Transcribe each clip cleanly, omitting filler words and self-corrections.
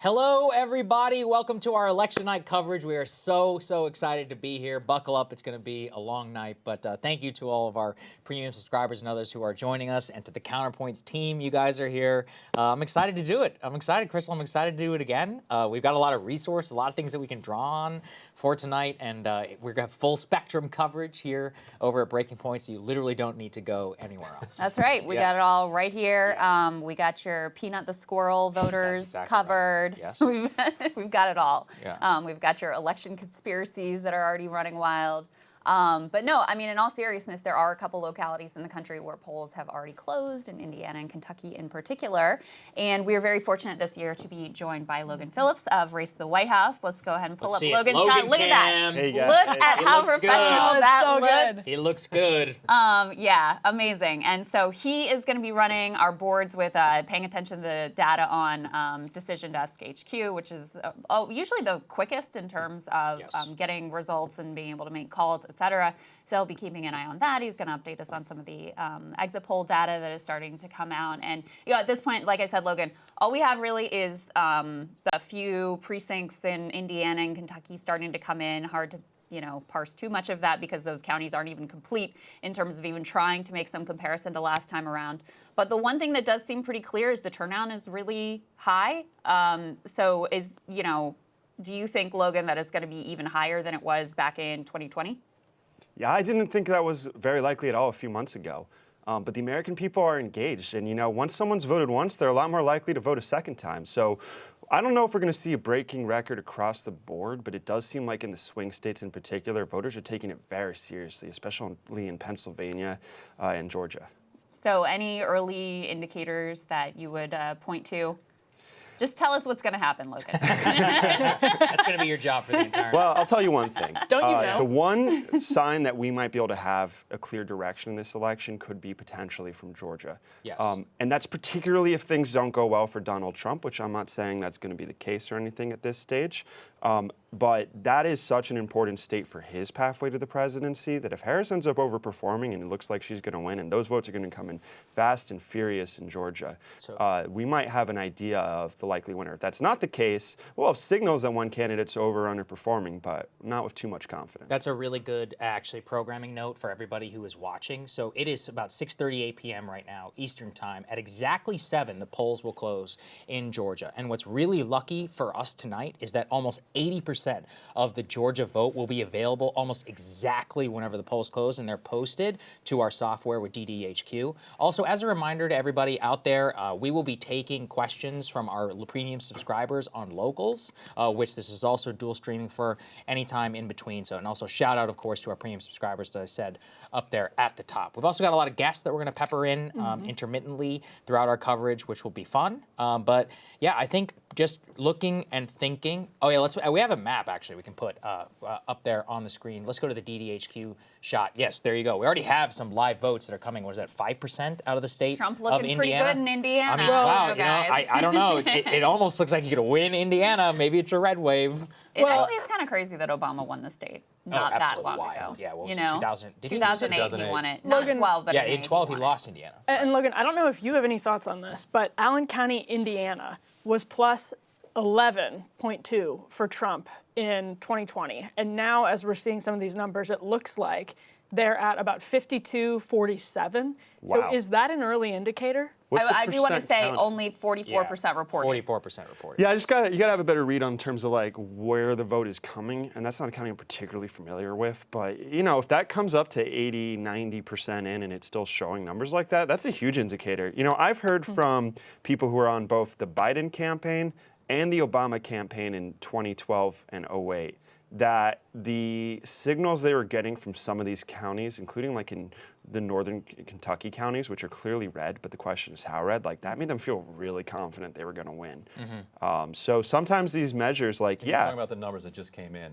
Hello, everybody. Welcome to our election night coverage. We are so excited to be here. Buckle up. It's going to be a long night. But thank you to all of our premium subscribers and others who are joining us, and to the Counterpoints team. You guys are here. I'm excited to do it. I'm excited, Krystal. I'm excited to do it again. We've got a lot of resources, a lot of things that we can draw on for tonight. And we're going to have full spectrum coverage here over at Breaking Point, so you literally don't need to go anywhere else. That's right. We got it all right here. Yes. We got your Peanut the Squirrel voters exactly covered. Right. Yes. We've got it all. Yeah. We've got your election conspiracies that are already running wild. But no, I mean, in all seriousness, there are a couple localities in the country where polls have already closed, in Indiana and Kentucky in particular. And we're very fortunate this year to be joined by Logan Phillips of Race to the White House. Let's go ahead and pull up Logan's shot. Look at that. Look at how professional that looks. He looks good. Yeah, amazing. And so he is going to be running our boards with paying attention to the data on Decision Desk HQ, which is usually the quickest in terms of getting results and being able to make calls, etc. So he'll be keeping an eye on that. He's going to update us on some of the exit poll data that is starting to come out. And at this point, like I said, Logan, all we have really is a few precincts in Indiana and Kentucky starting to come in. Hard to parse too much of that because those counties aren't even complete in terms of even trying to make some comparison to last time around. But the one thing that does seem pretty clear is the turnout is really high. So do you think, Logan, that it's going to be even higher than it was back in 2020? Yeah, I didn't think that was very likely at all a few months ago. But the American people are engaged. And, once someone's voted once, they're a lot more likely to vote a second time. So I don't know if we're going to see a breaking record across the board, but it does seem like in the swing states in particular, voters are taking it very seriously, especially in Pennsylvania and Georgia. So any early indicators that you would point to? Just tell us what's going to happen, Logan. That's going to be your job for the entire night. Well, I'll tell you one thing. Don't you know? The one sign that we might be able to have a clear direction in this election could be potentially from Georgia. Yes. And that's particularly if things don't go well for Donald Trump, which I'm not saying that's going to be the case or anything at this stage. But that is such an important state for his pathway to the presidency that if Harris ends up overperforming and it looks like she's going to win, and those votes are going to come in fast and furious in Georgia, we might have an idea of the likely winner. If that's not the case, we'll have signals that one candidate's over or underperforming, but not with too much confidence. That's a really good, actually, programming note for everybody who is watching. So it is about 6:38 p.m. right now, Eastern Time. At exactly 7, the polls will close in Georgia. And what's really lucky for us tonight is that almost 80% of the Georgia vote will be available almost exactly whenever the polls close, and they're posted to our software with DDHQ. Also, as a reminder to everybody out there, we will be taking questions from our premium subscribers on locals, which this is also dual streaming for any time in between. So, and also shout out, of course, to our premium subscribers that I said up there at the top. We've also got a lot of guests that we're going to pepper in intermittently throughout our coverage, which will be fun. But yeah, I think just looking and thinking. Oh yeah, we have a map actually we can put up there on the screen. Let's go to the DDHQ shot. Yes, there you go. We already have some live votes that are coming. What is that? 5% out of the state Trump of looking pretty Indiana? good in Indiana. I mean, wow, I don't know. It almost looks like he could win Indiana. Maybe it's a red wave. Actually, it's kind of crazy that Obama won the state not that long wild. ago. Yeah, well, it was 2008 he won it. Not in 12, but in 12 he lost Indiana. And Logan, I don't know if you have any thoughts on this, but Allen County, Indiana was plus 11.2 for Trump in 2020. And now, as we're seeing some of these numbers, it looks like they're at about 52-47. Wow. So is that an early indicator? I do want to say only 44% reported. 44% reported. Yeah, you gotta have a better read on terms of like where the vote is coming, and that's not a county I'm particularly familiar with. But if that comes up to 80, 90% in, and it's still showing numbers like that, that's a huge indicator. I've heard from people who are on both the Biden campaign and the Obama campaign in 2012 and 08 that the signals they were getting from some of these counties, including like in the northern Kentucky counties, which are clearly red, but the question is how red, like that made them feel really confident they were going to win. So sometimes these measures, like, You're talking about the numbers that just came in.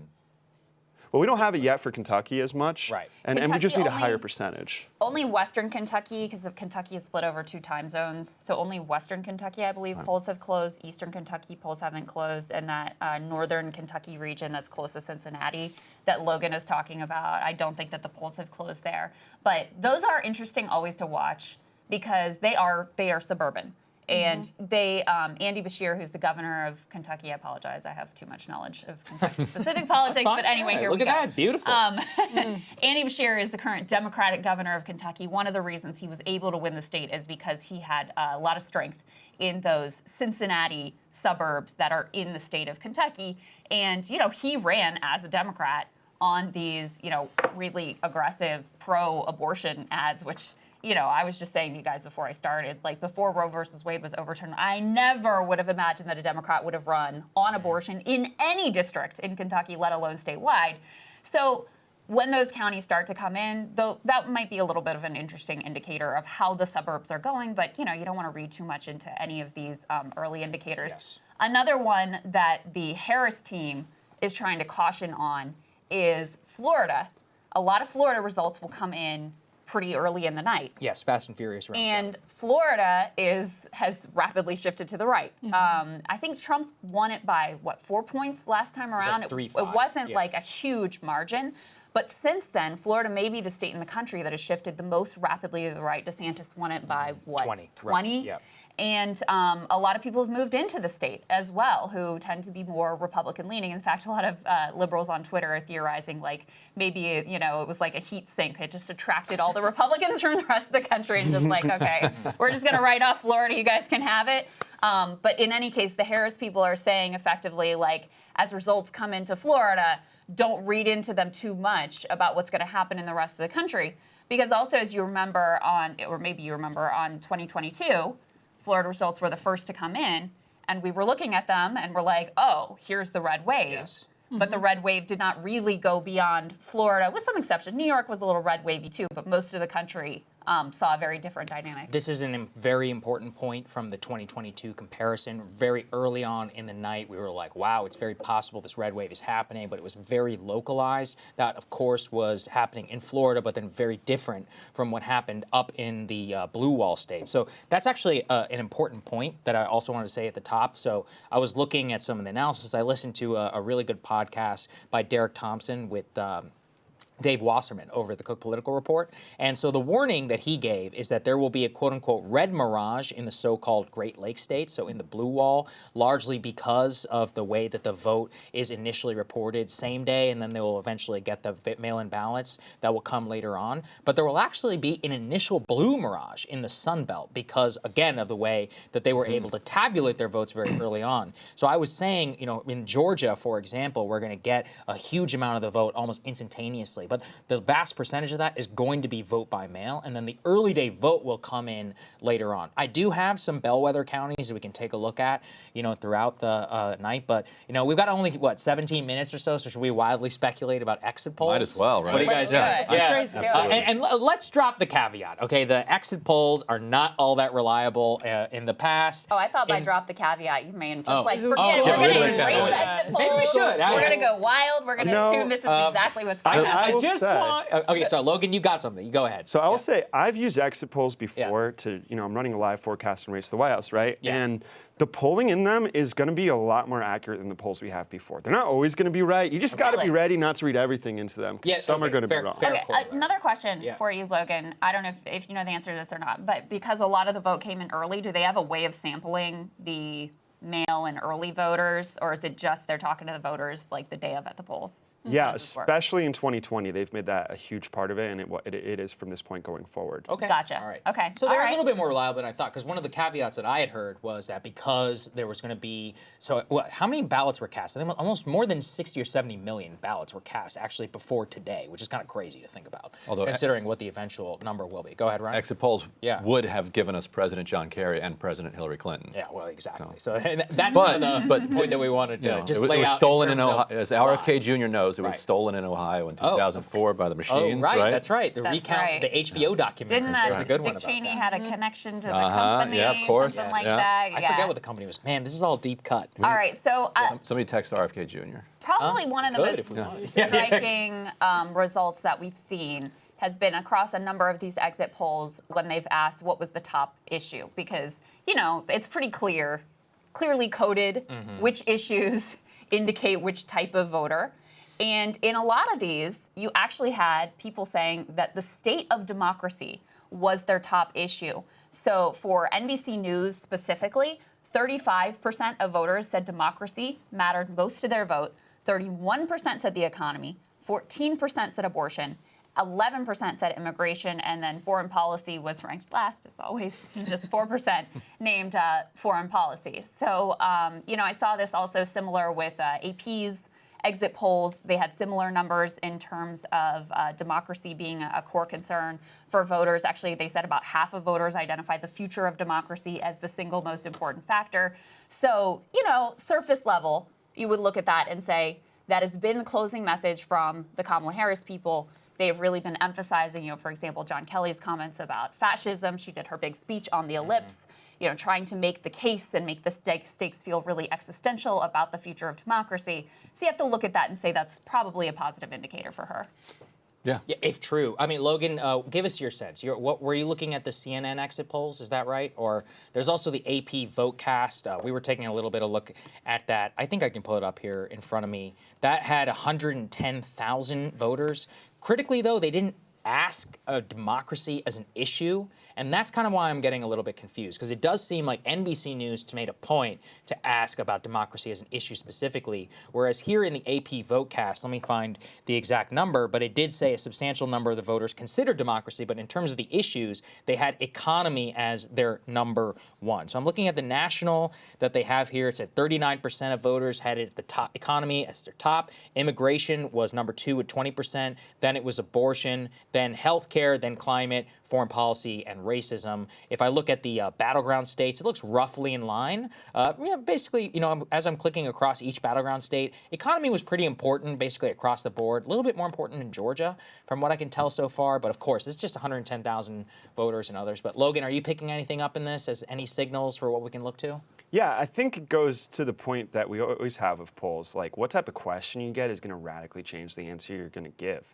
Well, we don't have it yet for Kentucky as much. Right. And we just need a higher percentage. Only Western Kentucky, because Kentucky is split over 2 time zones. So only Western Kentucky, I believe, polls have closed. Eastern Kentucky polls haven't closed. And that Northern Kentucky region that's close to Cincinnati that Logan is talking about, I don't think that the polls have closed there. But those are interesting always to watch because they are suburban. and they, Andy Beshear, who's the governor of Kentucky, I apologize, I have too much knowledge of Kentucky-specific politics, but anyway, here we go. Look at that, beautiful. Andy Beshear is the current Democratic governor of Kentucky. One of the reasons he was able to win the state is because he had a lot of strength in those Cincinnati suburbs that are in the state of Kentucky. And, you know, he ran as a Democrat on these, you know, really aggressive pro-abortion ads, which, you know, I was just saying to you guys before I started, like before Roe versus Wade was overturned, I never would have imagined that a Democrat would have run on abortion in any district in Kentucky, let alone statewide. So when those counties start to come in, though, that might be a little bit of an interesting indicator of how the suburbs are going, but, you know, you don't want to read too much into any of these early indicators. Yes. Another one that the Harris team is trying to caution on is Florida. A lot of Florida results will come in pretty early in the night. Yes, Fast and Furious around And Florida has rapidly shifted to the right. I think Trump won it by, what, 4 points last time around? like 3-5, it wasn't yeah. like a huge margin. But since then, Florida may be the state in the country that has shifted the most rapidly to the right. DeSantis won it by, what, 20? 20? Yeah. And a lot of people have moved into the state as well who tend to be more Republican-leaning. In fact, a lot of liberals on Twitter are theorizing like maybe, you know, it was like a heat sink. It just attracted all the Republicans from the rest of the country and just like, okay, we're just going to write off Florida. You guys can have it. But in any case, the Harris people are saying effectively, like, as results come into Florida, don't read into them too much about what's going to happen in the rest of the country. Because also, as you remember or maybe you remember on 2022, Florida results were the first to come in, and we were looking at them and we're like, oh, here's the red wave. Yes. But the red wave did not really go beyond Florida, with some exception. New York was a little red wavy too, but most of the country saw a very different dynamic. This is a very important point from the 2022 comparison. Very early on in the night, we were like, wow, it's very possible this red wave is happening, but it was very localized. That, of course, was happening in Florida, but then very different from what happened up in the blue wall state. So that's actually an important point that I also wanted to say at the top. So I was looking at some of the analysis. I listened to a really good podcast by Derek Thompson with Dave Wasserman over at the Cook Political Report. And so the warning that he gave is that there will be a quote-unquote red mirage in the so-called Great Lakes states, so in the blue wall, largely because of the way that the vote is initially reported same day, and then they will eventually get the mail-in ballots that will come later on. But there will actually be an initial blue mirage in the Sun Belt because, again, of the way that they were able to tabulate their votes very early on. So I was saying, you know, in Georgia, for example, we're going to get a huge amount of the vote almost instantaneously. But the vast percentage of that is going to be vote by mail, and then the early day vote will come in later on. I do have some bellwether counties that we can take a look at, you know, throughout the night. But, you know, we've got only, what, 17 minutes or so, so should we wildly speculate about exit polls? Might as well, right? What do you guys think? Let's do it. And let's drop the caveat, okay? The exit polls are not all that reliable in the past. Oh, I thought by drop the caveat, you mean just Oh. like, forget it. Oh, We're going to yeah, embrace yeah. the exit polls. Maybe we should. We're going to go wild. We're going to assume this is exactly what's going on. I will just say- want. Okay, so Logan, you got something. You go ahead. So I will say I've used exit polls before to, you know, I'm running a live forecasting race to the White House, right? Yeah. And the polling in them is going to be a lot more accurate than the polls we have before. They're not always going to be right. You just got to be Really? ready not to read everything into them because some are going to be wrong. fair. Okay, point. another question Yeah. for you, Logan. I don't know if you know the answer to this or not, but because a lot of the vote came in early, do they have a way of sampling the mail and early voters, or is it just they're talking to the voters like the day of at the polls? Yeah, How does this work? especially in 2020, they've made that a huge part of it, and it is from this point going forward. Okay. Gotcha. All right. Okay. So they're All a right. little bit more reliable than I thought, because one of the caveats that I had heard was that because there was going to be, how many ballots were cast? I think almost more than 60 or 70 million ballots were cast actually before today, which is kind of crazy to think about, Although- considering what the eventual number will be. Go ahead, Ryan. Exit polls Yeah. would have given us President John Kerry and President Hillary Clinton. Yeah, well, exactly. So and that's But- kind of the point that we wanted to You know, just it lay was out. stolen in terms of Ohio, as RFK why. Jr. knows, it was Right. stolen in Ohio in 2004 by the machines, Oh, right, that's right. The That's recount, right. the HBO documentary. Didn't There's a good one Dick about Cheney that. had a connection to the Uh-huh, company? yeah, of course. Something like Yeah. that. I forget what the company was. Man, this is all deep cut. All right, so Somebody text RFK Jr. probably one of the Good, most if we want. striking results that we've seen has been across a number of these exit polls when they've asked what was the top issue, because, you know, it's pretty clearly coded which issues indicate which type of voter. And in a lot of these, you actually had people saying that the state of democracy was their top issue. So for NBC News specifically, 35% of voters said democracy mattered most to their vote, 31% said the economy, 14% said abortion, 11% said immigration, and then foreign policy was ranked last, as always, just 4% named foreign policy. So, I saw this also similar with AP's exit polls. They had similar numbers in terms of democracy being a core concern for voters. Actually, they said about half of voters identified the future of democracy as the single most important factor. So, surface level, you would look at that and say, that has been the closing message from the Kamala Harris people. They've really been emphasizing, for example, John Kelly's comments about fascism. She did her big speech on the ellipse, trying to make the case and make the stakes feel really existential about the future of democracy. So you have to look at that and say that's probably a positive indicator for her. Yeah. If true. I mean, Logan, give us your sense. What were you looking at the CNN exit polls? Is that right? Or there's also the AP VoteCast. We were taking a little bit of a look at that. I think I can pull it up here in front of me. That had 110,000 voters. Critically, though, they didn't ask democracy as an issue, and that's kind of why I'm getting a little bit confused, because it does seem like NBC News made a point to ask about democracy as an issue specifically, whereas here in the AP VoteCast, let me find the exact number, but it did say a substantial number of the voters considered democracy, but in terms of the issues, they had economy as their number one. So I'm looking at the national that they have here. It's at 39% of voters had it at the top, economy as their top. Immigration was number two at 20%. Then it was abortion, then healthcare, then climate, foreign policy, and racism. If I look at the battleground states, it looks roughly in line. Basically, as I'm clicking across each battleground state, economy was pretty important, basically across the board. A little bit more important in Georgia, from what I can tell so far. But of course, it's just 110,000 voters and others. But Logan, are you picking anything up in this as any signals for what we can look to? Yeah, I think it goes to the point that we always have of polls, like what type of question you get is going to radically change the answer you're going to give.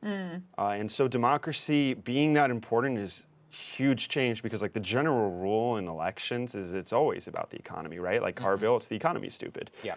And so democracy being that important is huge change, because like the general rule in elections is it's always about the economy, right? Like Carville, it's the economy, stupid. Yeah.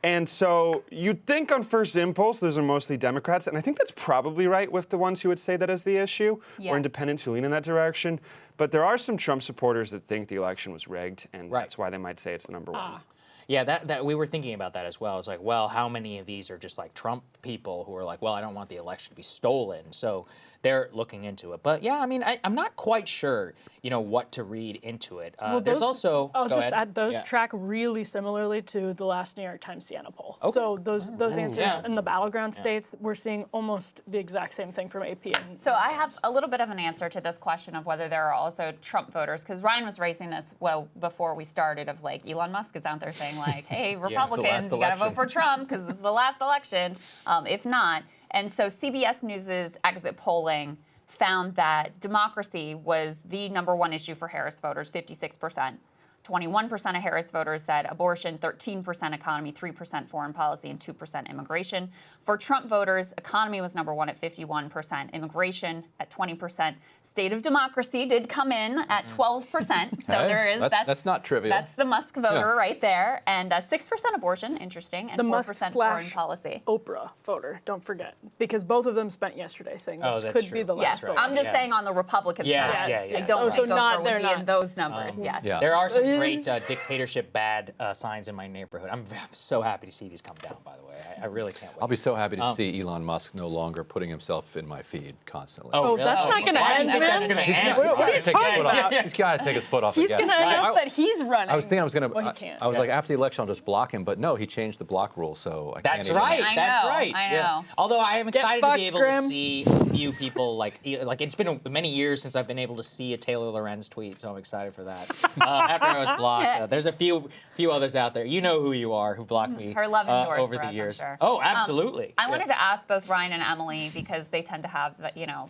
And so you'd think on first impulse, those are mostly Democrats, and I think that's probably right with the ones who would say that as the issue, or independents who lean in that direction. But there are some Trump supporters that think the election was rigged, and that's why they might say it's the number one. Yeah, that we were thinking about that as well. It's like, well, how many of these are just like Trump people who are like, well, I don't want the election to be stolen, so they're looking into it. But yeah, I mean, I'm not quite sure, what to read into it. There's also I'll just add those track really similarly to the last New York Times Siena poll. Okay. So those answers in the battleground states, we're seeing almost the exact same thing from AP. So I have a little bit of an answer to this question of whether there are also Trump voters, because Ryan was raising this before we started, of like Elon Musk is out there saying like, hey, Republicans, you got to vote for Trump because this is the last election. If not. And so CBS News's exit polling found that democracy was the number one issue for Harris voters, 56%. 21% of Harris voters said abortion, 13% economy, 3% foreign policy, and 2% immigration. For Trump voters, economy was number one at 51%, immigration at 20%. State of democracy did come in at 12%. So there is that's not trivial. That's the Musk voter right there, and 6% abortion, interesting, and 4% foreign policy. Oprah voter, don't forget, because both of them spent yesterday saying this could be the last. Yes, I'm just saying on the Republican side. I don't think Oprah would be in those numbers. Yes, there are some great dictatorship bad signs in my neighborhood. I'm so happy to see these come down, by the way. I really can't wait. I'll be so happy to see Elon Musk no longer putting himself in my feed constantly. Oh, really? That's not going to end, man. That's going to end. What are you talking about? He's got to take his foot off He's the gas. He's going to announce that he's running. I was thinking I was going to. Well, he can't. I was like, after the election, I'll just block him. But no, he changed the block rule, so I can't. That's right. That's right. I know. Although I am excited to be able to see a few people like it's been many years since I've been able to see a Taylor Lorenz tweet, so I'm excited for that. After I was blocked, there's a few others out there. You know who you are who blocked me. Her love endures over for the us, years. I'm sure. Oh, absolutely. I wanted to ask both Ryan and Emily, because they tend to have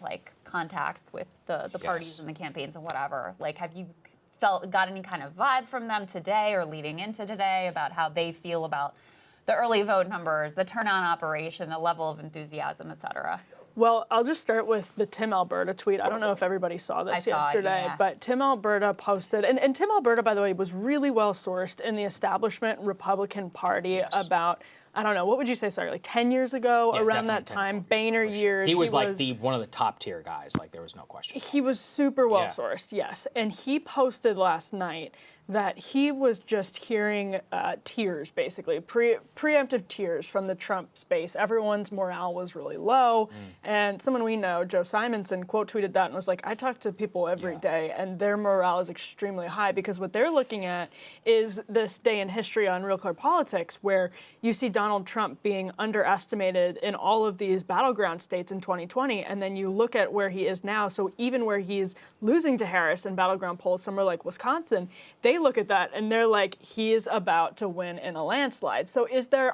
like contacts with the parties and the campaigns and whatever. Like, have you got any kind of vibe from them today or leading into today about how they feel about the early vote numbers, the turnout operation, the level of enthusiasm, et cetera? Well, I'll just start with the Tim Alberta tweet. I don't know if everybody saw this yesterday, but Tim Alberta posted, and Tim Alberta, by the way, was really well sourced in the establishment Republican Party about I don't know, what would you say, sorry, like 10 years ago, Yeah, around that definitely 10 time, 12 Boehner for sure. years. He was like one of the top tier guys. Like there was no question. He was super well sourced, yes. And he posted last night that he was just hearing tears, basically, preemptive tears from the Trump space. Everyone's morale was really low. And someone we know, Joe Simonson, quote tweeted that and was like, I talk to people every day and their morale is extremely high, because what they're looking at is this day in history on Real Clear Politics where you see Donald Trump being underestimated in all of these battleground states in 2020. And then you look at where he is now. So even where he's losing to Harris in battleground polls, somewhere like Wisconsin, they look at that and they're like, he is about to win in a landslide. So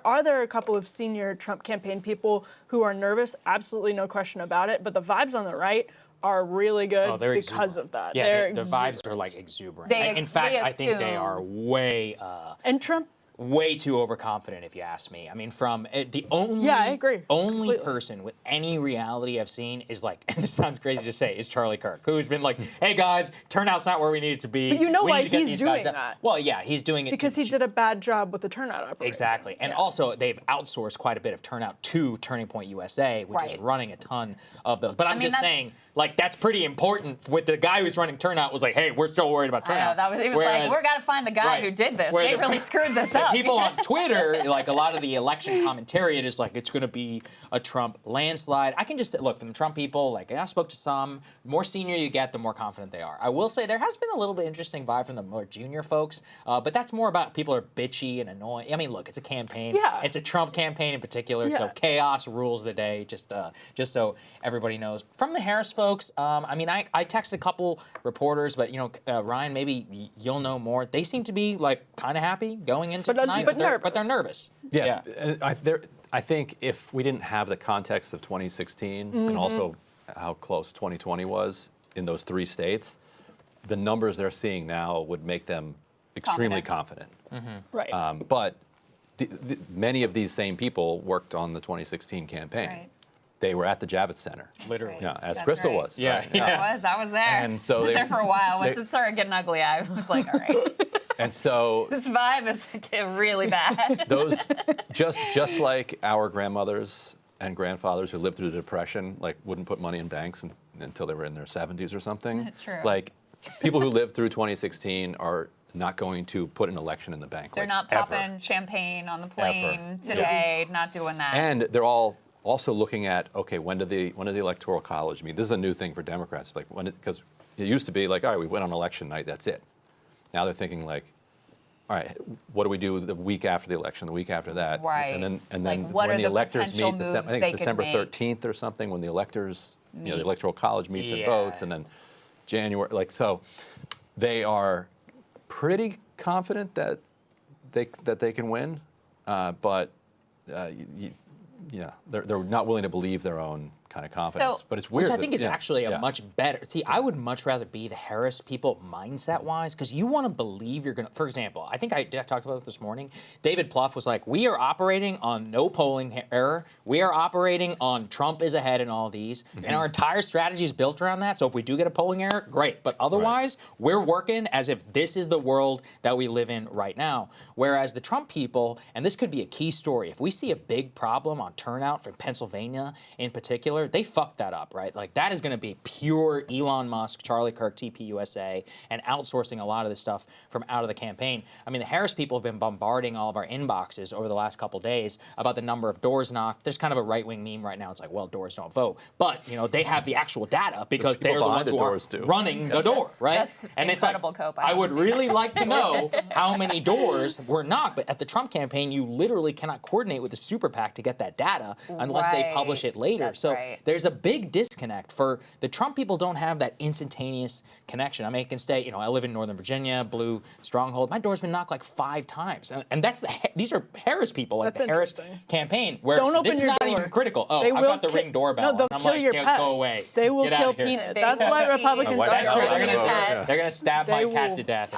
are there a couple of senior Trump campaign people who are nervous? Absolutely no question about it. But the vibes on the right are really good because of that. Yeah, the vibes are like exuberant. In fact, I think they are way and Trump way too overconfident, if you ask me. I mean, from the only I agree. only Completely. person with any reality I've seen is like, and this sounds crazy to say, is Charlie Kirk, who's been like, hey guys, turnout's not where we need it to be. But you know we why need to get he's these doing guys up." that. Well, yeah, he's doing it because he did a bad job with the turnout operation. Exactly. And also, they've outsourced quite a bit of turnout to Turning Point USA, which is running a ton of those. But I'm just saying, like, that's pretty important. With the guy who's running turnout was like, hey, we're still worried about turnout. I know, he was like, we're got to find the guy who did this. They really screwed this up. People on Twitter, like a lot of the election commentariat is like, it's going to be a Trump landslide. I can just say, look, from the Trump people, like I spoke to some, the more senior you get, the more confident they are. I will say there has been a little bit interesting vibe from the more junior folks, but that's more about people are bitchy and annoying. I mean, look, it's a campaign. Yeah. It's a Trump campaign in particular, so chaos rules the day, just so everybody knows. From the Harris folks, I mean, I texted a couple reporters, but, you know, Ryan, maybe you'll know more. They seem to be, like, kind of happy going into tonight, but they're nervous. Yes. Yeah. I think if we didn't have the context of 2016 and also how close 2020 was in those 3 states, the numbers they're seeing now would make them extremely confident. Right. But many of these same people worked on the 2016 campaign. Right. They were at the Javits Center. Literally. Yeah, as That's Krystal right. was. Yeah. Right? Yeah. I was there. And so I was they- there for a while. Once they- it started getting ugly, I was like, all right, And so this vibe is getting really bad. those, just like our grandmothers and grandfathers who lived through the Depression, like wouldn't put money in banks until they were in their 70s or something. True. Like people who lived through 2016 are not going to put an election in the bank. They're like, not ever. popping champainne on the plane Ever. today, not doing that. And they're all also looking at, okay, when did the Electoral College meet? This is a new thing for Democrats. Like because it used to be like, all right, we went on election night, that's it. Now they're thinking like, all right, what do we do the week after the election, the week after that? Right. And then Like, what when are the the electors potential meet, moves I think they it's could December make? 13th or something, when the electors, the Meet. Electoral College meets and Yeah. votes, and then January, like, so they are pretty confident that they can win, but they're not willing to believe their own kind of confidence. So- But it's weird. Which I think is actually a yeah. much better. See, I would much rather be the Harris people mindset-wise, because you want to believe you're going to. For example, I think I talked about it this morning. David Plouffe was like, "We are operating on no polling error. We are operating on Trump is ahead in all these, and our entire strategy is built around that. So if we do get a polling error, great. But otherwise, we're working as if this is the world that we live in right now. Whereas the Trump people, and this could be a key story, if we see a big problem on turnout for Pennsylvania in particular, they fucked that up, right? Like that is going to be pure Elon Musk, Charlie Kirk, TPUSA, and outsourcing a lot of this stuff from out of the campaign. I mean, the Harris people have been bombarding all of our inboxes over the last couple days about the number of doors knocked. There's kind of a right-wing meme right now. It's like, well, doors don't vote. But, you know, they have the actual data because people they're the behind ones the who are doors do. running the door, right? That's And it's like, incredible, Cope. I would haven't seen really that. like to know how many doors were knocked. But at the Trump campaign, you literally cannot coordinate with the super PAC to get that data unless they publish it later. That's so right. there's a big disconnect. For the Trump people don't have that instantaneous connection. I mean, I can stay, you know, I live in Northern Virginia, blue stronghold. My door's been knocked like 5 times. And that's these are Harris people, like That's the Harris interesting. campaign, where Don't open this is your not door. even critical. Oh, They I've will got the ki- Ring doorbell. No, they'll and I'm kill like, your "Go pet. away. They will Get kill out of here." Peanut. They That's will why see- Republicans Why are That's not? true. They're They're gonna gonna, cat. they're gonna stab They my cat will- to death.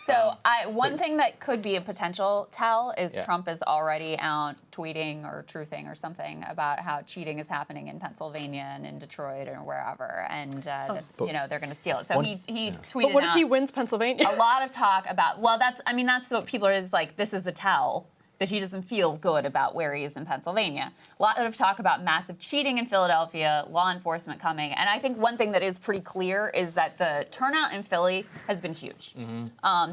So one thing that could be a potential tell is Yeah. Trump is already out tweeting or truthing or something about how cheating is happening in Pennsylvania and in Detroit or wherever, and that, you know, they're going to steal it. So he tweeted But what if out he wins Pennsylvania? a lot of talk about, well, that's what people are is like, this is a tell that he doesn't feel good about where he is in Pennsylvania. A lot of talk about massive cheating in Philadelphia, law enforcement coming. And I think one thing that is pretty clear is that the turnout in Philly has been huge.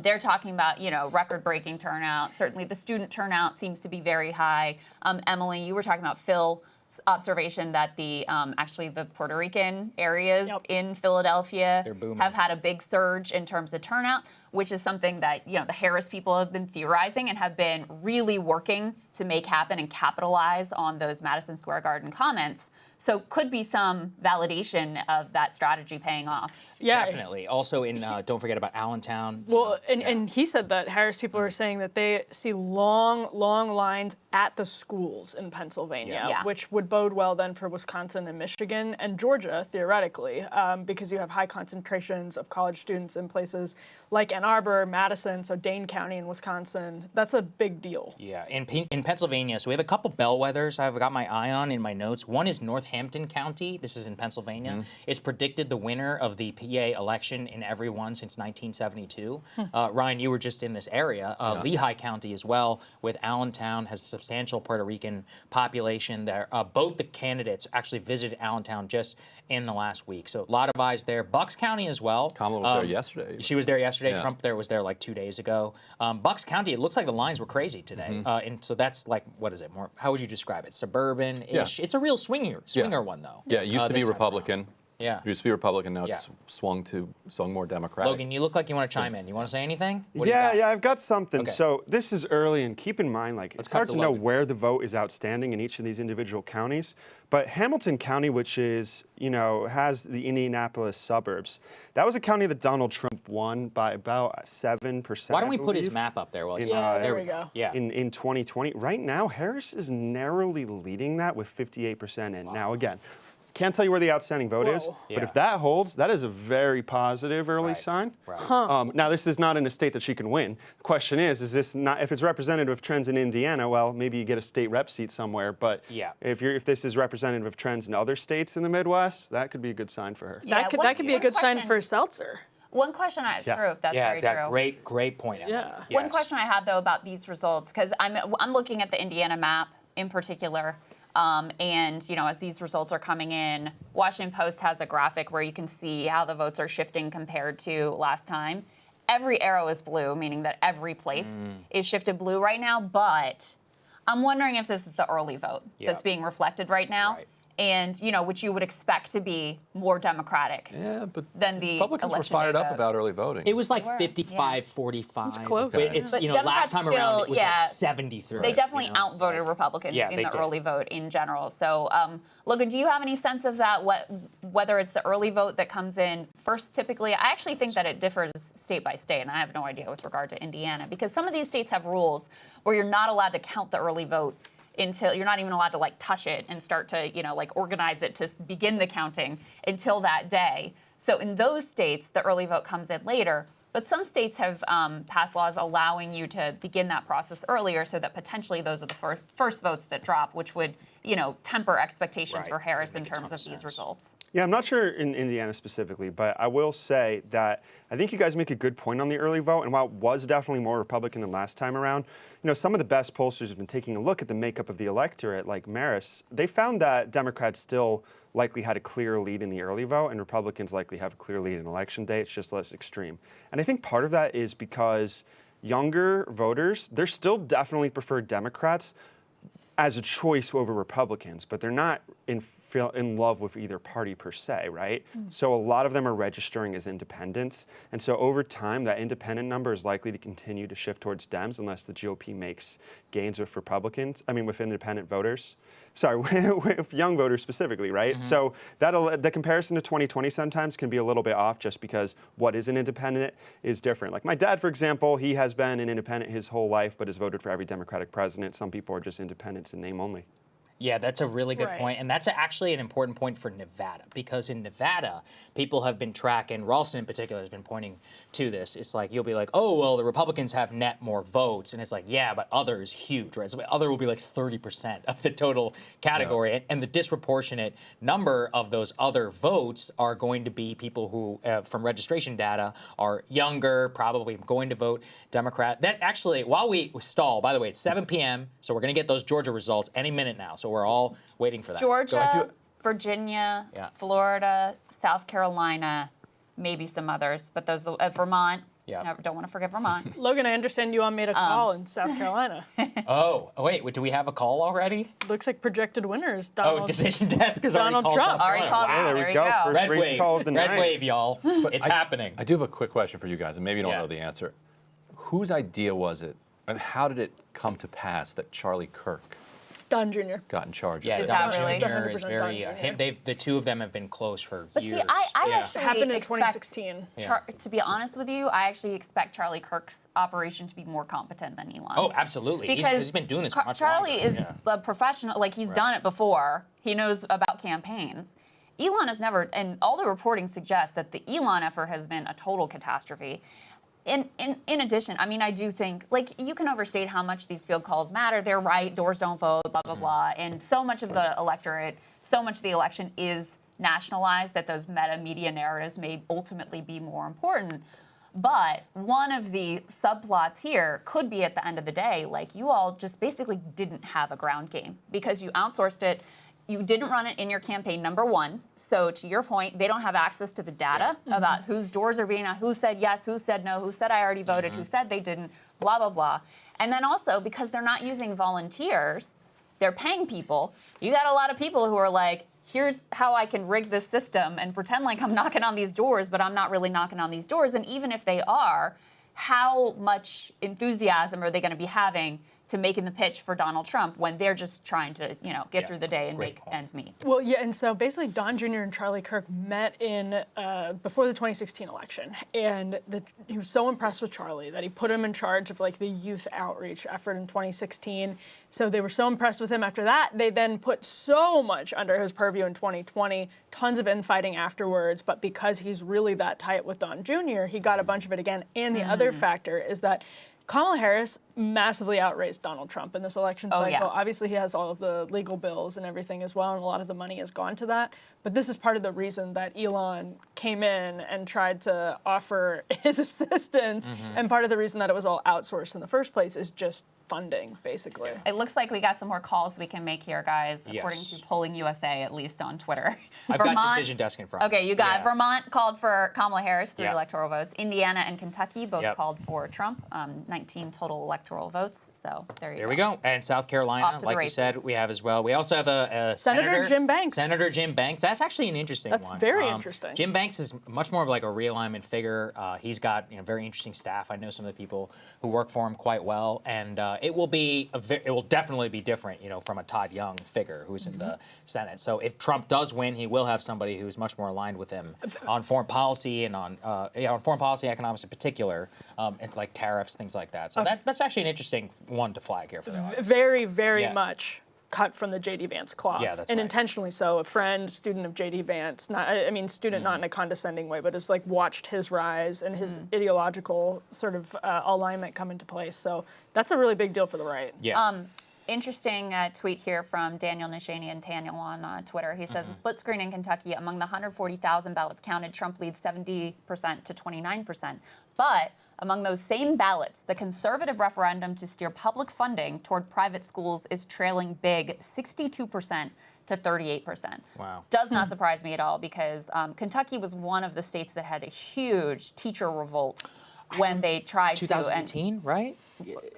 They're talking about, record-breaking turnout. Certainly the student turnout seems to be very high. Emily, you were talking about Phil's observation that the actually the Puerto Rican areas in Philadelphia have had a big surge in terms of turnout, which is something that the Harris people have been theorizing and have been really working to make happen and capitalize on those Madison Square Garden comments. So could be some validation of that strategy paying off. Yeah, definitely. Also, don't forget about Allentown. Well, and he said that Harris people are saying that they see long lines at the schools in Pennsylvania, which would bode well then for Wisconsin and Michigan and Georgia, theoretically, because you have high concentrations of college students in places like Ann Arbor, Madison, so Dane County in Wisconsin. That's a big deal. Yeah, in Pennsylvania, so we have a couple bellwethers I've got my eye on in my notes. One is Northampton County. This is in Pennsylvania. It's predicted the winner of the PA election in every one since 1972. Ryan, you were just in this area. Lehigh County as well, with Allentown, has a substantial Puerto Rican population there. Both the candidates actually visited Allentown just in the last week. So a lot of eyes there. Bucks County as well. Kamala was there yesterday. She was there yesterday. Trump was there like 2 days ago. Bucks County, it looks like the lines were crazy today. And so that's like, what is it? More? How would you describe it? Suburban-ish? It's a real swinger one, though. Yeah, it used to be Republican. Yeah. It used to be Republican, now it's swung more Democratic. Logan, you look like you want to chime in. You want to say anything? I've got something. Okay. So this is early, and keep in mind, it's hard to know where the vote is outstanding in each of these individual counties. But Hamilton County, which is, has the Indianapolis suburbs, that was a county that Donald Trump won by about 7%. Why don't we put his map up there? There we go. Yeah. In 2020. Right now, Harris is narrowly leading that with 58% in. Now, again, can't tell you where the outstanding vote is, but if that holds, that is a very positive early sign. Now, this is not in a state that she can win. The question is this not, if it's representative of trends in Indiana, well, maybe you get a state rep seat somewhere, but if this is representative of trends in other states in the Midwest, that could be a good sign for her. That could be a good sign for Seltzer. One question that's very true. Great point, Emily. One question I had, though, about these results, because I'm looking at the Indiana map in particular. And, as these results are coming in, Washington Post has a graphic where you can see how the votes are shifting compared to last time. Every arrow is blue, meaning that every place is shifted blue right now. But I'm wondering if this is the early vote that's being reflected right now. And, which you would expect to be more Democratic than the Republicans were fired up about early voting. It was like 55-45. It's close. But last time around it was like 73. They definitely outvoted Republicans in the early vote in general. So, Logan, do you have any sense of that, whether it's the early vote that comes in first typically? I actually think that it differs state by state, and I have no idea with regard to Indiana, because some of these states have rules where you're not allowed to count the early vote until you're not even allowed to touch it and start to organize it to begin the counting until that day. So in those states, the early vote comes in later. But some states have passed laws allowing you to begin that process earlier, so that potentially those are the first votes that drop, which would, temper expectations for Harris in terms of these results. Yeah, I'm not sure in Indiana specifically, but I will say that I think you guys make a good point on the early vote. And while it was definitely more Republican than last time around, some of the best pollsters have been taking a look at the makeup of the electorate, like Maris. They found that Democrats still likely had a clear lead in the early vote, and Republicans likely have a clear lead in election day. It's just less extreme. And I think part of that is because younger voters, they're still definitely prefer Democrats as a choice over Republicans, but they're not in love with either party per se, right? So a lot of them are registering as independents. And so over time, that independent number is likely to continue to shift towards Dems unless the GOP makes gains with with independent voters. Sorry, with young voters specifically, right? So the comparison to 2020 sometimes can be a little bit off just because what is an independent is different. Like my dad, for example, he has been an independent his whole life, but has voted for every Democratic president. Some people are just independents in name only. Yeah, that's a really good Right. point. And that's actually an important point for Nevada, because in Nevada, people have been tracking, Ralston in particular has been pointing to this. It's like, you'll be like, oh, well, the Republicans have net more votes. And it's like, yeah, but other is huge, right? So other will be like 30% of the total category. Yeah. And the disproportionate number of those other votes are going to be people who, from registration data, are younger, probably going to vote Democrat. That actually, while we stall, by the way, it's 7 p.m., so we're going to get those Georgia results any minute now. So we're all waiting for that. Georgia, Virginia, Yeah. Florida, South Carolina, maybe some others, but those Vermont. Yeah. Never, don't want to forget Vermont. Logan, I understand you all made a call in South Carolina. Oh, wait, do we have a call already? Looks like projected winners. Oh, Donald, decision desk is already Donald called Trump. South Already Carolina. called Wow. it. There we you go. go. First Red race wave, call of the red night. wave, y'all. It's happening. I do have a quick question for you guys, and maybe you don't Yeah. know the answer. Whose idea was it, and how did it come to pass that Charlie Kirk Don Jr. got in charge Yeah, of Is this? Don that really? Jr. is 100% very. Don Jr. The two of them have been close for But years. see, I Yeah. actually Happened in expect 2016. To be honest with you, I actually expect Charlie Kirk's operation to be more competent than Elon's. Oh, absolutely. He's been doing this for much Charlie longer. is Yeah. a professional. Like, he's done it before. He knows about campaigns. Elon has never, and all the reporting suggests that the Elon effort has been a total catastrophe. In addition, I mean, I do think, like, you can overstate how much these field calls matter. They're right, doors don't vote, blah, blah, blah. And so much of the electorate, so much of the election is nationalized that those meta media narratives may ultimately be more important. But one of the subplots here could be, at the end of the day, like, you all just basically didn't have a ground game because you outsourced it. You didn't run it in your campaign, number one. So to your point, they don't have access to the data about whose doors are being, who said yes, who said no, who said I already voted, who said they didn't, blah, blah, blah. And then also, because they're not using volunteers, they're paying people. You got a lot of people who are like, here's how I can rig this system and pretend like I'm knocking on these doors, but I'm not really knocking on these doors. And even if they are, how much enthusiasm are they going to be having to making the pitch for Donald Trump when they're just trying to, get through the day and great make point. ends meet? Well, yeah, and so basically Don Jr. and Charlie Kirk met in before the 2016 election, and he was so impressed with Charlie that he put him in charge of like the youth outreach effort in 2016. So they were so impressed with him after that, they then put so much under his purview in 2020, tons of infighting afterwards, but because he's really that tight with Don Jr., he got a bunch of it again. And the other factor is that Kamala Harris massively outraised Donald Trump in this election cycle. yeah. Obviously, he has all of the legal bills and everything as well, and a lot of the money has gone to that. But this is part of the reason that Elon came in and tried to offer his assistance, and part of the reason that it was all outsourced in the first place is just funding, basically. It looks like we got some more calls we can make here, guys, according Yes. to Polling USA, at least on Twitter. I've got decision desk in front. Okay, you got Yeah. Vermont called for Kamala Harris, 3 Yeah. electoral votes. Indiana and Kentucky both Yep. called for Trump, 19 total electoral votes. So there you go. There we go. And South Carolina, Off to the like we races. said, we have as well. We also have a Senator Jim Banks. Senator Jim Banks. That's actually an interesting one. That's very interesting. Jim Banks is much more of like a realignment figure. He's got very interesting staff. I know some of the people who work for him quite well, and it will definitely be different, from a Todd Young figure who's in the Senate. So if Trump does win, he will have somebody who's much more aligned with him on foreign policy and on foreign policy, economics in particular, and like tariffs, things like that. So that's actually an interesting one to flag here for the audience. Very, very Yeah. much cut from the J.D. Vance cloth. Yeah, that's and right. intentionally so. A friend, student of J.D. Vance, student not in a condescending way, but has like watched his rise and his ideological sort of alignment come into place. So that's a really big deal for the right. Yeah. Interesting tweet here from Daniel Nishani and Daniel on Twitter. He says, a split screen in Kentucky, among the 140,000 ballots counted, Trump leads 70% to 29%. But among those same ballots, the conservative referendum to steer public funding toward private schools is trailing big, 62% to 38%. Wow. Does not surprise me at all, because Kentucky was one of the states that had a huge teacher revolt when they tried to. 2018, right?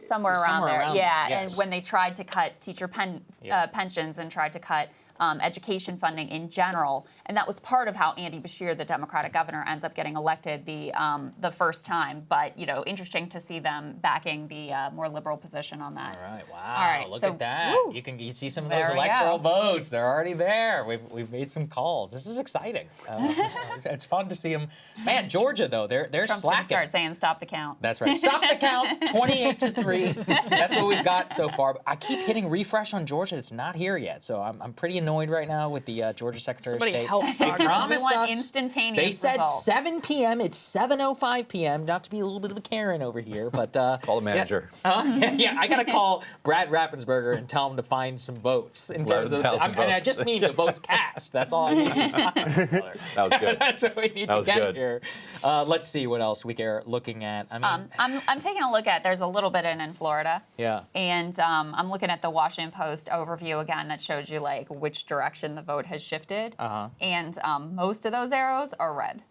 Somewhere around there, yeah. yes. And when they tried to cut teacher pensions and tried to cut education funding in general, and that was part of how Andy Beshear, the Democratic governor, ends up getting elected the first time. But interesting to see them backing the more liberal position on that. All right, wow, All right, look so- at that. Woo. You see some of There those we electoral go. votes. They're already there. We've made some calls. This is exciting. It's fun to see them. Man, Georgia, though, they're Trump's gonna slacking. start saying stop the count. That's right. Stop the count. 28-3. That's what we've got so far. I keep hitting refresh on Georgia. It's not here yet. So I'm pretty annoyed right now with the Georgia Secretary Somebody of State. help They Saagar. promised We want us. instantaneous They said results. 7 p.m. It's 7:05 p.m. Not to be a little bit of a Karen over here, but Call the manager. Yeah, I gotta call Brad Raffensperger and tell him to find some votes in terms of. 11,000 And I votes. just mean the votes cast. That's all I mean. That was good. That's what we need That to was get good. here. Let's see what else we are looking at. I mean, I'm taking a look at, there's a little bit in Florida. yeah. And I'm looking at the Washington Post overview again that shows you like which direction the vote has shifted. And most of those arrows are red.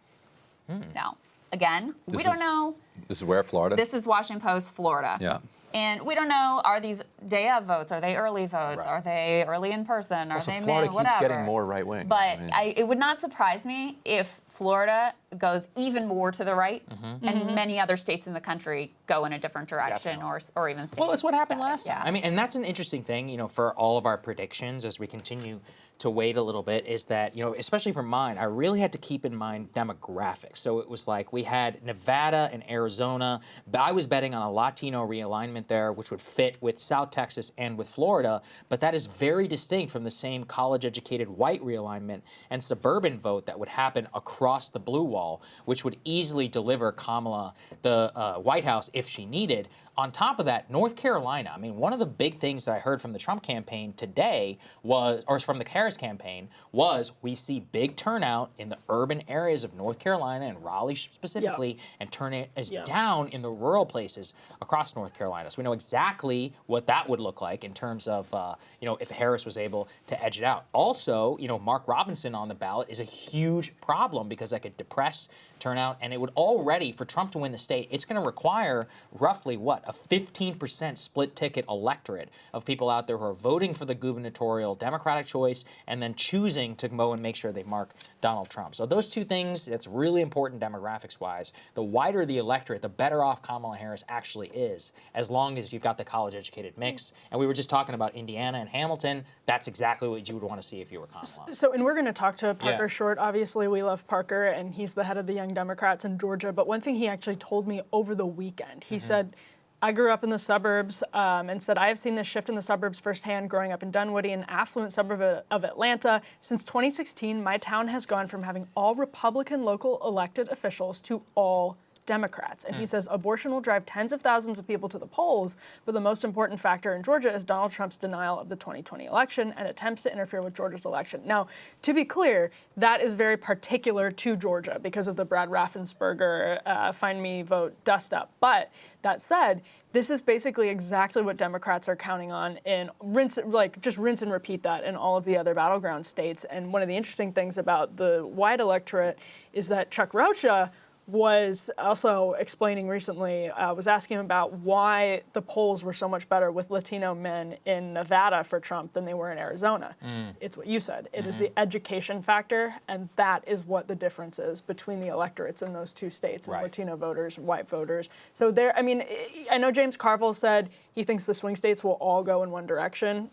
Now, again, we don't know. This is where, Florida? This is Washington Post, Florida. Yeah. And we don't know, are these day of votes? Are they early votes? Right. Are they early in person? Are Also, they Florida mail? keeps Whatever. getting more right wing. But it would not surprise me if Florida goes even more to the right, and many other states in the country go in a different direction, or even stay. Well, that's what happened static. last time. Yeah. I mean, and that's an interesting thing, you know, for all of our predictions as we continue to wait a little bit, is that, you know, especially for mine, I really had to keep in mind demographics. So it was like we had Nevada and Arizona. I was betting on a Latino realignment there, which would fit with South Texas and with Florida, but that is very distinct from the same college-educated white realignment and suburban vote that would happen across the blue wall, which would easily deliver Kamala the White House if she needed. On top of that, North Carolina, I mean, one of the big things that I heard from the Trump campaign today was, or from the Harris campaign, was we see big turnout in the urban areas of North Carolina and Raleigh specifically, and turnout is down in the rural places across North Carolina. So we know exactly what that would look like in terms of, you know, if Harris was able to edge it out. Also, you know, Mark Robinson on the ballot is a huge problem because that could depress turnout, and it would already, for Trump to win the state, it's going to require roughly, what, a 15% split ticket electorate of people out there who are voting for the gubernatorial Democratic choice and then choosing to go and make sure they mark Donald Trump. So those two things, that's really important demographics-wise. The wider the electorate, the better off Kamala Harris actually is, as long as you've got the college-educated mix. And we were just talking about Indiana and Hamilton. That's exactly what you would want to see if you were Kamala. So, and we're going to talk to Parker Yeah. Short. Obviously, we love Parker, and he's the head of the Young Democrats in Georgia. But one thing he actually told me over the weekend, he said, I grew up in the suburbs, and said, I have seen this shift in the suburbs firsthand growing up in Dunwoody, an affluent suburb of Atlanta. Since 2016, my town has gone from having all Republican local elected officials to all Democrats. And he says abortion will drive tens of thousands of people to the polls, but the most important factor in Georgia is Donald Trump's denial of the 2020 election and attempts to interfere with Georgia's election. Now, to be clear, that is very particular to Georgia because of the Brad Raffensperger find me, vote, dust up. But that said, this is basically exactly what Democrats are counting on in rinse and repeat that in all of the other battleground states. And one of the interesting things about the wide electorate is that Chuck Rocha was also explaining recently, was asking about why the polls were so much better with Latino men in Nevada for Trump than they were in Arizona. It's what you said. It is the education factor, and that is what the difference is between the electorates in those two states, and Latino voters, white voters. So there, I mean, I know James Carville said he thinks the swing states will all go in one direction.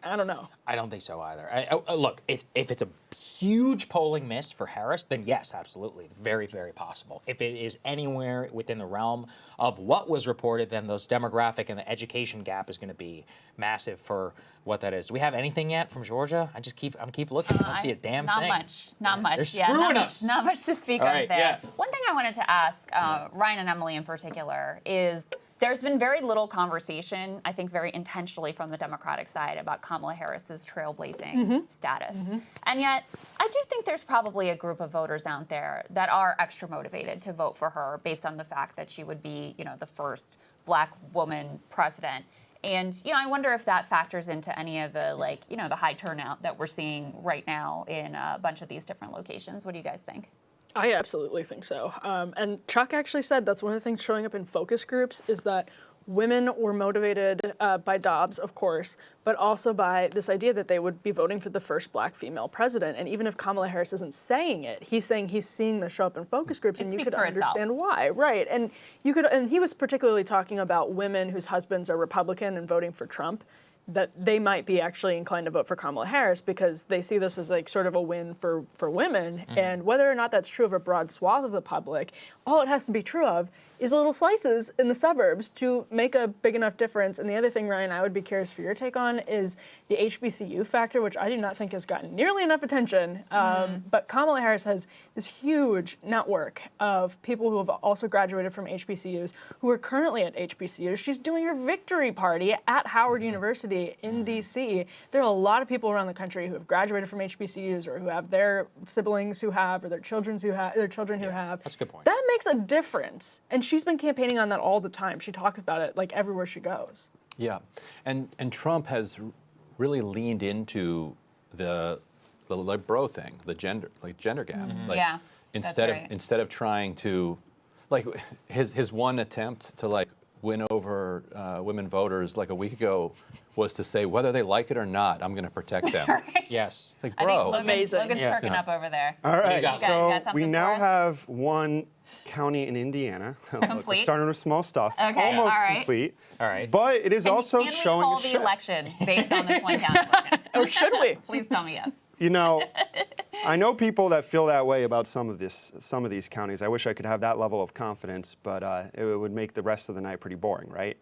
I don't know. I don't think so either. Look, if it's a huge polling miss for Harris, then yes, absolutely. Very, very possible. If it is anywhere within the realm of what was reported, then those demographic and the education gap is going to be massive for what that is. Do we have anything yet from Georgia? I'm keep looking. I don't see a damn thing. Not much. They're Yeah, screwing us. not much to speak All of right, there. yeah. One thing I wanted to ask Ryan and Emily in particular is there's been very little conversation, I think very intentionally from the Democratic side, about Kamala Harris's trailblazing status. And yet, I do think there's probably a group of voters out there that are extra motivated to vote for her based on the fact that she would be, you know, the first Black woman president. And, you know, I wonder if that factors into any of the, like, you know, the high turnout that we're seeing right now in a bunch of these different locations. What do you guys think? I absolutely think so. And Chuck actually said that's one of the things showing up in focus groups is that women were motivated by Dobbs, of course, but also by this idea that they would be voting for the first Black female president. And even if Kamala Harris isn't saying it, he's saying he's seeing this show up in focus groups, and you could understand why, right? And he was particularly talking about women whose husbands are Republican and voting for Trump, that they might be actually inclined to vote for Kamala Harris because they see this as like sort of a win for women. And whether or not that's true of a broad swath of the public, all it has to be true of is little slices in the suburbs to make a big enough difference. And the other thing, Ryan, I would be curious for your take on is the HBCU factor, which I do not think has gotten nearly enough attention. But Kamala Harris has this huge network of people who have also graduated from HBCUs who are currently at HBCUs. She's doing her victory party at Howard University in D.C. There are a lot of people around the country who have graduated from HBCUs or who have their siblings who have, or their children who have. That's a good point. That makes a difference. And she's been campaigning on that all the time. She talks about it like everywhere she goes. Yeah, and Trump has really leaned into the bro thing, the gender gap. Like, Yeah, instead that's right. instead of trying to, like, his one attempt to like win over women voters like a week ago was to say whether they like it or not, I'm going to protect them. Right. Yes. Like, I think bro, Logan's Yeah. perking up over there. All right, got? You got so something we for now us? have one county in Indiana. Look, we're Complete? starting with small stuff. Okay, Almost all right. complete. All right. But it is also Can we showing call a the shift. election based on this one county? Logan? Or should we? Please tell me yes. You know, I know people that feel that way about some of these counties. I wish I could have that level of confidence, but it would make the rest of the night pretty boring, right?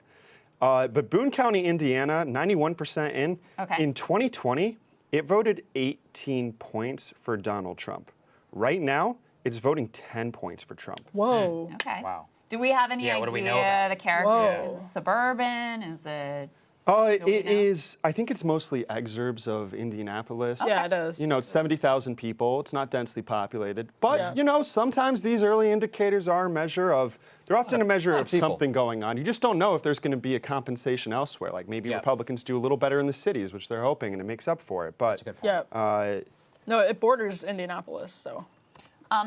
But Boone County, Indiana, 91% in. Okay. In 2020, it voted 18 points for Donald Trump. Right now, it's voting 10 points for Trump. Whoa. Okay. Wow. Do we have any Yeah, idea what do we know about the characteristics? Whoa. Is it suburban? Is it? It we know? is, I think it's mostly exurbs of Indianapolis. Yeah, it is. You know, it's 70,000 people. It's not densely populated. But, Yeah. you know, sometimes these early indicators are a measure of, they're often a measure of people. something going on. You just don't know if there's going to be a compensation elsewhere. Like maybe Yeah. Republicans do a little better in the cities, which they're hoping, and it makes up for it. But That's a good point. Yeah. No, it borders Indianapolis, so.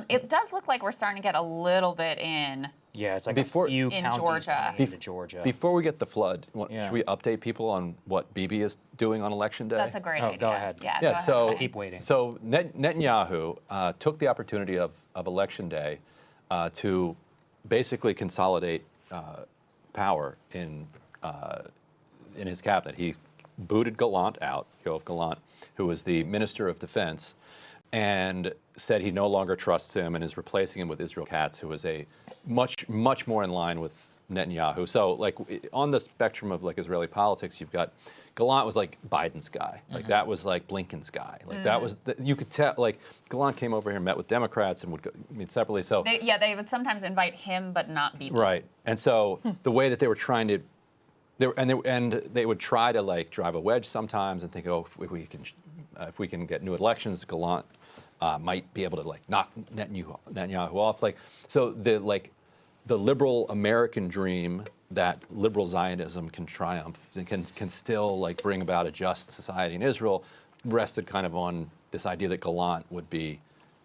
It does look like we're starting to get a little bit in. Yeah, it's like Before- a few In counties Georgia. coming into Georgia. before we get the flood, Yeah. should we update people on what Bibi is doing on election day? That's a great Oh, idea. go ahead. Yeah. Yeah, go so ahead. Keep waiting. So Netanyahu took the opportunity of election day to basically consolidate power in his cabinet. He booted Gallant out, Yoav Gallant, who was the Minister of Defense, and said he no longer trusts him and is replacing him with Israel Katz, who is a much more in line with Netanyahu. So, like, on the spectrum of like Israeli politics, you've got Gallant was like Biden's guy, like that was like Blinken's guy, like that was you could tell. Like Gallant came over here, met with Democrats, and would go, meet separately. So They would sometimes invite him, but not Bibi. right, and so the way that they were trying to. They would try to like drive a wedge sometimes and think, oh, if we can get new elections, Gallant might be able to like knock Netanyahu off. Like so, the liberal American dream that liberal Zionism can triumph and can still like bring about a just society in Israel rested kind of on this idea that Gallant would be,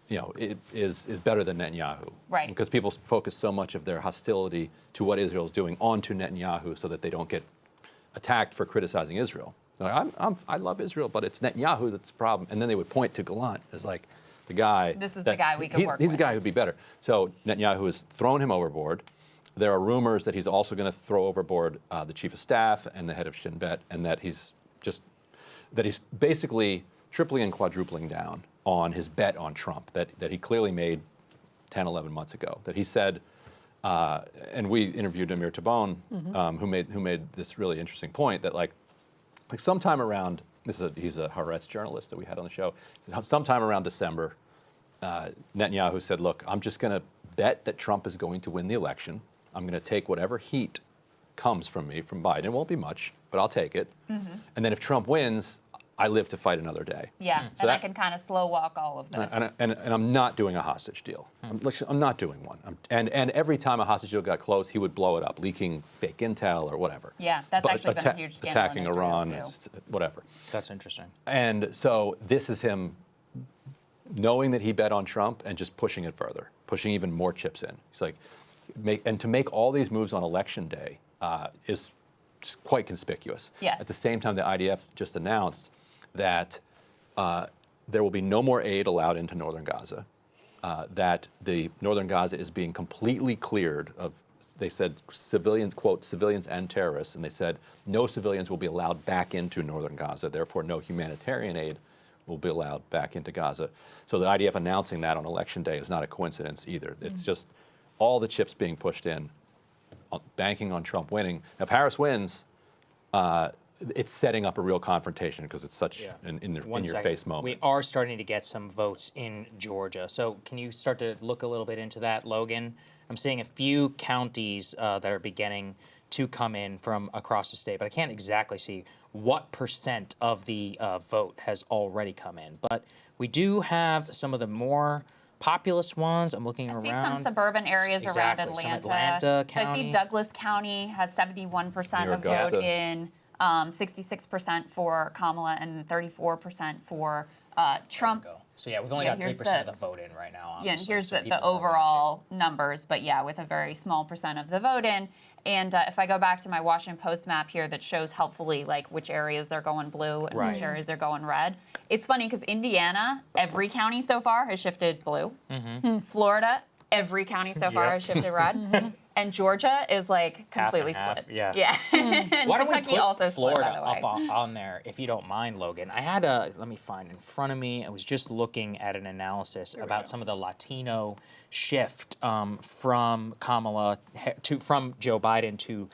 you know, it is better than Netanyahu. Right. Because people focus so much of their hostility to what Israel is doing onto Netanyahu so that they don't get attacked for criticizing Israel. They're like, I love Israel, but it's Netanyahu that's the problem. And then they would point to Gallant as like the guy. This is the guy we could work He's with. the guy who'd be better. So Netanyahu has thrown him overboard. There are rumors that he's also going to throw overboard the chief of staff and the head of Shin Bet, and that he's basically tripling and quadrupling down on his bet on Trump that he clearly made 10, 11 months ago. That he said, and we interviewed Amir Tabon, who made this really interesting point that like sometime around he's a Haaretz journalist that we had on the show. Sometime around December, Netanyahu said, "Look, I'm just going to bet that Trump is going to win the election. I'm going to take whatever heat comes from me from Biden. It won't be much, but I'll take it. And then if Trump wins, I live to fight another day." Yeah, So and I that- can kind of slow walk all of this. And I'm not doing a hostage deal. I'm not doing one. And every time a hostage deal got close, he would blow it up, leaking fake intel or whatever. Yeah, that's But actually been a huge scandal in attacking Israel, Iran, too. it's- whatever. That's interesting. And so this is him knowing that he bet on Trump and just pushing it further, pushing even more chips in. He's like, to make all these moves on election day is just quite conspicuous. Yes. At the same time, the IDF just announced that there will be no more aid allowed into northern Gaza, that the northern Gaza is being completely cleared of, they said, civilians, quote, civilians and terrorists, and they said no civilians will be allowed back into northern Gaza, therefore no humanitarian aid will be allowed back into Gaza. So the IDF announcing that on election day is not a coincidence either. It's just all the chips being pushed in banking on Trump winning. If Harris wins, it's setting up a real confrontation because it's such an in-your-face moment. We are starting to get some votes in Georgia. So can you start to look a little bit into that, Logan? I'm seeing a few counties that are beginning to come in from across the state, but I can't exactly see what percent of the vote has already come in. But we do have some of the more populous ones. I'm looking around. I see some suburban areas around Atlanta. Some Atlanta County. So I see Douglas County has 71% of vote in, 66% for Kamala, and 34% for Trump. So yeah, we've only got 3% of the vote in right now. Yeah, and here's the overall numbers, but yeah, with a very small percent of the vote in. And if I go back to my Washington Post map here that shows helpfully like which areas are going blue and which areas are going red. It's funny because Indiana, every county so far has shifted blue. Florida, every county so far has shifted red. And Georgia is like completely split. Yeah. And Why don't we Kentucky put also Florida split, by the way. up on there, if you don't mind, Logan? I had a, let me find in front of me. I was just looking at an analysis about some of the Latino shift from Kamala from Joe Biden to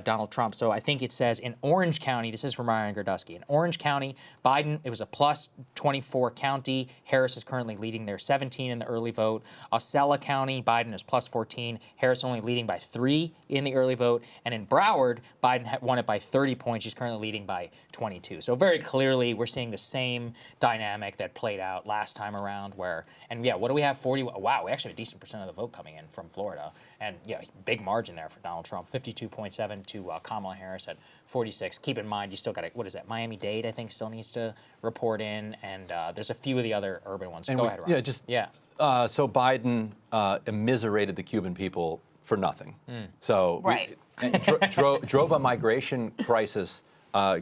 Donald Trump. So I think it says in Orange County, this is from Ryan Gardusky. In Orange County, Biden, it was a plus 24 county. Harris is currently leading there 17 in the early vote. Ocala County, Biden is plus 14. Harris only leading by 3 in the early vote. And in Broward, Biden won it by 30 points. He's currently leading by 22. So very clearly, we're seeing the same dynamic that played out last time around where, and yeah, what do we have? 40, wow, we actually have a decent percent of the vote coming in from Florida. And yeah, big margin there for Donald Trump, 52.7 to Kamala Harris at 46. Keep in mind, you still got, what is that, Miami-Dade, I think, still needs to report in. And there's a few of the other urban ones. Go ahead, Ron. So Biden immiserated the Cuban people for nothing. So drove a migration crisis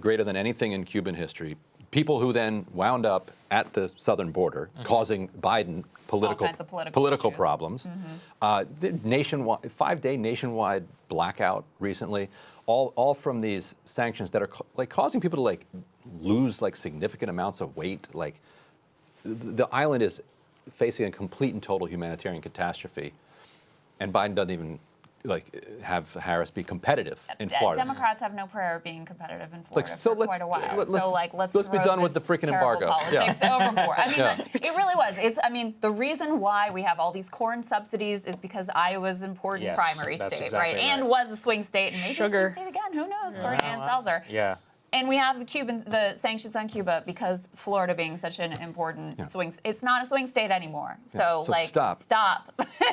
greater than anything in Cuban history. People who then wound up at the southern border, causing Biden political problems. Nationwide, 5-day nationwide blackout recently, all from these sanctions that are like causing people to like lose like significant amounts of weight. Like the island is facing a complete and total humanitarian catastrophe, and Biden doesn't even like have Harris be competitive in Florida. Democrats have no prayer of being competitive in Florida for quite a while. Let's be done with the freaking embargo. Politics overboard. I mean, it really was. I mean, the reason why we have all these corn subsidies is because Iowa's an important primary state, exactly right? And was a swing state, and maybe Sugar. a swing state again. Who knows? According to Ann Salzer. Yeah. And we have the sanctions on Cuba because Florida being such an important swing. It's not a swing state anymore. So like, stop.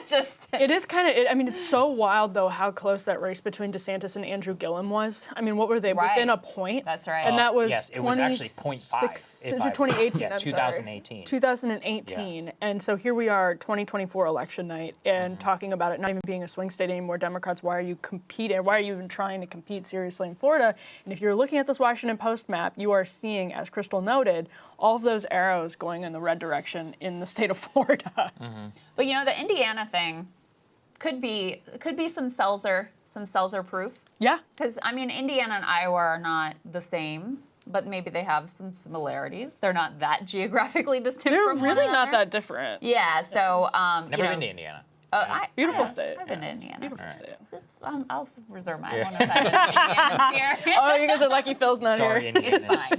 Just. It is kind of. I mean, it's so wild though how close that race between DeSantis and Andrew Gillum was. I mean, what were they within a point? That's right. And that was yes, it was actually 0.5. 2018. Yeah, 2018. 2018. Yeah. And so here we are, 2024 election night, and talking about it not even being a swing state anymore. Democrats, why are you competing? Why are you even trying to compete seriously in Florida? And if you're looking at this Washington Post map, you are seeing, as Krystal noted, all of those arrows going in the red direction in the state of Florida. But you know, the Indiana thing could be some Seltzer proof. Yeah. Because I mean, Indiana and Iowa are not the same, but maybe they have some similarities. They're not that geographically distinct. They're from one really not another. that different. Yeah. So Never been to Indiana. Beautiful state. I've been to Indiana. Beautiful state. I'll reserve my one here. Oh, you guys are lucky Phil's not Sorry, here. Indiana. It's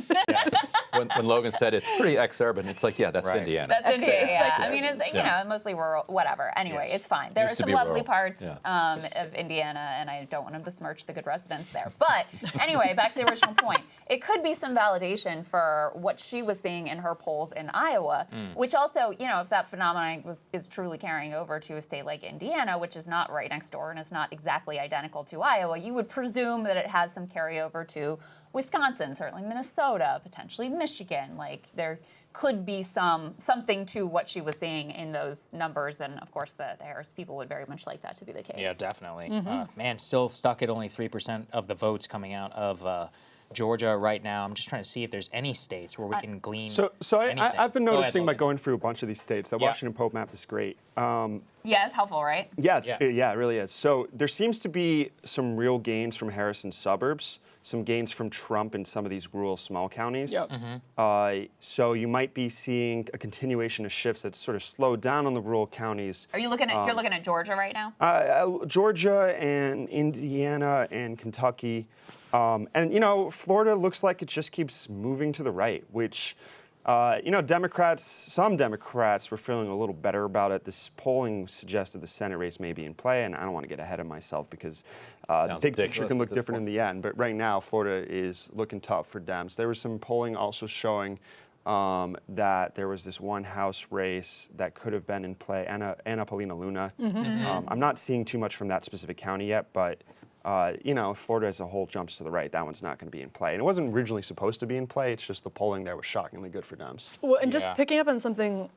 fine. When Logan said it's pretty ex-urban, it's like, yeah, that's Indiana. That's Indiana, yeah. I mean, it's, you know, mostly rural, whatever. Anyway, it's fine. There are some lovely parts of Indiana, and I don't want to besmirch the good residents there. But anyway, back to the original point. It could be some validation for what she was seeing in her polls in Iowa, which also, you know, if that phenomenon is truly carrying over to a state like Indiana, which is not right next door and is not exactly identical to Iowa, you would presume that it has some carryover to Wisconsin, certainly Minnesota, potentially Michigan. Like there could be something to what she was seeing in those numbers, and of course the Harris people would very much like that to be the case. Yeah, definitely. Man, still stuck at only 3% of the votes coming out of Georgia right now. I'm just trying to see if there's any states where we can glean. So anything. I've been Go ahead, noticing by Logan. going through a bunch of these states that Washington Post map is great. Yeah, it's helpful, right? Yeah, Yeah. it really is. So there seems to be some real gains from Harris in suburbs, some gains from Trump in some of these rural small counties. Yep. So you might be seeing a continuation of shifts that sort of slowed down on the rural counties. Are you looking at you're looking at Georgia right now? Georgia and Indiana and Kentucky. And, Florida looks like it just keeps moving to the right, which, some Democrats were feeling a little better about it. This polling suggested the Senate race may be in play, and I don't want to get ahead of myself because the big picture can look different in the end. But right now, Florida is looking tough for Dems. There was some polling also showing that there was this one House race that could have been in play, Anna Paulina Luna. I'm not seeing too much from that specific county yet, but Florida as a whole jumps to the right. That one's not going to be in play. And it wasn't originally supposed to be in play. It's just the polling there was shockingly good for Dems. Well, and just picking up on something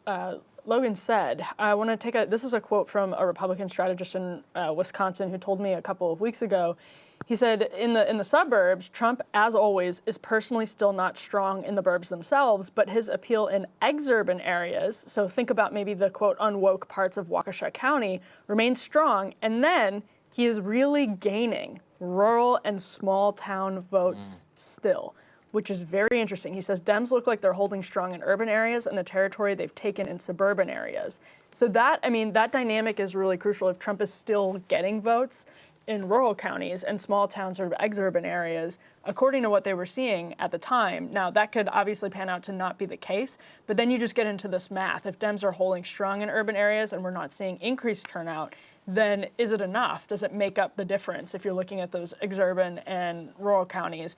Logan said, I want to take this is a quote from a Republican strategist in Wisconsin who told me a couple of weeks ago. He said, in the suburbs, Trump, as always, is personally still not strong in the burbs themselves, but his appeal in exurban areas, so think about maybe the, quote, unwoke parts of Waukesha County, remains strong. And then he is really gaining rural and small town votes still, which is very interesting. He says Dems look like they're holding strong in urban areas and the territory they've taken in suburban areas. So that dynamic is really crucial. If Trump is still getting votes in rural counties and small town sort of exurban areas, according to what they were seeing at the time. Now, that could obviously pan out to not be the case, but then you just get into this math. If Dems are holding strong in urban areas and we're not seeing increased turnout, then is it enough? Does it make up the difference if you're looking at those exurban and rural counties?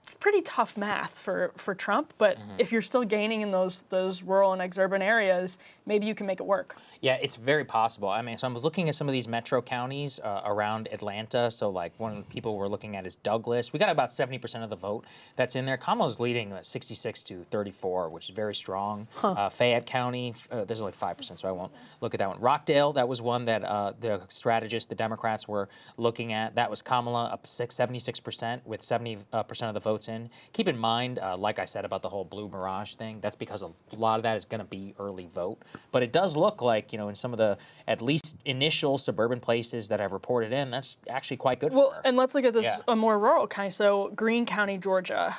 It's pretty tough math for Trump, but if you're still gaining in those rural and exurban areas, maybe you can make it work. Yeah, it's very possible. I mean, so I was looking at some of these metro counties around Atlanta. So like one of the people we're looking at is Douglas. We got about 70% of the vote that's in there. Kamala's leading 66-34, which is very strong. Fayette County, there's only 5%, so I won't look at that one. Rockdale, that was one that the strategists, the Democrats were looking at. That was Kamala up 76% with 70% of the votes in. Keep in mind, like I said about the whole blue mirage thing, that's because a lot of that is going to be early vote. But it does look like, in some of the at least initial suburban places that I've reported in, that's actually quite good for her. And let's look at this a more rural county. So Greene County, Georgia,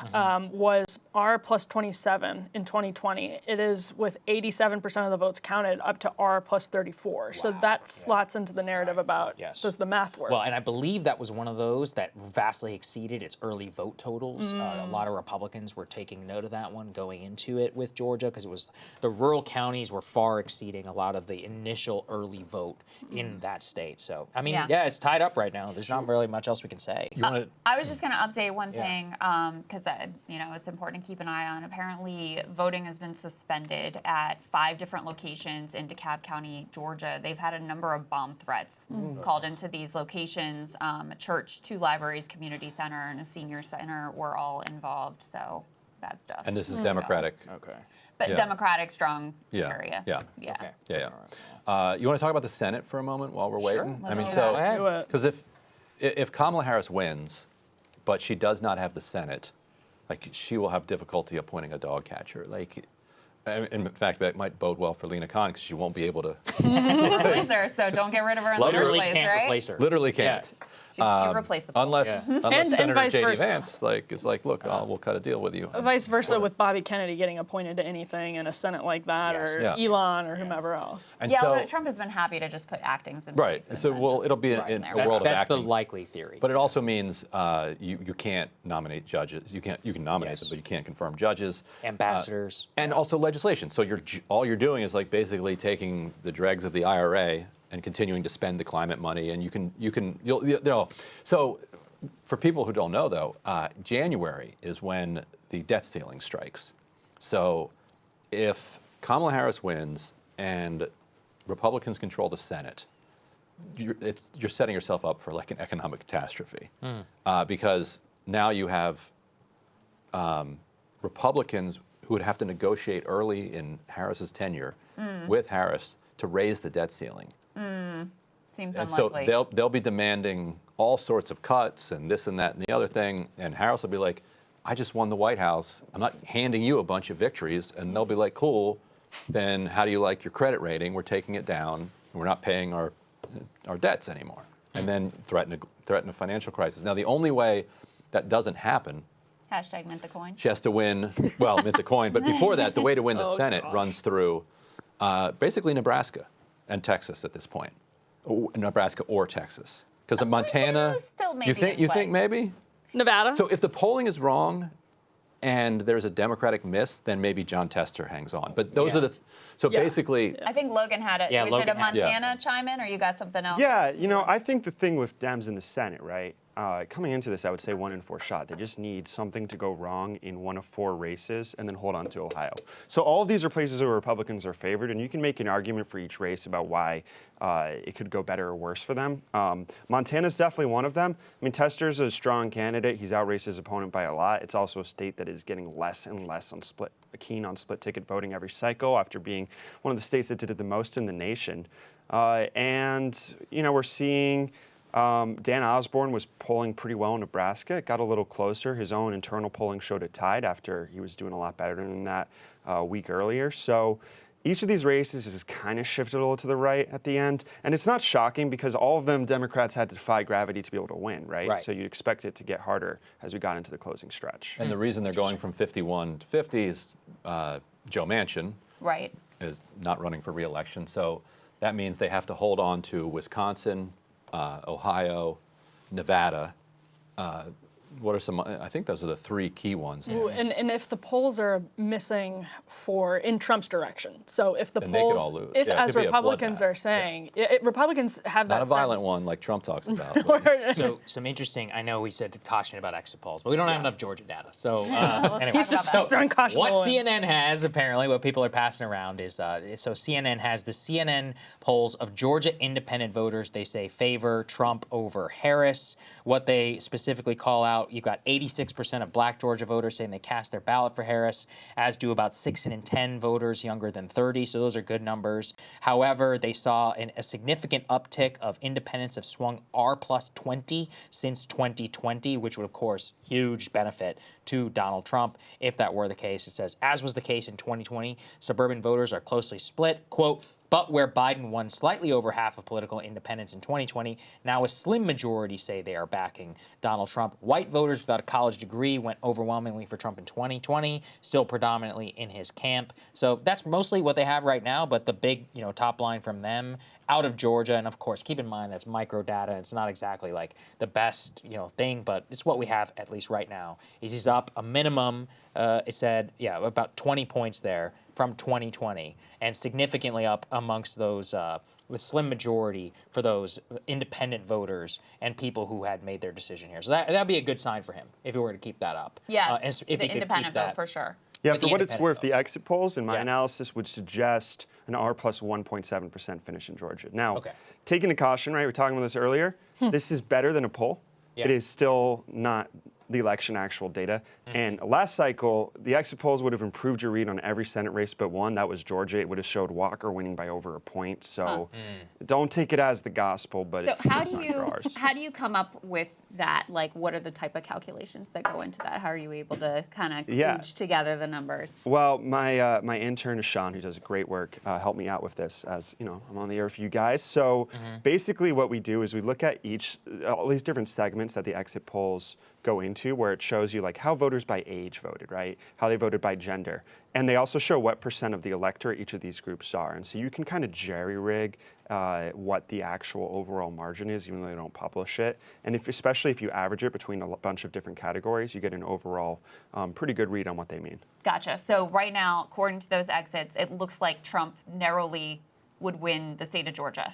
was R plus 27 in 2020. It is with 87% of the votes counted up to R plus 34. Wow. So that slots into the narrative about does the math work? Well, and I believe that was one of those that vastly exceeded its early vote totals. A lot of Republicans were taking note of that one going into it with Georgia because it was the rural counties were far exceeding a lot of the initial early vote in that state. So, I mean, it's tied up right now. There's not really much else we can say. I was just going to update one thing because, it's important to keep an eye on. Apparently, voting has been suspended at 5 different locations in DeKalb County, Georgia. They've had a number of bomb threats called into these locations. A church, 2 libraries, community center, and a senior center were all involved. So, bad stuff. And this is Democratic. Okay. But Democratic strong area. Yeah. Okay. Yeah. You want to talk about the Senate for a moment while we're waiting? Let's do that. Because if Kamala Harris wins, but she does not have the Senate, like she will have difficulty appointing a dog catcher. Like, in fact, that might bode well for Lena Khan because she won't be able to replace her. So don't get rid of her in the first Literally place, can't right? replace her. Literally can't. She's irreplaceable. Unless And Senator vice J.D. versa. Vance is like, look, we'll cut a deal with you. Vice versa with Bobby Kennedy getting appointed to anything in a Senate like that, or Elon or whomever else. And well, Trump has been happy to just put actings in place. Right. So, it'll be in a world of That's the actings. likely theory. But it also means you can't nominate judges. You can nominate them, but you can't confirm judges. Ambassadors. And also legislation. So all you're doing is like basically taking the dregs of the IRA and continuing to spend the climate money, and you'll So, for people who don't know though, January is when the debt ceiling strikes. So, if Kamala Harris wins and Republicans control the Senate, you're setting yourself up for like an economic catastrophe, because now you have Republicans who would have to negotiate early in Harris's tenure with Harris to raise the debt ceiling. Seems and unlikely. so they'll be demanding all sorts of cuts and this and that and the other thing, and Harris will be like, I just won the White House. I'm not handing you a bunch of victories. And they'll be like, cool, then how do you like your credit rating? We're taking it down. we're not paying our debts anymore, and then threaten a financial crisis. Now, the only way that doesn't happen, Hashtag mint the coin. she has to win, well, mint the coin, but before that, the way to win the Senate runs through basically Nebraska and Texas at this point. Nebraska or Texas. Because Montana, still maybe you think maybe? Nevada? So if the polling is wrong and there's a Democratic miss, then maybe John Tester hangs on. But those are the, basically. I think Logan had it. Yeah, Was Logan it a Montana chime in, or you got something else? Yeah, you know, I think the thing with Dems in the Senate, right? Coming into this, I would say 1 in 4 shot. They just need something to go wrong in 1 of 4 races and then hold on to Ohio. So all of these are places where Republicans are favored, and you can make an argument for each race about why it could go better or worse for them. Montana's definitely one of them. I mean, Tester's a strong candidate. He's outraced his opponent by a lot. It's also a state that is getting less and less keen on split ticket voting every cycle after being one of the states that did it the most in the nation. And, you know, we're seeing Dan Osborne was polling pretty well in Nebraska. It got a little closer. His own internal polling showed it tied after he was doing a lot better than that a week earlier. So each of these races is kind of shifted a little to the right at the end. And it's not shocking because all of them Democrats had to defy gravity to be able to win, right? So you'd expect it to get harder as we got into the closing stretch. And the reason they're going from 51 to 50 is Joe Manchin is not running for re-election. So that means they have to hold on to Wisconsin, Ohio, Nevada. What are some? I think those are the 3 key ones. Ooh, and if the polls are missing in Trump's direction, so if the then they could all polls, lose. if Yeah, as Republicans are saying, Republicans have that not a violent sense. one like Trump talks about. But. So some interesting. I know we said caution about exit polls, but we don't have enough Georgia data. So anyway, talk about that. Throwing caution what all in. CNN has apparently, what people are passing around is so CNN has the CNN polls of Georgia independent voters. They say favor Trump over Harris. What they specifically call out, you've got 86% of black Georgia voters saying they cast their ballot for Harris, as do about 6 in 10 voters younger than 30. So those are good numbers. However, they saw a significant uptick of independents have swung R plus 20 since 2020, which would, of course, huge benefit to Donald Trump if that were the case. It says, as was the case in 2020, suburban voters are closely split. Quote, but where Biden won slightly over half of political independents in 2020, now a slim majority say they are backing Donald Trump. White voters without a college degree went overwhelmingly for Trump in 2020, still predominantly in his camp. So that's mostly what they have right now, but the big, top line from them out of Georgia, and of course, keep in mind that's micro data. It's not exactly like the best, thing, but it's what we have at least right now. He's up a minimum, it said, about 20 points there from 2020, and significantly up amongst those with slim majority for those independent voters and people who had made their decision here. So that'd be a good sign for him if he were to keep that up. Yeah, if the he could independent keep vote that. for sure. Yeah, With for the what it's worth, independent the exit polls in my Yeah. analysis would suggest an R plus 1.7% finish in Georgia. Now, Okay. taking a caution, right? We were talking about this earlier. This is better than a poll. Yeah. It is still not the election actual data. And last cycle, the exit polls would have improved your read on every Senate race but one. That was Georgia. It would have showed Walker winning by over a point. So don't take it as the gospel, but So it's how it's do not you ours. how do you come up with that? Like, what are the type of calculations that go into that? How are you able to kind of Yeah. kludge together the numbers? Well, my intern is Sean, who does great work, helped me out with this as, I'm on the air for you guys. So basically what we do is we look at all these different segments that the exit polls go into, where it shows you like how voters by age voted, right? How they voted by gender. And they also show what % of the electorate each of these groups are. And so you can kind of jerry-rig what the actual overall margin is, even though they don't publish it. And especially if you average it between a bunch of different categories, you get an overall pretty good read on what they mean. Gotcha. So right now, according to those exits, it looks like Trump narrowly would win the state of Georgia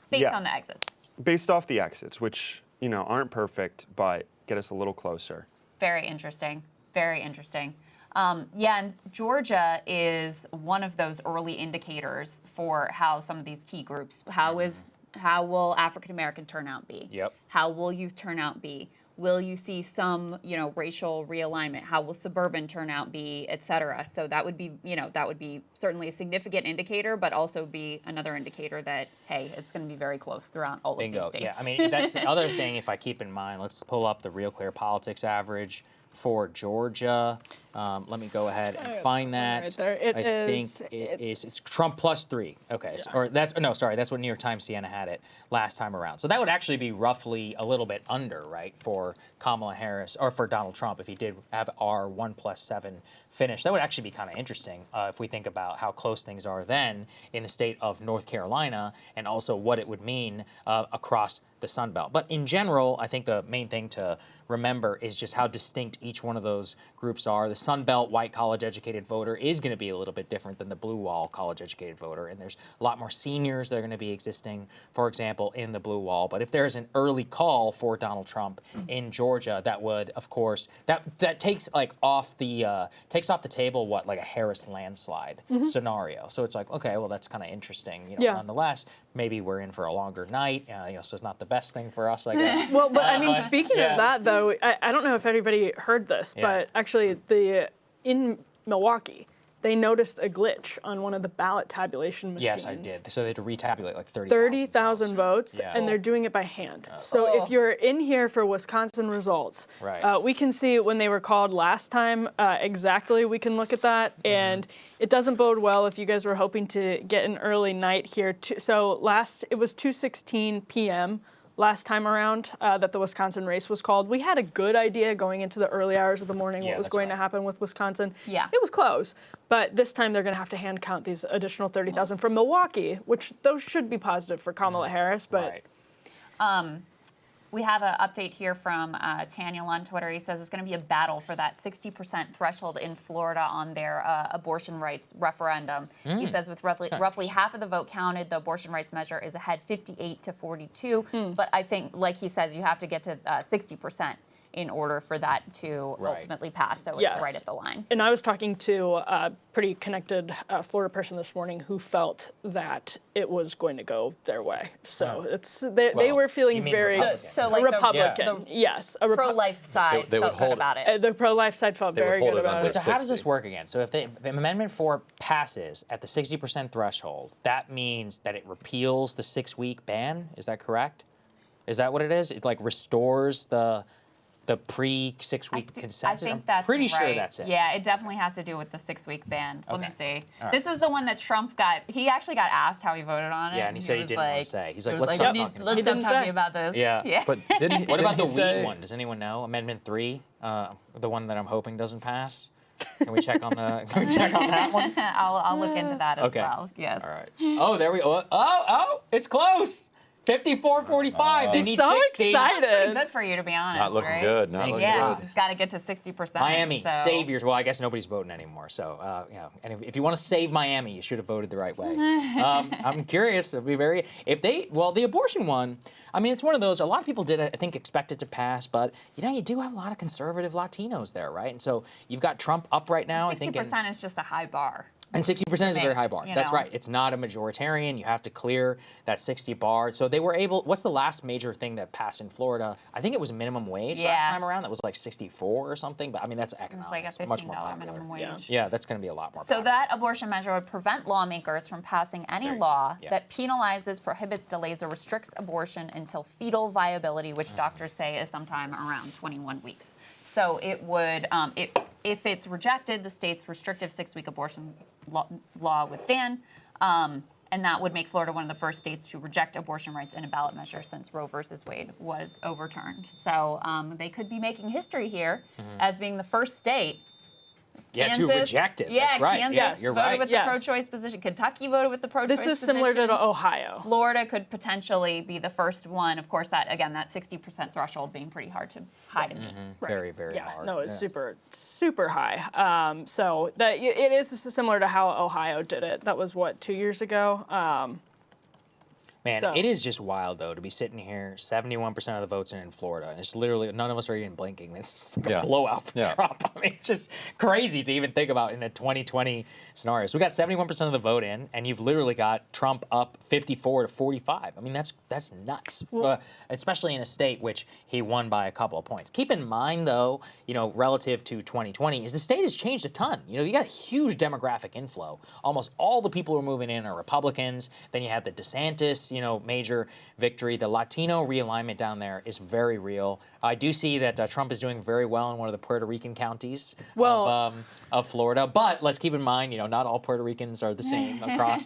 based on the exits. Based off the exits, which, aren't perfect, but get us a little closer. Very interesting. Very interesting. And Georgia is one of those early indicators for how some of these key groups, how will African American turnout be? Yep. How will youth turnout be? Will you see some, racial realignment? How will suburban turnout be, et cetera? So that would be, certainly a significant indicator, but also be another indicator that, hey, it's going to be very close throughout all Bingo. of these states. Yeah, I mean, that's the other thing if I keep in mind. Let's pull up the Real Clear Politics average for Georgia. Let me go ahead and find that. right there. It's Trump +3. Okay, or that's what New York Times Siena had it last time around. So that would actually be roughly a little bit under, right, for Kamala Harris or for Donald Trump if he did have our 1+7 finish. That would actually be kind of interesting if we think about how close things are then in the state of North Carolina and also what it would mean across the Sun Belt. But in general, I think the main thing to remember is just how distinct each one of those groups are. The Sun Belt white college-educated voter is going to be a little bit different than the blue wall college-educated voter, and there's a lot more seniors that are going to be existing, for example, in the blue wall. But if there's an early call for Donald Trump in Georgia, that would, of course, that takes off the table like a Harris landslide scenario. So it's like, okay, well, that's kind of interesting, nonetheless. Maybe we're in for a longer night, so it's not the best thing for us, I guess. Well, but I mean, speaking of that, though, I don't know if everybody heard this, but actually, in Milwaukee, they noticed a glitch on one of the ballot tabulation machines. Yes, I did. So they had to retabulate like 30,000 votes, and they're doing it by hand. So if you're in here for Wisconsin results, we can see when they were called last time exactly. We can look at that, and it doesn't bode well if you guys were hoping to get an early night here. So it was 2:16 p.m. last time around that the Wisconsin race was called. We had a good idea going into the early hours of the morning what was going to happen with Wisconsin. Yeah. It was close, but this time they're going to have to hand count these additional 30,000 from Milwaukee, which those should be positive for Kamala Harris, but... We have an update here from Tanya on Twitter. He says it's going to be a battle for that 60% threshold in Florida on their abortion rights referendum. He says with roughly half of the vote counted, the abortion rights measure is ahead 58-42. But I think, like he says, you have to get to 60% in order for that to ultimately pass. So it's right at the line. And I was talking to a pretty connected Florida person this morning who felt that it was going to go their way. So they were feeling very Republican. Yes, a pro-life side felt good about it. The pro-life side felt very good about it. So how does this work again? So if Amendment 4 passes at the 60% threshold, that means that it repeals the 6-week ban. Is that correct? Is that what it is? It restores the pre-6-week consensus? I think that's pretty sure that's it. Yeah, it definitely has to do with the 6-week ban. Let me see. This is the one that Trump got. He actually got asked how he voted on it. Yeah, and he said he didn't want to say. He's like, let's stop talking about Let's stop talking about this. Yeah. But didn't what about the say... weed one? Does anyone know? Amendment 3, the one that I'm hoping doesn't pass? Can we check on that one? I'll look into that as well. Yes. All right. Oh, there we go. Oh, it's close. 54-45. They need 60. Excited. That's pretty good for you, to be honest. Not looking good. Not looking good. It's got to get to 60%. Miami, save yours. Well, I guess nobody's voting anymore. So, and if you want to save Miami, you should have voted the right way. I'm curious. It'll be the abortion one, I mean, it's one of those, a lot of people did, I think, expect it to pass, but, you do have a lot of conservative Latinos there, right? And so you've got Trump up right now, 60% I think. 60% is just a high bar. And 60% is a very high bar. That's right. It's not a majoritarian. You have to clear that 60 bar. So they were able, what's the last major thing that passed in Florida? I think it was minimum wage last time around. That was like 64 or something. But I mean, that's economic. It's like a $15 minimum wage. Yeah, that's going to be a lot more popular. So that abortion measure would prevent lawmakers from passing any law that penalizes, prohibits, delays, or restricts abortion until fetal viability, which doctors say is sometime around 21 weeks. So it would, if it's rejected, the state's restrictive 6-week abortion law would stand, and that would make Florida one of the first states to reject abortion rights in a ballot measure since Roe versus Wade was overturned. So they could be making history here as being the first state. Kansas, to reject it. Yeah, that's right. Kansas voted with the pro-choice position. Kentucky voted with the pro-choice position. This is similar to Ohio. Florida could potentially be the first one. Of course, that 60% threshold being pretty hard to hide and meet. Very, very hard. No, it's super, super high. So it is similar to how Ohio did it. That was, 2 years ago? Man, it is just wild, though, to be sitting here, 71% of the votes in Florida, and it's literally, none of us are even blinking. It's just like a blowout for Trump. I mean, it's just crazy to even think about in a 2020 scenario. So we got 71% of the vote in, and you've literally got Trump up 54-45. I mean, that's nuts, especially in a state which he won by a couple of points. Keep in mind, though, relative to 2020, is the state has changed a ton. You got a huge demographic inflow. Almost all the people who are moving in are Republicans. Then you have the DeSantis, major victory. The Latino realignment down there is very real. I do see that Trump is doing very well in one of the Puerto Rican counties of Florida. But let's keep in mind, not all Puerto Ricans are the same across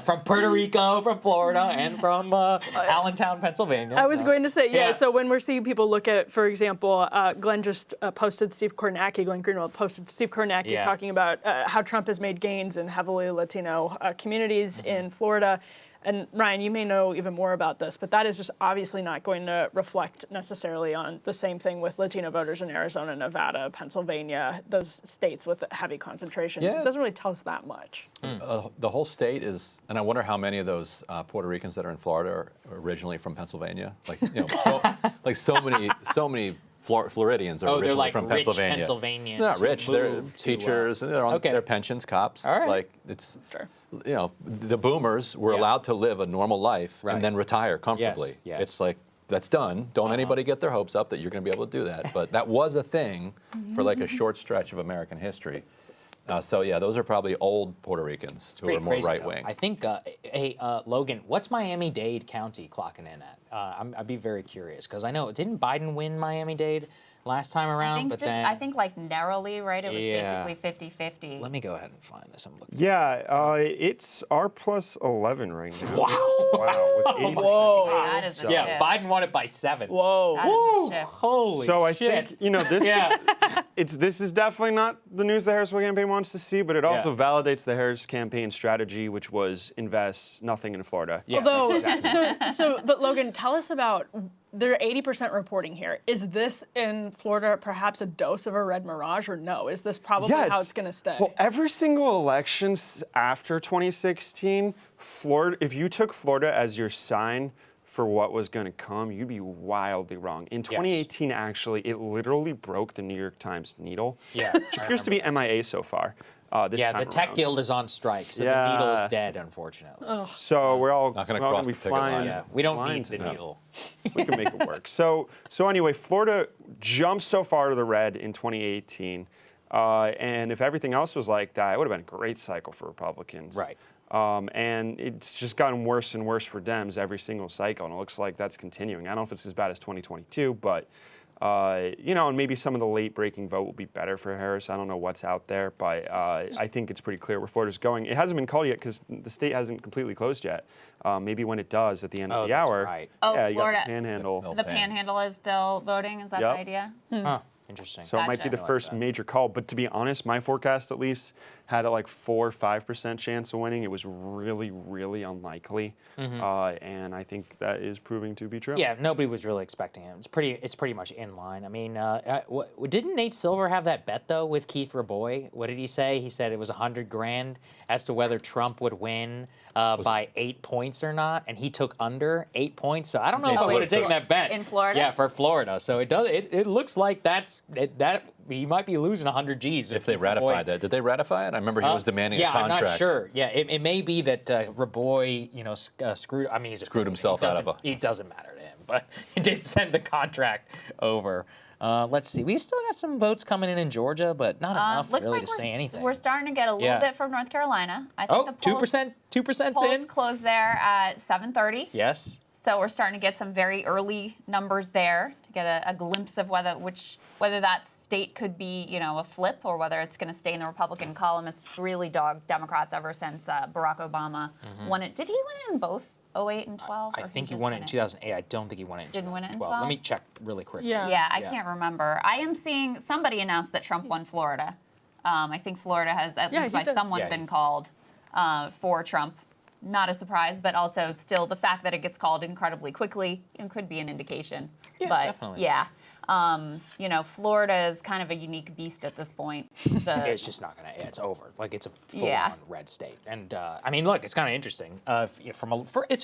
from Puerto Rico, from Florida, and from Allentown, Pennsylvania. I was going to say, so when we're seeing people look at, for example, Glenn just posted Steve Kornacki, Glenn Greenwald posted Steve Kornacki talking about how Trump has made gains in heavily Latino communities in Florida. And Ryan, you may know even more about this, but that is just obviously not going to reflect necessarily on the same thing with Latino voters in Arizona, Nevada, Pennsylvania, those states with heavy concentrations. It doesn't really tell us that much. The whole state is, and I wonder how many of those Puerto Ricans that are in Florida are originally from Pennsylvania. So many Floridians are originally they're from rich Pennsylvania. Pennsylvanians. They're not rich. They're teachers. And they're on their pensions, cops. All right. The boomers were allowed to live a normal life and then retire comfortably. Yes. It's like, that's done. Don't anybody get their hopes up that you're going to be able to do that. But that was a thing for like a short stretch of American history. Those are probably old Puerto Ricans who are more right-wing. I think, Logan, what's Miami-Dade County clocking in at? I'd be very curious, because I know, didn't Biden win Miami-Dade last time around? I think like narrowly, right? It was basically 50-50. Let me go ahead and find this. I'm looking. Yeah, it's R plus 11 right now. Wow. With 80%. Whoa. That is a shift. Biden won it by 7. Whoa. That is a shift. Holy So I shit. think, this is definitely not the news the Harris campaign wants to see, but it also validates the Harris campaign strategy, which was invest nothing in Florida. Yeah, Although, that's exactly. but Logan, tell us about, they're 80% reporting here. Is this in Florida perhaps a dose of a red mirage, or no? Is this probably how it's going to stay? Well, every single election after 2016, Florida, if you took Florida as your sign for what was going to come, you'd be wildly wrong. In 2018, actually, it literally broke the New York Times needle. Yeah, which appears to be MIA so far. The tech guild is on strike, so the needle is dead, unfortunately. So we're all not going to we're all cross gonna the be picket flying. line. Yeah, we don't flying need the to them. needle. We can make it work. So anyway, Florida jumped so far to the red in 2018, and if everything else was like that, it would have been a great cycle for Republicans. Right. And it's just gotten worse and worse for Dems every single cycle, and it looks like that's continuing. I don't know if it's as bad as 2022, but and maybe some of the late-breaking vote will be better for Harris. I don't know what's out there, but I think it's pretty clear where Florida's going. It hasn't been called yet because the state hasn't completely closed yet. Maybe when it does at the end of the hour. Right. Oh, you got Florida. the Panhandle. The Panhandle is still voting. Is that the idea? Huh. Interesting. So it might be the first major call. But to be honest, my forecast at least had a 4 or 5% chance of winning. It was really, really unlikely. And I think that is proving to be true. Yeah, nobody was really expecting him. It's pretty much in line. I mean, didn't Nate Silver have that bet though with Keith Raboy? What did he say? He said it was $100,000 as to whether Trump would win by 8 points or not, and he took under 8 points. So I don't know if I would have taken that bet in Florida. Yeah, for Florida. So it does. It looks like that he might be losing 100 G's if they ratified that. Did they ratify it? I remember he was demanding a contract. Yeah, I'm not sure. Yeah, it may be that Raboy, screwed. I mean, he's screwed himself out of it doesn't matter to him, but he did send the contract over. Let's see. We still got some votes coming in Georgia, but not enough really to say anything. We're starting to get a little bit from North Carolina. I think the polls, 2% polls in. closed there at 7:30. Yes. So we're starting to get some very early numbers there to get a glimpse of whether that state could be, a flip, or whether it's going to stay in the Republican column. It's really dogged Democrats ever since Barack Obama won it. Did he win it in both 08 and 12? I think he won it in 2008. I don't think he won it in 2012. Didn't win it in 12? Let me check really quick. Yeah, I can't remember. I am seeing somebody announced that Trump won Florida. I think Florida has, at least by someone, been called for Trump. Not a surprise, but also still the fact that it gets called incredibly quickly could be an indication. Yeah, but definitely. Yeah. Florida is kind of a unique beast at this point. It's just not gonna. It's over. It's a full-on red state. And I mean, look, it's kind of interesting. It's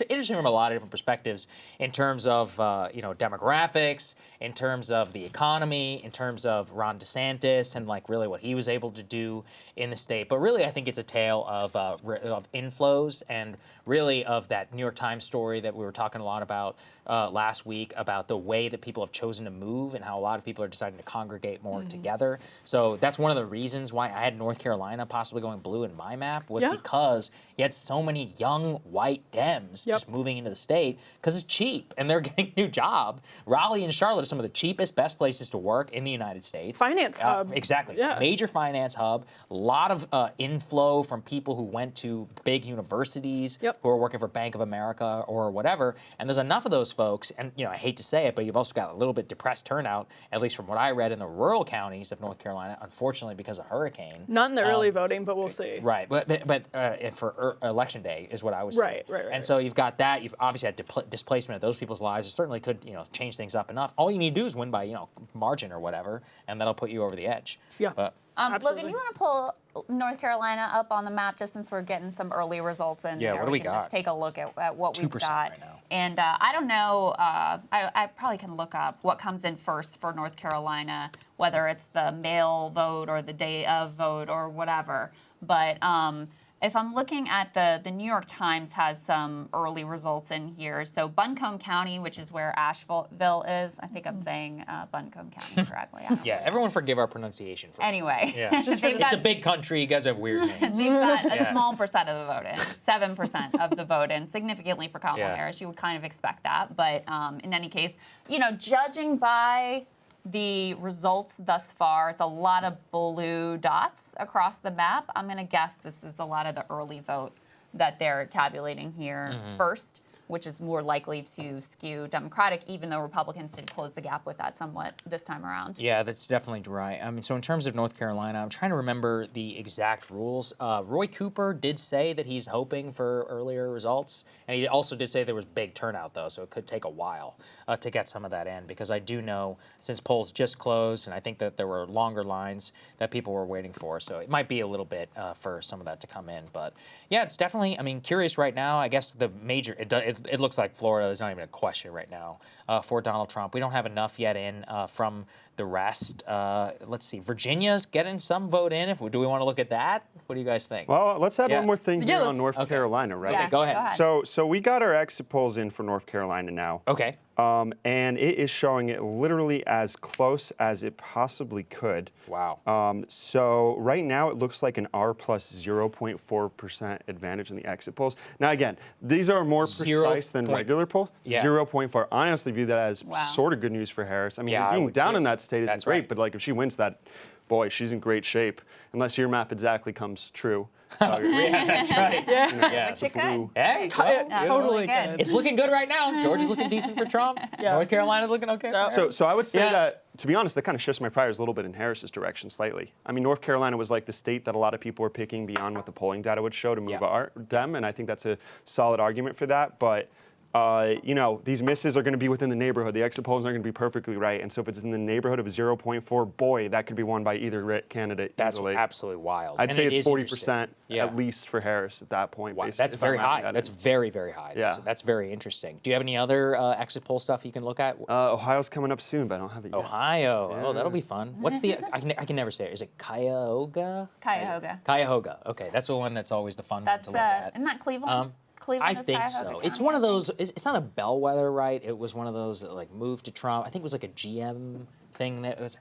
interesting from a lot of different perspectives in terms of demographics, in terms of the economy, in terms of Ron DeSantis and really what he was able to do in the state. But really, I think it's a tale of inflows and really of that New York Times story that we were talking a lot about last week about the way that people have chosen to move move and how a lot of people are deciding to congregate more together. So that's one of the reasons why I had North Carolina possibly going blue in my map was because you had so many young white Dems just moving into the state because it's cheap and they're getting a new job. Raleigh and Charlotte are some of the cheapest, best places to work in the United States. Finance hub. Exactly. Yeah. Major finance hub. A lot of inflow from people who went to big universities, who are working for Bank of America or whatever. And there's enough of those folks, and I hate to say it, but you've also got a little bit depressed turnout, at least from what I read in the rural counties of North Carolina, unfortunately because of hurricane. Not in the early voting, but we'll see. Right, but for election day is what I was saying. Right. And so you've got that. You've obviously had displacement of those people's lives. It certainly could, change things up enough. All you need to do is win by, margin or whatever, and that'll put you over the edge. Yeah. But, Logan, you want to pull North Carolina up on the map just since we're getting some early results in there? What do we can got? Just take a look at what we've 2% got. right now. And I don't know, I probably can look up what comes in first for North Carolina, whether it's the mail vote or the day of vote or whatever. But if I'm looking at the New York Times has some early results in here. So Buncombe County, which is where Asheville is. I think I'm saying Buncombe County correctly. I don't know. everyone forgive our pronunciation. Anyway, It's a big country. You guys have weird names. they've got a small percent of the vote in, 7% of the vote in, significantly for Kamala Harris. You would kind of expect that. But in any case, judging by the results thus far, it's a lot of blue dots across the map. I'm going to guess this is a lot of the early vote that they're tabulating here first, which is more likely to skew Democratic, even though Republicans did close the gap with that somewhat this time around. Yeah, that's definitely right. I mean, so in terms of North Carolina, I'm trying to remember the exact rules. Roy Cooper did say that he's hoping for earlier results, and he also did say there was big turnout, though, so it could take a while to get some of that in, because I do know, since polls just closed, and I think that there were longer lines that people were waiting for, so it might be a little bit for some of that to come in. But yeah, it's definitely, curious right now. I guess the major, it looks like Florida is not even a question right now for Donald Trump. We don't have enough yet in from the rest. Let's see. Virginia's getting some vote in. Do we want to look at that? What do you guys think? Well, let's add one more thing here on let's- North Carolina, right? Yeah, Okay, go ahead. So we got our exit polls in for North Carolina now. Okay. And it is showing it literally as close as it possibly could. Wow. So right now it looks like an R plus 0.4% advantage in the exit polls. Now again, these are more precise than regular polls. Yeah. 0.4. I honestly view that as sort of good news for Harris. I mean, being down in that state isn't great, but like if she wins that, boy, she's in great shape. Unless your map exactly comes true. Yeah, that's right. Which it could. Hey, well, Totally good. good. it's looking good right now. Georgia's looking decent for Trump. North Carolina's looking okay. So I would say that, to be honest, that kind of shifts my priors a little bit in Harris's direction slightly. I mean, North Carolina was like the state that a lot of people were picking beyond what the polling data would show to move them, and I think that's a solid argument for that. But these misses are going to be within the neighborhood. The exit polls aren't going to be perfectly right. And so if it's in the neighborhood of 0.4, boy, that could be won by either candidate That's easily. absolutely wild. I'd And say it it's is 40% at least for Harris at that point. Wow, based- that's if I'm very adding high. that That's in. very, very high. Yeah. That's very interesting. Do you have any other exit poll stuff you can look at? Ohio's coming up soon, but I don't have it yet. Ohio. Oh, that'll be fun. What's the? I can never say it. Is it Cuyahoga? Cuyahoga. Cuyahoga. Okay, that's the one that's always the fun That's one to look at. isn't that Cleveland? Cleveland I is think Cuyahoga so. County, It's one of I think. those. It's not a bellwether, right? It was one of those that like moved to Trump. I think it was like a GM thing that was.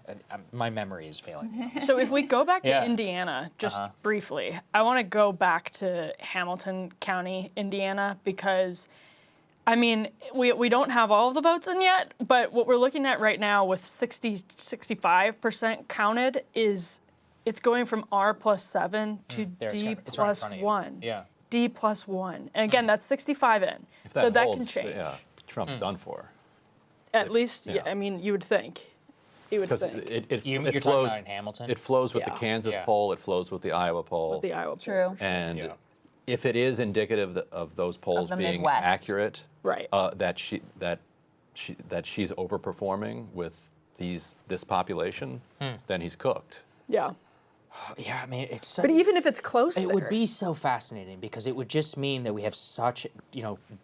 My memory is failing me. So if we go back to Yeah. Indiana, just briefly, I want to go back to Hamilton County, Indiana, because, we don't have all of the votes in yet, but what we're looking at right now with 65% counted is it's going from R plus 7 to There, D it's right in plus front of you. 1. Yeah. D plus 1. And again, that's 65 in. If So that holds, can change. Yeah, Trump's done for. At least, yeah. You would think. You would Because think. it You're talking flows. about in Hamilton? It flows with the Yeah. Kansas Yeah. poll. It flows with the Iowa poll. With the Iowa poll. True. And Yeah. if it is indicative of those polls the being Midwest. accurate, Right. that she's overperforming with this population, then he's cooked. Yeah. Yeah, I mean, it's so, But even if it's close, it would be so fascinating because it would just mean that we have such,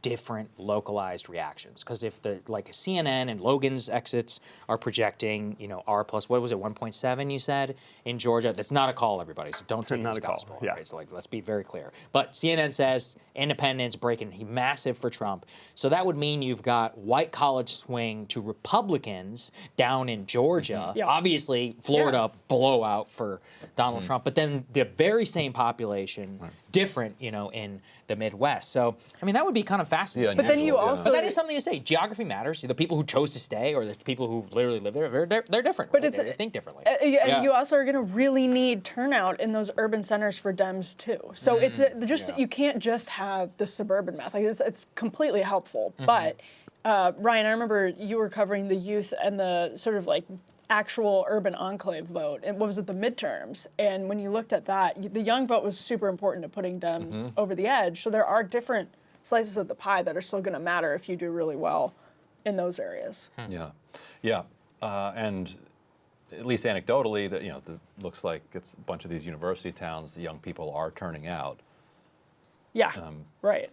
different localized reactions. Because if like CNN and Logan's exits are projecting, R plus, what was it, 1.7 you said in Georgia? That's not a call, everybody. So don't take it as gospel. Yeah. Right? So let's be very clear. But CNN says independents breaking massive for Trump. So that would mean you've got white college swing to Republicans down in Georgia. Yeah. Obviously, Florida blowout for Donald Trump, but then the very same population, different, in the Midwest. So, I mean, that would be kind of fascinating. But then you also, but that is something to say. Geography matters. The people who chose to stay or the people who literally live there, they're different. But right? it's they think differently. And you also are going to really need turnout in those urban centers for Dems too. So it's you can't just have the suburban math. Like it's completely helpful. But Ryan, I remember you were covering the youth and the sort of like actual urban enclave vote. And what was it, the midterms? And when you looked at that, the young vote was super important to putting Dems over the edge. So there are different slices of the pie that are still going to matter if you do really well in those areas. Yeah, and at least anecdotally, that looks like it's a bunch of these university towns. The young people are turning out. Yeah, right.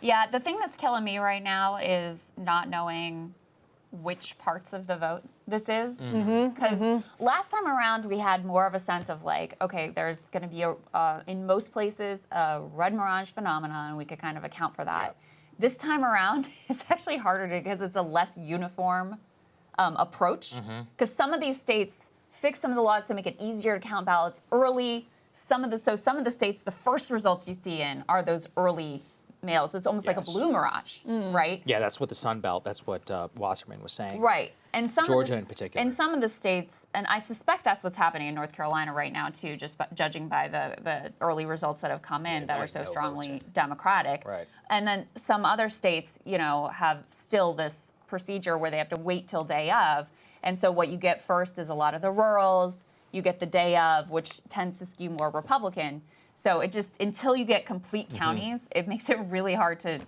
Yeah, the thing that's killing me right now is not knowing which parts of the vote this is. Because last time around, we had more of a sense of like, okay, there's going to be, in most places, a red mirage phenomenon, and we could kind of account for that. Yep. This time around, it's actually harder because it's a less uniform approach. Because some of these states fix some of the laws to make it easier to count ballots early. Some of the states, the first results you see in are those early mails. So it's almost like a blue mirage, right? Yeah, that's what the Sun Belt, that's what Wasserman was saying. Right. And Georgia in particular. And some of the states, and I suspect that's what's happening in North Carolina right now too, just judging by the early results that have come in that are so strongly Democratic. Right. And then some other states, have still this procedure where they have to wait till day of. And so what you get first is a lot of the rurals. You get the day of, which tends to skew more Republican. So it just, until you get complete counties, it makes it really hard to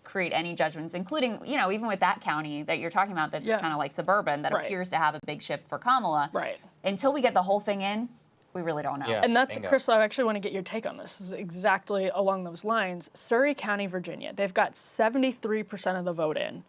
create any judgments, including, even with that county that you're talking about that's kind of like suburban, that appears to have a big shift for Kamala. Right. Until we get the whole thing in, we really don't know. Yeah. And that's, Krystal, I actually want to get your take on this. This is exactly along those lines. Surrey County, Virginia, they've got 73% of the vote in,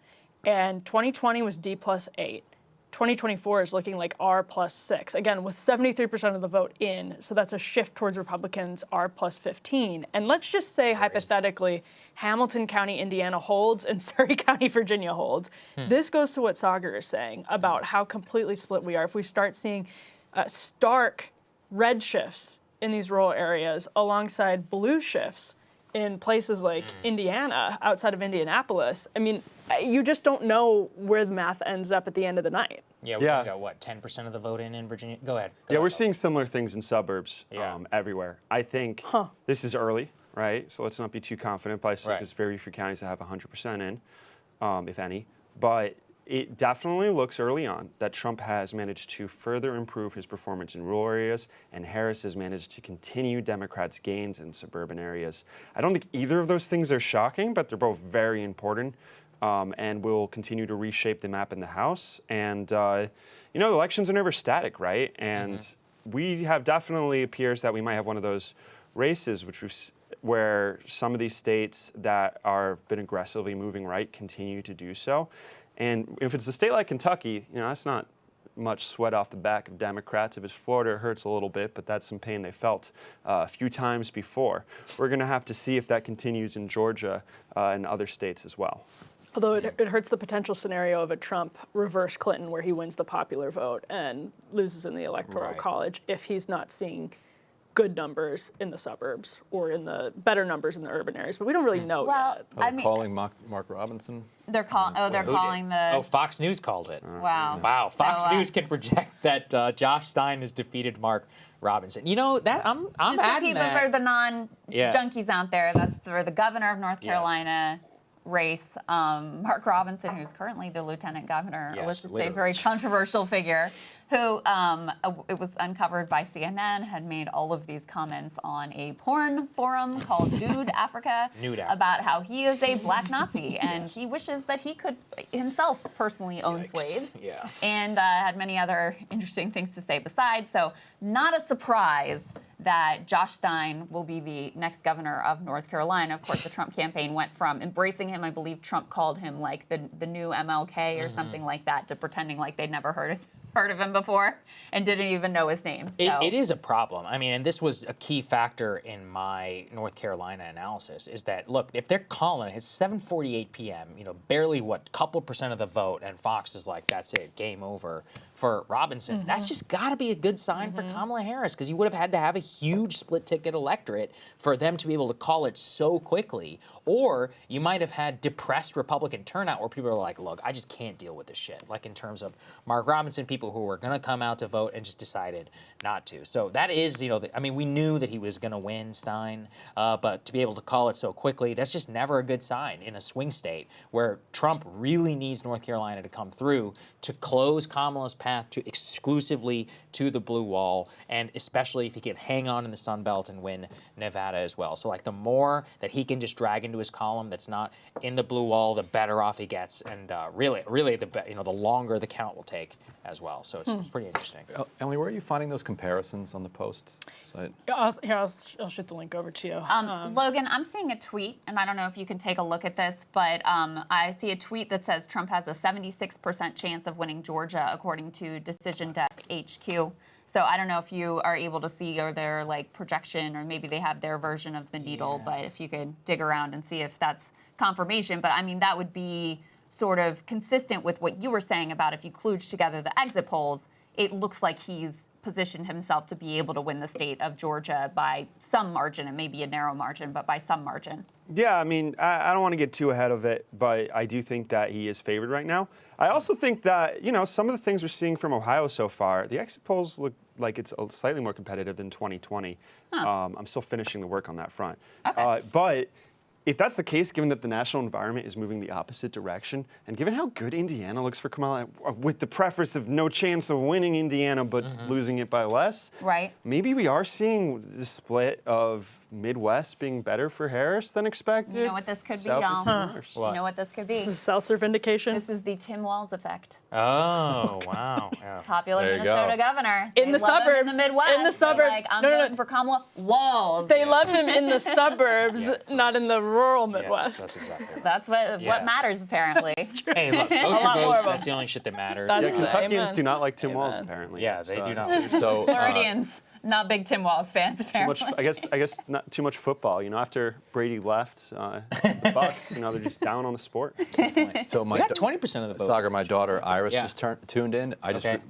and 2020 was D plus 8. 2024 is looking like R plus 6. Again, with 73% of the vote in, so that's a shift towards Republicans, R plus 15. And let's just say, hypothetically, Hamilton County, Indiana holds and Surrey County, Virginia holds. This goes to what Saagar is saying about how completely split we are. If we start seeing stark red shifts in these rural areas alongside blue shifts in places like Indiana, outside of Indianapolis, I mean, you just don't know where the math ends up at the end of the night. Yeah, we got what, 10% of the vote in Virginia? Go ahead. We're seeing similar things in suburbs everywhere. I think this is early, right? So let's not be too confident, but I see there's very few counties that have 100% in, if any. But it definitely looks early on that Trump has managed to further improve his performance in rural areas, and Harris has managed to continue Democrats' gains in suburban areas. I don't think either of those things are shocking, but they're both very important. And will continue to reshape the map in the House. And, elections are never static, right? And we have definitely appears that we might have one of those races where some of these states that are been aggressively moving right continue to do so. And if it's a state like Kentucky, that's not much sweat off the back of Democrats. If it's Florida, it hurts a little bit, but that's some pain they felt a few times before. We're going to have to see if that continues in Georgia and other states as well. Although it hurts the potential scenario of a Trump reverse Clinton where he wins the popular vote and loses in the Electoral College if he's not seeing good numbers in the suburbs or in the better numbers in the urban areas. But we don't really know yet. I mean, calling Mark Robinson? They're calling the... Oh, Fox News called it. Wow. Wow, Fox News can project that Josh Stein has defeated Mark Robinson. That I'm just adding people that. for the non-junkies out there, that's for the governor of North Carolina, race. Mark Robinson, who's currently the lieutenant governor, Yes, let's just say literally. very controversial figure, who it was uncovered by CNN, had made all of these comments on a porn forum called Nude Africa, about how he is a black Nazi and he wishes that he could himself personally own slaves. Yeah. And had many other interesting things to say besides. So not a surprise that Josh Stein will be the next governor of North Carolina. Of course, the Trump campaign went from embracing him, I believe Trump called him like the new MLK or something like that, to pretending like they'd never heard of him before and didn't even know his name. So. It is a problem. I mean, and this was a key factor in my North Carolina analysis, is that, look, if they're calling it, it's 7:48 p.m., barely, couple percent of the vote, and Fox is like, that's it, game over for Robinson. That's just got to be a good sign for Kamala Harris, because you would have had to have a huge split ticket electorate for them to be able to call it so quickly. Or you might have had depressed Republican turnout where people are like, look, I just can't deal with this shit. Like in terms of Mark Robinson, people who were going to come out to vote and just decided not to. So that is, I mean, we knew that he was going to win, Stein, but to be able to call it so quickly, that's just never a good sign in a swing state where Trump really needs North Carolina to come through to close Kamala's path to exclusively to the blue wall, and especially if he can hang on in the Sun Belt and win Nevada as well. So like the more that he can just drag into his column that's not in the blue wall, the better off he gets, and really the longer the count will take as well. So it's pretty interesting. Emily, where are you finding those comparisons on the Post's site? I'll shoot the link over to you. Logan, I'm seeing a tweet, and I don't know if you can take a look at this, but I see a tweet that says Trump has a 76% chance of winning Georgia, according to Decision Desk HQ. So I don't know if you are able to see or their projection, or maybe they have their version of the needle, but if you could dig around and see if that's confirmation. But I mean, that would be sort of consistent with what you were saying about if you kludge together the exit polls, it looks like he's positioned himself to be able to win the state of Georgia by some margin. It may be a narrow margin, but by some margin. Yeah, I mean, I don't want to get too ahead of it, but I do think that he is favored right now. I also think that, some of the things we're seeing from Ohio so far, the exit polls look like it's slightly more competitive than 2020. I'm still finishing the work on that front. Okay. But if that's the case, given that the national environment is moving the opposite direction, and given how good Indiana looks for Kamala, with the preface of no chance of winning Indiana but losing it by less, right? Maybe we are seeing the split of Midwest being better for Harris than expected. You know what this could be, y'all? You know what this could be? This is seltzer vindication. This is the Tim Walz effect. Oh, wow. Yeah. Popular There you Minnesota go. governor. In They the love him suburbs. In the Midwest. In the suburbs. They're like, I'm No. voting for Kamala Walz. They love him in the suburbs, not in the rural Midwest. Yes, that's exactly right. That's what matters, apparently. Hey, look, vote your lot more votes. of them. That's the only shit that matters. That's Yeah, it. Kentuckians Amen. do not like Tim Walz, Amen. apparently. Yeah, they do not. So Floridians, not big Tim Walz fans, Too apparently. much, I guess not too much football. After Brady left, the Bucks, they're just down on the sport. So We got 20% of the vote. Saagar, my daughter Iris Yeah. just tuned in.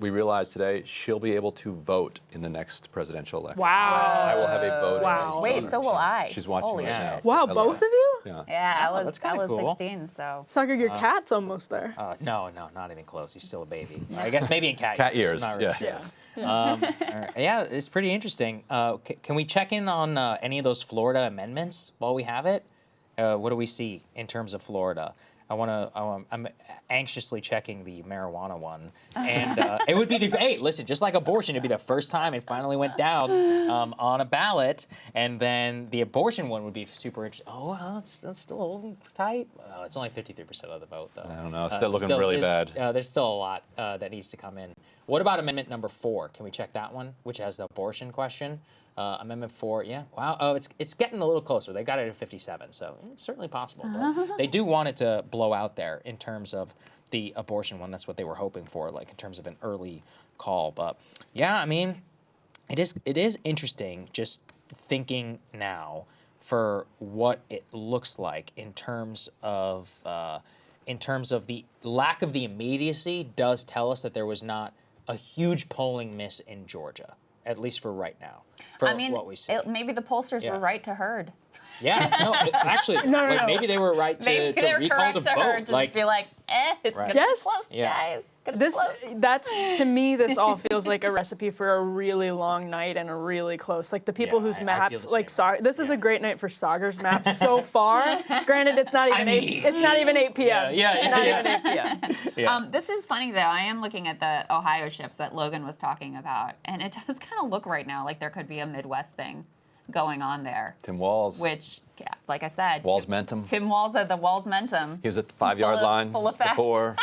We realized today she'll be able to vote in the next presidential election. Wow. I will have a vote. Wow. Wait, so will I. She's watching Holy right now. shit. Wow, Hello. both of you? Yeah. Yeah, I that's was kinda cool. 16, so. Saagar, your cat's almost there. No, not even close. He's still a baby. I guess maybe in cat Cat years. ears, Not really yeah. sure. All right. Yeah, it's pretty interesting. Can we check in on any of those Florida amendments while we have it? What do we see in terms of Florida? I'm anxiously checking the marijuana one, and it would be hey, listen, just like abortion, it'd be the first time it finally went down on a ballot, and then the abortion one would be super interesting. Oh, well, that's still a little tight. It's only 53% of the vote, though. I don't know. It's still looking really bad. There's still a lot that needs to come in. What about Amendment number 4? Can we check that one, which has the abortion question? Amendment 4, yeah. Wow. Oh, it's getting a little closer. They got it at 57, so it's certainly possible. But they do want it to blow out there in terms of the abortion one. That's what they were hoping for, like in terms of an early call. But yeah, I mean, it is interesting just thinking now for what it looks like in terms of the lack of the immediacy does tell us that there was not a huge polling miss in Georgia, at least for right now, for what we see. Maybe the pollsters were right to herd. Yeah, no, actually, No. maybe they were right Maybe to they were recall correct the to vote. herd. Just be like, it's Right. gonna Yes. be close, Yeah. guys. That's to me, this all feels like a recipe for a really long night and a really close. Like the people whose I feel maps, the like same. this is a great night for Saagar's map so far. Granted, it's not even it's not even 8 p.m. It's not even 8 p.m. This is funny though. I am looking at the Ohio shifts that Logan was talking about, and it does kind of look right now like there could be a Midwest thing going on there. Tim Walz. Which, yeah, like I said, Walz Mentum. Tim Walz at the Walz Mentum. He was at the 5-yard line. Full effect. Before.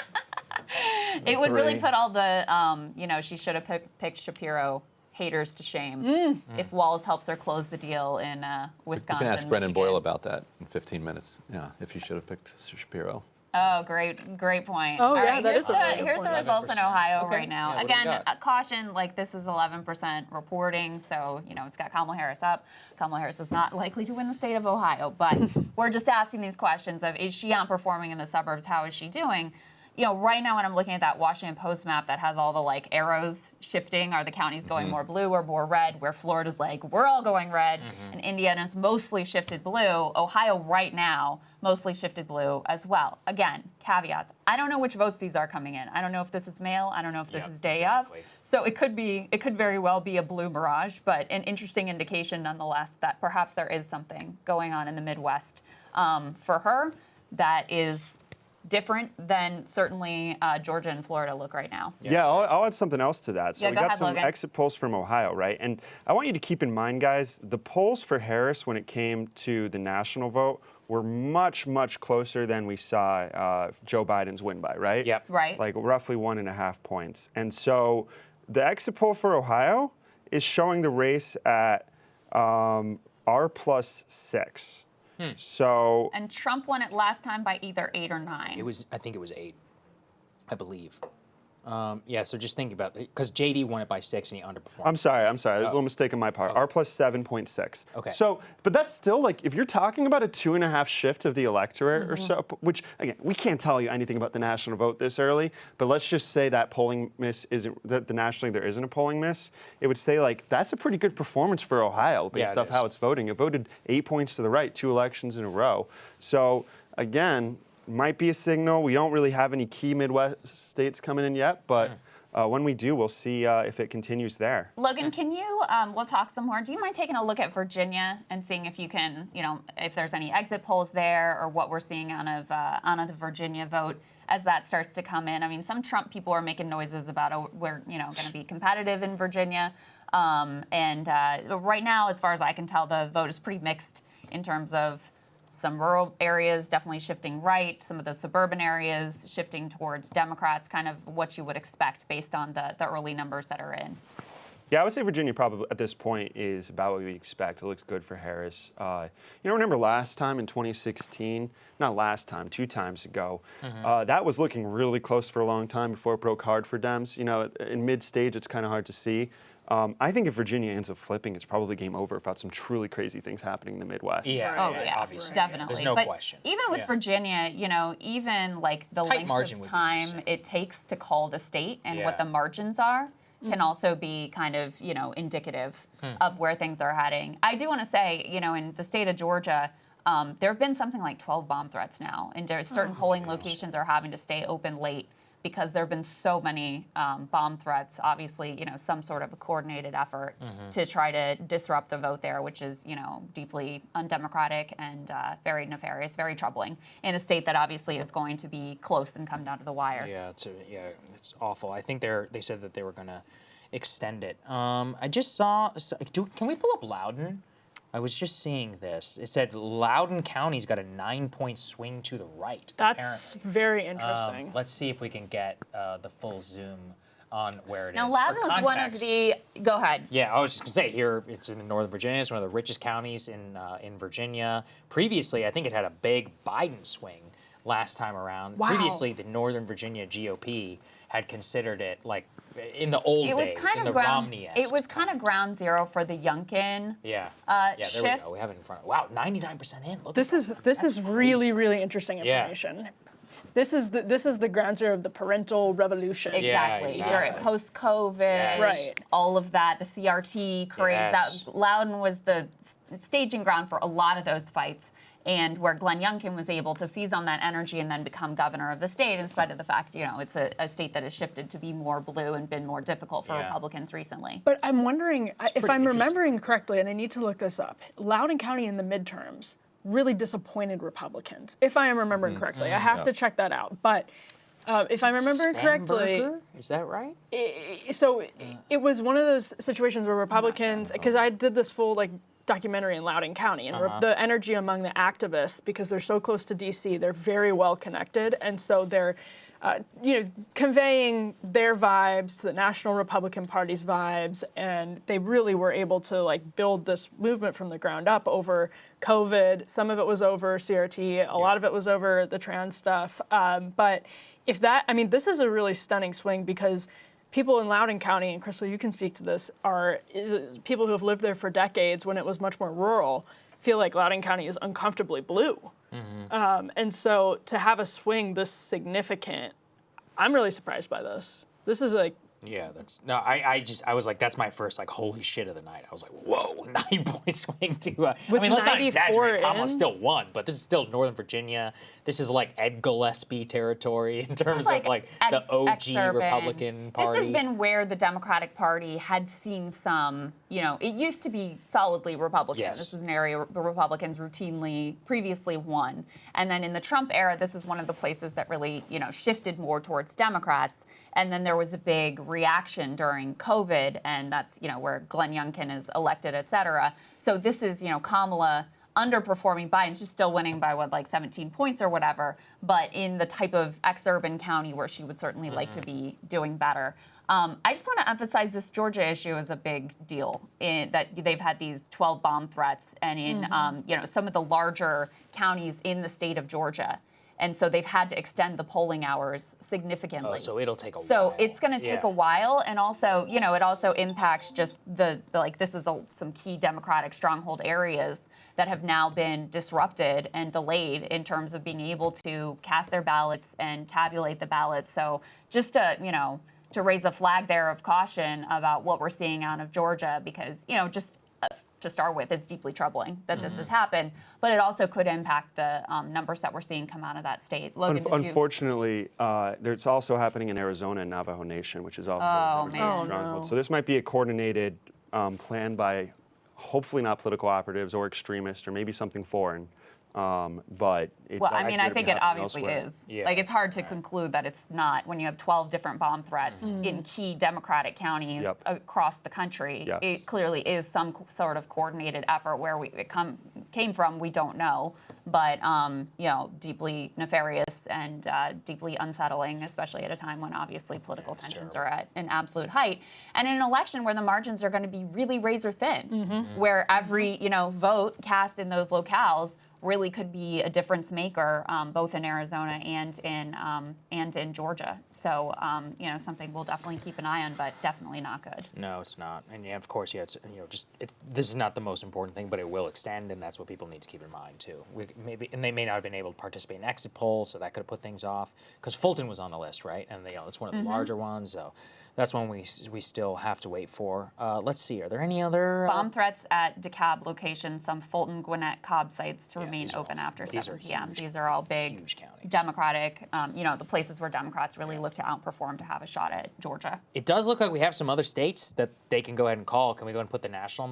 It would really 3. put all the, she should have picked Shapiro haters to shame if Walz helps her close the deal in Wisconsin. You can ask Brennan Michigan. Boyle about that in 15 minutes. Yeah, if he should have picked Shapiro. Oh, great point. Oh, All yeah, right, that is a really good here's point. the results in Ohio Okay. right now. Yeah, what do we Again, got? caution, like this is 11% reporting, so, it's got Kamala Harris up. Kamala Harris is not likely to win the state of Ohio, but we're just asking these questions of, is she outperforming in the suburbs? How is she doing? Right now when I'm looking at that Washington Post map that has all the arrows shifting, are the counties going more blue or more red, where Florida's we're all going red, and Indiana's mostly shifted blue. Ohio right now, mostly shifted blue as well. Again, caveats. I don't know which votes these are coming in. I don't know if this is mail. I don't know if this is day of. So it could very well be a blue mirage, but an interesting indication nonetheless that perhaps there is something going on in the Midwest for her that is different than certainly Georgia and Florida look right now. Yeah, I'll add something else to that. So Yeah, we go got ahead, some Logan. exit polls from Ohio, right? And I want you to keep in mind, guys, the polls for Harris when it came to the national vote were much, much closer than we saw Joe Biden's win by, right? Yep. Right. Like roughly 1.5 points. And so the exit poll for Ohio is showing the race at R+6. So And Trump won it last time by either 8 or 9. I think it was 8, I believe. So just think about it, because JD won it by 6 and he underperformed. I'm sorry. There's a little mistake on my part. R+7.6. Okay. So, but that's still if you're talking about a 2.5 shift of the electorate or so, which again, we can't tell you anything about the national vote this early, but let's just say that polling miss isn't, that nationally there isn't a polling miss. It would say that's a pretty good performance for Ohio based off how it's voting. It voted 8 points to the right, 2 elections in a row. So again, might be a signal. We don't really have any key Midwest states coming in yet, but when we do, we'll see if it continues there. Logan, can you, we'll talk some more. Do you mind taking a look at Virginia and seeing if you can, if there's any exit polls there or what we're seeing out of the Virginia vote as that starts to come in? I mean, some Trump people are making noises about we're, going to be competitive in Virginia. Right now, as far as I can tell, the vote is pretty mixed in terms of some rural areas definitely shifting right, some of the suburban areas shifting towards Democrats, kind of what you would expect based on the early numbers that are in. Yeah, I would say Virginia probably at this point is about what we expect. It looks good for Harris. Remember last time in 2016, not last time, 2 times ago, that was looking really close for a long time before it broke hard for Dems. In mid-stage, it's kind of hard to see. I think if Virginia ends up flipping, it's probably game over without some truly crazy things happening in the Midwest. Yeah, obviously. Definitely. There's no but question. Even with Virginia, even the Tight length margin of would be time interesting. it takes to call the state and what Yeah. the margins are can also be kind of, indicative of where things are heading. I do want to say, in the state of Georgia, there have been something like 12 bomb threats now, and certain polling locations are having to stay open late because there have been so many bomb threats. Obviously, some sort of a coordinated effort to try to disrupt the vote there, which is, deeply undemocratic and very nefarious, very troubling in a state that obviously is going to be close and come down to the wire. Yeah, it's awful. I think they said that they were going to extend it. I just saw. Can we pull up Loudoun? I was just seeing this. It said Loudoun County's got a 9-point swing to the right. That's apparently. very interesting. Let's see if we can get the full zoom on where it Now, is. Loudoun For was one of context- the. Go ahead. Yeah, I was just gonna say here it's in Northern Virginia. It's one of the richest counties in Virginia. Previously, I think it had a big Biden swing last time around. Wow. Previously, the Northern Virginia GOP had considered it in the old It was days, kind in of the ground. Romney-esque It was kind of times. ground zero for the Youngkin. Yeah. Yeah, there shift. we go. We have it in front. Wow, 99% in. Look This at is that. this That's is really crazy. interesting Yeah. information. This is the ground zero of the parental revolution. Exactly. During exactly. post-COVID, Yes. Right. all of that, the CRT craze. Yes. That Loudoun was the staging ground for a lot of those fights and where Glenn Youngkin was able to seize on that energy and then become governor of the state, in spite of the fact, it's a state that has shifted to be more blue and been more difficult for Republicans recently. But I'm wondering, if I'm remembering correctly, and I need to look this up, Loudoun County in the midterms really disappointed Republicans, if I am remembering correctly. I have to check that out. But if I'm remembering correctly, is that right? It was one of those situations where Republicans, because I did this full documentary in Loudoun County, and the energy among the activists, because they're so close to DC, they're very well connected, and so they're conveying their vibes to the National Republican Party's vibes, and they really were able to build this movement from the ground up over COVID. Some of it was over CRT, a lot of it was over the trans stuff, but this is a really stunning swing, because people in Loudoun County, and Krystal, you can speak to this, are people who have lived there for decades when it was much more rural, feel like Loudoun County is uncomfortably blue. And so to have a swing this significant, I'm really surprised by this. This is I was like, that's my first holy shit of the night. I was like, whoa, 9-point swing to let's not 94 exaggerate. Kamala in? still won, but this is still Northern Virginia. This is Ed Gillespie territory in terms of the OG exurban. Republican Party. This has been where the Democratic Party had seen some, it used to be solidly Republican. Yes. This was an area the Republicans routinely previously won. And then in the Trump era, this is one of the places that really, shifted more towards Democrats. And then there was a big reaction during COVID, and that's, where Glenn Youngkin is elected, et cetera. So this is, Kamala underperforming Biden. She's still winning by 17 points or whatever, but in the type of exurban county where she would certainly like to be doing better. I just want to emphasize this Georgia issue is a big deal, that they've had these 12 bomb threats, and in some of the larger counties in the state of Georgia. And so they've had to extend the polling hours significantly. Oh, so it'll take a while. So it's going to take a while, and also, it also impacts just this is some key Democratic stronghold areas that have now been disrupted and delayed in terms of being able to cast their ballots and tabulate the ballots. So just to raise a flag there of caution about what we're seeing out of Georgia, because to start with, it's deeply troubling that this has happened, but it also could impact the numbers that we're seeing come out of that state. Logan, unfortunately, it's also happening in Arizona and Navajo Nation, which is also a stronghold. So this might be a coordinated plan by hopefully not political operatives or extremists or maybe something foreign. But I think it obviously elsewhere. is. It's hard to conclude that it's not when you have 12 different bomb threats in key Democratic counties across the country. Yes. It clearly is some sort of coordinated effort. Where it came from, we don't know, but deeply nefarious and deeply unsettling, especially at a time when obviously political tensions are at an absolute height, and in an election where the margins are going to be really razor thin, where every vote cast in those locales really could be a difference maker, both in Arizona and in Georgia. So something we'll definitely keep an eye on, but definitely not good. No, it's not. And of course, this is not the most important thing, but it will extend, and that's what people need to keep in mind too. And they may not have been able to participate in exit polls, so that could have put things off. Because Fulton was on the list, right? And it's one of the larger ones, so that's one we still have to wait for. Let's see. Are there any other bomb threats at DeKalb locations? Some Fulton, Gwinnett, Cobb sites to remain open after 7 p.m. These are all big, huge counties. Democratic. The places where Democrats really look to outperform to have a shot at Georgia. It does look like we have some other states that they can go ahead and call. Can we go and put the national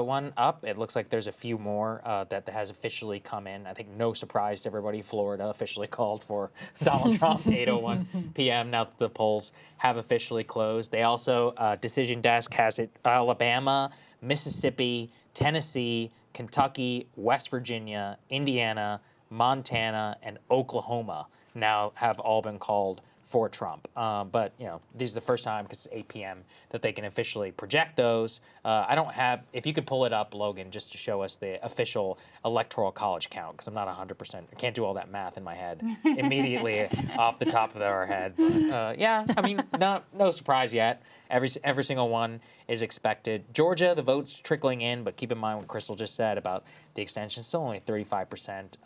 one up? It looks like there's a few more that has officially come in. I think no surprise to everybody, Florida officially called for Donald Trump, 8:01 p.m. Now that the polls have officially closed. They also, Decision Desk has it, Alabama, Mississippi, Tennessee, Kentucky, West Virginia, Indiana, Montana, and Oklahoma now have all been called for Trump. But, this is the first time, because it's 8 p.m., that they can officially project those. I don't have, if you could pull it up, Logan, just to show us the official Electoral College count, because I'm not 100%, I can't do all that math in my head immediately off the top of our head. But, no surprise yet. Every single one is expected. Georgia, the votes trickling in, but keep in mind what Krystal just said about the extension. Still only 35%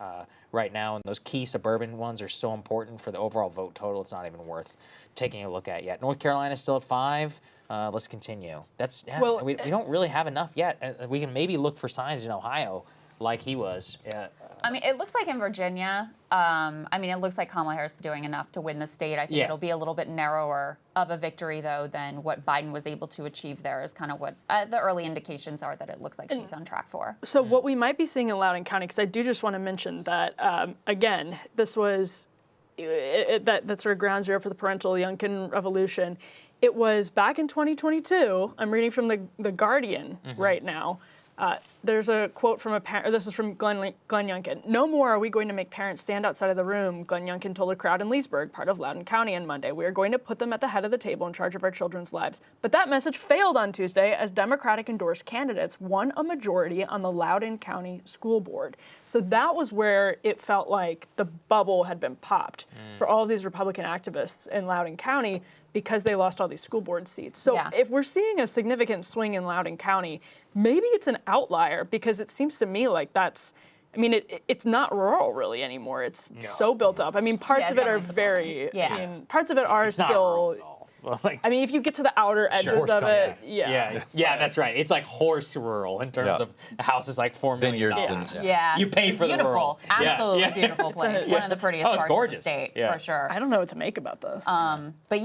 right now, and those key suburban ones are so important for the overall vote total. It's not even worth taking a look at yet. North Carolina is still at 5. Let's continue. We don't really have enough yet. We can maybe look for signs in Ohio like he was. I mean, it looks like in Virginia, it looks like Kamala Harris is doing enough to win the state. I think it'll be a little bit narrower of a victory, though, than what Biden was able to achieve there is kind of what the early indications are that it looks like she's on track for. So what we might be seeing in Loudoun County, because I do just want to mention that, again, this was that sort of ground zero for the parental Youngkin revolution. It was back in 2022. I'm reading from the Guardian right now. There's a quote from a parent. This is from Glenn Youngkin. "No more are we going to make parents stand outside of the room," Glenn Youngkin told a crowd in Leesburg, part of Loudoun County, on Monday. "We are going to put them at the head of the table in charge of our children's lives." But that message failed on Tuesday as Democratic-endorsed candidates won a majority on the Loudoun County School Board. So that was where it felt like the bubble had been popped for all of these Republican activists in Loudoun County because they lost all these school board seats. So if we're seeing a significant swing in Loudoun County, maybe it's an outlier because it seems to me like it's not rural really anymore. It's so built up. I mean, parts of it are very, parts of it are it's still, not rural at all. Like, I mean, if you get to the outer edges of it, yeah, that's right. It's like horse rural in terms of a house is like $4 million. You pay for the rural. Absolutely beautiful place. One of the prettiest parts of the state, for sure. I don't know what to make about this. But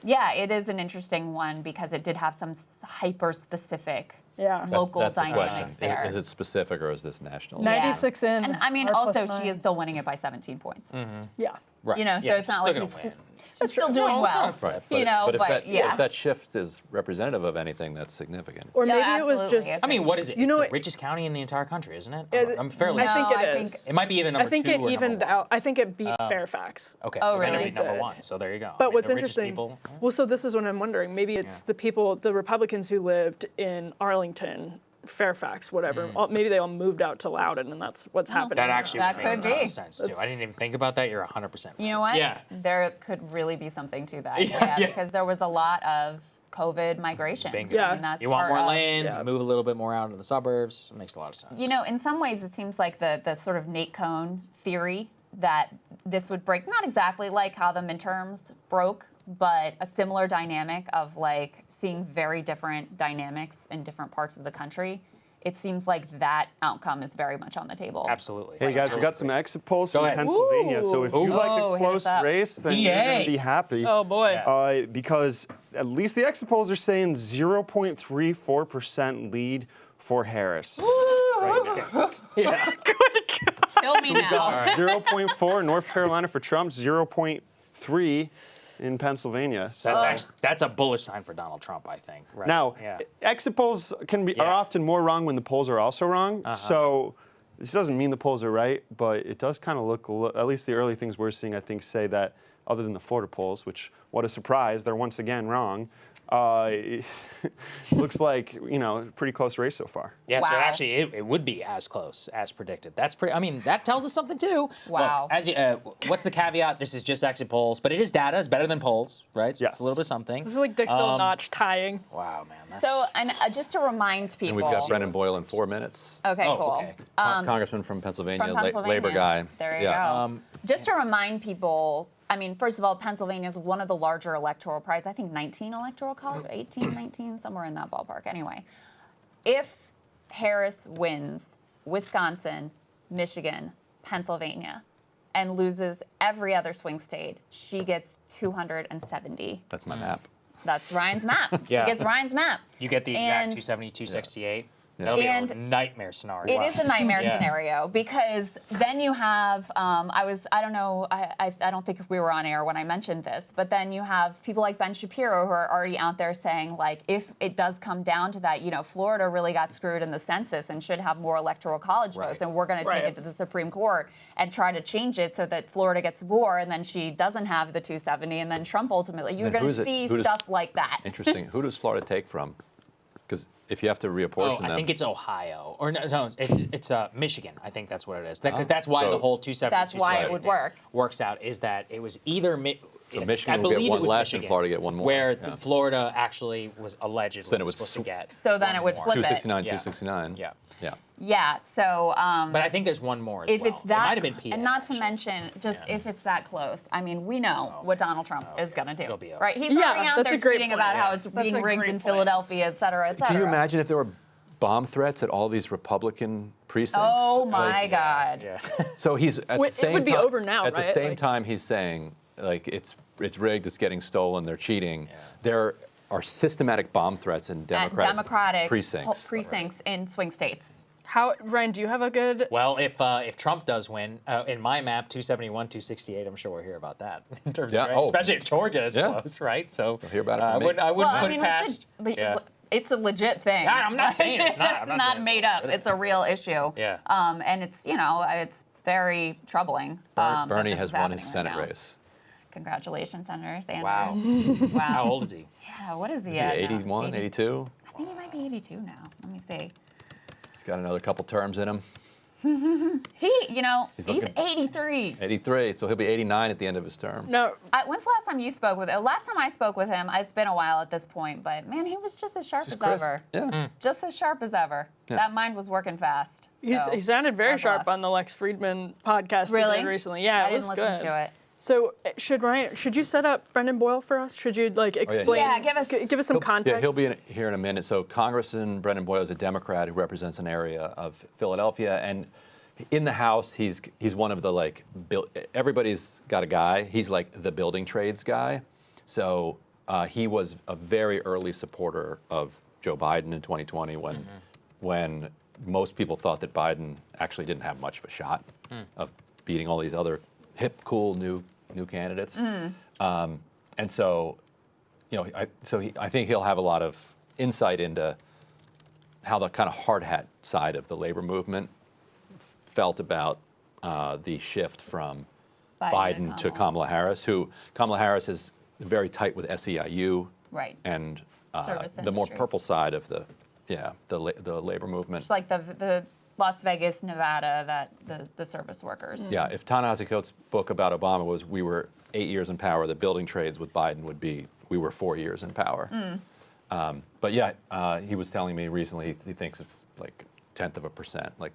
it is an interesting one because it did have some hyper-specific local that's dynamics the there. Is it specific or is this national? 96 in. And I mean, also she is still winning it by 17 points. Yeah. Right. You know, so it's not like she's still But doing well. Right. You know, if that shift is representative of anything, that's significant. Or maybe it was just. I mean, what is it? You know, it's the richest county in the entire country, isn't it? I'm fairly. I think it is. It might be even number 2 I think it evened out. I think it beat Fairfax. Okay. Oh, Then really? it beat number 1. So there you go. But I mean, what's the richest interesting? People, Well, so this is what I'm wondering. Maybe it's the Republicans who lived in Arlington, Fairfax, whatever. Maybe they all moved out to Loudoun, and that's what's happening. that actually That would make could a ton be. of sense too. I didn't even think about that. You're 100%. You know what? Yeah. There could really be something to that. Yeah. Because there was a lot of COVID migration. Bingo. Yeah. I mean, that's You want part more of- land, you move a little bit more out into the suburbs. It makes a lot of sense. You know, in some ways, it seems like the sort of Nate Cohn theory that this would break, not exactly like how the midterms broke, but a similar dynamic of like seeing very different dynamics in different parts of the country. It seems like that outcome is very much on the table. Absolutely. Hey guys, we got some exit polls from ahead. Pennsylvania. So if you like a hit us close up. race, then you're going to be happy. Oh boy. Because at least the exit polls are saying 0.34% lead for Harris. Right now. Fill me now. 0.4 North Carolina for Trump, 0.3 in Pennsylvania. So That's a bullish sign for Donald Trump, I think. Right? now, exit polls are often more wrong when the polls are also wrong. So this doesn't mean the polls are right, but it does kind of look, at least the early things we're seeing, I think, say that other than the Florida polls, which, what a surprise, they're once again wrong. It looks like, pretty close race so far. Yeah, Wow. so actually it would be as close as predicted. That's pretty, I mean, that tells us something too. Wow. Look, what's the caveat? This is just exit polls, but it is data. It's better than polls, right? So Yes. It's a little bit of something. This is like Dixville Notch tying. Wow, man. That's... So, and just to remind people. And we've got Brendan Boyle in 4 minutes. Okay, Oh, cool. okay. Congressman from Pennsylvania, From Pennsylvania. labor guy. There you go. Just to remind people, I mean, first of all, Pennsylvania is one of the larger electoral prizes. I think 19 electoral college, 18, 19, somewhere in that ballpark. Anyway, if Harris wins Wisconsin, Michigan, Pennsylvania, and loses every other swing state, she gets 270. That's my map. That's Ryan's map. Yeah. She gets Ryan's map. You get the exact And- 270, 268. Yeah. That'll be a And nightmare scenario. It is a nightmare Yeah. scenario because then you have, I don't think we were on air when I mentioned this, but then you have people like Ben Shapiro who are already out there saying, like, if it does come down to that, Florida really got screwed in the census and should have more electoral college votes, and we're going to take it to the Supreme Court and try to change it so that Florida gets more, and then she doesn't have the 270, and then Trump ultimately, you're going to see stuff like that. Interesting. Who does Florida take from? Because if you have to reapportion them. I think it's Ohio. Or no, it's Michigan. I think that's what it is. Because that's why the whole 270. That's why it would work. Works out is that it was either So Michigan I will get believe one it was less and Michigan, Florida get one more. Where Yeah. Florida actually was allegedly So then it was supposed to get. So then one it would more. flip it. 269, Yeah. 269. Yeah. Yeah. Yeah, so But I think there's one more as if well. it's that, it might have been PA, and not to actually. mention, just if it's that close, I mean, we know what Donald Trump is going to do, It'll be okay. right? He's Yeah, already out that's there a great tweeting point. about how Yeah. it's That's being a rigged great in point. Philadelphia, et cetera, et cetera. Can you imagine if there were bomb threats at all these Republican precincts. Oh my God. Yeah. So he's at the same it would be time, over now, At right? the same Like- time, he's saying like it's rigged, it's getting stolen, they're cheating. There are systematic bomb threats in Democratic precincts in swing states. How, Ryan, do you have a good... Well, if Trump does win, in my map, 271, 268, I'm sure we'll hear about that in terms of, especially if Georgia is close, right? So We'll hear about it I from me. wouldn't Well, put I mean, past. it's a legit thing. I'm not saying it's not. I'm not saying it's made not up. legitimate. It's a real issue. Yeah. And it's, it's very troubling. that Bernie this has is won happening his right Senate now. race. Congratulations, Senator Sanders. Wow. Wow. How old is he? Yeah, what is he Is he at now? 81, 82? I think he might be 82 now. Let me see. He's got another couple terms in him. He's looking- 83. 83, so he'll be 89 at the end of his term. No, When's the last time you spoke with him? Last time I spoke with him, it's been a while at this point, but man, he was just as sharp Just as crisp. ever. Yeah. Just as sharp as ever. Yeah. That mind was working fast. he sounded very God sharp bless. on the Lex Friedman podcast he Really? did recently. Yeah, I it was didn't good. listen to it. So should you set up Brendan Boyle for us? Should you explain? Yeah, give us some context. Yeah, he'll be here in a minute. So Congressman Brendan Boyle is a Democrat who represents an area of Philadelphia, and in the House, he's one of the everybody's got a guy. He's like the building trades guy. So he was a very early supporter of Joe Biden in 2020 when most people thought that Biden actually didn't have much of a shot of beating all these other hip, cool new candidates. And so, I think he'll have a lot of insight into how the kind of hard hat side of the labor movement felt about the shift from Biden to Kamala Harris, who Kamala Harris is very tight with SEIU, Right. and Service the more industry. purple side of the labor movement. It's like the Las Vegas, Nevada, the service workers. Yeah, if Ta-Nehisi Coates' book about Obama was we were 8 years in power, the building trades with Biden would be we were 4 years in power. But yeah, he was telling me recently he thinks it's like 1/10%, like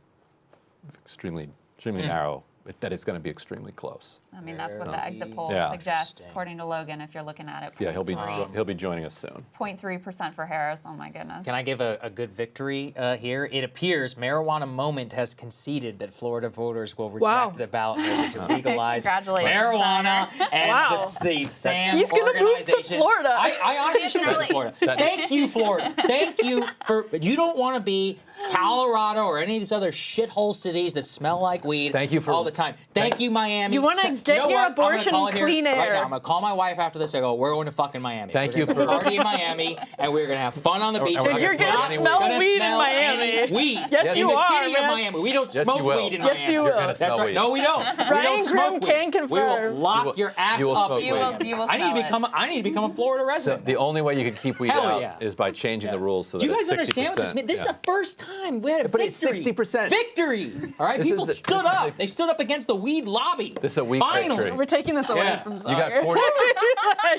extremely narrow, that it's going to be extremely close. I mean, that's what the exit polls Yeah. suggest, according to Logan, if you're looking at it. Yeah, he'll be joining us soon. 0.3% for Harris. Oh my goodness. Can I give a good victory here? It appears Marijuana Moment has conceded that Florida voters will reject the ballot measure to legalize Congratulations, marijuana and Wow. the SAM He's gonna move to organization. Florida. I honestly should move to Florida. Thank you, Florida. Thank you for. You don't want to be Colorado or any of these other shithole cities that smell like weed Thank you for- all the time. Thank you, Miami. You wanna get know your what? I'm gonna abortion call it here clean Right air. now, I'm going to call my wife after this. I go, we're going to fucking Miami. Thank We're you gonna for- party in Miami, and we're going to have fun on the beach. Dude, We're you're gonna not smell gonna weed in smell Miami. any Weed. Yes, in you the are, city of man. Miami. We don't Yes, smoke you will. weed in Yes, Miami. you You're will. gonna smell That's right. weed. No, we don't. We Ryan don't smoke Grimm weed. can We will confirm. lock your ass you will up. smoke You weed. will I need smell to it. become. I need to become a Florida resident. The only way you can keep weed Hell out yeah. is by changing the rules so that Do you guys it's 60%. understand what this means? This is the first time we had a But it's victory. 60%. Victory! All right, This people is a- stood this is up. a- They stood up against the weed lobby. This is a weak Finally. victory. We're taking this away Yeah. from You got Saagar. 40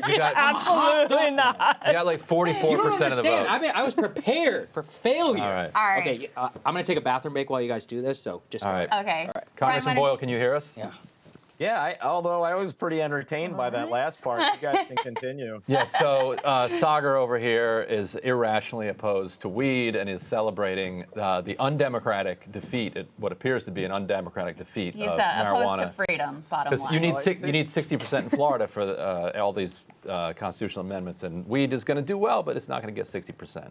You got- Absolutely not. You got like 44% You don't of the understand. vote. I was prepared for failure. All right. All right. Okay, I'm going to take a bathroom break while you guys do this, so just All right. Okay. Congressman Ryan, why Boyle, don't can you hear us? Yeah. Yeah, although I was pretty entertained by that last part. You guys can continue. Yeah, so Saagar over here is irrationally opposed to weed and is celebrating the undemocratic defeat, what appears to be an undemocratic defeat He's of opposed to marijuana. freedom, bottom Because line. you need 60% in Florida for all these constitutional amendments, and weed is going to do well, but it's not going to get 60%.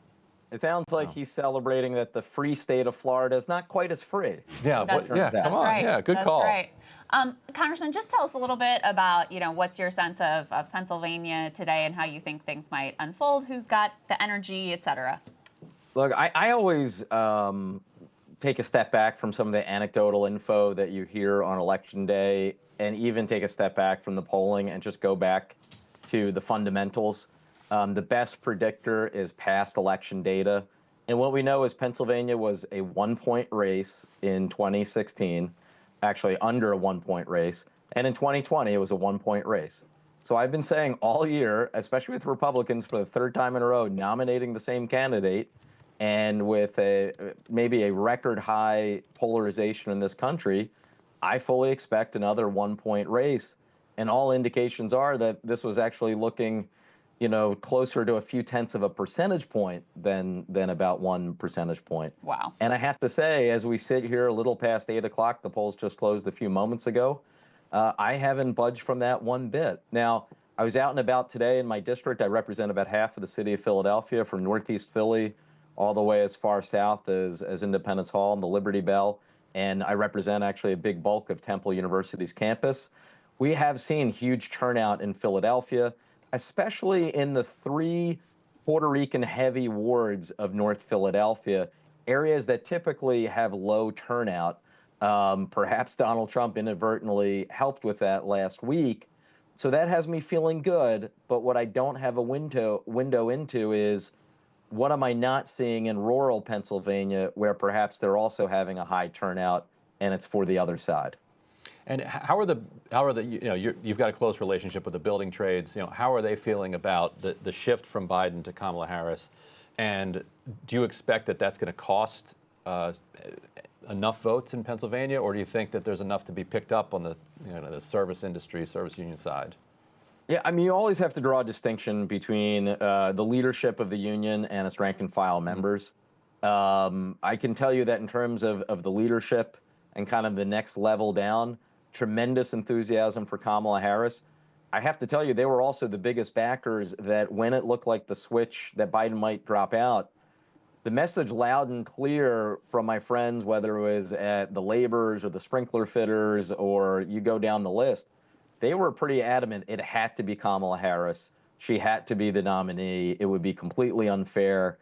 It sounds like he's celebrating that the free state of Florida is not quite as free. Yeah, That's come that's on, right. yeah, good That's call. right. Congressman, just tell us a little bit about, what's your sense of Pennsylvania today and how you think things might unfold, who's got the energy, et cetera. Look, I always take a step back from some of the anecdotal info that you hear on Election Day, and even take a step back from the polling and just go back to the fundamentals. The best predictor is past election data. And what we know is Pennsylvania was a 1-point race in 2016, actually under a 1-point race. And in 2020, it was a 1-point race. So I've been saying all year, especially with Republicans for the third time in a row, nominating the same candidate, and with maybe a record high polarization in this country, I fully expect another 1-point race. And all indications are that this was actually looking closer to a few tenths of a percentage point than about 1 percentage point. Wow. And I have to say, as we sit here a little past 8 o'clock, the polls just closed a few moments ago, I haven't budged from that one bit. Now, I was out and about today in my district. I represent about half of the city of Philadelphia, from Northeast Philly all the way as far south as Independence Hall and the Liberty Bell. And I represent actually a big bulk of Temple University's campus. We have seen huge turnout in Philadelphia, especially in the 3 Puerto Rican heavy wards of North Philadelphia, areas that typically have low turnout. Perhaps Donald Trump inadvertently helped with that last week. So that has me feeling good. But what I don't have a window into is, what am I not seeing in rural Pennsylvania, where perhaps they're also having a high turnout and it's for the other side? And how are the you've got a close relationship with the building trades. How are they feeling about the shift from Biden to Kamala Harris? And do you expect that that's going to cost enough votes in Pennsylvania, or do you think that there's enough to be picked up on the service industry, service union side? Yeah, I mean, you always have to draw a distinction between the leadership of the union and its rank and file members. I can tell you that in terms of the leadership and kind of the next level down, tremendous enthusiasm for Kamala Harris. I have to tell you, they were also the biggest backers that when it looked like the switch that Biden might drop out, the message loud and clear from my friends, whether it was at the laborers or the sprinkler fitters or you go down the list, they were pretty adamant it had to be Kamala Harris. She had to be the nominee. It would be completely unfair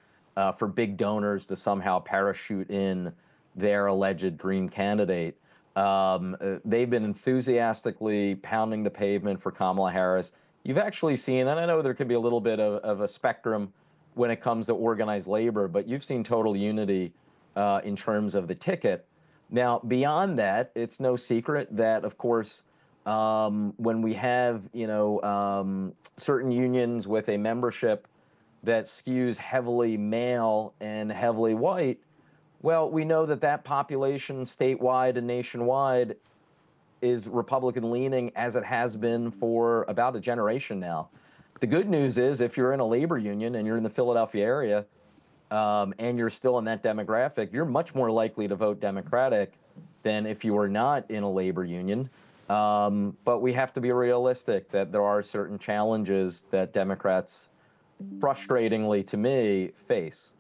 for big donors to somehow parachute in their alleged dream candidate. They've been enthusiastically pounding the pavement for Kamala Harris. You've actually seen, and I know there could be a little bit of a spectrum when it comes to organized labor, but you've seen total unity in terms of the ticket. Now, beyond that, it's no secret that, of course, when we have, certain unions with a membership that skews heavily male and heavily white, well, we know that population statewide and nationwide is Republican leaning, as it has been for about a generation now. The good news is, if you're in a labor union and you're in the Philadelphia area and you're still in that demographic, you're much more likely to vote Democratic than if you are not in a labor union. But we have to be realistic that there are certain challenges that Democrats, frustratingly to me, face.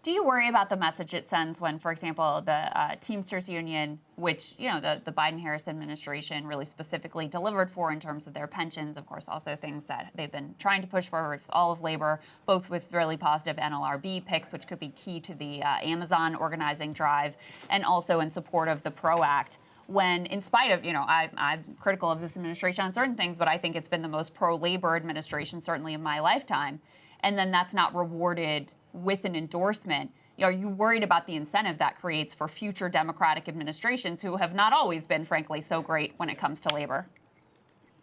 Do you worry about the message it sends when, for example, the Teamsters Union, which, the Biden-Harris administration really specifically delivered for in terms of their pensions, of course, also things that they've been trying to push forward with all of labor, both with really positive NLRB picks, which could be key to the Amazon organizing drive, and also in support of the PRO Act, when, in spite of, I'm critical of this administration on certain things, but I think it's been the most pro-labor administration, certainly in my lifetime, and then that's not rewarded with an endorsement. Are you worried about the incentive that creates for future Democratic administrations who have not always been, frankly, so great when it comes to labor?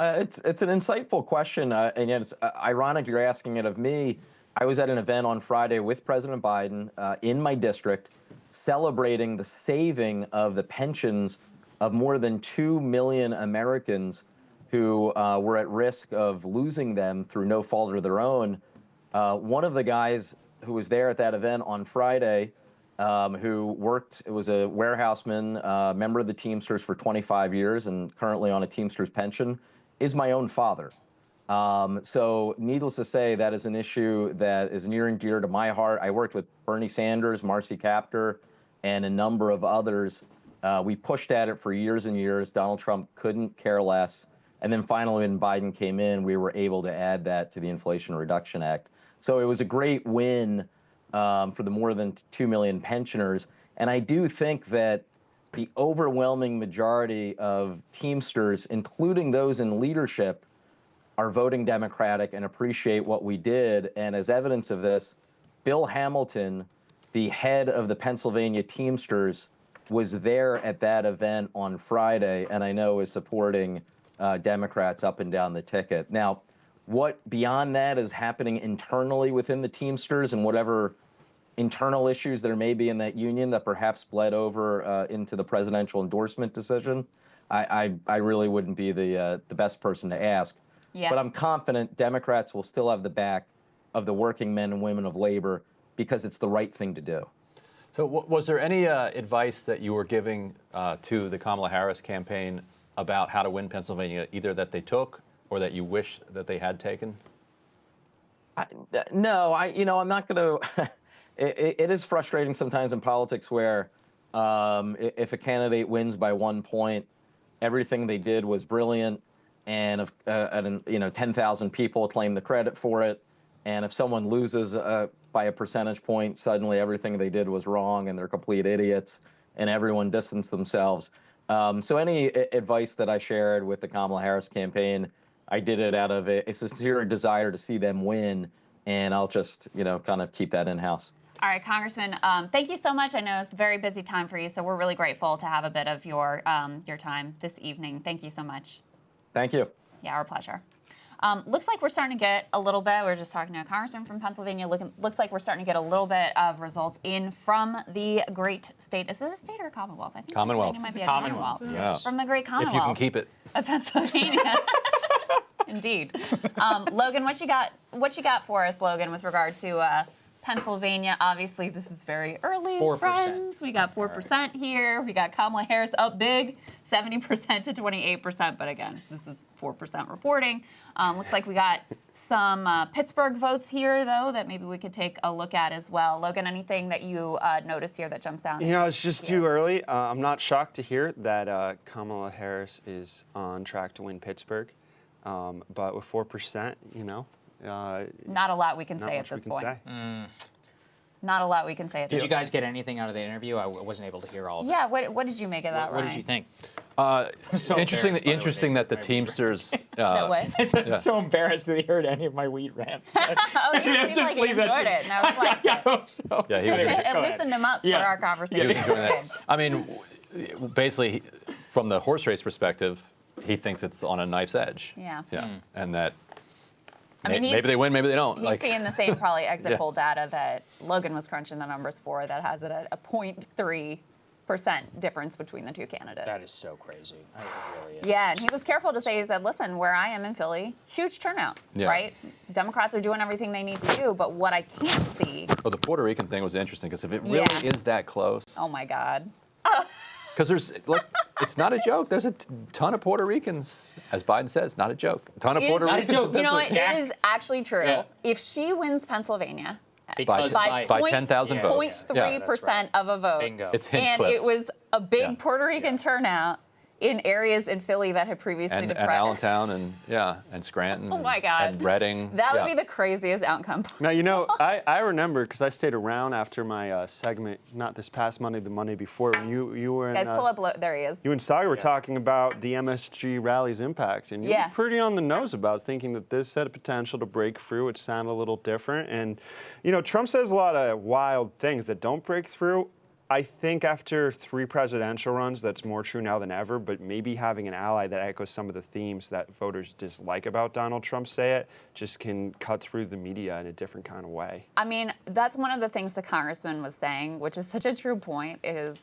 It's an insightful question, and yet it's ironic you're asking it of me. I was at an event on Friday with President Biden in my district, celebrating the saving of the pensions of more than 2 million Americans who were at risk of losing them through no fault of their own. One of the guys who was there at that event on Friday, who worked, it was a warehouseman, member of the Teamsters for 25 years and currently on a Teamsters pension, is my own father. So needless to say, that is an issue that is near and dear to my heart. I worked with Bernie Sanders, Marcy Kaptur, and a number of others. We pushed at it for years and years. Donald Trump couldn't care less. And then finally, when Biden came in, we were able to add that to the Inflation Reduction Act. So it was a great win for the more than 2 million pensioners. And I do think that the overwhelming majority of Teamsters, including those in leadership, are voting Democratic and appreciate what we did. And as evidence of this, Bill Hamilton, the head of the Pennsylvania Teamsters, was there at that event on Friday, and I know is supporting Democrats up and down the ticket. Now, what beyond that is happening internally within the Teamsters and whatever internal issues there may be in that union that perhaps bled over into the presidential endorsement decision, I really wouldn't be the best person to ask. Yeah. But I'm confident Democrats will still have the back of the working men and women of labor because it's the right thing to do. So was there any advice that you were giving to the Kamala Harris campaign about how to win Pennsylvania, either that they took or that you wish that they had taken? No, I'm not going to. It is frustrating sometimes in politics where if a candidate wins by 1 point, everything they did was brilliant, and 10,000 people claim the credit for it. And if someone loses by a percentage point, suddenly everything they did was wrong and they're complete idiots, and everyone distanced themselves. So any advice that I shared with the Kamala Harris campaign, I did it out of a sincere desire to see them win, and I'll just kind of keep that in-house. All right, Congressman, thank you so much. I know it's a very busy time for you, so we're really grateful to have a bit of your time this evening. Thank you so much. Thank you. Yeah, our pleasure. Looks like we're starting to get a little bit, we were just talking to a congressman from Pennsylvania, looks like we're starting to get a little bit of results in from the great state. Is it a state or a commonwealth? I think Commonwealth. Pennsylvania might be a Commonwealth. commonwealth. Yeah. From the great If commonwealth. you can keep it. Of Pennsylvania. Indeed. Logan, what you got for us, Logan, with regard to Pennsylvania? Obviously, this is very early, 4%. friends. We got 4% here. We got Kamala Harris up big, 70% to 28%. But again, this is 4% reporting. Looks like we got some Pittsburgh votes here, though, that maybe we could take a look at as well. Logan, anything that you notice here that jumps out? It's just too early. I'm not shocked to hear that Kamala Harris is on track to win Pittsburgh. But with 4%, not a lot we can not say at much we this can point. say. Not a lot we can say at this Did you point. guys get anything out of the interview? I wasn't able to hear all of it. Yeah, what did you make of that, What Ryan? did you think? Interesting. so embarrassed by what Interesting they- that the my wheat Teamsters. That what? I said, I'm so embarrassed that he heard any of my wheat rant. Oh, you seemed like you enjoyed it, and I was like, I hope so. Yeah, he was enjoying it loosened him up for Yeah. our conversation. He was enjoying that. I mean, basically, from the horse race perspective, he thinks it's on a knife's edge. Yeah. Yeah, and that I mean, maybe they win, maybe they don't. He's seeing the same probably exit poll Yes. data that Logan was crunching the numbers for that has it at a 0.3% difference between the two candidates. That is so crazy. It really is. Yeah, and he was careful to say, he said, listen, where I am in Philly, huge turnout, Yeah. right? Democrats are doing everything they need to do, but what I can't see, Well, the Puerto Rican thing was interesting because if it really Yeah. is that close, oh my God. because there's like, it's not a joke. There's a ton of Puerto Ricans, as Biden says, not a joke. A ton of It Puerto is- Not a Ricans. joke. You know what? Yeah. It is actually true. Yeah. If she wins Pennsylvania, Because by by point- 10,000 Yeah. votes. 0.3% of a vote. Bingo. It's And Hinchcliffe. it was a big Yeah. Puerto Rican turnout in areas in Philly that had previously and depressed. Allentown and Scranton. Oh my God. And Reading. That would Yeah. be the craziest outcome. Now, I remember because I stayed around after my segment, not this past Monday, the Monday before, when you were in, Guys, pull up. There he is. you and Saagar were talking about the MSG rally's impact, and you Yeah. were pretty on the nose about thinking that this had a potential to break through. It sounded a little different, and Trump says a lot of wild things that don't break through. I think after 3 presidential runs, that's more true now than ever, but maybe having an ally that echoes some of the themes that voters dislike about Donald Trump say it just can cut through the media in a different kind of way. I mean, that's one of the things the congressman was saying, which is such a true point, is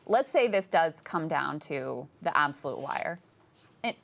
let's say this does come down to the absolute wire.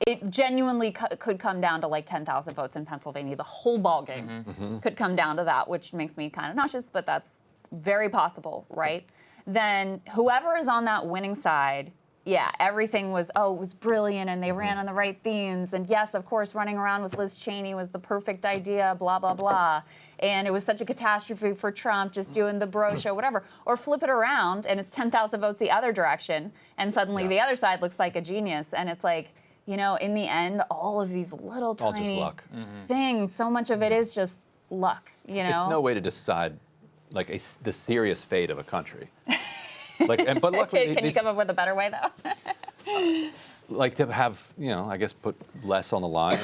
It genuinely could come down to like 10,000 votes in Pennsylvania. The whole ballgame could come down to that, which makes me kind of nauseous, but that's very possible, right? Then whoever is on that winning side, yeah, everything was, it was brilliant and they ran on the right themes. And yes, of course, running around with Liz Cheney was the perfect idea, blah, blah, blah. And it was such a catastrophe for Trump just doing the bro show, whatever. Or flip it around and it's 10,000 votes the other direction. And suddenly the other side looks like a genius. And it's like, in the end, all of these little All just tiny luck. things, so much of it is just luck, It's no way to decide like the serious fate of a country. But luckily, Can you come up with a better way, though? like to have I guess put less on the line.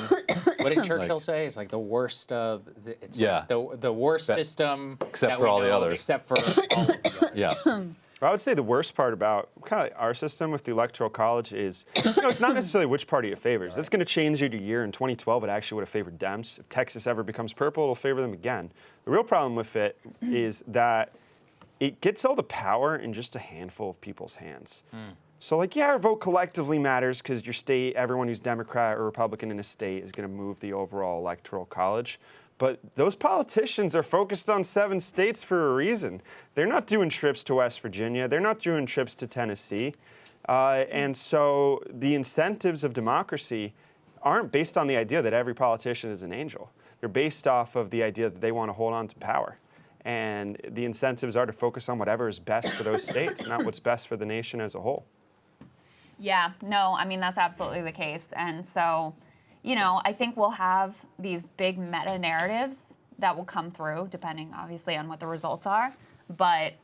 What did Churchill say? It's like the worst of it's Yeah. like the worst system Except that for we all the know, others. Except for all of the others. Yeah. I would say the worst part about kind of our system with the Electoral College is, it's not necessarily which party it favors. That's going to change year to year. In 2012, it actually would have favored Dems. If Texas ever becomes purple, it'll favor them again. The real problem with it is that it gets all the power in just a handful of people's hands. So like, yeah, our vote collectively matters because your state, everyone who's Democrat or Republican in a state is going to move the overall Electoral College. But those politicians are focused on 7 states for a reason. They're not doing trips to West Virginia. They're not doing trips to Tennessee. And so the incentives of democracy aren't based on the idea that every politician is an angel. They're based off of the idea that they want to hold on to power. And the incentives are to focus on whatever is best for those states, not what's best for the nation as a whole. Yeah, no, I mean, that's absolutely the case. And so, you know, I think we'll have these big meta narratives that will come through, depending obviously on what the results are. But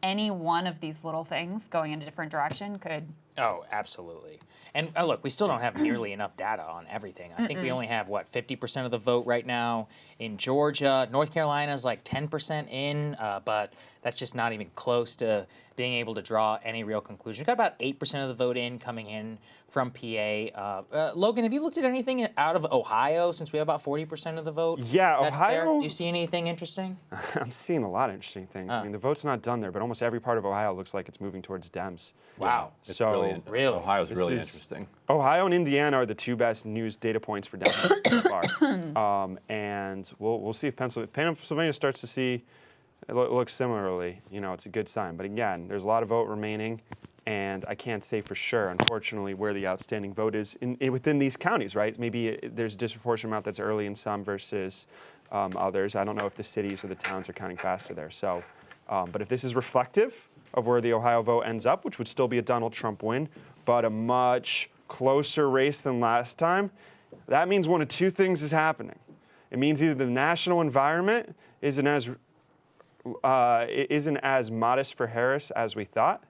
any one of these little things going in a different direction could. Oh, absolutely. And look, we still don't have nearly enough data on everything. I think we only have, what, 50% of the vote right now in Georgia. North Carolina's like 10% in, but that's just not even close to being able to draw any real conclusion. We've got about 8% of the vote coming in from PA. Logan, have you looked at anything out of Ohio since we have about 40% of the vote? Yeah, that's Ohio. There? Do you see anything interesting? I'm seeing a lot of interesting things. I mean, the vote's not done there, but almost every part of Ohio looks like it's moving towards Dems. Wow. It's So really? Ohio's really interesting. Ohio and Indiana are the 2 best news data points for Democrats so far. And we'll see if Pennsylvania starts to see it looks similarly. You know, it's a good sign. But again, there's a lot of vote remaining, and I can't say for sure, unfortunately, where the outstanding vote is within these counties, right? Maybe there's a disproportionate amount that's early in some versus others. I don't know if the cities or the towns are counting faster there. So, but if this is reflective of where the Ohio vote ends up, which would still be a Donald Trump win, but a much closer race than last time, that means one of 2 things is happening. It means either the national environment isn't as modest for Harris as we thought,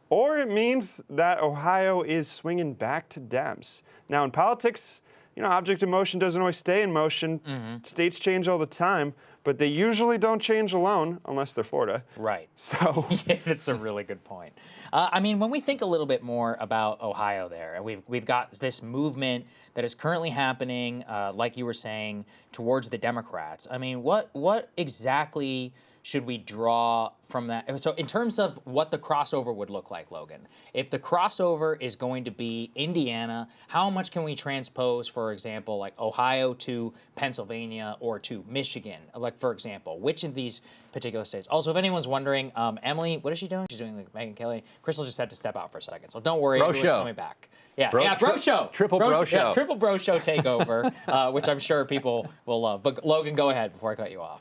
or it means that Ohio is swinging back to Dems. Now, in politics, you know, object of motion doesn't always stay in motion. States change all the time, but they usually don't change alone unless they're Florida. Right. So yeah, that's a really good point. I mean, when we think a little bit more about Ohio there, and we've got this movement that is currently happening, like you were saying, towards the Democrats. I mean, what exactly should we draw from that? So in terms of what the crossover would look like, Logan, if the crossover is going to be Indiana, how much can we transpose, for example, like Ohio to Pennsylvania or to Michigan? Like, for example, which of these particular states? Also, if anyone's wondering, Emily, what is she doing? She's doing like Megyn Kelly. Krystal just had to step out for a second, so don't worry, everyone's coming back. Yeah, bro show. Triple bro show. Yeah, triple bro show takeover, which I'm sure people will love. But Logan, go ahead before I cut you off.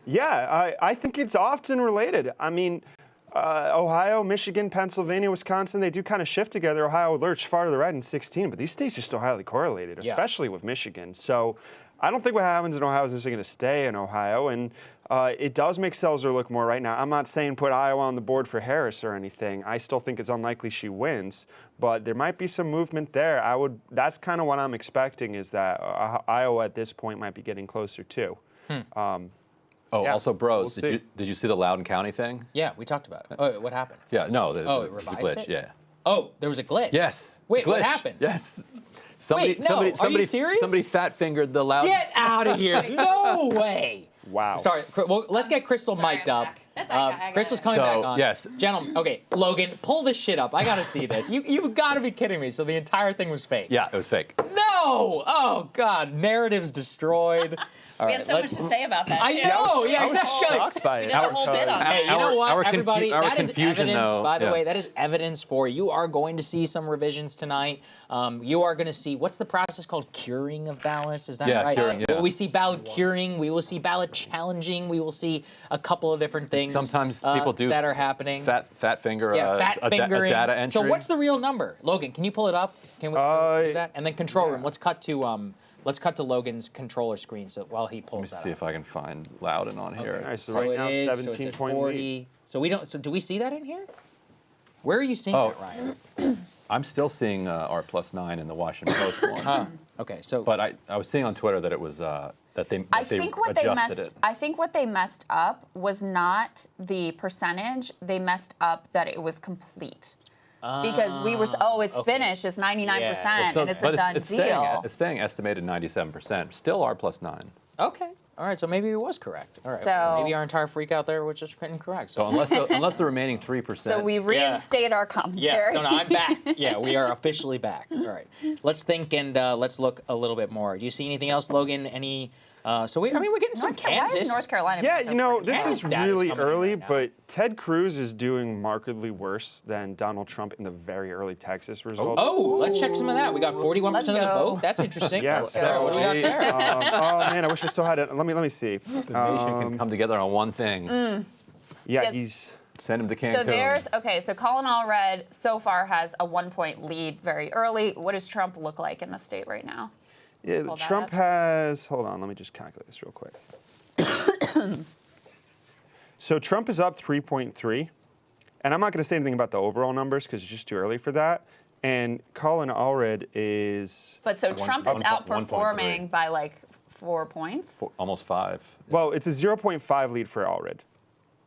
yeah, I think it's often related. I mean, Ohio, Michigan, Pennsylvania, Wisconsin, they do kind of shift together. Ohio lurched far to the right in 16, but these states are still highly correlated, especially with Michigan. So I don't think what happens in Ohio is necessarily going to stay in Ohio, and it does make Selzer look more right now. I'm not saying put Iowa on the board for Harris or anything. I still think it's unlikely she wins, but there might be some movement there. That's kind of what I'm expecting, is that Iowa at this point might be getting closer too. Yeah, also, bros, we'll did you see the Loudoun County thing? Yeah, we talked about it. Oh, what happened? Yeah, no, it the revised glitch. it? Yeah. Oh, there was a glitch. Yes. Wait, glitch. what happened? Yes. Are you serious? Somebody fat fingered the Loudoun. Get out of here! No way. Wow. Sorry. Well, let's get Krystal mic'd up. Crystal's coming back on. Yes. Gentlemen, okay, Logan, pull this shit up. I gotta see this. You've got to be kidding me. So the entire thing was fake. Yeah, it was fake. No! Oh God, narratives destroyed. All We right, had so much to say about that. I too. know. Yeah, I was exactly. shocked by We it. did a whole bit on Hey, it. you know what, everybody? our That is confusion, evidence, though, by the yeah. way. That is evidence for you are going to see some revisions tonight. You are going to see, what's the process called? Curing of ballots? Is that right? Curing, yeah. We see ballot curing. We will see ballot challenging. We will see a couple of different things. Sometimes people do that are happening. Fat finger. Fat fingering. Data entry. So what's the real number? Logan, can you pull it up? Can we do that? And then control room. Let's cut to Logan's controller screen while he pulls Let me that see up. if I can find Loudoun on here. All right, so So right it now, is, so it's 17 at point 40. lead. So we don't. So do we see that in here? Where are you seeing Oh. that, Ryan? I'm still seeing R+9 in the Washington Post one. Okay, so But I was seeing on Twitter that it was that they adjusted it. I think what they messed up was not the percentage. They messed up that it was complete. Because we were, it's finished, it's 99%, Yeah. and it's a done deal. It's staying estimated 97%. Still R+9. okay. All right, so maybe it was correct. All right, So- maybe our entire freak out there was just incorrect. So unless the remaining 3%. So we reinstate our commentary. Yeah, so now I'm back. Yeah, we are officially back. All right, let's think and let's look a little bit more. Do you see anything else, Logan? Any? We're getting some Why is Kansas. North Carolina? Yeah, so you know, pretty? this Kansas is data's really coming in early, right now. but Ted Cruz is doing markedly worse than Donald Trump in the very early Texas results. Oh, let's check some of that. We got 41% of the Let's go. vote. That's interesting. Yeah, Let's go. What do we got there? oh man, I wish I still had it. Let me see. The nation can come together on one thing. Yeah, Yes. he's. Send him to Cancun. So Colin Allred so far has a 1-point lead very early. What does Trump look like in the state right now? Yeah, Pull that Trump up. has. Hold on, let me just calculate this real quick. So Trump is up 3.3, and I'm not going to say anything about the overall numbers because it's just too early for that. And Colin Allred is. But so Trump is 1.3. outperforming by like 4 points. Almost 5. Well, it's a 0.5 lead for Allred.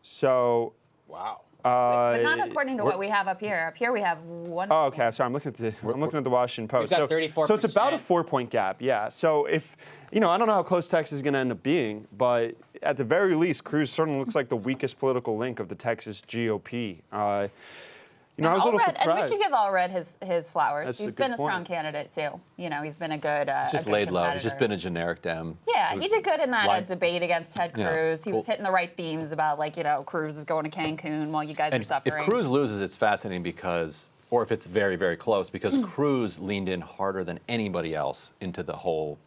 So. Wow. But not according to what we have up here. Up here we have 1. Oh, okay. Sorry, I'm looking at the Washington Post. We've got so 34%. So it's about a 4-point gap. Yeah. So if I don't know how close Texas is going to end up being, but at the very least, Cruz certainly looks like the weakest political link of the Texas GOP. I was a little And we surprised. should give Allred his flowers. That's a He's good been a strong point. candidate too. He's been a good. He's just a good laid low. He's competitor. just been a generic Dem. Yeah, he did good in that Like- debate against Ted Yeah, Cruz. He was cool. hitting the right themes about Cruz is going to Cancun while you guys are And if suffering. Cruz loses, it's fascinating because, or if it's very, very close, because Cruz leaned in harder than anybody else into the whole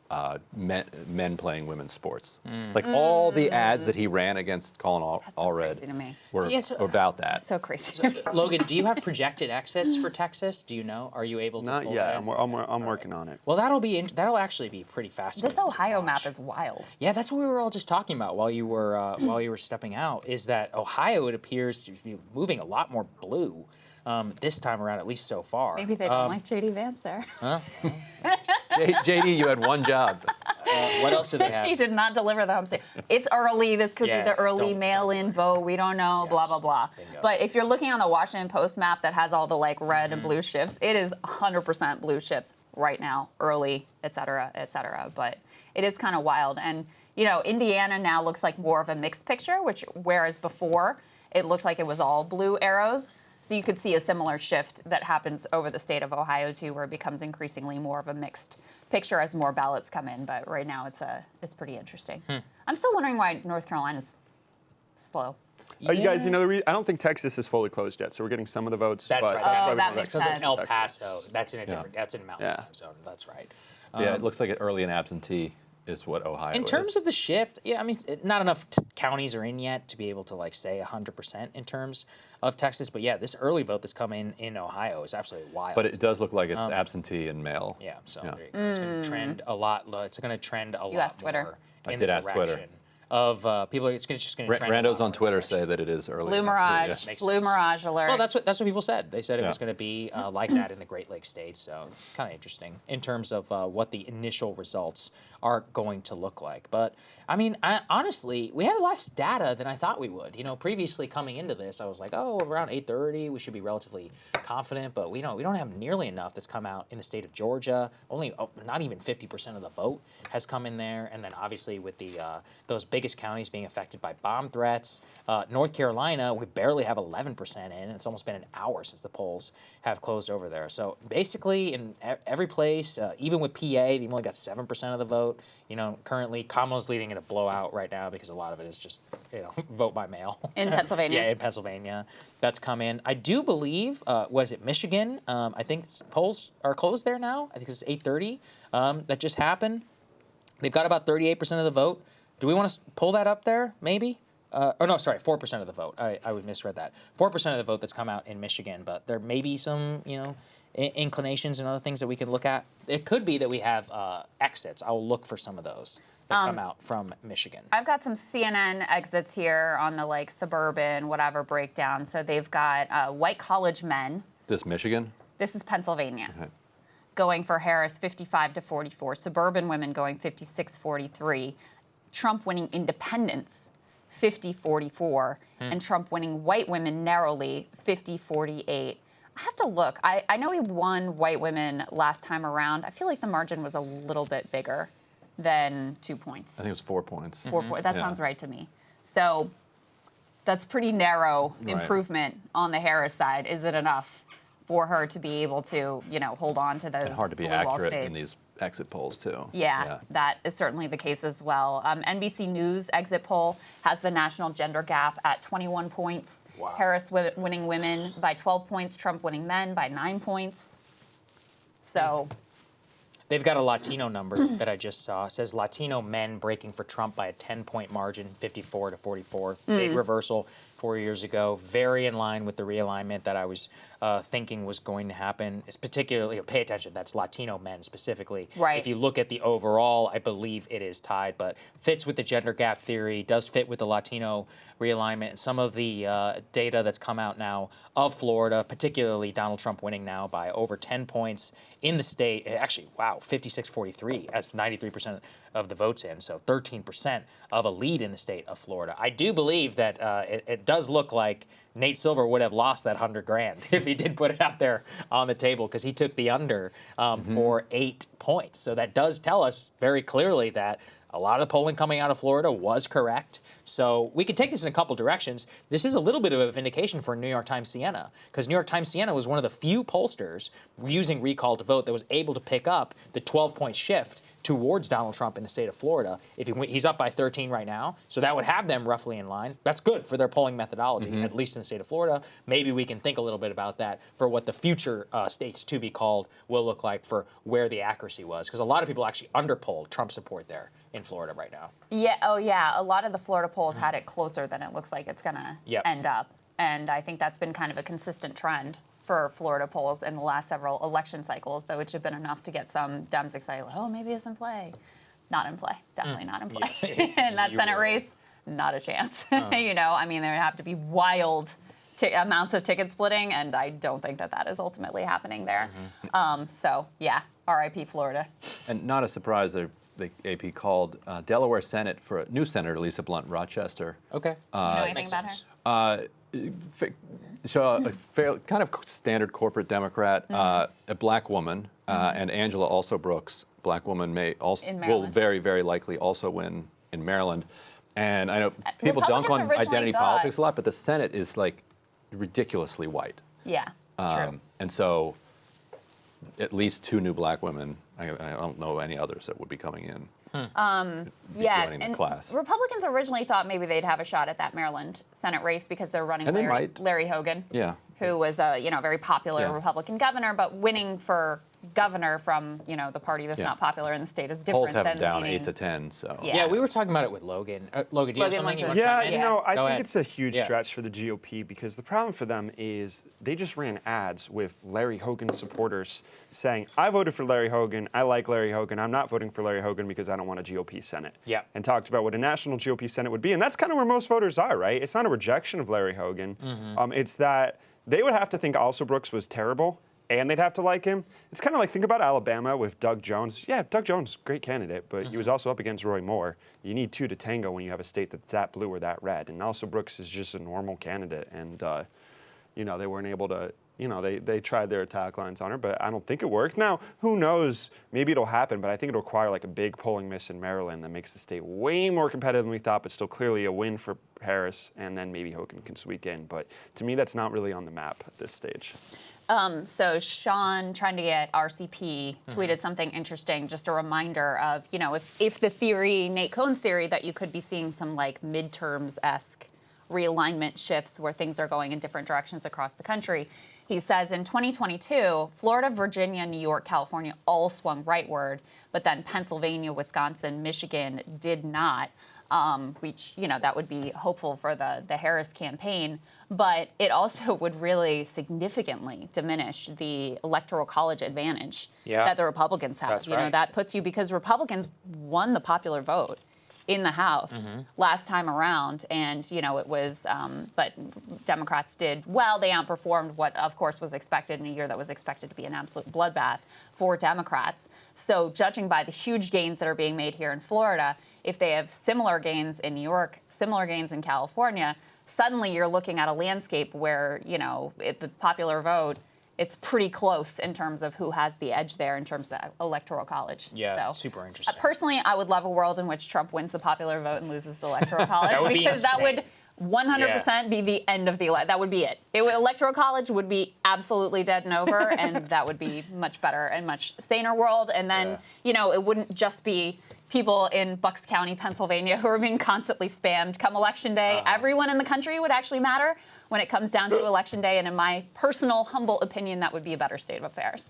men playing women's sports. Like all the ads that he ran against Colin That's so Allred crazy to me. were So- about that. So crazy. Logan, do you have projected exits for Texas? Do you know? Are you able to? Not pull yet. that in? I'm working on it. Well, that'll actually be pretty fascinating. This Ohio to map watch. is wild. Yeah, that's what we were all just talking about while you were stepping out. Is that Ohio? It appears to be moving a lot more blue this time around, at least so far. Maybe they don't like JD Vance there. JD, you had one job. What else do they have? He did not deliver the home state. It's early. This could Yeah, be the early don't- mail-in vote. We don't know. Blah Yes. blah blah. Bingo. But if you're looking on the Washington Post map that has all the red Mm-hmm. and blue shifts, it is 100% blue shifts right now, early, et cetera, et cetera. But it is kind of wild. And Indiana now looks like more of a mixed picture, whereas before it looked like it was all blue arrows. So you could see a similar shift that happens over the state of Ohio too, where it becomes increasingly more of a mixed picture as more ballots come in. But right now it's pretty interesting. I'm still wondering why North Carolina's slow. You guys, I don't think Texas is fully closed yet, so we're getting some of the votes. That's but right. that's why we that select makes Because of sense. El Paso, that's in a different. That's in Mountain Yeah. Time Zone. That's right. Yeah, it looks like an early and absentee is what Ohio is. In terms of the shift, yeah, I mean, not enough counties are in yet to be able to say 100% in terms of Texas. But yeah, this early vote that's come in Ohio is absolutely wild. But it does look like it's absentee and mail. yeah, so there you go. It's going to trend a lot. It's going to trend a lot asked Twitter. more I in did the ask Twitter. direction of people. It's just going to trend. a Randos lot on more Twitter direction. say that it is early. Blue and mirage, absentee, Makes blue sense. mirage alert. Well, that's what people said. They said it Yeah. was going to be like that in the Great Lakes states. So kind of interesting in terms of what the initial results are going to look like. But I mean, honestly, we had less data than I thought we would. Previously coming into this, I was like, oh, around 8:30, we should be relatively confident. But we don't have nearly enough that's come out in the state of Georgia. Only not even 50% of the vote has come in there. And then obviously with the those biggest counties being affected by bomb threats, North Carolina, we barely have 11% in. It's almost been an hour since the polls have closed over there. So basically, in every place, even with PA, they've only got 7% of the vote. Currently Kamala's leading in a blowout right now because a lot of it is just vote by mail. In Pennsylvania. Yeah, in Pennsylvania, that's come in. I do believe, was it Michigan? I think polls are closed there now. I think it's 8:30. That just happened. They've got about 38% of the vote. Do we want to pull that up there? Maybe. Oh no, sorry, 4% of the vote. I would misread that. 4% of the vote that's come out in Michigan, but there may be some, inclinations and other things that we could look at. It could be that we have exits. I will look for some of those that come out from Michigan. I've got some CNN exits here on the suburban, whatever breakdown. So they've got white college men. This Michigan? This is Pennsylvania. Okay. Going for Harris 55-44. Suburban women going 56-43. Trump winning independents 50-44. And Trump winning white women narrowly 50-48. I have to look. I know he won white women last time around. I feel like the margin was a little bit bigger. than 2 points. I think it was 4 points. That sounds right to me. So that's pretty narrow improvement on the Harris side. Is it enough for her to be able to, hold on to those And hard to be blue wall accurate states? in these exit polls, too. Yeah, that is certainly the case as well. NBC News exit poll has the national gender gap at 21 points. Wow. Harris winning women by 12 points, Trump winning men by 9 points. So They've got a Latino number that I just saw. It says Latino men breaking for Trump by a 10-point margin, 54 to 44. Big reversal 4 years ago. Very in line with the realignment that I was thinking was going to happen. It's particularly, pay attention, that's Latino men specifically. Right. If you look at the overall, I believe it is tied, but fits with the gender gap theory, does fit with the Latino realignment. And some of the data that's come out now of Florida, particularly Donald Trump winning now by over 10 points in the state. Actually, wow, 56-43. That's 93% of the votes in, so 13% of a lead in the state of Florida. I do believe that it does look like Nate Silver would have lost that $100,000 if he did put it out there on the table, because he took the under for 8 points. So that does tell us very clearly that a lot of the polling coming out of Florida was correct. So we could take this in a couple directions. This is a little bit of a vindication for New York Times Siena, because New York Times Siena was one of the few pollsters using recall to vote that was able to pick up the 12-point shift towards Donald Trump in the state of Florida. If he's up by 13 right now, so that would have them roughly in line. That's good for their polling methodology, at least in the state of Florida. Maybe we can think a little bit about that for what the future states to be called will look like for where the accuracy was, because a lot of people actually underpolled Trump support there in Florida right now. yeah, a lot of the Florida polls had it closer than it looks like it's going to end up. And I think that's been kind of a consistent trend for Florida polls in the last several election cycles, though it should have been enough to get some Dems excited, like, oh, maybe it's in play. Not in play. Definitely not in play. In that Senate race, not a chance. I mean, there have to be wild amounts of ticket splitting, and I don't think that is ultimately happening there. So, yeah, RIP Florida. And not a surprise, the AP called Delaware Senate for a new Senator, Lisa Blunt Rochester. Okay. You know anything makes about sense. her? So a kind of standard corporate Democrat, a black woman, and Angela also Brooks, black woman, will Maryland. very, very likely also win in Maryland. And I know people dunk on Republicans identity originally thought- politics a lot, but the Senate is like ridiculously white. Yeah, true. And so at least 2 new black women. I don't know any others that would be coming in. Joining the and class. Republicans originally thought maybe they'd have a shot at that Maryland Senate race because they're running And they might. Larry Hogan, Yeah. who was a very popular Yeah. Republican governor, but winning for governor from the party that's Yeah. not popular in the state is Polls different have than it down leaning- 8 to 10. So Yeah. Yeah, we were talking about it with Logan. Logan, do you have Logan something you wants want to- to Yeah, chime in? I Go think ahead. it's a huge Yeah. stretch for the GOP, because the problem for them is they just ran ads with Larry Hogan supporters saying, I voted for Larry Hogan, I like Larry Hogan, I'm not voting for Larry Hogan because I don't want a GOP Senate. Yeah. And talked about what a national GOP Senate would be. And that's kind of where most voters are, right? It's not a rejection of Larry Hogan. It's that they would have to think Also Brooks was terrible, and they'd have to like him. It's kind of like, think about Alabama with Doug Jones. Yeah, Doug Jones, great candidate, but he was also up against Roy Moore. You need 2 to tango when you have a state that's that blue or that red. And Also Brooks is just a normal candidate, and they weren't able to. They tried their attack lines on her, but I don't think it worked. Now, who knows? Maybe it'll happen, but I think it'll require like a big polling miss in Maryland that makes the state way more competitive than we thought, but still clearly a win for Harris, and then maybe Hogan can squeak in. But to me, that's not really on the map at this stage. So Sean, trying to get RCP, tweeted something interesting, just a reminder of, if the theory, Nate Cohn's theory, that you could be seeing some like midterms-esque realignment shifts where things are going in different directions across the country. He says in 2022, Florida, Virginia, New York, California all swung rightward, but then Pennsylvania, Wisconsin, Michigan did not. Which, that would be hopeful for the Harris campaign, but it also would really significantly diminish the Electoral College advantage that the Republicans have. That's right. That puts you, because Republicans won the popular vote in the House last time around, and, it was, but Democrats did well. They outperformed what, of course, was expected in a year that was expected to be an absolute bloodbath for Democrats. So judging by the huge gains that are being made here in Florida, if they have similar gains in New York, similar gains in California, suddenly you're looking at a landscape where, if the popular vote it's pretty close in terms of who has the edge there in terms of the Electoral College. Yeah, so, super interesting. Personally, I would love a world in which Trump wins the popular vote and loses the Electoral College That would be because that would insane. 100% be the end of the election. That would be it. Electoral College would be absolutely dead and over, and that would be much better and much saner world. And then, it wouldn't just be people in Bucks County, Pennsylvania, who are being constantly spammed come Election Day. Everyone in the country would actually matter when it comes down to Election Day. And in my personal, humble opinion, that would be a better state of affairs.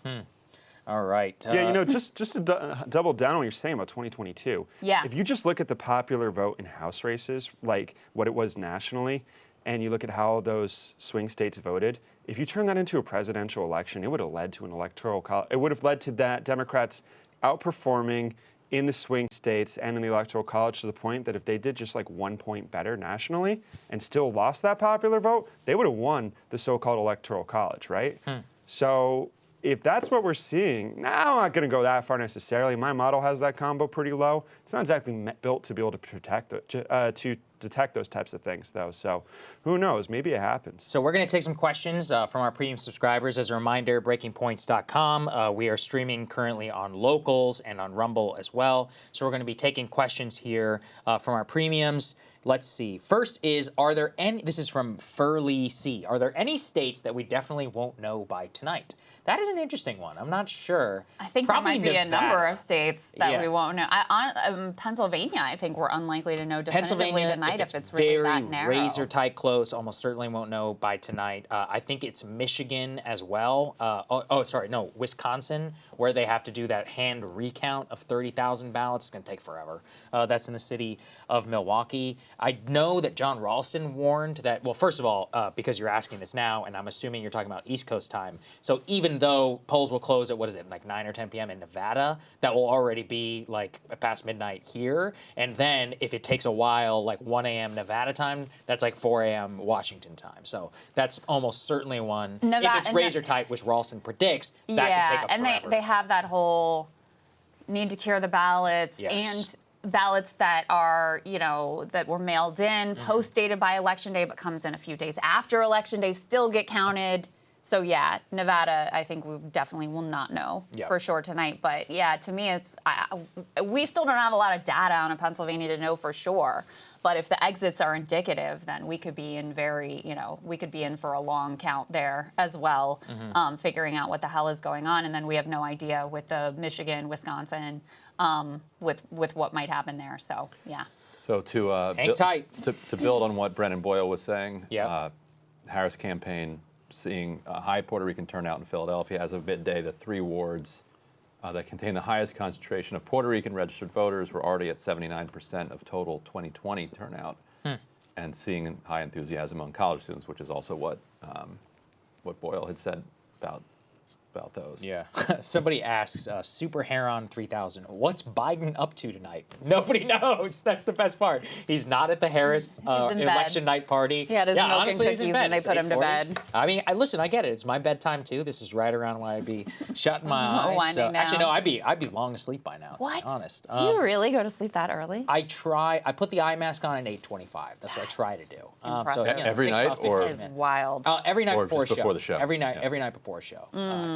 All right. Yeah, just to double down on what you're saying about 2022. Yeah. If you just look at the popular vote in House races, like what it was nationally, and you look at how those swing states voted, if you turn that into a presidential election, it would have led to an electoral college. It would have led to that Democrats outperforming in the swing states and in the electoral college to the point that if they did just like 1 point better nationally and still lost that popular vote, they would have won the so-called electoral college, right? So if that's what we're seeing, now I'm not going to go that far necessarily. My model has that combo pretty low. It's not exactly built to be able to to detect those types of things, though. So who knows? Maybe it happens. So we're going to take some questions from our premium subscribers. As a reminder, breakingpoints.com. We are streaming currently on Locals and on Rumble as well. So we're going to be taking questions here from our premiums. Let's see. First is, are there any, this is from Furley C, are there any states that we definitely won't know by tonight? That is an interesting one. I'm not sure. I think Probably there might be a number Nevada. of states that we won't know. Pennsylvania, I think we're unlikely to know definitively tonight if it's really that narrow. Very razor tight close, almost certainly won't know by tonight. I think it's Michigan as well. Wisconsin, where they have to do that hand recount of 30,000 ballots. It's going to take forever. That's in the city of Milwaukee. I know that John Ralston warned that, well, first of all, because you're asking this now, and I'm assuming you're talking about East Coast time. So even though polls will close at, like 9 or 10 p.m. in Nevada, that will already be like past midnight here. And then if it takes a while, like 1 a.m. Nevada time, that's like 4 a.m. Washington time. So that's almost certainly one. If it's razor tight, which Ralston predicts, that could take up forever. And they have that whole need to cure the ballots and ballots that are, that were mailed in, post-dated by Election Day, but comes in a few days after Election Day, still get counted. So yeah, Nevada, I think we definitely will not know for sure tonight. But yeah, to me, we still don't have a lot of data on Pennsylvania to know for sure. But if the exits are indicative, then we could be in we could be in for a long count there as well, figuring out what the hell is going on. And then we have no idea with the Michigan, Wisconsin, with what might happen there. So yeah. So to hang tight. To build on what Brennan Boyle was saying, Harris campaign seeing a high Puerto Rican turnout in Philadelphia as of midday. The 3 wards that contain the highest concentration of Puerto Rican registered voters were already at 79% of total 2020 turnout, and seeing high enthusiasm among college students, which is also what Boyle had said about those. Yeah. Somebody asks, Super Heron 3000, what's Biden up to tonight? Nobody knows. That's the best part. He's not at the Harris election night party. He had his milk and cookies in bed. and they put him to bed. I mean, listen, I get it. It's my bedtime too. This is right around when I'd be shutting my eyes. So, actually, no, I'd be long asleep by now, to be honest. Do you really go to sleep that early? I try. I put the eye mask on at 8:25. That's what I try to do. So every night, or it's wild. every night before the show. Every night before a show.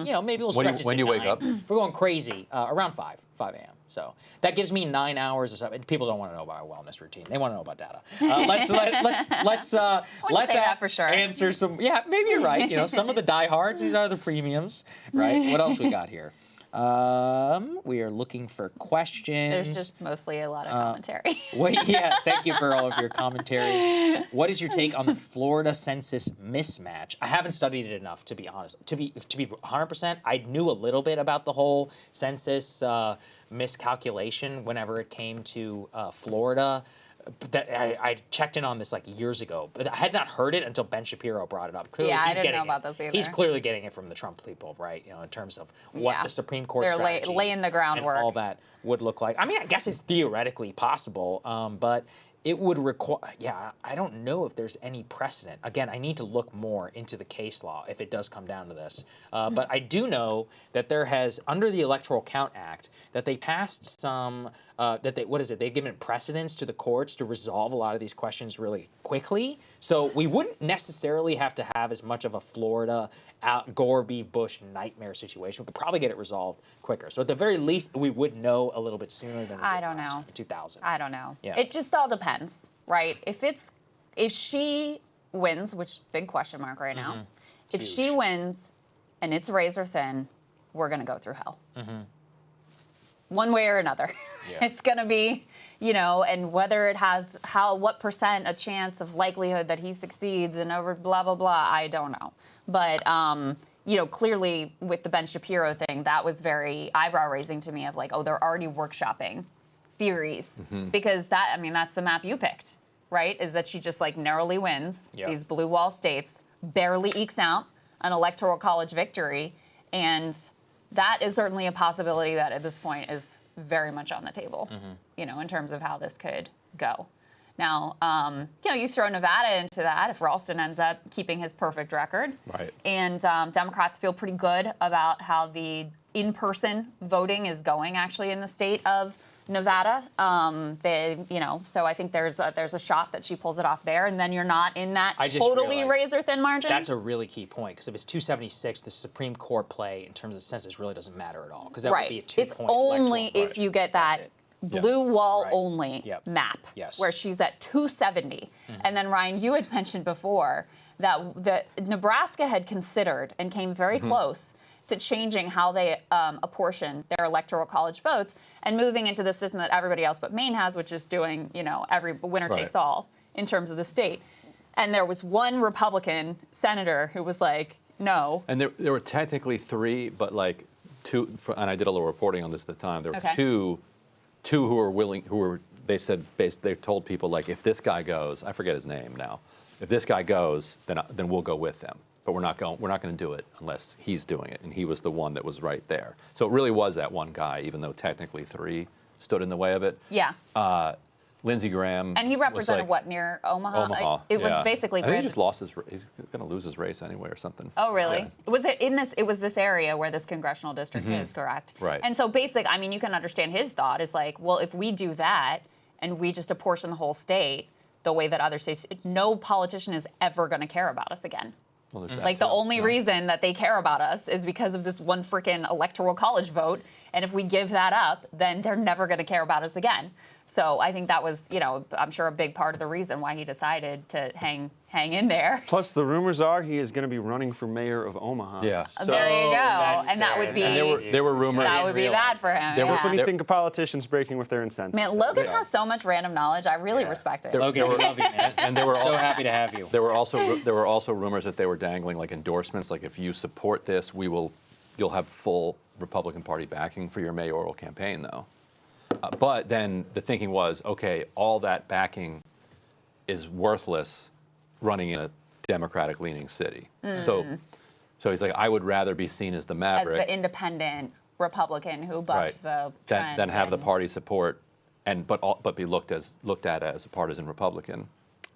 Maybe we'll stretch it when to you 9. wake up. We're going crazy around 5 a.m. So that gives me 9 hours or something. People don't want to know about our wellness routine. They want to know about data. Let's say that for sure. Answer some. Yeah, maybe you're right. Some of the diehards. These are the premiums, right? What else we got here? We are looking for questions. There's just mostly a lot of commentary. Thank you for all of your commentary. What is your take on the Florida census mismatch? I haven't studied it enough, to be honest. To be 100%, I knew a little bit about the whole census miscalculation whenever it came to Florida. I checked in on this like years ago, but I had not heard it until Ben Shapiro brought it up. Clearly, I didn't know about this either. He's clearly getting it from the Trump people, right? In terms of what the Supreme Court strategy laying the groundwork and all that would look like. I mean, I guess it's theoretically possible, but It would require, yeah, I don't know if there's any precedent. Again, I need to look more into the case law if it does come down to this. But I do know that there has, under the Electoral Count Act, that they passed some, they've given precedence to the courts to resolve a lot of these questions really quickly. So we wouldn't necessarily have to have as much of a Florida Gore v. Bush nightmare situation. We could probably get it resolved quicker. So at the very least, we would know a little bit sooner than we did in 2000. I don't know. Yeah. It just all depends, right? If she wins, which big question mark right now, if she wins and it's razor thin, we're going to go through hell. One way or another. Yeah. It's going to be, you know, and whether it has what percent a chance of likelihood that he succeeds and over blah, blah, blah, I don't know. But, you know, clearly with the Ben Shapiro thing, that was very eyebrow raising to me of like, oh, they're already workshopping theories because that, I mean, that's the map you picked, right? Is that she just like narrowly wins these blue wall states, barely ekes out an electoral college victory. And that is certainly a possibility that at this point is very much on the table, you know, in terms of how this could go. Now, you know, you throw Nevada into that if Ralston ends up keeping his perfect record. Right. And Democrats feel pretty good about how the in-person voting is going actually in the state of Nevada. You know, so I think there's a shot that she pulls it off there, and then you're not in that totally razor-thin margin. That's a really key point, because if it's 276, the Supreme Court play in terms of census really doesn't matter at all, because that would be a 2-point It's only if you get that blue wall only map, where she's at 270. And then, Ryan, you had mentioned before that Nebraska had considered and came very close to changing how they apportion their electoral college votes and moving into the system that everybody else but Maine has, which is doing, you know, every winner takes all in terms of the state. And there was one Republican senator who was like, no. And there were technically 3, but like 2, and I did a little reporting on this at the time. There were two who were willing, they told people, like, if this guy goes, I forget his name now, if this guy goes, then we'll go with them. But we're not going to do it unless he's doing it, and he was the one that was right there. So it really was that one guy, even though technically 3 stood in the way of it. Yeah. Lindsey Graham. And he represented what, near Omaha? Omaha. It was basically. I think he just lost his. He's going to lose his race anyway or something. Oh, really? Yeah. Was it in this? It was this area where this congressional district is, correct? Right. And so I mean, you can understand his thought is like, well, if we do that and we just apportion the whole state the way that other states, no politician is ever going to care about us again. Well, like the only reason that they care about us is because of this one freaking electoral college vote. And if we give that up, then they're never going to care about us again. So I think that was, you know, I'm sure a big part of the reason why he decided to hang in there. Plus, the rumors are he is going to be running for mayor of Omaha. Yeah. So there you go. And that would be. And there were rumors. That would be bad for him. Just when you think of politicians breaking with their incentives. Man, Logan has so much random knowledge. I really respect it. Logan, we love you, man. And they were so happy to have you. There were also rumors that they were dangling like endorsements, like if you support this, you'll have full Republican Party backing for your mayoral campaign, though. But then the thinking was, okay, all that backing is worthless running in a Democratic-leaning city. So he's like, I would rather be seen as the maverick. As the independent Republican who bucked the trend. Than have the party support, but be looked at as a partisan Republican.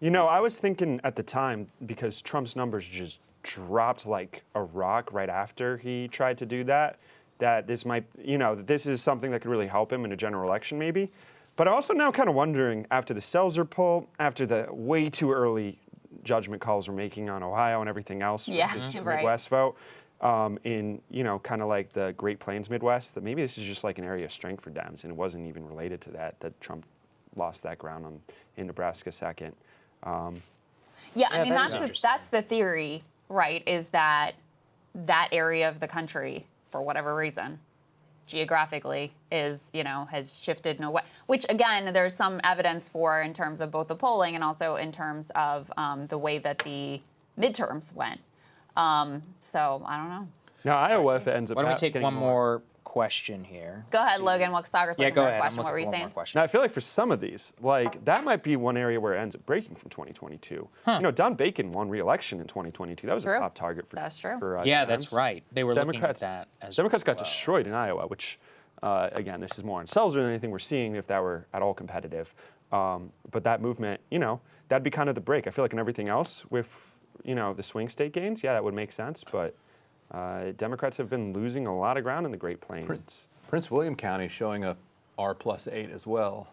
You know, I was thinking at the time, because Trump's numbers just dropped like a rock right after he tried to do that this might, you know, this is something that could really help him in a general election maybe. But I'm also now kind of wondering, after the Seltzer poll, after the way too early judgment calls we're making on Ohio and everything else, this Midwest vote, in, you know, kind of like the Great Plains Midwest, that maybe this is just like an area of strength for Dems, and it wasn't even related to that Trump lost that ground in Nebraska second. I mean, that's the theory, right, is that area of the country, for whatever reason, geographically is, you know, has shifted in a way, which again, there's some evidence for in terms of both the polling and also in terms of the way that the midterms went. So I don't know. Now, Iowa, if it ends up Why don't we take one more question here? Go ahead, Logan. Well, Saagar's looking for a question. What were you saying? Now, I feel like for some of these, like, that might be one area where it ends up breaking from 2022. You know, Don Bacon won re-election in 2022. That was a top target for That's true. Yeah, that's right. They were Democrats, looking at that as Democrats got destroyed in Iowa, which, again, this is more on Seltzer than anything we're seeing if that were at all competitive. But that movement, that'd be kind of the break. I feel like in everything else with, the swing state gains, yeah, that would make sense. But Democrats have been losing a lot of ground in the Great Plains. Prince William County showing a R+8 as well.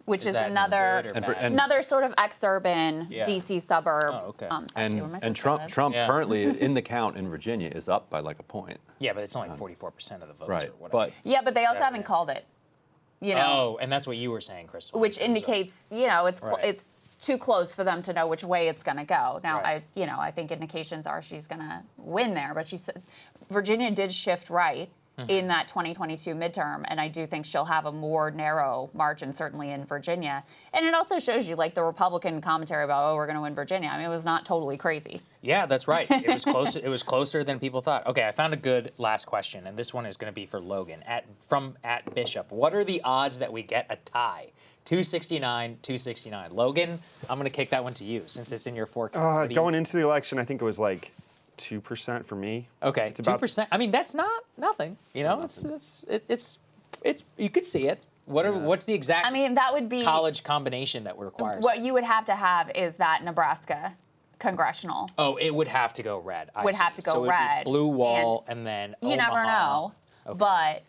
Which is that another good or bad? another sort of exurban Yeah. DC suburb. Oh, okay. Actually, where my And sister lives. Trump Yeah. currently in the count in Virginia is up by like a point. Yeah, but it's only 44% of the votes Right. or whatever. But Yeah, but they also Yeah, haven't yeah. called it. You know, Oh, and that's what you were saying, Krystal. which indicates it's Right. it's too close for them to know which way it's going to go. Now, Right. I think indications are she's going to win there, but Virginia did shift right in that 2022 midterm, and I do think she'll have a more narrow margin, certainly in Virginia. And it also shows you, like, the Republican commentary about, oh, we're going to win Virginia. I mean, it was not totally crazy. Yeah, that's right. It was close. It was closer than people thought. Okay, I found a good last question, and this one is going to be for Logan from Bishop. What are the odds that we get a tie? 269, 269. Logan, I'm going to kick that one to you since it's in your forecast. What do you- Going into the election, I think it was like 2% for me. Okay, It's about 2%. I mean, that's not nothing. It's you could see it. What's the exact I mean, that would be college combination that requires? what you would have to have is that Nebraska congressional. Oh, it would have to go red. I Would see. have to go So it'd be red, blue wall and then You never Omaha. know. But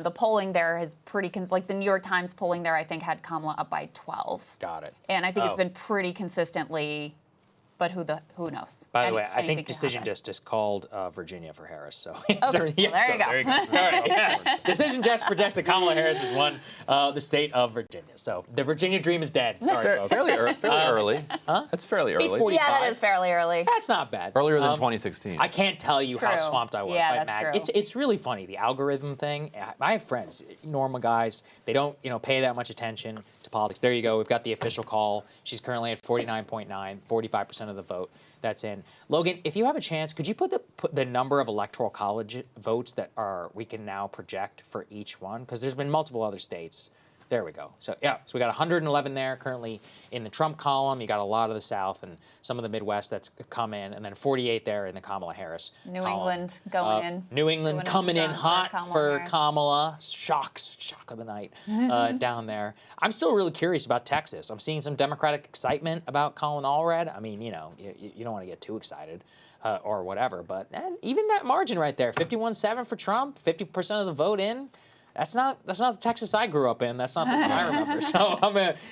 the polling there is pretty, like the New York Times polling there, I think had Kamala up by 12. Got it. And I think Oh. it's been pretty consistently, but who knows? By the way, I Anything think can Decision happen. Desk just called Virginia for Harris. So Okay, well, there you go. All right, yeah. Decision Desk projects that Kamala Harris has won the state of Virginia. So the Virginia dream is dead. Sorry, folks. fairly early. That's fairly early. 8:40. Yeah, that 45. is fairly early. That's not bad. Earlier than 2016. I can't tell you how True. swamped I was Yeah, by that's Mag. true. It's really funny, the algorithm thing. I have friends, normal guys. They don't pay that much attention to politics. There you go. We've got the official call. She's currently at 49.9, 45% of the vote. That's in. Logan, if you have a chance, could you put the number of Electoral College votes that we can now project for each one? Because there's been multiple other states. There we go. So yeah, so we got 111 there currently in the Trump column. You got a lot of the South and some of the Midwest that's come in, and then 48 there in the Kamala Harris. New column. England going in. New England Going in coming in strong hot for Kamala for Harris. Kamala. Shock of the night down there. I'm still really curious about Texas. I'm seeing some Democratic excitement about Colin Allred. I mean, you don't want to get too excited or whatever, but even that margin right there, 51-7 for Trump, 50% of the vote in. That's not the Texas I grew up in. That's not the one I remember. So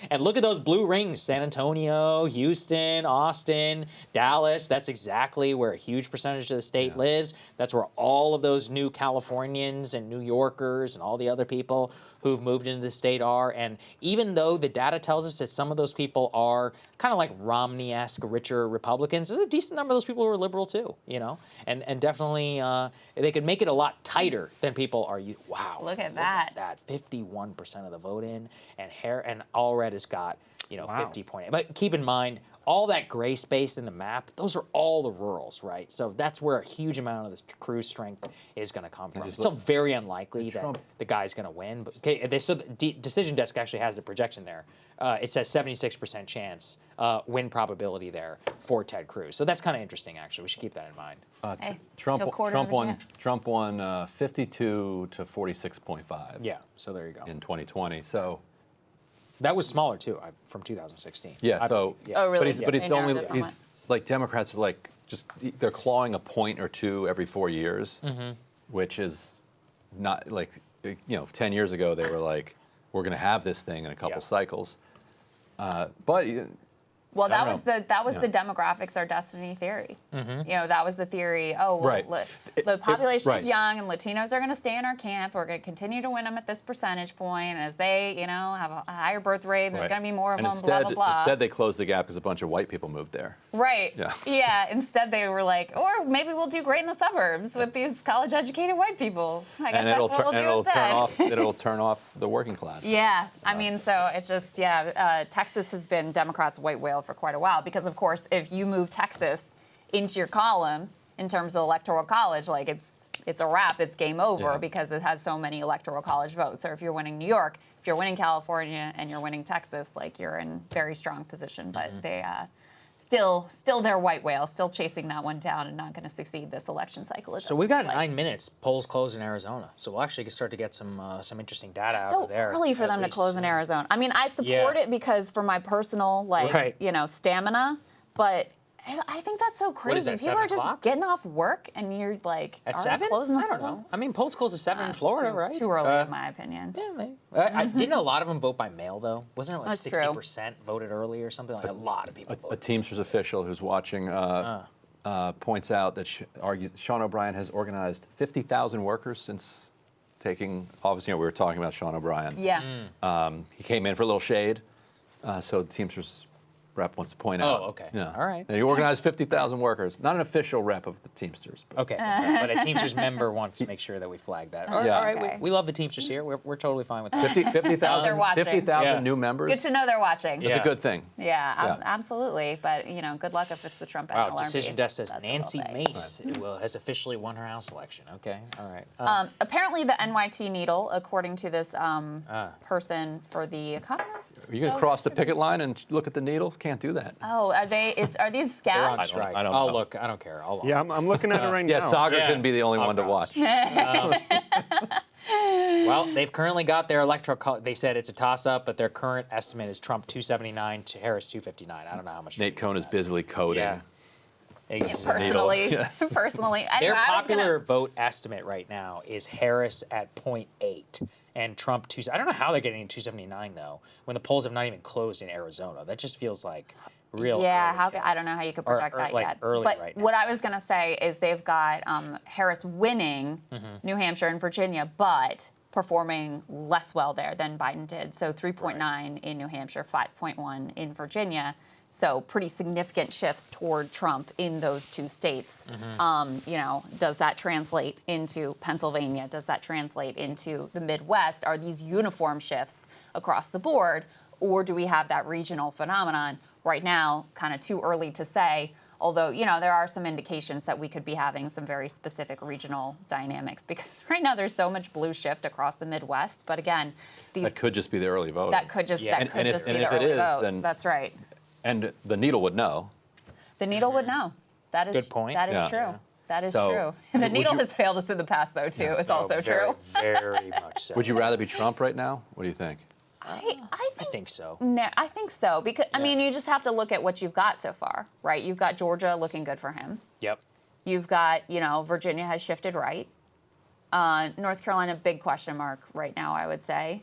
and look at those blue rings: San Antonio, Houston, Austin, Dallas. That's exactly where a huge percentage of the state lives. That's where all of those new Californians and New Yorkers and all the other people who've moved into the state are. And even though the data tells us that some of those people are kind of like Romney-esque, richer Republicans, there's a decent number of those people who are liberal too, and definitely they could make it a lot tighter than people are. Wow. Look at that. 51% of the vote in, and Allred has got 50.8. But keep in mind, all that gray space in the map, those are all the rurals, right? So that's where a huge amount of this Cruz strength is going to come from. It's still very unlikely that the guy's going to win. But Decision Desk actually has the projection there. It says 76% chance win probability there for Ted Cruz. So that's kind of interesting, actually. We should keep that in mind. Hey, Trump still quarter of Virginia. won 52 to 46.5. Yeah, so there you go. In 2020. So That was smaller, too, from 2016. yeah. I So believe, yeah. Oh, really? but it's They narrowed only it somewhat. he's like Democrats are like they're clawing a point or two every 4 years, which is not like 10 years ago they were like we're going to have this thing in a couple cycles, but. Well, I that don't was know. the demographics are destiny theory. That was the theory. Oh, well, Right. the population right. is young, and Latinos are going to stay in our camp. We're going to continue to win them at this percentage point, and as they, have a higher birth rate, there's Right. going to be more of And them. Blah blah blah. Instead, they closed the gap because a bunch of white people moved there. Right. Yeah. Yeah. Instead, they were like, or maybe we'll do great in the suburbs with these college-educated white people. I guess And that's it'll what we'll do instead. it'll turn off the working class. Yeah, I mean, so it's just, Texas has been Democrats' white whale for quite a while because, of course, if you move Texas into your column in terms of Electoral College, like it's a wrap, it's game over because it has so many Electoral College votes. So if you're winning New York, if you're winning California, and you're winning Texas, like you're in very strong position. But still their white whale, still chasing that one down and not going to succeed this election cycle. So we've got 9 minutes. Polls close in Arizona, so we'll actually start to get some interesting data out of there. So early for them to close in Arizona. I mean, I support it because for my personal stamina, but I think that's so crazy. What is that, People are 7 o'clock? just getting off work and you're like, At already 7? closing the I don't polls? know. I mean, polls close at 7 in Florida, right? Too early, in my opinion. Yeah, maybe. Didn't a lot of them vote by mail, though? Wasn't it like That's true. 60% voted early or something? Like a lot of people A voted. Teamsters official who's watching points out that Sean O'Brien has organized 50,000 workers since taking office. We were talking about Sean O'Brien. Yeah. He came in for a little shade, so the Teamsters rep wants to point out. Oh, okay. Yeah. All right. And he organized 50,000 workers. Not an official rep of the Teamsters. But Okay, but a Teamsters member wants to make sure that we flag that. All right, Yeah. all right. Okay. We love the Teamsters here. We're totally fine with that. 50,000 They're watching. 50,000 Yeah. new members. Good to know they're watching. It's Yeah. a good thing. Yeah, Yeah. absolutely. But good luck if it's the Trump Wow, NLRB. Decision Desk says That's what Nancy they'll say. Mace has officially won her House election. Okay, all right. Apparently, the NYT needle, according to this person for The Economist. Are you going to cross the picket line and look at the needle? Can't do that. Oh, are these They're on scabs? strike. I don't I'll know. look. I don't care. I'll look. Yeah, I'm looking at it right Yeah, now. Saagar Yeah. couldn't be the only I'll one to cross. watch. Well, they've currently got their electoral college. They said it's a toss-up, but their current estimate is Trump 279 to Harris 259. I don't know how much. Nate Cohn is busily coding. Yeah. Exactly. Personally, Yes. personally. Anyway, Their I was gonna- popular vote estimate right now is Harris at 0.8 and Trump 2. I don't know how they're getting 279 though, when the polls have not even closed in Arizona. That just feels like real. Yeah, early I don't know how you could project that like yet. early but right now. what I was going to say is they've got Harris winning New Hampshire and Virginia, but performing less well there than Biden did. So 3.9 in New Hampshire, 5.1 in Virginia. So pretty significant shifts toward Trump in those two states. Does that translate into Pennsylvania? Does that translate into the Midwest? Are these uniform shifts across the board? Or do we have that regional phenomenon? Right now, kind of too early to say, although, there are some indications that we could be having some very specific regional dynamics because right now there's so much blue shift across the Midwest. But again, That could just be the early voting. that could just Yeah. that And could if- just and be if the it early is, vote. then- That's right. And the needle would know. The needle would know. That is Good point. That is Yeah. true. Yeah. That is So, true. And the would needle you- has failed us in the past, though, too. It's also very, true. Very much so. Would you rather be Trump right now? What do you think? I I think so. No, I think so because I Yeah. mean you just have to look at what you've got so far, right? You've got Georgia looking good for him. Yep. You've got Virginia has shifted right. North Carolina, big question mark right now, I would say.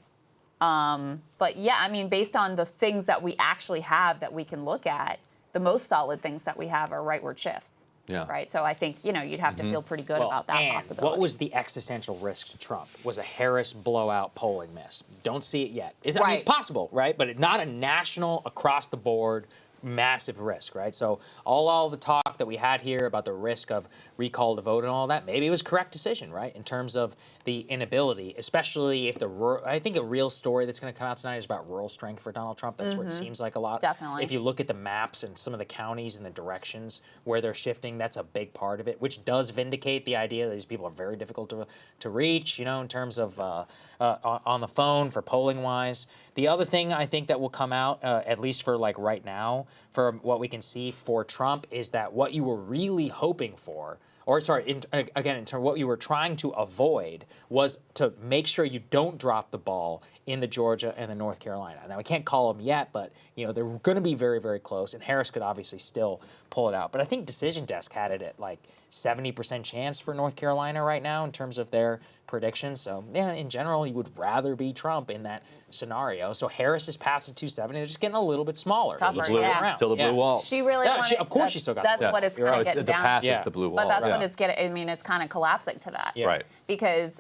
But yeah, I mean, based on the things that we actually have that we can look at, the most solid things that we have are rightward shifts. Yeah. Right. So I think you'd have to feel pretty good about that and possibility. what was the existential risk to Trump? Was a Harris blowout polling miss? Don't see it yet. I mean, it's possible, right? But not a national, across the board, massive risk, right? So all the talk that we had here about the risk of recall to vote and all that, maybe it was a correct decision, right? In terms of the inability, especially if I think a real story that's going to come out tonight is about rural strength for Donald Trump. That's what it seems like a lot. Definitely. If you look at the maps and some of the counties and the directions where they're shifting, that's a big part of it, which does vindicate the idea that these people are very difficult to reach, in terms of on the phone for polling wise. The other thing I think that will come out, at least for like right now, for what we can see for Trump, is that what you were really hoping for, or sorry, in terms of what you were trying to avoid, was to make sure you don't drop the ball in the Georgia and the North Carolina. Now, we can't call them yet, but they're going to be very, very close, and Harris could obviously still pull it out. But I think Decision Desk had it at like 70% chance for North Carolina right now in terms of their predictions. So, yeah, in general, you would rather be Trump in that scenario. So Harris is past at 270. They're just getting a little bit smaller. Tougher, Still yeah. around. Still the blue wall. She really Yeah, wanted, of course she still got that's that. what it's You're kind right. of getting The down path Yeah. is the blue wall. But that's yeah. what it's getting. I mean, it's kind of collapsing to that. Yeah. Right. Because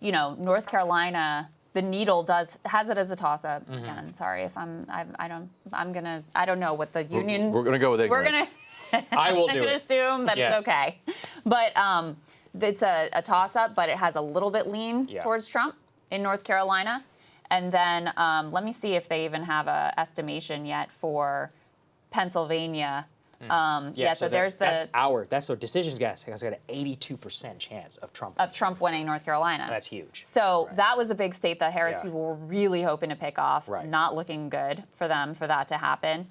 North Carolina, the needle has it as a toss-up. Again, I'm sorry if I don't know what the union. We're going to go with We're ignorance. I will I'm do gonna it. assume that Yeah. it's okay, but it's a toss-up. But it has a little bit lean Yeah. towards Trump in North Carolina, and then let me see if they even have a estimation yet for Pennsylvania. So there's that's what Decision Desk has got an 82% chance of Trump. of Trump winning North Carolina. That's huge. So Right. that was a big state that Harris Yeah. people were really hoping to pick off. Right. Not looking good for them for that to happen.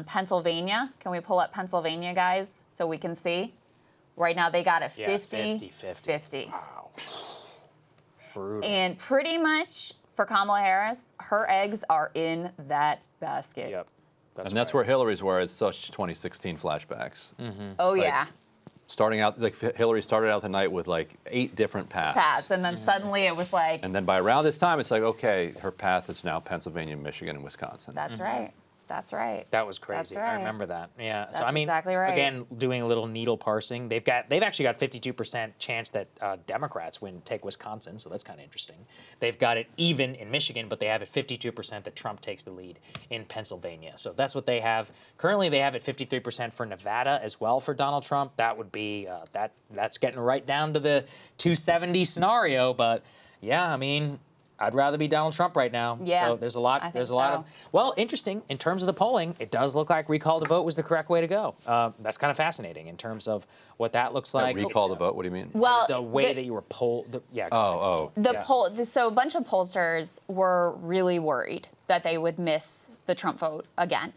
Pennsylvania. Can we pull up Pennsylvania, guys, so we can see? Right now they got it 50-50. Wow. Brutal. And pretty much for Kamala Harris, her eggs are in that basket. Yep. That's where Hillary's were. It's such 2016 flashbacks. Oh, yeah. Starting out, like Hillary started out the night with like 8 different paths. And then suddenly it was like, And then by around this time, it's like, okay, her path is now Pennsylvania, Michigan, and Wisconsin. that's right. That's right. That was crazy. That's right. I remember that. Yeah. That's so I mean, exactly right. again, doing a little needle parsing, they've actually got 52% chance that Democrats take Wisconsin, so that's kind of interesting. They've got it even in Michigan, but they have it 52% that Trump takes the lead in Pennsylvania. So that's what they have. Currently, they have it 53% for Nevada as well for Donald Trump. That would be that's getting right down to the 270 scenario. But yeah, I mean, I'd rather be Donald Trump right now. Yeah, So there's a lot. I think There's a lot so. of. Well, interesting in terms of the polling. It does look like recall to vote was the correct way to go. That's kind of fascinating in terms of what that looks like. Recall the vote. What do you mean? Well, The way that you were polled. Yeah. go ahead. So a bunch of pollsters were really worried that they would miss the Trump vote again.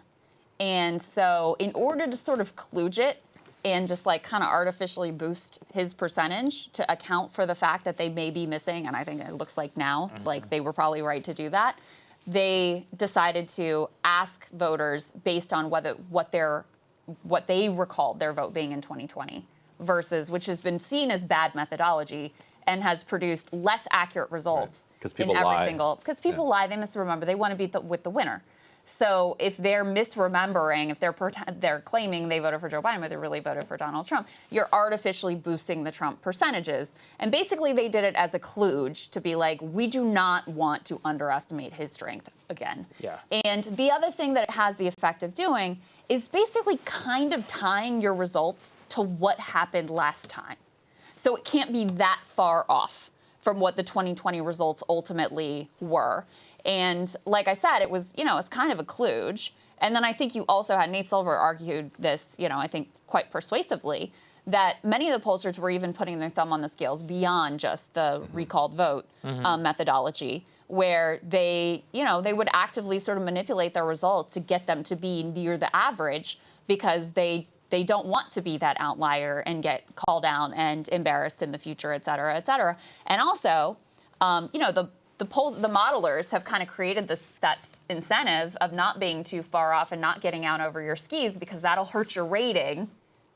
And so in order to sort of kludge it and just like kind of artificially boost his percentage to account for the fact that they may be missing, and I think it looks like now, like they were probably right to do that, they decided to ask voters based on what they recalled their vote being in 2020 versus, which has been seen as bad methodology and has produced less accurate results. Because people in every lie. Because people lie, they misremember, they want to be with the winner. So if they're misremembering, if they're claiming they voted for Joe Biden, but they really voted for Donald Trump, you're artificially boosting the Trump percentages. And basically they did it as a kludge to be like, we do not want to underestimate his strength again. Yeah. And the other thing that it has the effect of doing is basically kind of tying your results to what happened last time. So it can't be that far off from what the 2020 results ultimately were. And like I said, it was, it's kind of a kludge. And then I think you also had Nate Silver argued this, I think quite persuasively, that many of the pollsters were even putting their thumb on the scales beyond just the recalled vote methodology, where they would actively sort of manipulate their results to get them to be near the average because they don't want to be that outlier and get called out and embarrassed in the future, et cetera, et cetera. And also, the modelers have kind of created that incentive of not being too far off and not getting out over your skis because that'll hurt your rating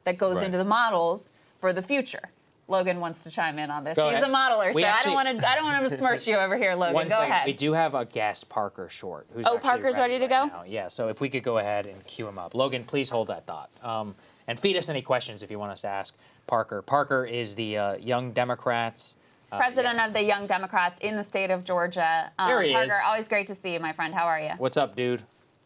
that goes into the models for the future. Logan wants to chime in on this. Go He's ahead. a modeler, We so actually- I don't want to besmirch you over here, Logan. One Go second. ahead. We do have a guest, Parker Short, who's Oh, actually Parker's ready to go? now. Yeah, so if we could go ahead and queue him up. Logan, please hold that thought. And feed us any questions if you want us to ask Parker. Parker is the Young Democrats. President of the Young Democrats in the state of Georgia. There he Parker, is. always great to see you, my friend. How are you? What's up, dude?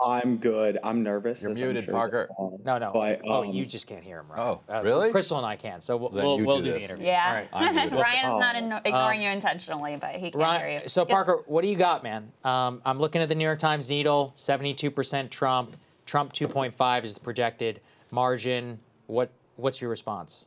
I'm good. I'm nervous. You're as I'm muted, sure Parker. No. But, You just can't hear him, right? Oh, really? Krystal and I can, so Then we'll you do do the this. interview. Yeah. All right. I'm muted. Ryan is not ignoring you intentionally, but he can't hear you. So, Parker, what do you got, man? I'm looking at the New York Times needle, 72% Trump. Trump 2.5 is the projected margin. What's your response?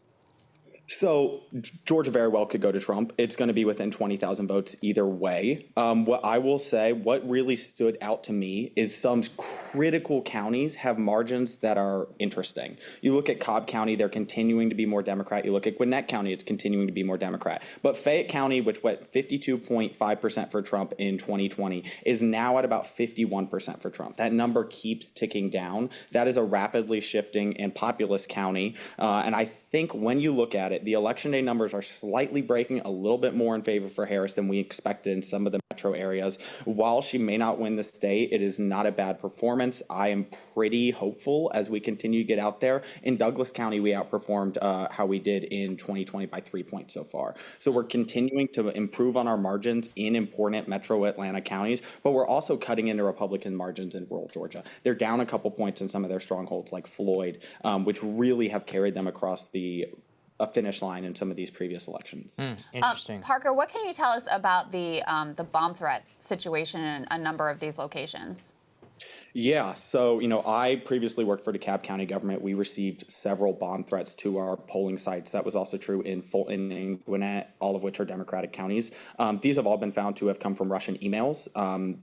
So Georgia very well could go to Trump. It's going to be within 20,000 votes either way. What I will say, what really stood out to me is some critical counties have margins that are interesting. You look at Cobb County, they're continuing to be more Democrat. You look at Gwinnett County, it's continuing to be more Democrat. But Fayette County, which went 52.5% for Trump in 2020, is now at about 51% for Trump. That number keeps ticking down. That is a rapidly shifting and populous county. And I think when you look at it, the election day numbers are slightly breaking a little bit more in favor for Harris than we expected in some of the metro areas. While she may not win the state, it is not a bad performance. I am pretty hopeful as we continue to get out there. In Douglas County, we outperformed how we did in 2020 by 3 points so far. So we're continuing to improve on our margins in important metro Atlanta counties, but we're also cutting into Republican margins in rural Georgia. They're down a couple points in some of their strongholds like Floyd, which really have carried them across a finish line in some of these previous elections. Interesting. Parker, what can you tell us about the bomb threat situation in a number of these locations? Yeah, so, I previously worked for DeKalb County government. We received several bomb threats to our polling sites. That was also true in Fulton and Gwinnett, all of which are Democratic counties. These have all been found to have come from Russian emails.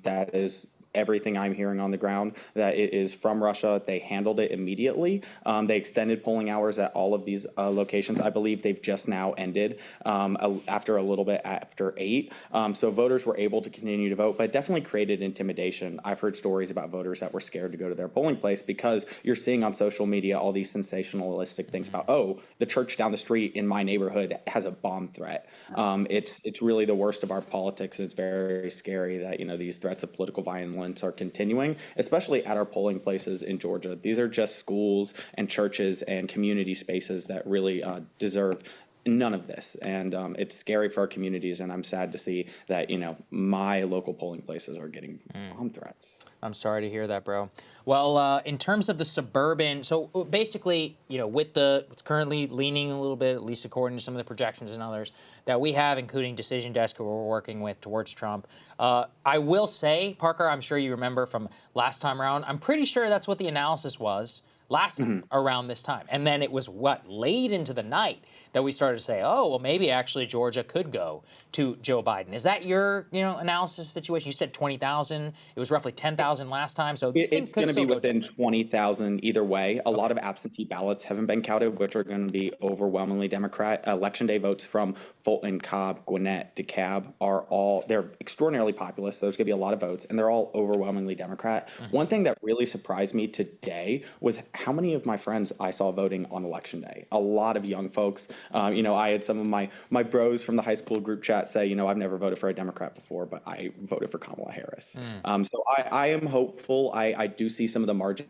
That is everything I'm hearing on the ground, that it is from Russia. They handled it immediately. They extended polling hours at all of these locations. I believe they've just now ended after a little bit after 8. So voters were able to continue to vote, but it definitely created intimidation. I've heard stories about voters that were scared to go to their polling place because you're seeing on social media all these sensationalistic things about, oh, the church down the street in my neighborhood has a bomb threat. It's really the worst of our politics. It's very scary that, you know, these threats of political violence are continuing, especially at our polling places in Georgia. These are just schools and churches and community spaces that really deserve none of this. And it's scary for our communities, and I'm sad to see that, you know, my local polling places are getting bomb threats. I'm sorry to hear that, bro. Well, in terms of the suburban, so basically, you know, with it's currently leaning a little bit, at least according to some of the projections and others that we have, including Decision Desk, who we're working with towards Trump. I will say, Parker, I'm sure you remember from last time around, I'm pretty sure that's what the analysis was last time around this time. And then it was late into the night that we started to say, oh, well, maybe actually Georgia could go to Joe Biden. Is that your, you know, analysis situation? You said 20,000. It was roughly 10,000 last time. So this it's going to be within 20,000 either way. A lot of absentee ballots haven't been counted, which are going to be overwhelmingly Democrat. Election day votes from Fulton, Cobb, Gwinnett, DeKalb they're extraordinarily populous. So there's going to be a lot of votes, and they're all overwhelmingly Democrat. One thing that really surprised me today was how many of my friends I saw voting on election day. A lot of young folks. You know, I had some of my bros from the high school group chat say, you know, I've never voted for a Democrat before, but I voted for Kamala Harris. So I am hopeful. I do see some of the margin.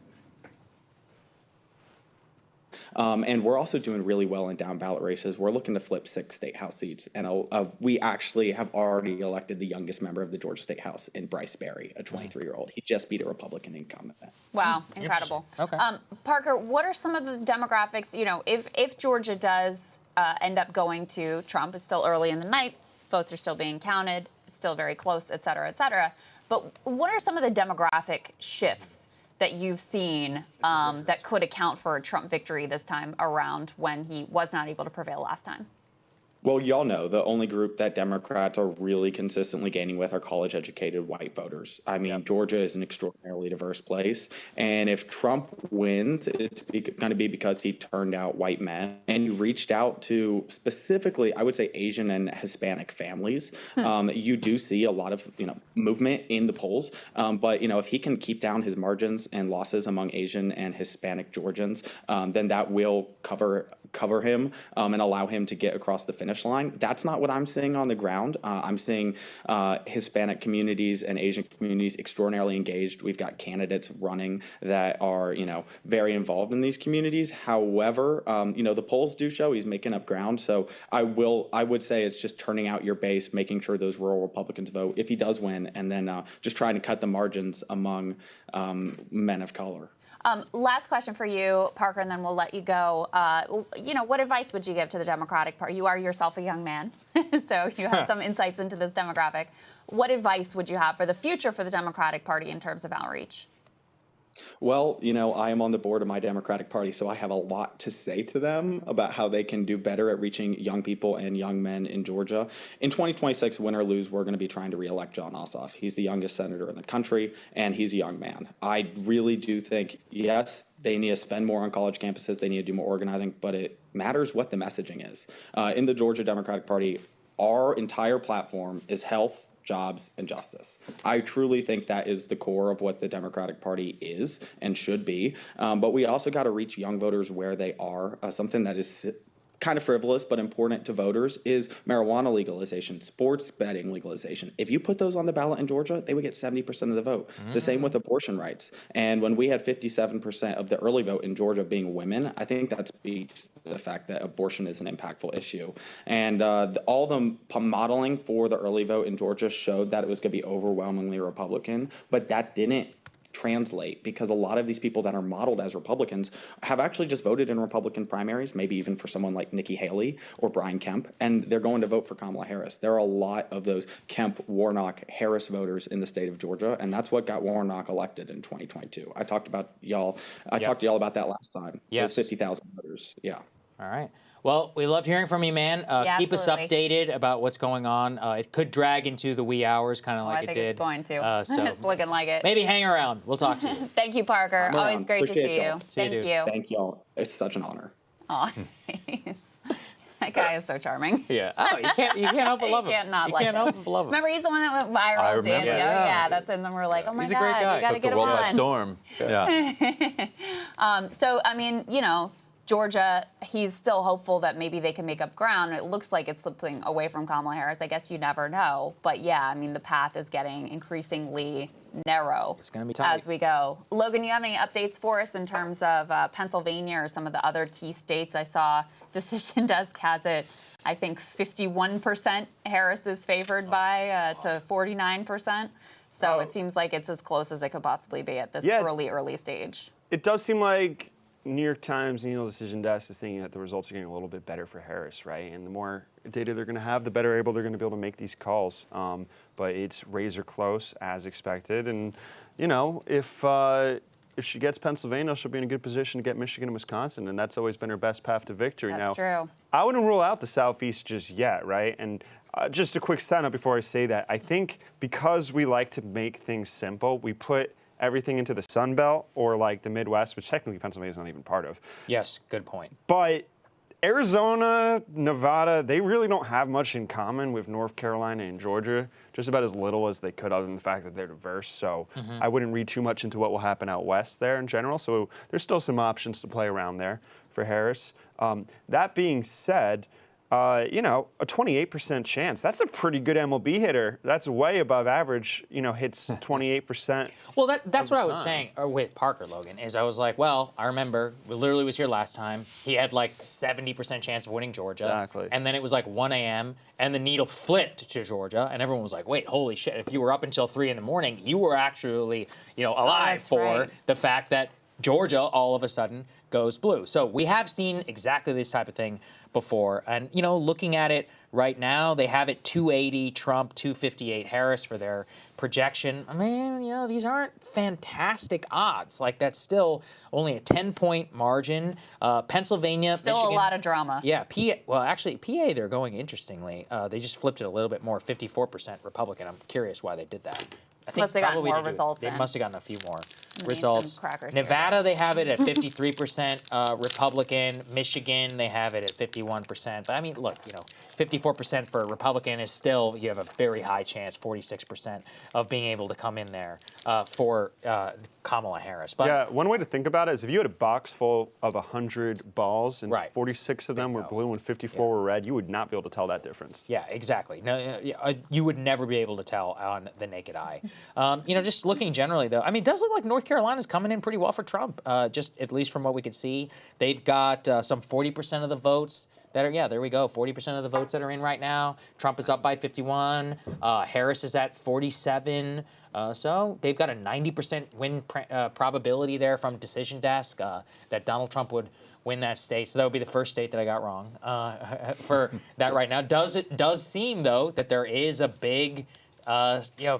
And we're also doing really well in down ballot races. We're looking to flip 6 state house seats. And we actually have already elected the youngest member of the Georgia State House in Bryce Berry, a 23-year-old. He just beat a Republican incumbent. Wow, incredible. Okay. Parker, what are some of the demographics, you know, if Georgia does end up going to Trump, it's still early in the night, votes are still being counted, it's still very close, et cetera, but what are some of the demographic shifts that you've seen that could account for a Trump victory this time around when he was not able to prevail last time? Well, y'all know the only group that Democrats are really consistently gaining with are college-educated white voters. I mean, Georgia is an extraordinarily diverse place. And if Trump wins, it's going to be because he turned out white men and he reached out to specifically, I would say, Asian and Hispanic families. You do see a lot of, you know, movement in the polls. But, you know, if he can keep down his margins and losses among Asian and Hispanic Georgians, then that will cover him and allow him to get across the finish line. That's not what I'm seeing on the ground. I'm seeing Hispanic communities and Asian communities extraordinarily engaged. We've got candidates running that are, you know, very involved in these communities. However, you know, the polls do show he's making up ground. So I would say it's just turning out your base, making sure those rural Republicans vote if he does win, and then just trying to cut the margins among men of color. Last question for you, Parker, and then we'll let you go. You know, what advice would you give to the Democratic Party? You are yourself a young man, so you have some insights into this demographic. What advice would you have for the future for the Democratic Party in terms of outreach? Well, you know, I am on the board of my Democratic Party, so I have a lot to say to them about how they can do better at reaching young people and young men in Georgia. In 2026, win or lose, we're going to be trying to reelect Jon Ossoff. He's the youngest senator in the country, and he's a young man. I really do think, yes, they need to spend more on college campuses. They need to do more organizing, but it matters what the messaging is. In the Georgia Democratic Party, our entire platform is health, jobs, and justice. I truly think that is the core of what the Democratic Party is and should be. But we also got to reach young voters where they are. Something that is kind of frivolous but important to voters is marijuana legalization, sports betting legalization. If you put those on the ballot in Georgia, they would get 70% of the vote. The same with abortion rights. And when we had 57% of the early vote in Georgia being women, I think that speaks to the fact that abortion is an impactful issue. And all the modeling for the early vote in Georgia showed that it was going to be overwhelmingly Republican, but that didn't translate because a lot of these people that are modeled as Republicans have actually just voted in Republican primaries, maybe even for someone like Nikki Haley or Brian Kemp, and they're going to vote for Kamala Harris. There are a lot of those Kemp, Warnock, Harris voters in the state of Georgia, and that's what got Warnock elected in 2022. I talked to y'all about that last time. Yes. Those 50,000 voters. Yeah. All right. Well, we love hearing from you, man. Yeah, keep us absolutely. updated about what's going on. It could drag into the wee hours, kind of like it did. I think it's going to. So It's looking like it. maybe hang around. We'll talk to you. Thank you, Parker. I'm Always around. great Appreciate to see y'all. you. See you, Thank dude. you. Thank y'all. It's such an honor. Aw, that guy is so charming. Yeah. Oh, you can't help but love him. You can't not you like can't him. help but love him. Remember, he's the one that went viral. I remember. Dancing? Yeah. Oh, yeah, that's and then we're like, oh my He's a God, great guy. we got to Took get the him world by on. storm. Yeah. So, I mean, you know, Georgia, he's still hopeful that maybe they can make up ground. It looks like it's slipping away from Kamala Harris. I guess you never know. But yeah, I mean, the path is getting increasingly narrow. It's going to be tight. As we go. Logan, you have any updates for us in terms of Pennsylvania or some of the other key states? I saw Decision Desk has it, I think 51% Harris is favored by to 49%. So it seems like it's as close as it could possibly be at this early stage. It does seem like New York Times, Decision Desk is thinking that the results are getting a little bit better for Harris, right? And the more data they're going to have, the better able they're going to be able to make these calls. But it's razor close as expected. And, you know, if she gets Pennsylvania, she'll be in a good position to get Michigan and Wisconsin. And that's always been her best path to victory. That's true. I wouldn't rule out the Southeast just yet, right? And just a quick sign up before I say that. I think because we like to make things simple, we put everything into the Sun Belt or like the Midwest, which technically Pennsylvania's not even part of. Yes, good point. But Arizona, Nevada, they really don't have much in common with North Carolina and Georgia, just about as little as they could, other than the fact that they're diverse. So I wouldn't read too much into what will happen out west there in general. So there's still some options to play around there for Harris. That being said, you know, a 28% chance. That's a pretty good MLB hitter. That's way above average, you know, hits 28%. Well, that's what I was saying with Parker, Logan, is I was like, well, I remember, we literally was here last time. He had like 70% chance of winning Georgia. Exactly. And then it was like 1 a.m. and the needle flipped to Georgia. And everyone was like, wait, holy shit. If you were up until 3 in the morning, you were actually, you know, alive that's for right. the fact that Georgia all of a sudden goes blue. So we have seen exactly this type of thing before. And, you know, looking at it right now, they have it 280 Trump, 258 Harris for their projection. I mean, you know, these aren't fantastic odds. Like, that's still only a 10-point margin. Pennsylvania, Still Michigan, a lot of drama. Yeah, actually, PA, they're going interestingly. They just flipped it a little bit more, 54% Republican. I'm curious why they did that. I think Must have gotten probably more to do- results They in. must have gotten a few more some results. crackers Nevada, they have it at 53% Republican. Michigan, they have it at 51%. But I mean, look, you know, 54% for Republican is still, you have a very high chance, 46%, of being able to come in there for Kamala Harris. But Yeah, one way to think about it is if you had a box full of 100 balls and Right. 46 of them were blue and 54 were red, you would not be able to tell that difference. yeah, exactly. No, you would never be able to tell on the naked eye. You know, just looking generally, though, I mean, it does look like North Carolina's coming in pretty well for Trump, just at least from what we could see. They've got some 40% of the votes that are, yeah, there we go, 40% of the votes that are in right now. Trump is up by 51. Harris is at 47. So they've got a 90% win probability there from Decision Desk that Donald Trump would win that state. So that would be the first state that I got wrong for that right now. It does seem, though, that there is a big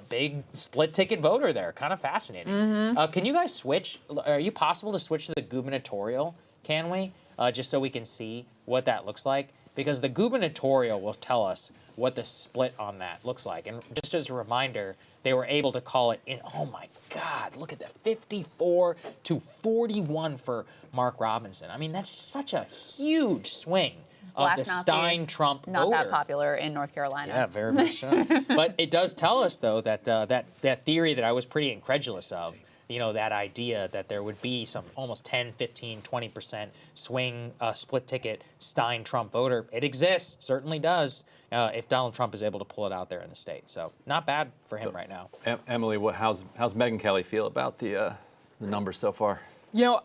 big split ticket voter there. Kind of fascinating. Can you guys switch? Are you possible to switch to the gubernatorial? Can we? Just so we can see what that looks like? Because the gubernatorial will tell us what the split on that looks like. And just as a reminder, they were able to call it in. Oh my God, look at that. 54 to 41 for Mark Robinson. I mean, that's such a huge swing. Black Of the Nazis, Stein-Trump not voter. that popular in North Carolina. Yeah, very much so. But it does tell us, though, that that theory that I was pretty incredulous of, you know, that idea that there would be some almost 10, 15, 20% swing split ticket Stein-Trump voter. It exists, certainly does, if Donald Trump is able to pull it out there in the state. So not bad for him right now. Emily, how's Megyn Kelly feel about the numbers so far? You know,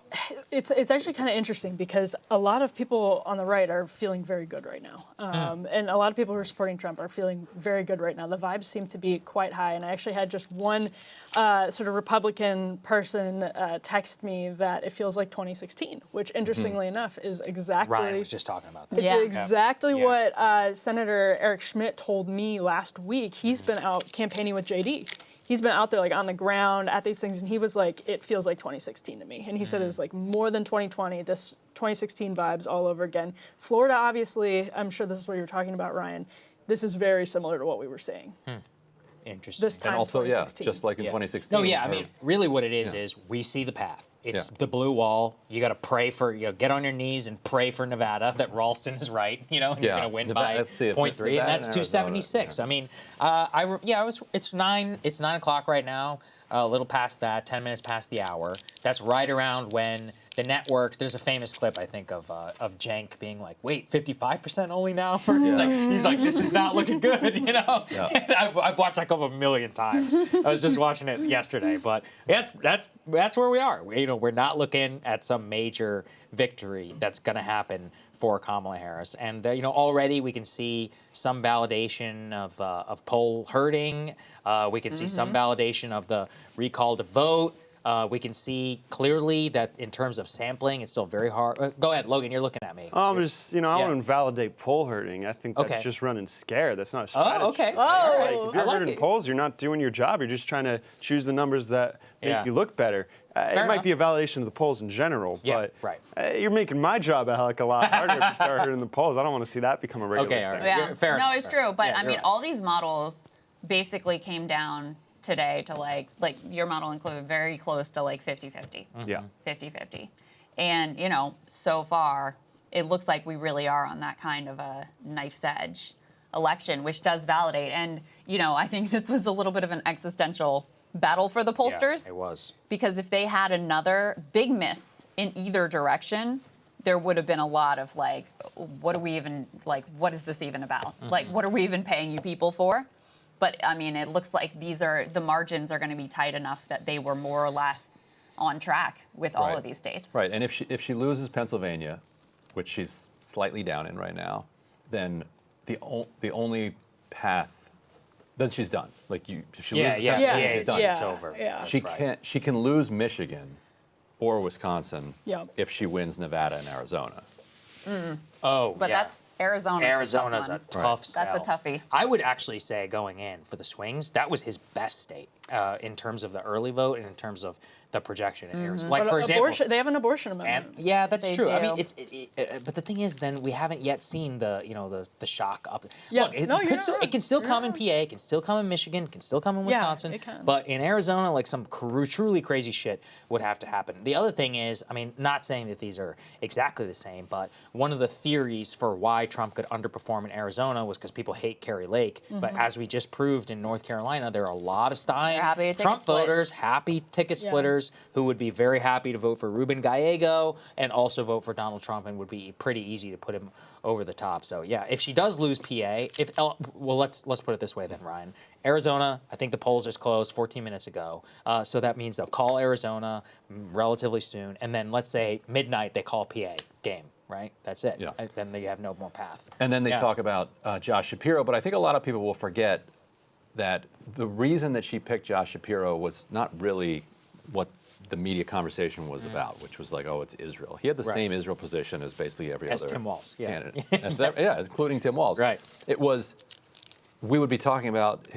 it's actually kind of interesting because a lot of people on the right are feeling very good right now. And a lot of people who are supporting Trump are feeling very good right now. The vibes seem to be quite high. And I actually had just one sort of Republican person text me that it feels like 2016, which interestingly enough is exactly... Ryan was just talking about that. It's Yeah. exactly what Senator Eric Schmidt told me last week. He's been out campaigning with JD. he's been out there like on the ground at these things, and he was like, it feels like 2016 to me. And he said it was like more than 2020, this 2016 vibes all over again. Florida, obviously, I'm sure this is what you're talking about, Ryan. This is very similar to what we were seeing. Interesting. This time, And also, yeah, 2016. just like in 2016. No, yeah, I or- mean, really what it is we see the path. It's the blue wall. You got to pray for, get on your knees and pray for Nevada that Ralston is right, and you're going to win by let's see if 0.3, and Nevada that's and Arizona, 276. yeah. I mean, it's 9 o'clock right now, a little past that, 10 minutes past the hour. That's right around when the networks, there's a famous clip, I think, of Cenk being like, wait, 55% only now? He's like, this is not looking good, Yeah. I've watched that clip a million times. I was just watching it yesterday, but that's where we are. We're not looking at some major victory that's going to happen for Kamala Harris, and already we can see some validation of poll hurting. We can see some validation of the recall to vote. We can see clearly that in terms of sampling, it's still very hard. Go ahead, Logan. You're looking at me. I want to invalidate poll hurting. I think that's just running scared. That's not a strategy. Oh, okay. Like, if you're I like hurting it. polls, you're not doing your job. You're just trying to choose the numbers that make you look better. It enough. might be a validation of the polls in general, Yeah, but right. You're making my job a heck of a lot harder if you start hurting the polls. I don't want to see that become a regular Okay, all thing. right. Yeah, Fair no, enough, it's fair true. But enough. I Yeah, mean, you're all these models basically came down today to like your model included very close to like 50-50. Yeah. 50-50. And, so far, it looks like we really are on that kind of a knife's edge election, which does validate. And, I think this was a little bit of an existential battle for the pollsters. Yeah, it was. Because if they had another big miss in either direction, there would have been a lot of like, what is this even about? Like, what are we even paying you people for? But I mean, it looks like the margins are going to be tight enough that they were more or less on track with all of these states. Right, and if she loses Pennsylvania, which she's slightly down in right now, then the only path, then she's done. Like if she loses Pennsylvania, she's done. It's over. Yeah. She can lose Michigan or Wisconsin Yep. if she wins Nevada and Arizona. Oh, But yeah. that's Arizona. Arizona's a tough sell. That's a toughie. I would actually say going in for the swings, that was his best state in terms of the early vote and in terms of the projection in Arizona. Like, But for example, they have an abortion amendment. and yeah, that's They true. I do. mean, but the thing is, then we haven't yet seen the shock up. Yeah. Look, No, you're not wrong. it can still You're come not in PA, it can still come in Michigan, it can still come in Yeah, Wisconsin. it can. But in Arizona, like some truly crazy shit would have to happen. The other thing is, I mean, not saying that these are exactly the same, but one of the theories for why Trump could underperform in Arizona was because people hate Kari Lake. But as we just proved in North Carolina, there are a lot of They're happy to Trump ticket split. voters, happy ticket splitters, who would be very happy to vote for Ruben Gallego and also vote for Donald Trump, and would be pretty easy to put him over the top. So yeah, if she does lose PA, let's put it this way then, Ryan. Arizona, I think the polls just closed 14 minutes ago, so that means they'll call Arizona relatively soon, and then let's say midnight they call PA. Game, right? That's it. Yeah. Then you have no more path. And then they talk about Josh Shapiro, but I think a lot of people will forget that the reason that she picked Josh Shapiro was not really what the media conversation was about, which was like, oh, it's Israel. He had the same Israel position as basically every As other Tim Walz, yeah. candidate. Including Tim Walz. Right. It was, we would be talking about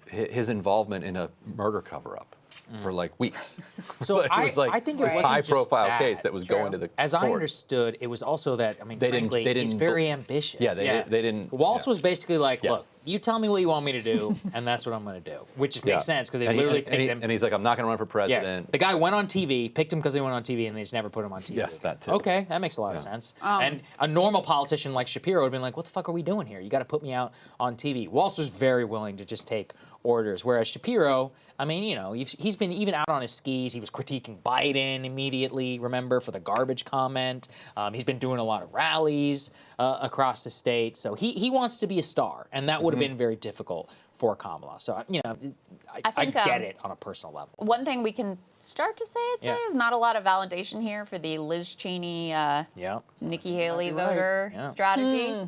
his involvement in a murder cover-up for like weeks. So It was like I think it a wasn't high-profile just case that was going to the As I court. understood, it was also that, I mean, They didn't- frankly, they he's didn't very bel- ambitious. Yeah, they didn't- Walz yeah. was basically like, Yes. look, you tell me what you want me to do, and that's what I'm going to do, which makes sense because they And literally and picked him. And he's like, I'm not going to run for Yeah, president. the guy went on TV, picked him because they went on TV, and they just never put him on TV. Yes, that too. Okay, that makes a lot of sense. And a normal politician like Shapiro would have been like, what the fuck are we doing here? You got to put me out on TV. Walz was very willing to just take orders, whereas Shapiro, I mean, he's been even out on his skis. He was critiquing Biden immediately, remember, for the garbage comment. He's been doing a lot of rallies across the state. So he wants to be a star, and that would have been very difficult for Kamala. So, I think, get it on a personal level. One thing we can start to say, Yeah. is not a lot of validation here for the Liz Cheney, Yeah. Nikki Haley You're right. voter Yeah. strategy.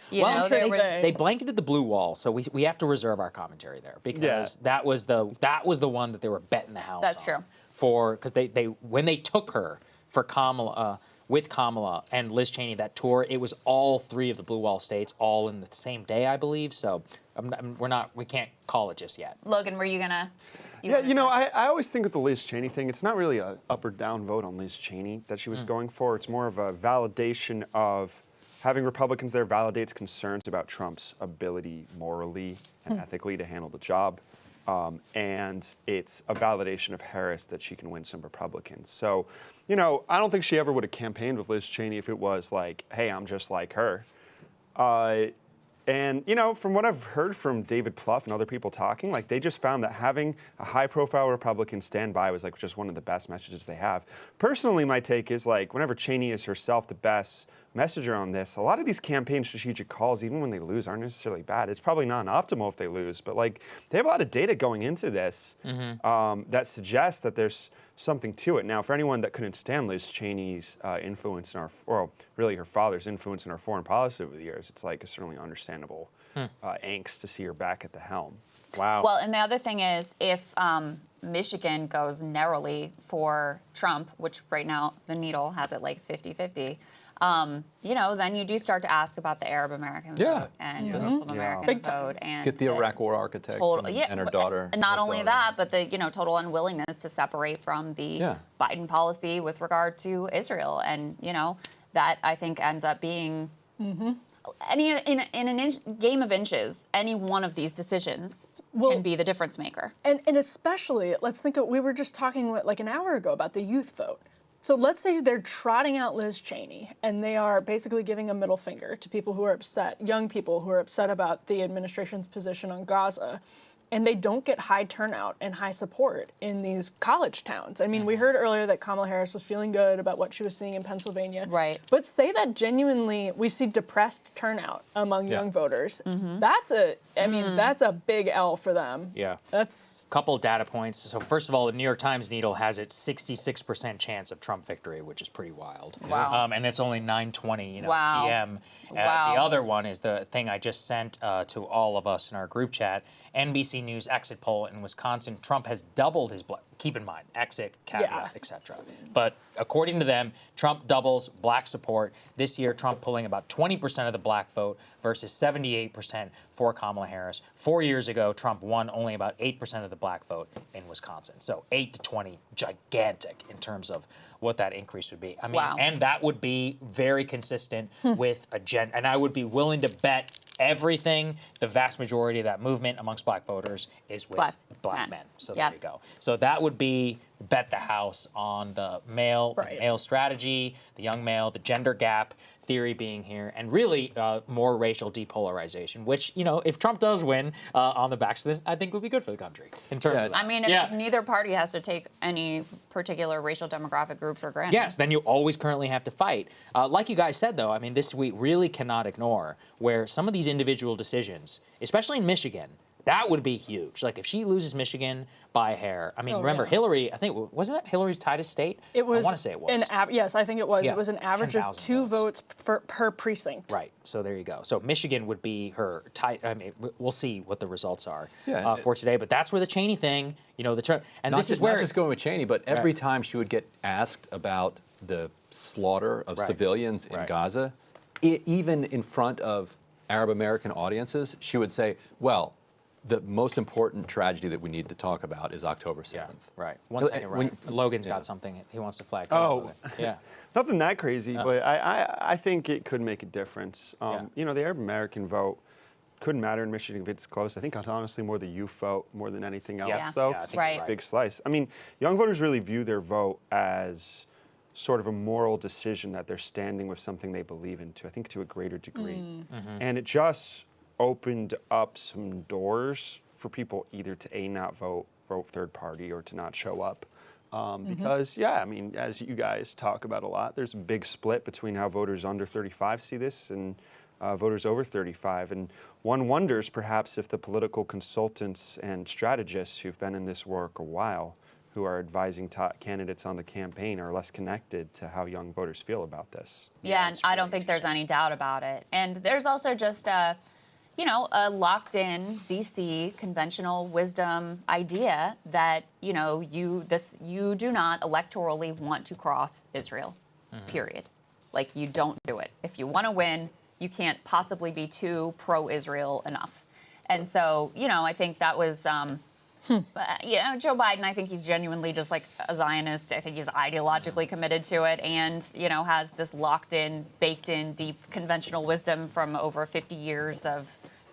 You Well, know, there was, they blanketed the blue wall, so we have to reserve our commentary there because that was the one that they were betting the house That's on. true. Because they when they took her for Kamala with Kamala and Liz Cheney, that tour, it was all three of the blue wall states all in the same day, I believe. So we can't call it just yet. Logan, were you gonna Yeah, you know, I always think with the Liz Cheney thing, it's not really a up or down vote on Liz Cheney that she was going for. It's more of a validation of having Republicans there validates concerns about Trump's ability morally and ethically to handle the job. And it's a validation of Harris that she can win some Republicans. So, you know, I don't think she ever would have campaigned with Liz Cheney if it was like, hey, I'm just like her. And, you know, from what I've heard from David Plouffe and other people talking, like they just found that having a high-profile Republican stand by was like just one of the best messages they have. Personally, my take is like whenever Cheney is herself the best messenger on this, a lot of these campaign strategic calls, even when they lose, aren't necessarily bad. It's probably not optimal if they lose, but like they have a lot of data going into this that suggests that there's something to it. Now, for anyone that couldn't stand Liz Cheney's influence in our, or really her father's influence in our foreign policy over the years, it's like a certainly understandable angst to see her back at the helm. Wow. Well, and the other thing is, if Michigan goes narrowly for Trump, which right now the needle has it like 50-50, you know, then you do start to ask about the Arab American vote and the Muslim American vote, and get the Iraq War architect and her daughter. And not only that, but the total unwillingness to separate from the Biden policy with regard to Israel, and you know that I think ends up being any in a game of inches, any one of these decisions can be the difference maker. And especially, let's think of, we were just talking like an hour ago about the youth vote. So let's say they're trotting out Liz Cheney and they are basically giving a middle finger to people who are upset, young people who are upset about the administration's position on Gaza, and they don't get high turnout and high support in these college towns. I mean, we heard earlier that Kamala Harris was feeling good about what she was seeing in Pennsylvania. Right. But say that genuinely we see depressed turnout among young voters. That's that's a big L for them. Yeah. That's Couple data points. So first of all, the New York Times needle has its 66% chance of Trump victory, which is pretty wild. Wow. And it's only 9:20 Wow. p.m. Wow. The other one is the thing I just sent to all of us in our group chat. NBC News exit poll in Wisconsin. Trump has doubled his keep in mind, exit, caveat, etc. But according to them, Trump doubles black support. This year, Trump pulling about 20% of the black vote versus 78% for Kamala Harris. 4 years ago, Trump won only about 8% of the black vote in Wisconsin. So 8 to 20, gigantic in terms of what that increase would be. I mean, and that would be very consistent with and I would be willing to bet everything, the vast majority of that movement amongst black voters is with black men. So there you go. So that would be bet the house on the male strategy, the young male, the gender gap theory being here, and really more racial depolarization, which, you know, if Trump does win on the backs of this, I think would be good for the country in terms of that. I mean, if neither party has to take any particular racial demographic group for granted. Yes, then you always currently have to fight. Like you guys said, though, I mean, this we really cannot ignore where some of these individual decisions, especially in Michigan, that would be huge. Like if she loses Michigan by a hair. I mean, remember Hillary, I think, wasn't that Hillary's tightest state? It was. I want to say it was. Yes, I think it was. Yeah, It was an average of 2 votes per precinct. Right. So there you go. So Michigan would be her tight. I mean, we'll see what the results are Yeah, for today. But that's where the Cheney thing, you know, and not this just, is where not just going with Cheney, but every time she would get asked about the slaughter of civilians in Gaza, even in front of Arab American audiences, she would say, well, the most important tragedy that we need to talk about is October 7th. Yeah, right. One second, Ryan. Logan's got something he wants to flag. Yeah. Nothing that crazy, but I think it could make a difference. You know, the Arab American vote couldn't matter in Michigan if it's close. I think it's honestly more the youth vote more than anything else, though. Yeah, I think right. Big slice. I mean, young voters really view their vote as sort of a moral decision that they're standing with something they believe in, I think to a greater degree. And it just opened up some doors for people either to not vote third party or to not show up. Because, I mean, as you guys talk about a lot, there's a big split between how voters under 35 see this and voters over 35. And one wonders perhaps if the political consultants and strategists who've been in this work a while, who are advising candidates on the campaign, are less connected to how young voters feel about this. Yeah, and I don't think there's any doubt about it. And there's also just a locked-in DC conventional wisdom idea that, you know, you do not electorally want to cross Israel, period. Like, you don't do it. If you want to win, you can't possibly be too pro-Israel enough. And so, you know, I think that was But, Joe Biden, I think he's genuinely just like a Zionist. I think he's ideologically committed to it and, has this locked in, baked in, deep conventional wisdom from over 50 years of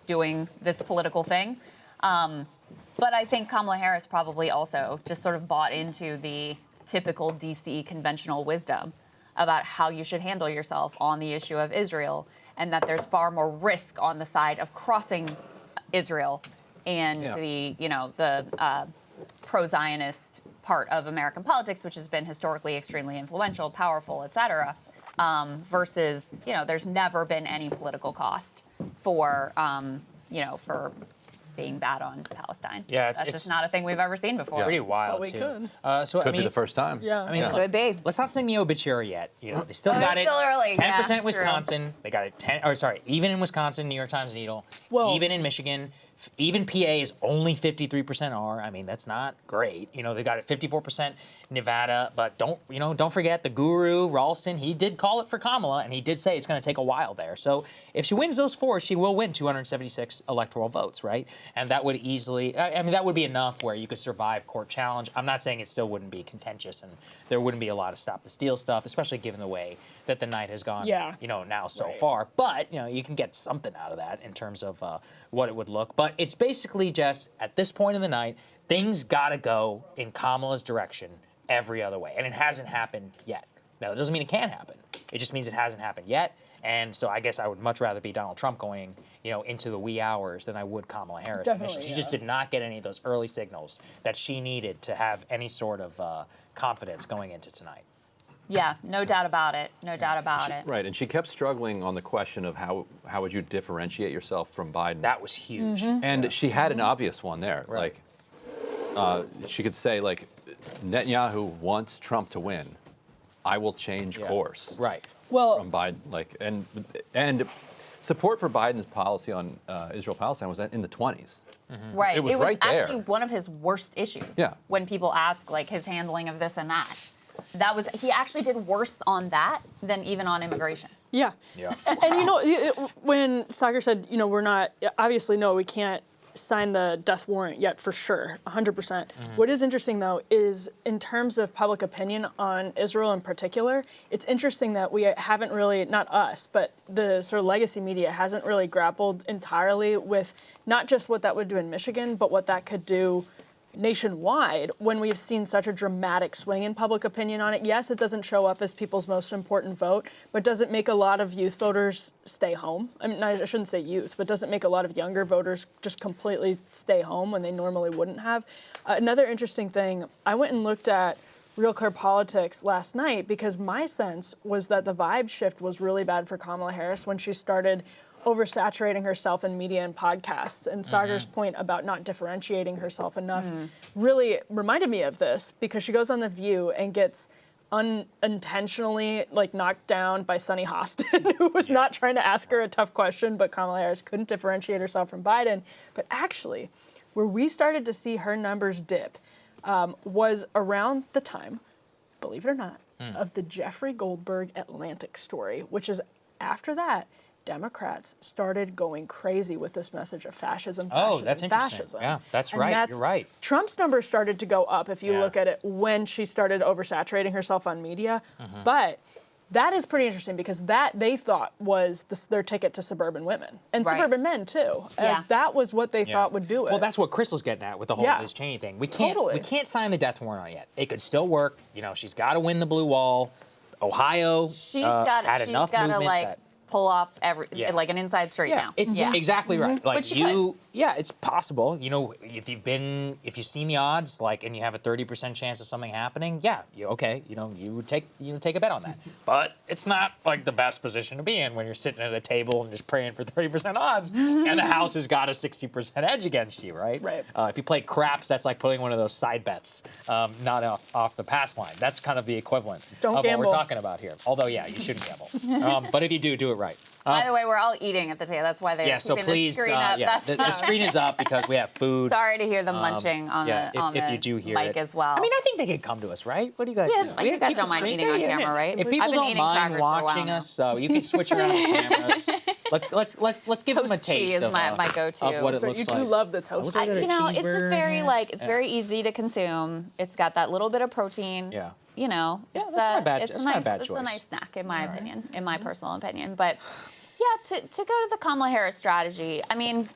doing this political thing. But I think Kamala Harris probably also just sort of bought into the typical DC conventional wisdom about how you should handle yourself on the issue of Israel, and that there's far more risk on the side of crossing Israel and the pro-Zionist part of American politics, which has been historically extremely influential, powerful, et cetera, versus, there's never been any political cost for, for being bad on Palestine. Yeah, that's just not a thing we've ever seen before. Pretty wild, we too. could. Could be the first time. Yeah. Could be. Let's not sing the obituary yet. They still got it. Still early. 10% Yeah, Wisconsin. true. They got it even in Wisconsin, New York Times Needle. Well- Even in Michigan. Even PA is only 53% R. I mean, that's not great. They got it 54% Nevada, but don't forget the guru, Ralston, he did call it for Kamala, and he did say it's going to take a while there. So if she wins those 4, she will win 276 electoral votes, right? And that would easily, that would be enough where you could survive court challenge. I'm not saying it still wouldn't be contentious, and there wouldn't be a lot of stop the steal stuff, especially given the way that the night has gone, now so far. But, you can get something out of that in terms of what it would look. But it's basically just, at this point in the night, things got to go in Kamala's direction every other way. And it hasn't happened yet. Now, that doesn't mean it can't happen. It just means it hasn't happened yet. And so I guess I would much rather be Donald Trump going, into the wee hours than I would Kamala Harris. Definitely, She just did not get any of those early signals that she needed to have any sort of confidence going into tonight. Yeah, no doubt about it. No doubt about it. Right, and she kept struggling on the question of how would you differentiate yourself from Biden. That was huge. And she had an obvious one there. Right. Like, she could say, like, Netanyahu wants Trump to win. I will change course. Right. Well, From Biden, like, and support for Biden's policy on Israel-Palestine was in the 20s. Right. It was right there. actually one of his worst issues. Yeah. When people ask, like, his handling of this and that. He actually did worse on that than even on immigration. yeah. Yeah. And when Saagar said, we're not, obviously, no, we can't sign the death warrant yet for sure, 100%. What is interesting, though, is in terms of public opinion on Israel in particular, it's interesting that we haven't really, not us, but the sort of legacy media hasn't really grappled entirely with not just what that would do in Michigan, but what that could do nationwide when we've seen such a dramatic swing in public opinion on it. Yes, it doesn't show up as people's most important vote, but does it make a lot of youth voters stay home? I mean, I shouldn't say youth, but does it make a lot of younger voters just completely stay home when they normally wouldn't have? Another interesting thing, I went and looked at Real Clear Politics last night because my sense was that the vibe shift was really bad for Kamala Harris when she started oversaturating herself in media and podcasts. And Saagar's point about not differentiating herself enough really reminded me of this because she goes on The View and gets unintentionally knocked down by Sonny Hostin, who was not trying to ask her a tough question, but Kamala Harris couldn't differentiate herself from Biden. But actually, where we started to see her numbers dip was around the time, believe it or not, of the Jeffrey Goldberg Atlantic story, which is after that, Democrats started going crazy with this message of fascism, Oh, that's interesting. fascism. Yeah, that's right. You're right. Trump's numbers started to go up if you look at it when she started oversaturating herself on media. But that is pretty interesting because that they thought was their ticket to suburban women and suburban men too. That was what they thought would do it. Well, that's what Krystal's getting at with the whole Liz Cheney thing. We can't sign the death warrant on it yet. It could still work. She's got to win the blue wall. Ohio had enough movement that pull off like an inside straight now. It's exactly right. Like Which you it's possible. If you've seen the odds, and you have a 30% chance of something happening, you would take a bet on that. But it's not the best position to be in when you're sitting at a table and just praying for 30% odds, and the house has got a 60% edge against you, right? Right. If you play craps, that's like putting one of those side bets, not off the pass line. That's kind of the equivalent Don't of gamble. what we're talking about here. Although, you shouldn't gamble. But if you do it right. By the way, we're all eating at the table. That's why they're so keeping please, the screen up. the screen is up because we have food. Sorry to hear them munching on if the you do hear mic it as well. I mean, I think they could come to us, right? What do you guys think? You guys don't mind eating on camera, right? If I've people been don't eating mind crackers for a while watching now. us, you can switch around the cameras. let's give them a Toasty taste is of, my go-to. of what it So looks you like. do love the toast. Looks like a You know, it's just very cheeseburger. like it's very easy to consume. It's got that little bit of protein. Yeah. You know, Yeah, it's that's not a bad- it's that's a not a nice, bad it's choice. a nice snack in my opinion, in my personal opinion. But yeah, to go to the Kamala Harris strategy, I mean,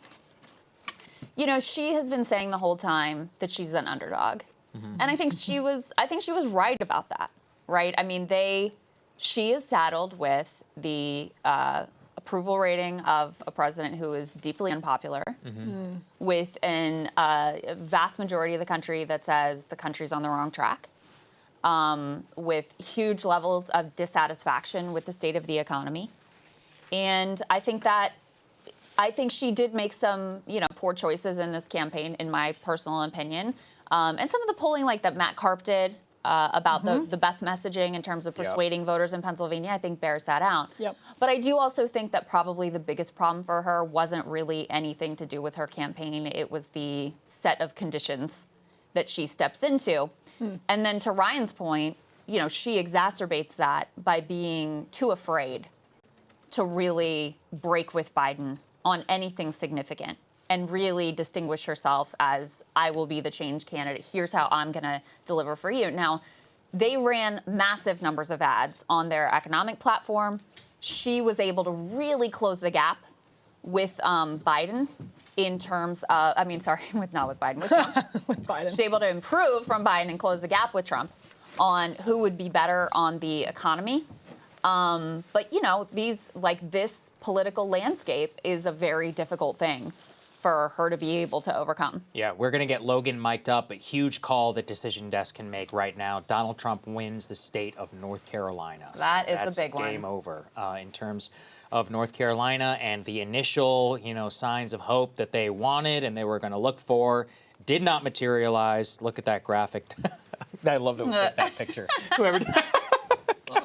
you know, she has been saying the whole time that she's an underdog, and I think she was right about that, right? I mean, she is saddled with the approval rating of a president who is deeply unpopular, with a vast majority of the country that says the country's on the wrong track, with huge levels of dissatisfaction with the state of the economy. And I think she did make some, you know, poor choices in this campaign, in my personal opinion. And some of the polling, like that Matt Karp did about the best messaging in terms of persuading voters in Pennsylvania, I think bears that out. Yep. But I do also think that probably the biggest problem for her wasn't really anything to do with her campaign. It was the set of conditions that she steps into. And then to Ryan's point, you know, she exacerbates that by being too afraid to really break with Biden on anything significant and really distinguish herself as, I will be the change candidate. Here's how I'm going to deliver for you. Now, they ran massive numbers of ads on their economic platform. She was able to really close the gap with Biden in terms of, not with Biden, with Trump. With Biden. She's able to improve from Biden and close the gap with Trump on who would be better on the economy. But, you know, this political landscape is a very difficult thing for her to be able to overcome. Yeah, we're going to get Logan mic'd up. A huge call that Decision Desk can make right now. Donald Trump wins the state of North Carolina. That is that's the big one. game over in terms of North Carolina, and the initial, you know, signs of hope that they wanted and they were going to look for did not materialize. Look at that graphic. I love that picture. Whoever.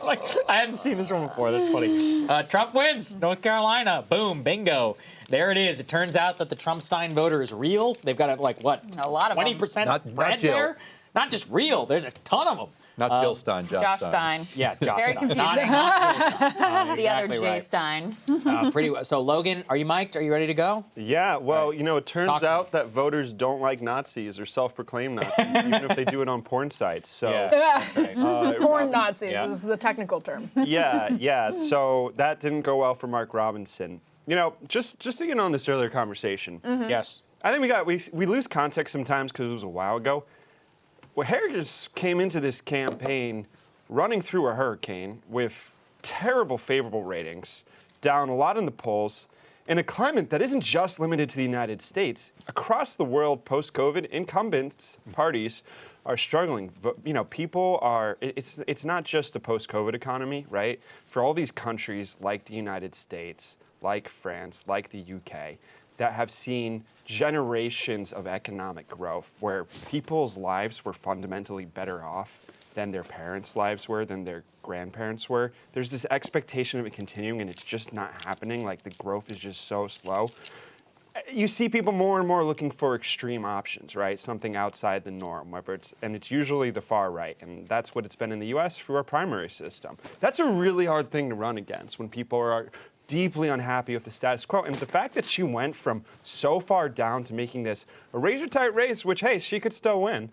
Like, I hadn't seen this one before. That's funny. Trump wins North Carolina. Boom, bingo. There it is. It turns out that the Trumpstein voter is real. They've got like what? A lot of them. 20% Not spread Jill. there. Not just real. There's a ton of them. Not Jill Stein, Josh Stein. Yeah, Josh. Very Stein. confusing. Not Jill Stein. The Exactly other Jay right. Stein. Pretty well. So Logan, are you mic'd? Are you ready to go? Yeah, well, you know, it turns Talk to me. out that voters don't like Nazis or self-proclaimed Nazis, even if they do it on porn sites. So, that's right. Porn Nazis Yeah. is the technical term. yeah. So that didn't go well for Mark Robinson. You know, just to get on this earlier conversation, Yes. I think we lose context sometimes because it was a while ago. Well, Harris came into this campaign running through a hurricane with terrible favorable ratings, down a lot in the polls, in a climate that isn't just limited to the United States. Across the world, post-COVID, incumbent parties are struggling. You know, people are, it's not just a post-COVID economy, right? For all these countries like the United States, like France, like the UK, that have seen generations of economic growth where people's lives were fundamentally better off than their parents' lives were, than their grandparents were. There's this expectation of it continuing, and it's just not happening. Like, the growth is just so slow. You see people more and more looking for extreme options, right? Something outside the norm, whether it's usually the far right, and that's what it's been in the U.S. through our primary system. That's a really hard thing to run against when people are deeply unhappy with the status quo. And the fact that she went from so far down to making this a razor-tight race, which, hey, she could still win,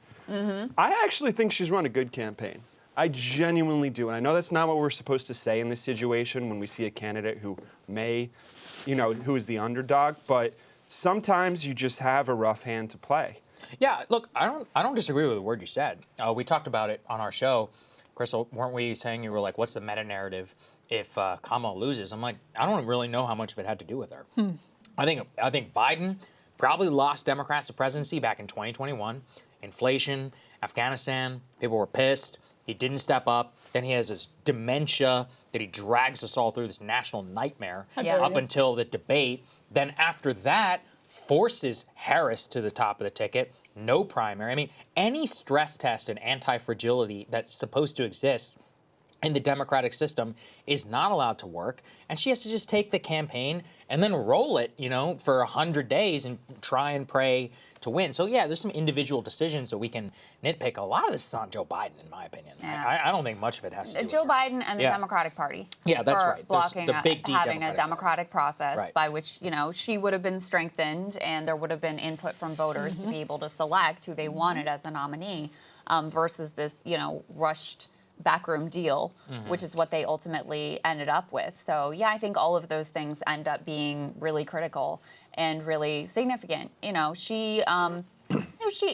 I actually think she's run a good campaign. I genuinely do. And I know that's not what we're supposed to say in this situation when we see a candidate who who is the underdog, but sometimes you just have a rough hand to play. Yeah, look, I don't disagree with the word you said. We talked about it on our show. Krystal, weren't we saying, you were like, what's the meta-narrative if Kamala loses? I'm like, I don't really know how much of it had to do with her. I think Biden probably lost Democrats the presidency back in 2021. Inflation, Afghanistan, people were pissed. He didn't step up. Then he has this dementia that he drags us all through, this national nightmare up until the debate. Then after that, forces Harris to the top of the ticket. No primary. I mean, any stress test and anti-fragility that's supposed to exist in the democratic system is not allowed to work, and she has to just take the campaign and then roll it, for 100 days and try and pray to win. So yeah, there's some individual decisions that we can nitpick. A lot of this is on Joe Biden, in my opinion. Yeah. I don't think much of it has to do with Joe her. Biden and the Democratic Party. Yeah, that's for right. Blocking The big D having a Democratic democratic process Right. by which she would have been strengthened, and there would have been input from voters to be able to select who they wanted as the nominee, versus this rushed backroom deal, which is what they ultimately ended up with. So yeah, I think all of those things end up being really critical and really significant. She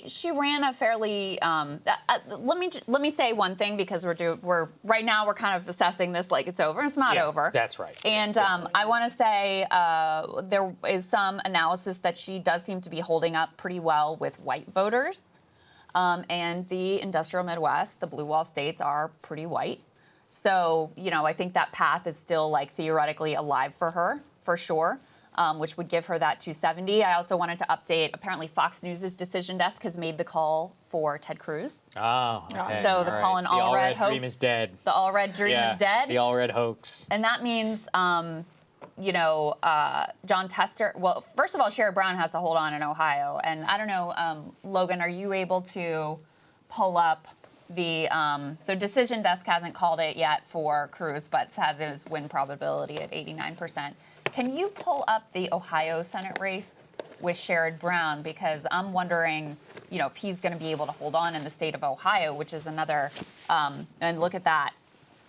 she ran a fairly. Let me say one thing, because we're right now we're kind of assessing this like it's over. It's not over. That's right. And I want to say there is some analysis that she does seem to be holding up pretty well with white voters. And the industrial Midwest, the blue wall states, are pretty white. So, I think that path is still theoretically alive for her, for sure, which would give her that 270. I also wanted to update, apparently Fox News' decision desk has made the call for Ted Cruz. Oh, okay. So the call in all red hoax. dream is dead. The all red dream is dead. The all red hoax. And that means, John Tester. Well, first of all, Sherrod Brown has to hold on in Ohio. And I don't know, Logan, are you able to pull up the, so Decision Desk hasn't called it yet for Cruz, but has his win probability at 89%. Can you pull up the Ohio Senate race with Sherrod Brown? Because I'm wondering, if he's going to be able to hold on in the state of Ohio, which is another, and look at that.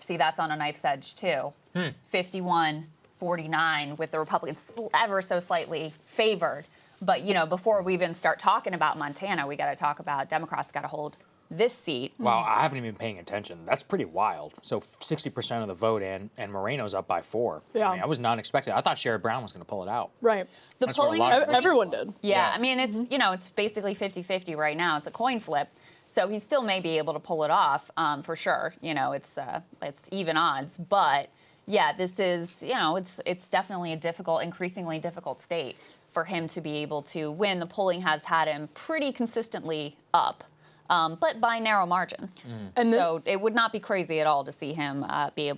See, that's on a knife's edge, too. 51-49 with the Republicans ever so slightly favored. But, before we even start talking about Montana, we got to talk about Democrats got to hold this seat. Wow, I haven't even been paying attention. That's pretty wild. So 60% of the vote and Moreno's up by 4. Yeah. I was not expecting. I thought Sherrod Brown was going to pull it out. Right. The That's where a polling lot of is pretty- Everyone did. Yeah, Yeah. I mean, it's, it's basically 50-50 right now. It's a coin flip. So he still may be able to pull it off, for sure. It's even odds. But yeah, this is, it's definitely a increasingly difficult state for him to be able to win. The polling has had him pretty consistently up, but by narrow margins. And So it would not be crazy at all to see him be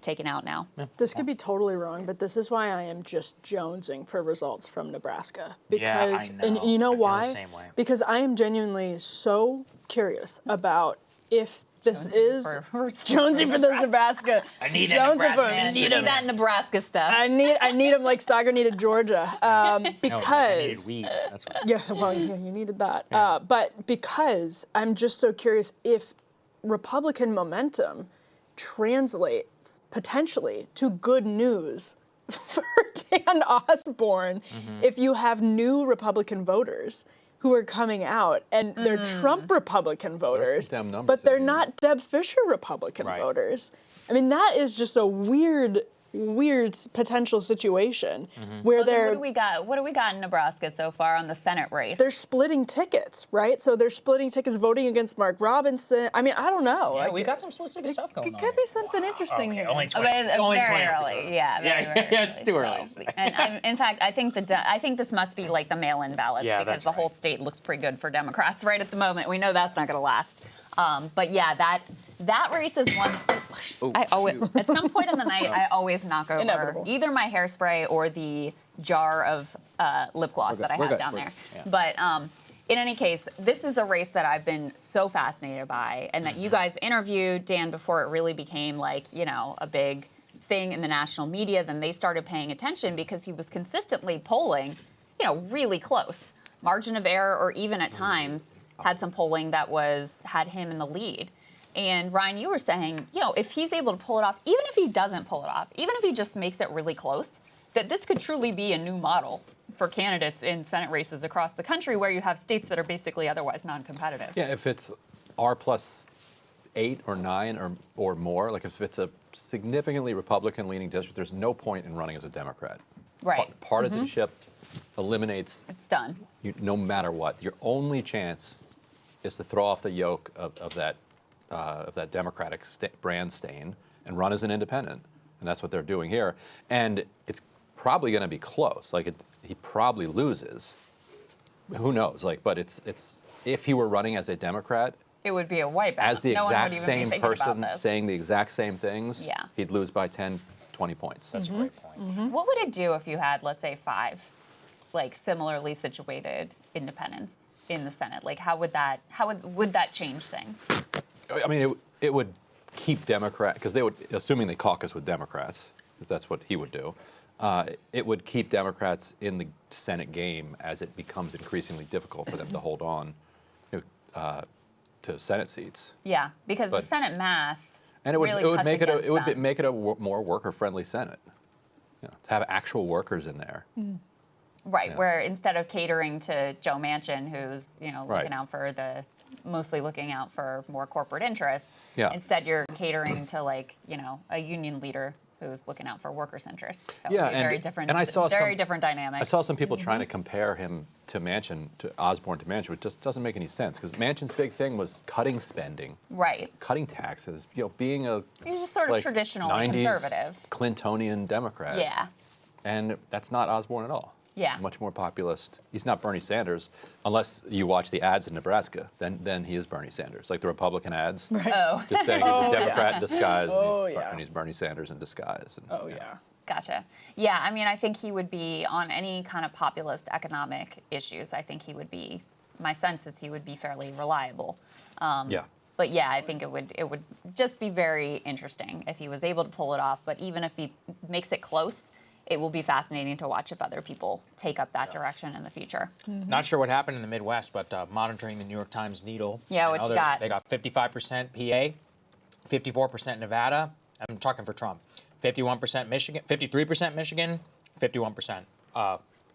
taken out now. this could be totally wrong, but this is why I am just jonesing for results from Nebraska. Because, Yeah, I know. and you know I feel the why? same way. Because I am genuinely so curious about if this is jonesing for those Nebraska. I need a jonesing Nebraska for man. You need that Nebraska stuff. I need them like Saagar needed Georgia, No, I because needed weed. That's what. yeah, well, you needed that. But because I'm just so curious if Republican momentum translates potentially to good news for Dan Osborne if you have new Republican voters who are coming out, and they're Trump Republican voters, Dem numbers but they're in not Deb Fischer Republican Right. voters. I mean, that is just a weird potential situation where What they're do we got? What do we got in Nebraska so far on the Senate race? they're splitting tickets, right? So they're splitting tickets, voting against Mark Robinson. I mean, I don't know. Yeah, Like, we got some specific stuff going it on. could be something interesting here. Only But 20. it's only very 20%. early. Yeah, very, Yeah, very yeah, it's too early. So, and in fact, I think this must be like the mail-in ballots, Yeah, because that's the whole right. state looks pretty good for Democrats right at the moment. We know that's not going to last. But yeah, that race is one. I always, at some point in the night, I always knock over Inevitable. either my hairspray or the jar of lip gloss that I We're have good. down We're there. good. But in any case, this is a race that I've been so fascinated by, and that you guys interviewed Dan before it really became like, a big thing in the national media. Then they started paying attention because he was consistently polling, really close. Margin of error, or even at times had some polling that had him in the lead. And Ryan, you were saying, if he's able to pull it off, even if he doesn't pull it off, even if he just makes it really close, that this could truly be a new model for candidates in Senate races across the country, where you have states that are basically otherwise non-competitive. Yeah, if it's R+8 or 9 or more, like if it's a significantly Republican-leaning district, there's no point in running as a Democrat. Right. Partisanship eliminates It's done. you, no matter what. Your only chance is to throw off the yoke of that Democratic brand stain and run as an independent, and that's what they're doing here. And it's probably going to be close. He probably loses. Who knows? But it's if he were running as a Democrat, It would be a wipeout. As the no one would exact even be same thinking person about this. saying the exact same things, Yeah. he'd lose by 10, 20 points. That's a great point. What would it do if you had, let's say, 5, like similarly situated independents in the Senate? Like, would that change things? I mean, it would keep Democrat, because they would, assuming they caucus with Democrats, because that's what he would do, it would keep Democrats in the Senate game as it becomes increasingly difficult for them to hold on to Senate seats. Yeah, because the Senate math And it would, really it would cuts make it a, against it would them. make it a more worker-friendly Senate. You know, to have actual workers in there. Right, Yeah. where instead of catering to Joe Manchin, who's Right. mostly looking out for more corporate interests, Yeah. instead you're catering to a union leader who's looking out for workers' interests. That Yeah, would be and- very different. and I saw very some- different dynamic. I saw some people trying to compare him to Osborne to Manchin, which just doesn't make any sense, because Manchin's big thing was cutting spending, Right, cutting taxes, being a he's just sort of like, traditional 90s conservative. Clintonian Democrat. Yeah, And that's not Osborne at all. Yeah. Much more populist. He's not Bernie Sanders, unless you watch the ads in Nebraska. Then he is Bernie Sanders, like the Republican ads. Oh, Just saying he's a Democrat in disguise, Oh, and, yeah. and he's Bernie Sanders in disguise. And, Oh yeah. gotcha. Yeah, I mean, I think he would be on any kind of populist economic issues. I think he would be. My sense is he would be fairly reliable. Yeah. But yeah, I think it would just be very interesting if he was able to pull it off. But even if he makes it close, it will be fascinating to watch if other people take up that direction in the future. Not sure what happened in the Midwest, but monitoring the New York Times Needle. Yeah, and what you others, got? They got 55% PA, 54% Nevada. I'm talking for Trump. 51% Michigan, 53% Michigan, 51%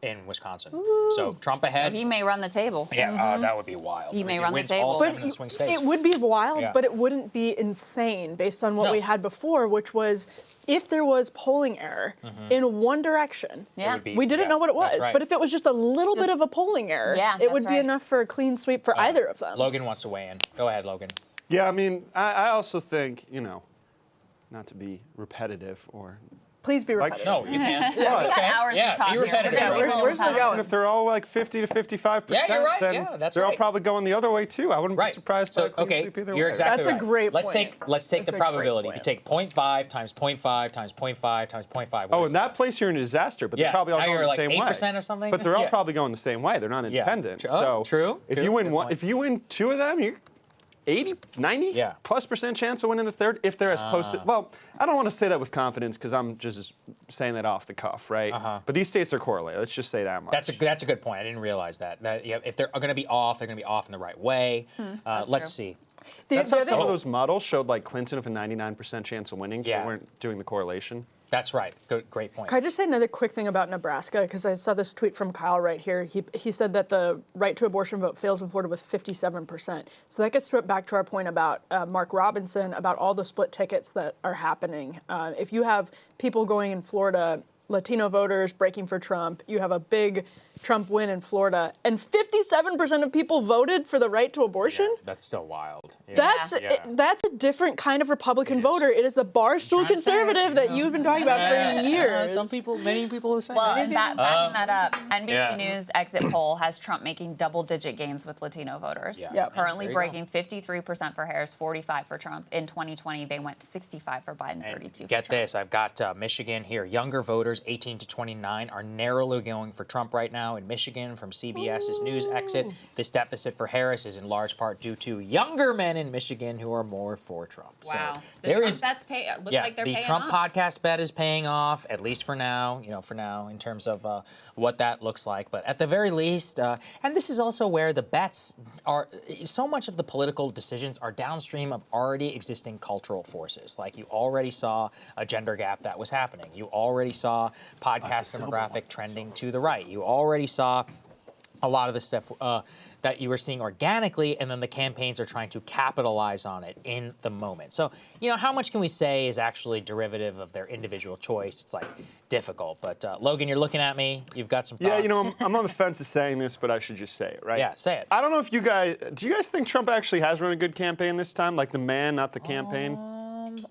in Wisconsin. So Trump ahead. He may run the table. Yeah, that would be wild. He may If run the wins table. all But 7 of the swing states. It would be wild, Yeah. but it wouldn't be insane based on what No. we had before, which was if there was polling error in one direction. Yeah. would be- We didn't yeah, know what it was, that's right. but if it was just a little bit of a polling error, Yeah, it would that's be right. enough for a clean sweep for either of them. Logan wants to weigh in. Go ahead, Logan. Yeah, I mean, I also think, not to be repetitive or Please be Like- repetitive. No, you can't. We got hours Yeah, to talk be here. repetitive. We're gonna Yeah, see where's what we happens. going? And if they're all like 50 to 55%, Yeah, you're right. then Yeah, that's they're all right. probably going the other way too. I wouldn't Right. be surprised by So, a clean okay, sweep either you're way. exactly That's a right. great Let's point. take That's the a great probability. You point. take 0.5 times 0.5 times 0.5 times 0.5. Oh, What is in that place you're in a disaster, but Yeah, they're probably all now going you're the like same 8% way. or something? But they're all Yeah. probably going the same way. They're not independent. Oh, So true, if true. you win Good one, point. if you win 2 of them, you're 80, 90 Yeah. plus % chance of winning the third if they're as close to, well, I don't want to say that with confidence because I'm just saying that off the cuff, right? But these states are correlated. Let's just say that much. That's a good point. I didn't realize that. Yeah, if they're going to be off, they're going to be off in the right way. Let's true. see. That's how the some of other- those models showed like Clinton with a 99% chance of winning. Yeah. They weren't doing the correlation. That's right. Great point. Can I just say another quick thing about Nebraska? Because I saw this tweet from Kyle right here. He said that the right to abortion vote fails in Florida with 57%. So that gets back to our point about Mark Robinson, about all the split tickets that are happening. If you have people going in Florida, Latino voters breaking for Trump, you have a big Trump win in Florida, and 57% of people voted for the right to abortion? Yeah, that's still wild. Yeah. That's a different kind of Republican voter. It is the barstool trying to say it, conservative that you've been talking about for years. Many people have said Well, and backing that up, NBC yeah. News exit poll has Trump making double-digit gains with Latino voters. Yeah. Yep. Currently There you breaking 53% for Harris, 45 for Trump. In 2020, they went to 65 for Biden, 32 for Get Trump. this, I've got Michigan here. Younger voters, 18 to 29, are narrowly going for Trump right now in Michigan from CBS's news exit. This deficit for Harris is in large part due to younger men in Michigan who are more for Trump. Wow. So The there Trump is, bets look yeah, like they're the paying Trump off. podcast bet is paying off, at least for now, in terms of what that looks like. But at the very least, and this is also where the bets are, so much of the political decisions are downstream of already existing cultural forces. Like you already saw a gender gap that was happening. You already saw podcast demographic trending to the right. You already saw a lot of the stuff that you were seeing organically, and then the campaigns are trying to capitalize on it in the moment. So, how much can we say is actually derivative of their individual choice? It's like difficult. But Logan, you're looking at me. You've got some thoughts. Yeah, I'm on the fence of saying this, but I should just say it, right? Yeah, say it. I don't know if do you guys think Trump actually has run a good campaign this time? Like the man, not the campaign?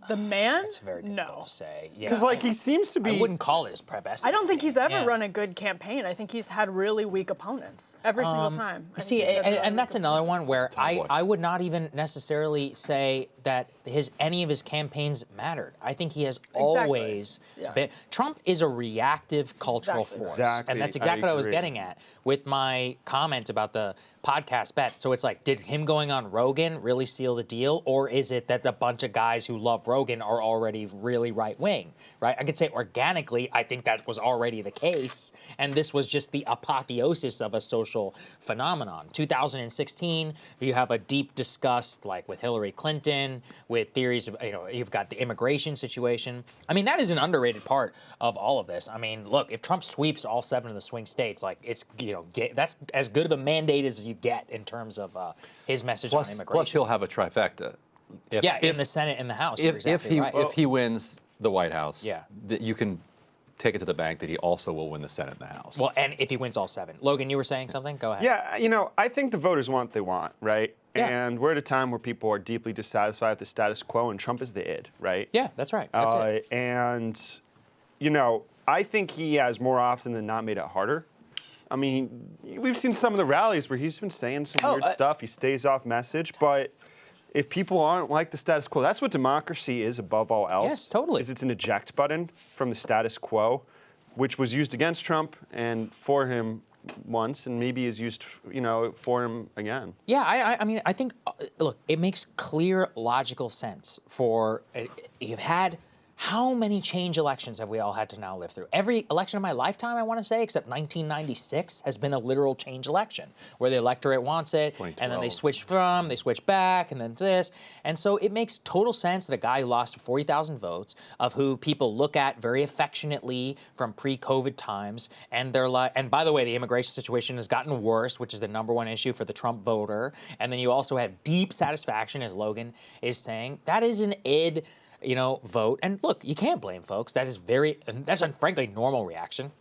the man? That's very difficult to say. Yeah, Because like he seems to be. I wouldn't call it his prep estimate. I don't think he's ever Yeah. run a good campaign. I think he's had really weak opponents every single time. I think See, he's had really and weak that's another opponents. one where boy. I would not even necessarily say that any of his campaigns mattered. I think he has always Yeah. been. Trump is a reactive cultural Exactly. force, Exactly. and that's I exactly what I was agree. getting at with my comment about the podcast bet. So it's like, did him going on Rogan really seal the deal, or is it that a bunch of guys who love Rogan are already really right wing? Right? I could say organically, I think that was already the case, and this was just the apotheosis of a social phenomenon. 2016, you have a deep disgust like with Hillary Clinton, with theories of, you've got the immigration situation. I mean, that is an underrated part of all of this. I mean, look, if Trump sweeps all 7 of the swing states, like it's, that's as good of a mandate as you get in terms of his message on immigration. Plus, he'll have a trifecta. In the Senate and the House. You're exactly right. If he wins the White House, Yeah. that you can take it to the bank that he also will win the Senate and the House. Well, and if he wins all 7. Logan, you were saying something? Go ahead. Yeah, I think the voters want what they want, right? Yeah. And we're at a time where people are deeply dissatisfied with the status quo, and Trump is the id, right? Yeah, that's right. That's it. And, I think he has more often than not made it harder. I mean, we've seen some of the rallies where he's been saying some weird stuff. He stays off message, but if people aren't like the status quo, that's what democracy is above all else. Yes, totally. Is it's an eject button from the status quo, which was used against Trump and for him once, and maybe is used, for him again. Yeah, I mean, I think, look, it makes clear, logical sense for, you've had, how many change elections have we all had to now live through? Every election of my lifetime, I want to say, except 1996, has been a literal change election, where the electorate wants it, and then they switch back, and then this. And so it makes total sense that a guy who lost 40,000 votes, of who people look at very affectionately from pre-COVID times, and they're like, and by the way, the immigration situation has gotten worse, which is the number 1 issue for the Trump voter. And then you also have deep satisfaction, as Logan is saying. That is an id, vote. And look, you can't blame folks. That's a frankly normal reaction.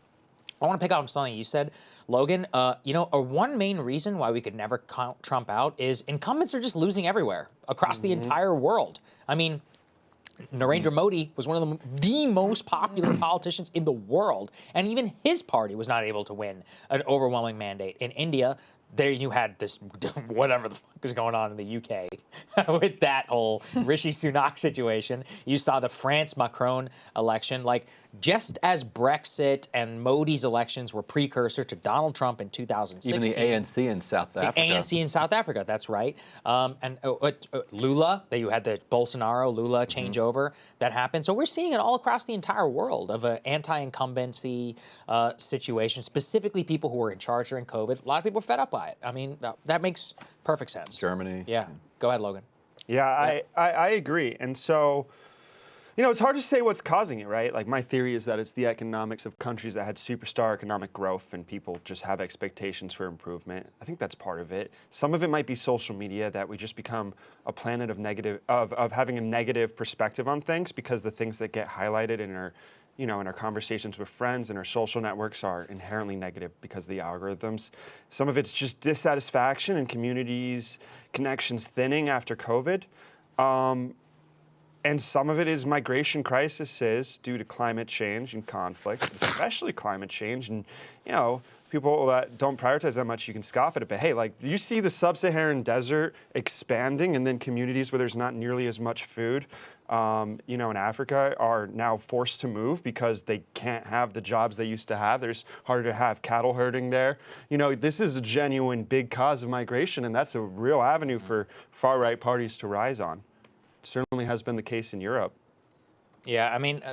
I want to pick up on something you said, Logan. One main reason why we could never count Trump out is incumbents are just losing everywhere across the entire world. I mean, Narendra Modi was one of the most popular politicians in the world, and even his party was not able to win an overwhelming mandate. In India, there you had this, whatever the fuck is going on in the UK with that whole Rishi Sunak situation. You saw the France Macron election. Like, just as Brexit and Modi's elections were precursor to Donald Trump in 2016. Even the ANC in South Africa. The ANC in South Africa, that's right. And Lula, that you had the Bolsonaro-Lula changeover that happened. So we're seeing it all across the entire world of an anti-incumbency situation, specifically people who were in charge during COVID. A lot of people are fed up by it. I mean, that makes perfect sense. Germany. Yeah. Go ahead, Logan. Yeah, I agree. And so, it's hard to say what's causing it, right? Like, my theory is that it's the economics of countries that had superstar economic growth and people just have expectations for improvement. I think that's part of it. Some of it might be social media, that we just become a planet of having a negative perspective on things, because the things that get highlighted in our in our conversations with friends and our social networks are inherently negative because of the algorithms. Some of it's just dissatisfaction and communities, connections thinning after COVID. And some of it is migration crises due to climate change and conflict, especially climate change. And, people that don't prioritize that much, you can scoff at it. But hey, like, do you see the sub-Saharan desert expanding, and then communities where there's not nearly as much food, in Africa are now forced to move because they can't have the jobs they used to have. There's harder to have cattle herding there. This is a genuine big cause of migration, and that's a real avenue for far-right parties to rise on. Certainly has been the case in Europe. Yeah, I mean,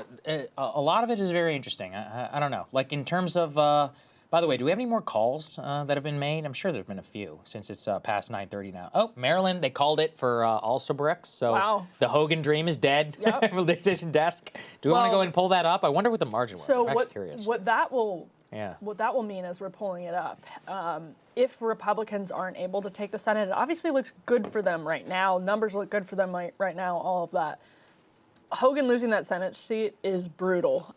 a lot of it is very interesting. I don't know. Like, in terms of, by the way, do we have any more calls that have been made? I'm sure there's been a few since it's past 9:30 now. Oh, Maryland, they called it for also bricks. So wow. The Hogan dream is dead. Yep. From the decision desk. Do we want to go and pull that up? I wonder what the margin was. So I'm actually curious. what that will mean as we're pulling it up, if Republicans aren't able to take the Senate, it obviously looks good for them right now. Numbers look good for them right now, all of that. Hogan losing that Senate seat is brutal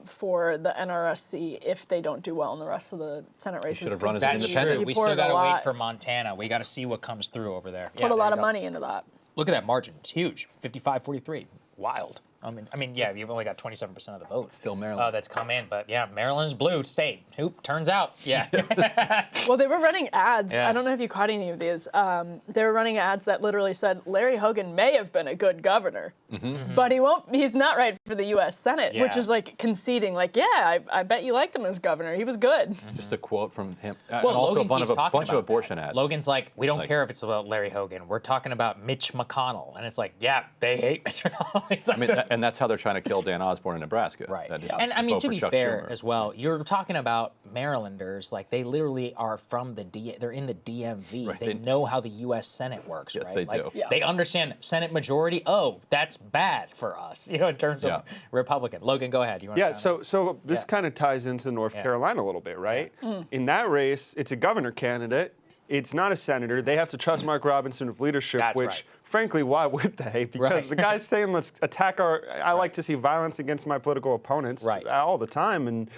for the NRSC if they don't do well in the rest of the Senate races. Should have run as That's independent. true. We still got to wait for Montana. We got to see what comes through over there. Put a lot of money into that. Look at that margin. It's huge. 55-43. wild. I mean, yeah, you've only got 27% of the vote. Still Maryland. That's come in, but yeah, Maryland's blue state. Oop, turns out, yeah. Well, they were running ads. Yeah. I don't know if you caught any of these. They were running ads that literally said Larry Hogan may have been a good governor, but he won't. He's not right for the U.S. Senate, which Yeah. is like conceding. Like, yeah, I bet you liked him as governor. He was good. Just a quote from him. And Well, also Logan a keeps talking bunch of about abortion that. ads. Logan's like, we don't Like- care if it's about Larry Hogan. We're talking about Mitch McConnell, and it's like, yeah, they hate Mitch McConnell. It's I like mean, and that's how they're trying to kill Dan Osborne in Nebraska. Right. That is And I mean, vote to for be Chuck fair Schumer. as well, you're talking about Marylanders, like they literally are from they're in the DMV. Right, They they- know how the U.S. Senate works, Yes, right? they like, do. Yeah. They understand Senate majority. Oh, that's bad for us, in terms of Yeah. Republican. Logan, go ahead. You want Yeah, to so this Yeah. kind of ties into North Yeah. Carolina a little bit, right? In that race, it's a governor candidate. It's not a senator. They have to trust Mark Robinson with leadership, That's which, right. frankly, why would they? Because Right. the guy's saying, let's attack I like to see violence against my political opponents Right. all the time, and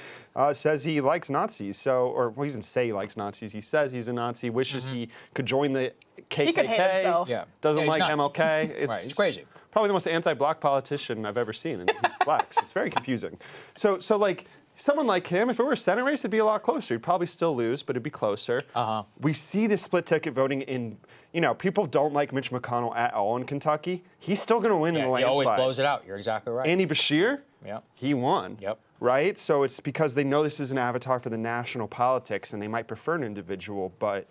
says he likes Nazis. Well, he doesn't say he likes Nazis. He says he's a Nazi, wishes he could join the KKK. He could hate himself. Yeah. Doesn't Yeah, he's like nuts. MLK. Right, it's crazy. Probably the most anti-black politician I've ever seen, and he's black, so it's very confusing. So like someone like him, if it were a Senate race, it'd be a lot closer. He'd probably still lose, but it'd be closer. We see this split ticket voting in. People don't like Mitch McConnell at all in Kentucky. He's still going to win in a Yeah, he landslide. always blows it out. You're exactly right. Andy Bashir, Yep. he won. Yep. Right? So it's because they know this is an avatar for the national politics, and they might prefer an individual, but.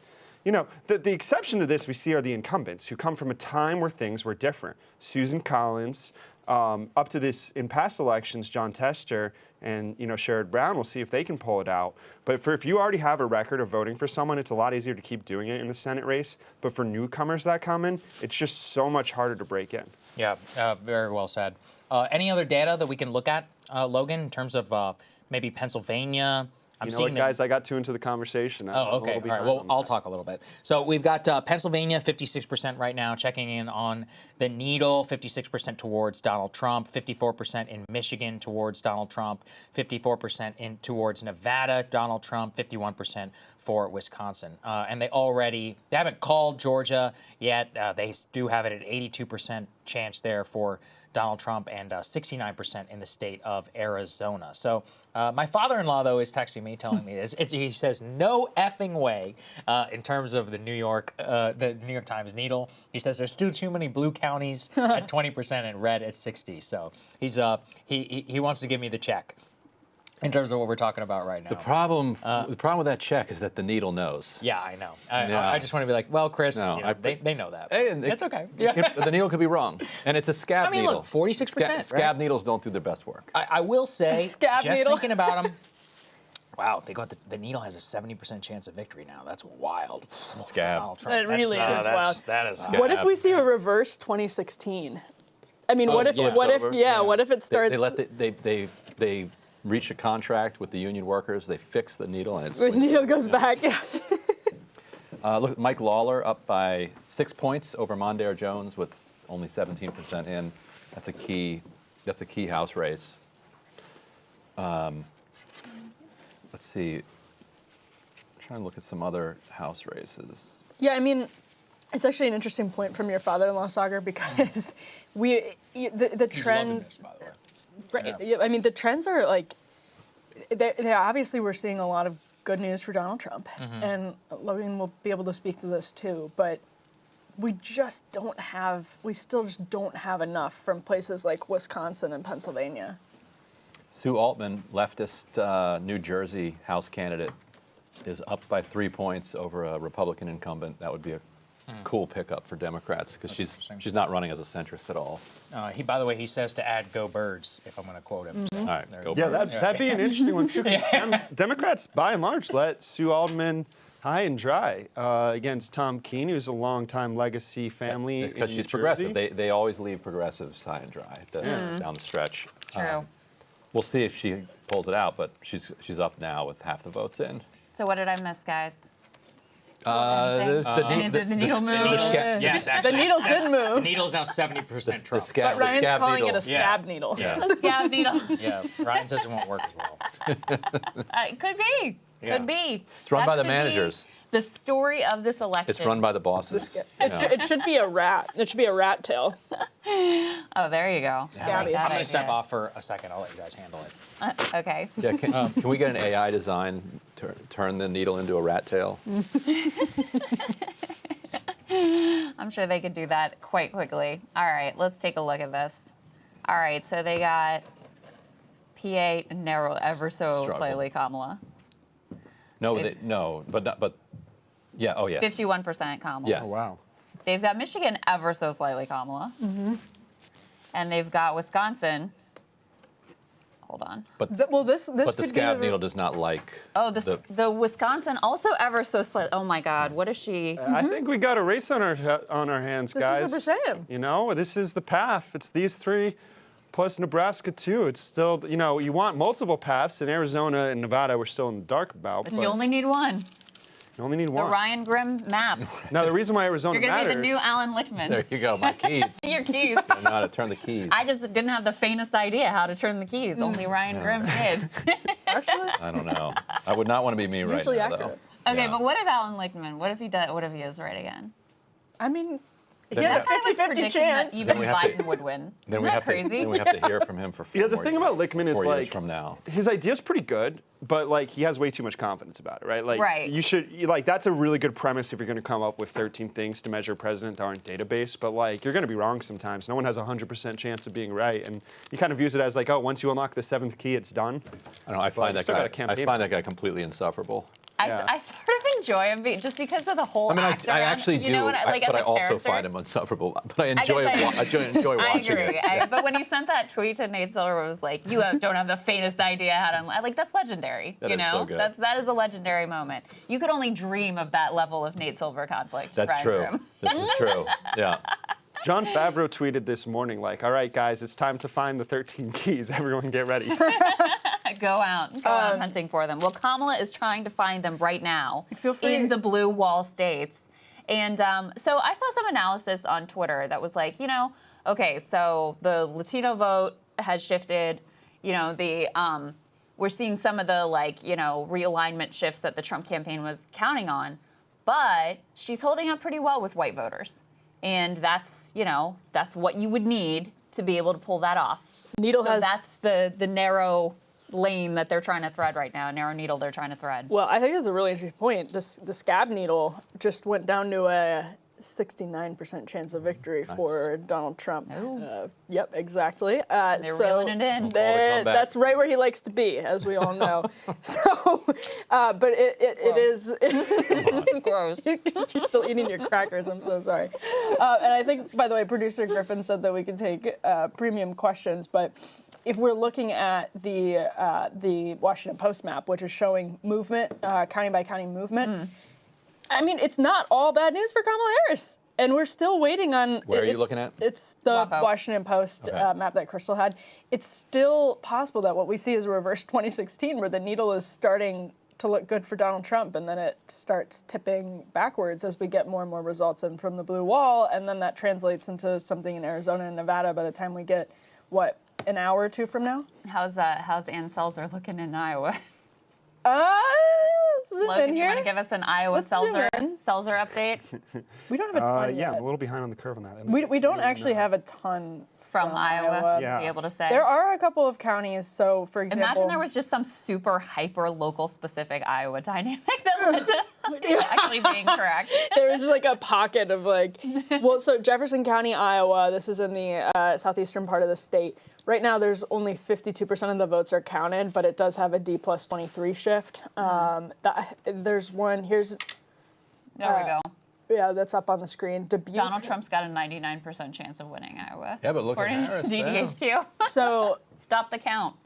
The exception to this we see are the incumbents who come from a time where things were different. Susan Collins, up to this in past elections, John Tester and Sherrod Brown. We'll see if they can pull it out. But if you already have a record of voting for someone, it's a lot easier to keep doing it in the Senate race. But for newcomers that come in, it's just so much harder to break in. Yeah, very well said. Any other data that we can look at, Logan, in terms of maybe Pennsylvania? I'm seeing guys, I got too into the conversation. I'm a Oh, little okay. All right. behind Well, on I'll that. talk a little bit. So we've got Pennsylvania, 56% right now, checking in on the needle, 56% towards Donald Trump, 54% in Michigan towards Donald Trump, 54% towards Nevada, Donald Trump, 51% for Wisconsin. And they haven't called Georgia yet. They do have it at 82% chance there for Donald Trump and 69% in the state of Arizona. So my father-in-law, though, is texting me, telling me this. He says, no effing way in terms of the New York Times needle. He says there's still too many blue counties at 20% and red at 60. So he wants to give me the check in terms of what we're talking about right now. The problem with that check is that the needle knows. Yeah, I know. Yeah. I just want to be like, well, Chris, No, they know that. Hey, and It's okay. The needle could be wrong, and it's a scab I mean, needle. look, 46%, Scab right? needles don't do their best work. I will say, Scab just needle. thinking about them, wow, they got the needle has a 70% chance of victory now. That's wild. Scab. Donald Trump. That really is wild. That is What if we see a reverse 2016? I mean, what if yeah. what Over. if yeah, what if it starts? They reach a contract with the union workers. They fix the needle, and it's the needle goes back. Look at Mike Lawler up by 6 points over Mondaire Jones with only 17% in. That's a key House race. Let's see. I'm trying to look at some other House races. Yeah, I mean, it's actually an interesting point from your father-in-law, Saagar, because the trends. by the way. Right. Yeah, I mean, the trends are like, they obviously we're seeing a lot of good news for Donald Trump, and Logan will be able to speak to this too, but we still just don't have enough from places like Wisconsin and Pennsylvania. Sue Altman, leftist New Jersey House candidate, is up by 3 points over a Republican incumbent. That would be a cool pickup for Democrats because she's not running as a centrist at all. By the way, he says to add "Go Birds" if I'm going to quote him. So All right, there go you go. Yeah, Birds. that'd be an interesting one too. 'Cause Democrats, by and large, let Sue Alderman high and dry against Tom Keene, who's a longtime legacy family. It's because in she's New progressive. Jersey. They always leave progressives high and dry down the stretch. True. We'll see if she pulls it out, but she's up now with half the votes in. So what did I miss, guys? The The needle move. Yes, The actually, needle did The move, needle's now 70% Trump. scab- but Ryan's scab calling needle. it a scab needle. Yeah. The scab needle. Yeah, Ryan says it won't work as well. Could be. Yeah. Could be. It's run by the That could be managers. The story of this election. It's run by the bosses. It should be a rat. It should be a rat tail. Oh, there you go. I like Scabby. that I'm going idea. to step off for a second. I'll let you guys handle it. Okay. Yeah, can we get an AI design, turn the needle into a rat tail? I'm sure they could do that quite quickly. All right, let's take a look at this. All right, so they got PA narrow ever so Struggle. slightly Kamala. No, but yeah, oh yes. 51% Kamala. Yes. Oh, wow. They've got Michigan ever so slightly Kamala. And they've got Wisconsin. Hold on. But this but the could be scab needle does not like. Oh, the Wisconsin also ever so slightly. Oh my God, what is she? I think we got a race on our hands, This guys. is what we're saying. You know, this is the path. It's these three, plus Nebraska too. It's still, you know, you want multiple paths. In Arizona and Nevada, we're still in the dark about. But But you only need one. you only need The one. Ryan Grimm map. Now, the reason why Arizona You're gonna matters. be the new Alan Lichtman. There you go, my keys. Your keys. I know how to turn the keys. I just didn't have the faintest idea how to turn the keys. Only Ryan Grimm did. Actually, I don't know. I would not want to be me right Usually now, accurate. though. Okay, Yeah. but what if Alan Lichtman? What if he does? What if he is right again? I mean, he Then had a we I was 50-50 predicting that chance. even Then we have to- Biden would win. Then Isn't we that have crazy? to. Then we have to hear from him for 4 Yeah, the more thing years. about Lichtman is 4 like years from now. his idea's pretty good, but like he has way too much confidence about it, right? Like Right. like that's a really good premise if you're going to come up with 13 things to measure a president that aren't database, but like you're going to be wrong sometimes. No one has a 100% chance of being right, and he kind of views it as like, oh, once you unlock the 7th key, it's done. I don't know. I find you that still guy. gotta campaign I find that guy completely insufferable. Yeah. I sort of enjoy him just because of the whole I mean, act I around, actually do, you know what, like but as I a also character. find him insufferable. But I enjoy guess enjoy I watching agree. it. But when he sent that tweet to Nate Silver, it was like, don't have the faintest idea how to. Like that's legendary. That you is know, so good. that is a legendary moment. You could only dream of that level of Nate Silver conflict. That's Ryan true. Grimm. This is true. Yeah. John Favreau tweeted this morning, like, all right, guys, it's time to find the 13 keys. Everyone get ready. Go out hunting for them. Well, Kamala is trying to find them right now Feel free. in the blue wall states. And so I saw some analysis on Twitter that was like, okay, so the Latino vote has shifted. We're seeing some of the realignment shifts that the Trump campaign was counting on, but she's holding up pretty well with white voters. And that's what you would need to be able to pull that off. Needle So has. that's the narrow lane that they're trying to thread right now, narrow needle they're trying to thread. Well, I think that's a really interesting point. The scab needle just went down to a 69% chance of victory for Donald Trump. Yep, exactly. They're so reeling it in. Call the comeback. that's right where he likes to be, as we all know. So, but it is. Gross. You're still eating your crackers. I'm so sorry. And I think, by the way, producer Griffin said that we could take premium questions, but if we're looking at the Washington Post map, which is showing movement, county by county movement, I mean, it's not all bad news for Kamala Harris. And we're still waiting on. Where are you looking at? It's the WAPO. Washington Post map that Krystal had. It's still possible that what we see is a reverse 2016, where the needle is starting to look good for Donald Trump, and then it starts tipping backwards as we get more and more results in from the blue wall, and then that translates into something in Arizona and Nevada by the time we get, an hour or two from now? How's Ann Selzer looking in Iowa? Let's zoom Logan, in you here. want to give us an Iowa Let's zoom in. Selzer update We don't have a ton Yeah, I'm yet. a little behind on the curve on that. We don't actually have a ton from Iowa to Yeah. be able to say? There are a couple of counties. So, for example, Imagine there was just some super hyper local specific Iowa dynamic that led to it actually being correct. there was just like a pocket of so Jefferson County, Iowa, this is in the southeastern part of the state. Right now, there's only 52% of the votes are counted, but it does have a D+23 shift. There's one, There we go. yeah, that's up on the screen. Dubuque. Donald Trump's got a 99% chance of winning Iowa. Yeah, but look at According to Harris. DDHQ. So, Stop the count.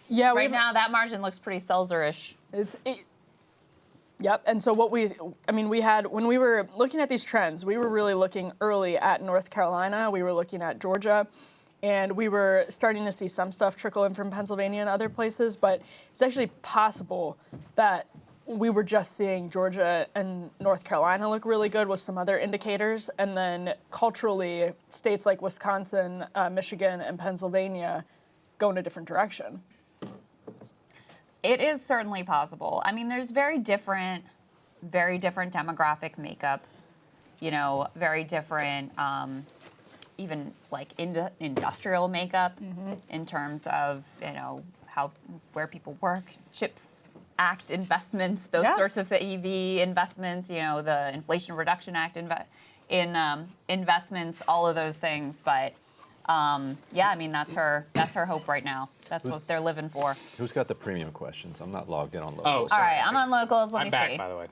yeah, Right now, that margin looks pretty Selzer-ish. Yep, and so we had, when we were looking at these trends, we were really looking early at North Carolina, we were looking at Georgia, and we were starting to see some stuff trickle in from Pennsylvania and other places, but it's actually possible that we were just seeing Georgia and North Carolina look really good with some other indicators, and then culturally, states like Wisconsin, Michigan, and Pennsylvania go in a different direction. It is certainly possible. I mean, there's very different demographic makeup, very different even like industrial makeup in terms of, where people work, CHIPS Act investments, those sorts of EV investments, the Inflation Reduction Act investments, all of those things. But yeah, I mean, that's her hope right now. That's what they're living for. Who's got the premium questions? I'm not logged in on locals. Oh, All sorry. right, I'm on locals. Let me I'm back, see. by the way.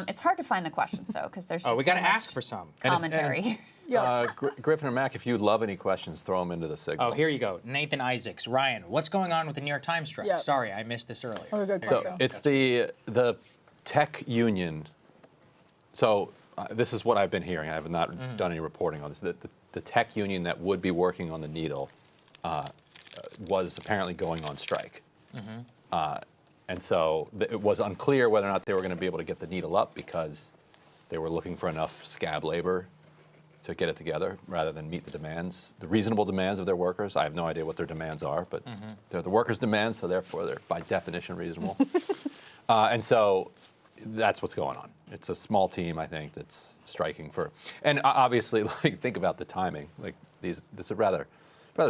It's hard to find the questions though, because there's just Oh, we got to so much ask for some. commentary. Griffin or Mac, if you love any questions, throw them into the signal. Oh, here you go. Nathan Isaacs. Ryan, what's going on with the New York Times strike? Yeah. Sorry, I missed this earlier. Oh, good So question. it's the tech union. So this is what I've been hearing. I have not done any reporting on this. The tech union that would be working on the needle was apparently going on strike. And so it was unclear whether or not they were going to be able to get the needle up because they were looking for enough scab labor to get it together rather than meet the reasonable demands of their workers. I have no idea what their demands are, but they're the workers' demands, so therefore they're by definition reasonable. And so that's what's going on. It's a small team, I think, that's striking for, and obviously, like, think about the timing. Like this is a rather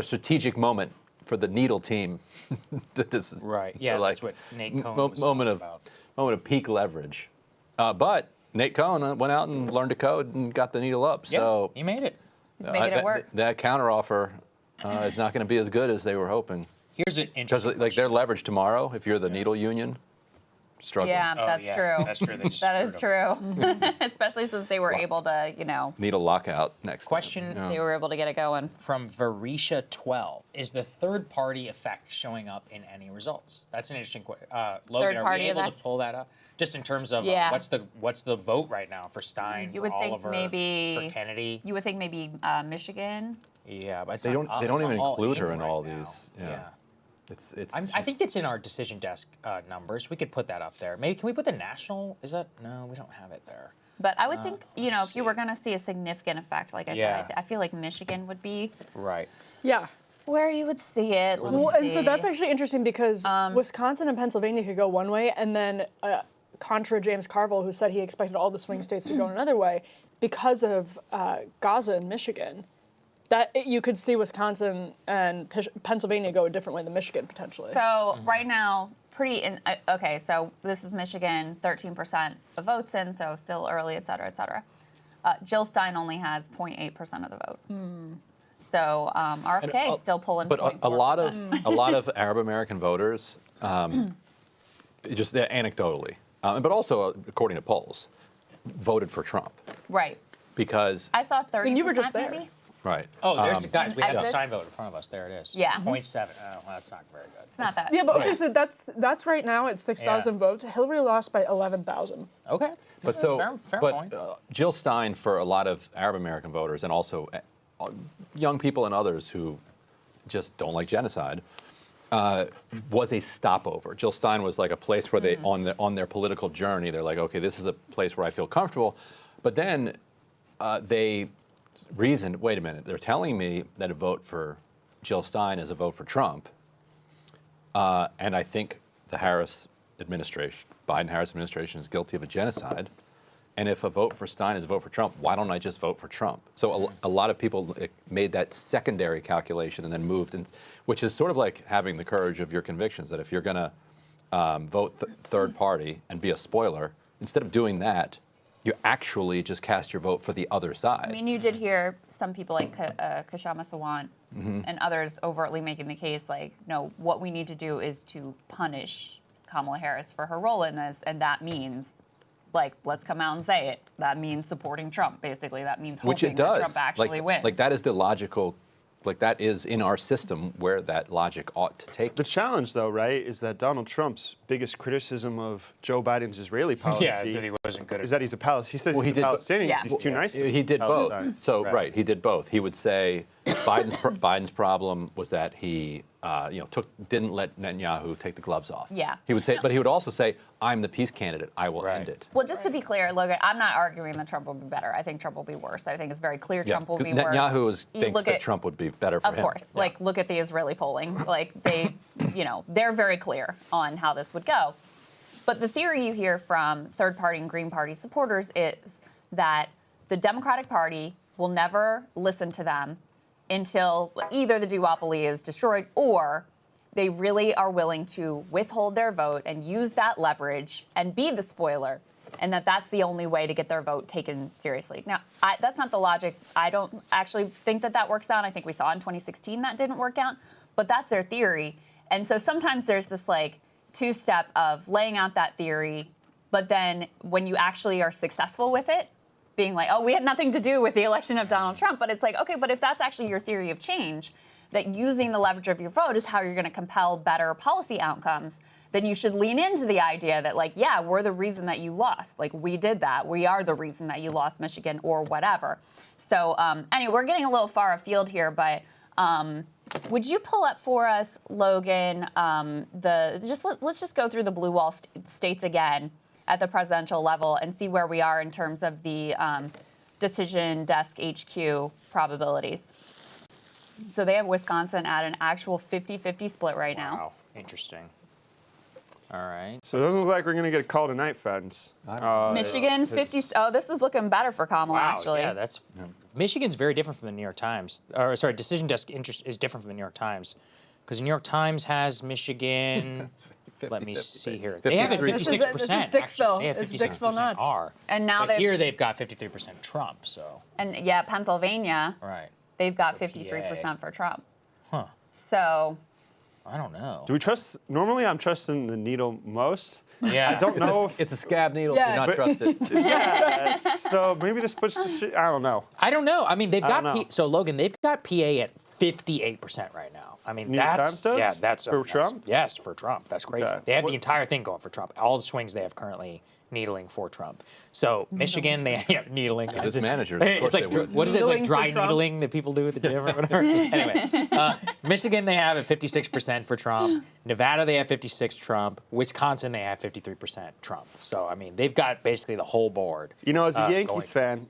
strategic moment for the needle team. Right. Yeah, that's what Nate Cohn was moment talking of about. moment of peak leverage. But Nate Cohn went out and learned to code and got the needle up. Yeah, So he made it. He's making it work. that counteroffer is not going to be as good as they were hoping. Here's an Because interesting like their leverage tomorrow, if you're the needle union, struggling. Yeah, Oh, that's yeah, true. that's true. They just That is screwed true. Especially since they were able to, Needle lockout next Question time. they were able to get it going. from Varisha 12. Is the third-party effect showing up in any results? That's an interesting question. Logan, are Third-party we able effect? to pull that up? Just in terms of Yeah. what's the vote right now for Stein, You for would think Oliver, maybe- for Kennedy? You would think maybe Michigan. Yeah, but it's They not- don't. They it's don't even not all include her able in right all now. these. Yeah. It's I just- think it's in our decision desk numbers. We could put that up there. Maybe can we put the national? Is that no? We don't have it there. But I would think, let's if you were see. going to see a significant effect, like I Yeah. said, I feel like Michigan would be Right. Yeah. where you would see it. Let me Well, and so see. that's actually interesting because Wisconsin and Pennsylvania could go one way, and then contra James Carville, who said he expected all the swing states to go another way, because of Gaza and Michigan, that you could see Wisconsin and Pennsylvania go a different way than Michigan potentially. So right now, okay, so this is Michigan, 13% of votes in, so still early, et cetera, et cetera. Jill Stein only has 0.8% of the vote. So RFK is still pulling. But a lot 0.4%. of Arab American voters, just anecdotally, but also according to polls, voted for Trump Right. because I saw 30%. And you were just there. Maybe? right. Oh, there's guys. We have the exits. sign vote in front of us. There it is. Yeah. 0.7. Oh, well, that's not very good. It's not that. Yeah, but okay, so that's right now at 6,000 Yeah. votes. Hillary lost by 11,000. Okay. But so, fair but point. Jill Stein, for a lot of Arab American voters, and also young people and others who just don't like genocide, was a stopover. Jill Stein was like a place where they, on their political journey, they're like, okay, this is a place where I feel comfortable. But then they reasoned, wait a minute, they're telling me that a vote for Jill Stein is a vote for Trump, and I think the Harris administration, Biden-Harris administration, is guilty of a genocide. And if a vote for Stein is a vote for Trump, why don't I just vote for Trump? So a lot of people made that secondary calculation and then moved, which is sort of like having the courage of your convictions, that if you're going to vote third party and be a spoiler, instead of doing that, you actually just cast your vote for the other side. I mean, you did hear some people like Kashama Sawant and others overtly making the case, like, no, what we need to do is to punish Kamala Harris for her role in this, and that means, like, let's come out and say it. That means supporting Trump, basically. That means Which hoping it does. that Trump actually wins. Like that is the logical, like that is in our system where that logic ought to take. The challenge, though, right, is that Donald Trump's biggest criticism of Joe Biden's Israeli policy Yeah, is that he wasn't good at is that he's a Palestinian. He says Well, he's he a did- Palestinian. Yeah. He's too nice to He did both. Palestine. So right, he did both. He would say Biden's problem was that he didn't let Netanyahu take the gloves off. Yeah. He would say, but he would also say, "I'm the peace candidate. I will end it." Well, just to be clear, Logan, I'm not arguing that Trump will be better. I think Trump will be worse. I think it's very clear Trump will be worse. Netanyahu You thinks look that at- Trump would be better for Of him. course. Yeah. Like, look at the Israeli polling. Like, they, they're very clear on how this would go. But the theory you hear from third party and Green Party supporters is that the Democratic Party will never listen to them until either the duopoly is destroyed or they really are willing to withhold their vote and use that leverage and be the spoiler, and that's the only way to get their vote taken seriously. Now, that's not the logic. I don't actually think that works out. I think we saw in 2016 that didn't work out, but that's their theory. And so sometimes there's this like two-step of laying out that theory, but then when you actually are successful with it, being like, oh, we had nothing to do with the election of Donald Trump. But it's like, okay, but if that's actually your theory of change, that using the leverage of your vote is how you're going to compel better policy outcomes, then you should lean into the idea that, like, yeah, we're the reason that you lost. Like, we did that. We are the reason that you lost Michigan or whatever. So anyway, we're getting a little far afield here, but would you pull up for us, Logan, let's just go through the blue wall states again at the presidential level and see where we are in terms of the decision desk HQ probabilities. So they have Wisconsin at an actual 50-50 split right now. Wow, interesting. All right. So it doesn't look like we're going to get a call tonight, fans. Michigan, 50. Oh, this is looking better for Kamala, Wow, actually. yeah, that's Michigan's very different from the New York Times. Or sorry, decision desk interest is different from the New York Times, because the New York Times has Michigan. Let me see here. They have it 56%. This is Dixville. They have It's 56% Dixville Notch. R. And now but here they've got 53% Trump. So And yeah, Pennsylvania, right. they've got So 53% PA. for Trump. Huh. So I don't know. Do we trust? Normally, I'm trusting the needle most. Yeah. I don't know if It's a scab needle. Yeah, Do not but- trust it. Yeah. So maybe this puts the shit. I don't know. I don't know. I mean, they've got don't know. so Logan, they've got PA at 58% right now. I mean, New York that's Times does? yeah, that's For Trump? Yes, for Trump. That's crazy. Okay. They have What- the entire thing going for Trump. All the swings they have currently needling for Trump. So Michigan, they needling. As managers, of It's course like they would. what is it? It's like Needling dry for Trump? needling that people do at the gym or whatever. Anyway, Michigan they have at 56% for Trump. Nevada they have 56 Trump. Wisconsin they have 53% Trump. So I mean, they've got basically the whole board. You know, as a going. Yankees fan,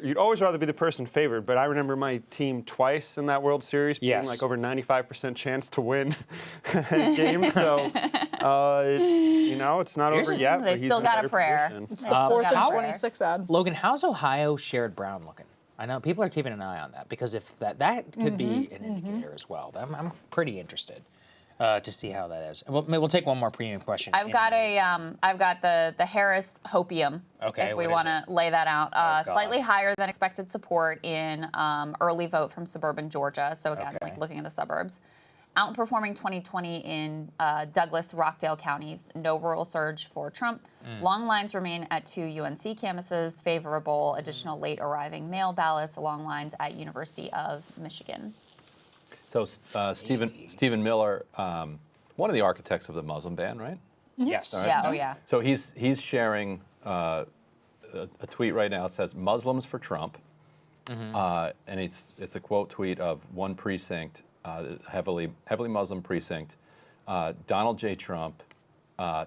you'd always rather be the person favored. But I remember my team twice in that World Series being Yes. like over 95% chance to win games. So, you know, it's not Here's over a- yet. They but he's still in got a better prayer. position. It's the 4th and how- 26 ad. Logan, how's Ohio shared Brown looking? I know people are keeping an eye on that because if that could be an indicator as well. I'm pretty interested to see how that is. We'll take one more premium question. I've got the Harris Hopium. Okay, If we what is want to lay that out, God. slightly higher than expected support in early vote from suburban Georgia. So again, Okay. like looking at the suburbs, outperforming 2020 in Douglas, Rockdale counties. No rural surge for Trump. Long lines remain at 2 UNC campuses. Favorable additional late arriving mail ballots. Long lines at University of Michigan. So Stephen Miller, one of the architects of the Muslim ban, right? yes. All right. Yeah. Oh yeah. So he's sharing a tweet right now. It says Muslims for Trump, and it's a quote tweet of one precinct, heavily Muslim precinct, Donald J. Trump,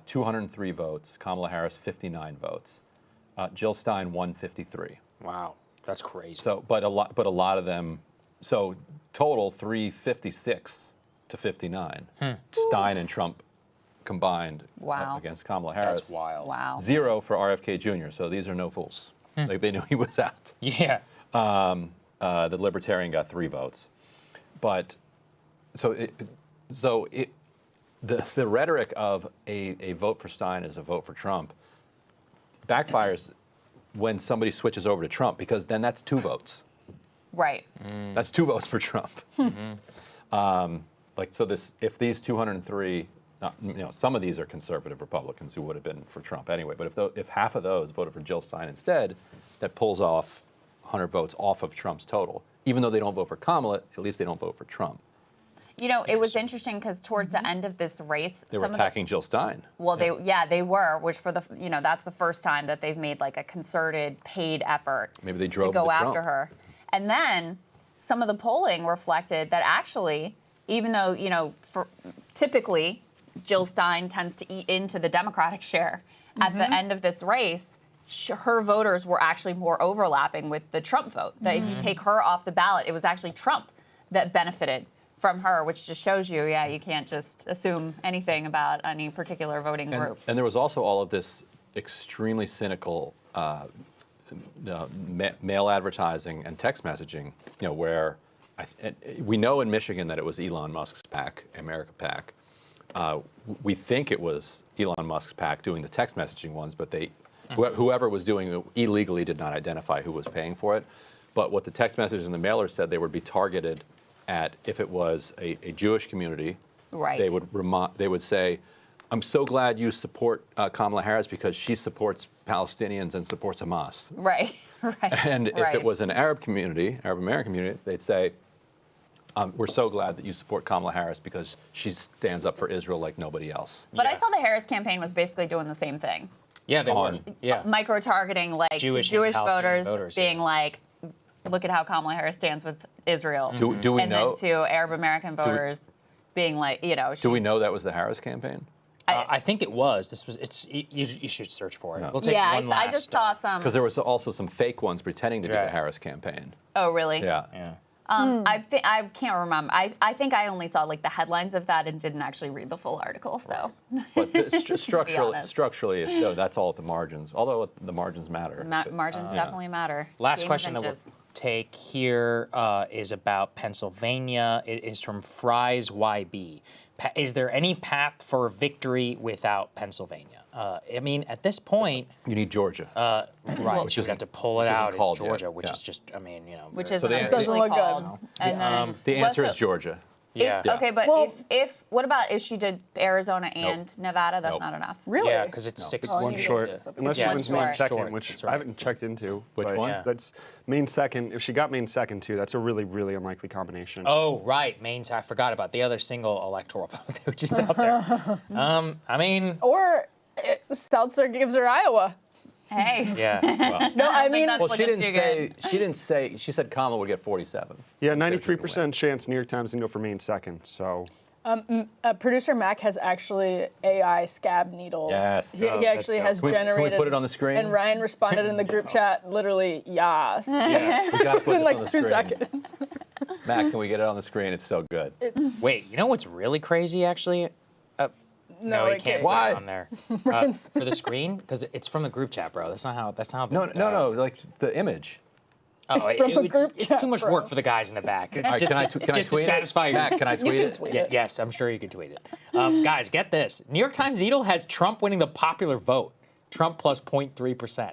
203 votes, Kamala Harris 59 votes, Jill Stein 153. Wow, that's crazy. So, but a lot of them. So total 356 to 59. Stein and Trump combined Wow. against Kamala Harris. That's wild. Wow. 0 for RFK Jr. So these are no fools. Like they knew he was out. Yeah. The Libertarian got 3 votes, but the rhetoric of a vote for Stein is a vote for Trump backfires when somebody switches over to Trump, because then that's 2 votes. Right. That's 2 votes for Trump. If these 203, some of these are conservative Republicans who would have been for Trump anyway. But if half of those voted for Jill Stein instead, that pulls off 100 votes off of Trump's total. Even though they don't vote for Kamala, at least they don't vote for Trump. You know, it was interesting because towards the end of this race, They were attacking Jill Stein. Well, they were, which for that's the first time that they've made like a concerted, paid effort Maybe they to drove go to after Trump. her. And then some of the polling reflected that actually, even though typically Jill Stein tends to eat into the Democratic share, at the end of this race, her voters were actually more overlapping with the Trump vote. That if you take her off the ballot, it was actually Trump that benefited from her, which just shows you, you can't just assume anything about any particular voting group. And there was also all of this extremely cynical mail advertising and text messaging, where we know in Michigan that it was Elon Musk's PAC, America PAC. We think it was Elon Musk's PAC doing the text messaging ones, but whoever was doing it illegally did not identify who was paying for it. But what the text messages and the mailers said, they would be targeted at if it was a Jewish community. Right. They would say, I'm so glad you support Kamala Harris because she supports Palestinians and supports Hamas. Right. Right. And if it was an Arab community, Arab American community, they'd say, we're so glad that you support Kamala Harris because she stands up for Israel like nobody else. But I saw the Harris campaign was basically doing the same thing. Yeah, they were. Yeah. Micro-targeting like Jewish Jewish and Palestinian voters being like, look at how Kamala Harris stands with Israel. Do we and know? then to Arab American voters being like, do we know that was the Harris campaign? I think it was. You should search for it. We'll take one last. I just saw some. Because there was also some fake ones pretending to be the Harris campaign. Oh, really? Yeah. I can't remember. I think I only saw like the headlines of that and didn't actually read the full article. So. But structurally, no, that's all at the margins. Although the margins matter. Margins definitely matter. Last question that we'll take here is about Pennsylvania. It is from Fries YB. Is there any path for victory without Pennsylvania? I mean, at this point, you need Georgia, right? Which you have to pull it out in Georgia, which is just, I mean, which is doesn't look called. good. And then the answer is Georgia. Okay, but what about if she did Arizona and Nevada? That's not enough. Really? Yeah, because it's 6. One short. Unless she wins Maine second, which I haven't checked into. Which one? Yeah. That's Maine second. If she got Maine second too, that's a really, really unlikely combination. Oh, right. Maine. I forgot about the other single electoral vote which is out there. I mean. Or Stelzer gives her Iowa. Hey. Yeah. Well, No, I mean. well, she didn't say. She said Kamala would get 47. Yeah, 93% chance New York Times can go for Maine second. So. Producer Mac has actually AI scab needle. Yes. He actually has generated. Can we put it on the screen? And Ryan responded in the group chat, literally, yes. Yeah, we gotta put in this like on the 2 screen. seconds. Mac, can we get it on the screen? It's so good. Wait, you know what's really crazy, actually? No, he it can't can't. put Why? it on there for the screen because it's from the group chat, bro. That's not how. No, like the image. Oh, it's too much work for the guys in the back. All right, can I tweet to satisfy it? Mac, can I tweet it? tweet Yeah, it. yes, I'm sure you can tweet it. Guys, get this. New York Times Needle has Trump winning the popular vote. Trump plus 0.3%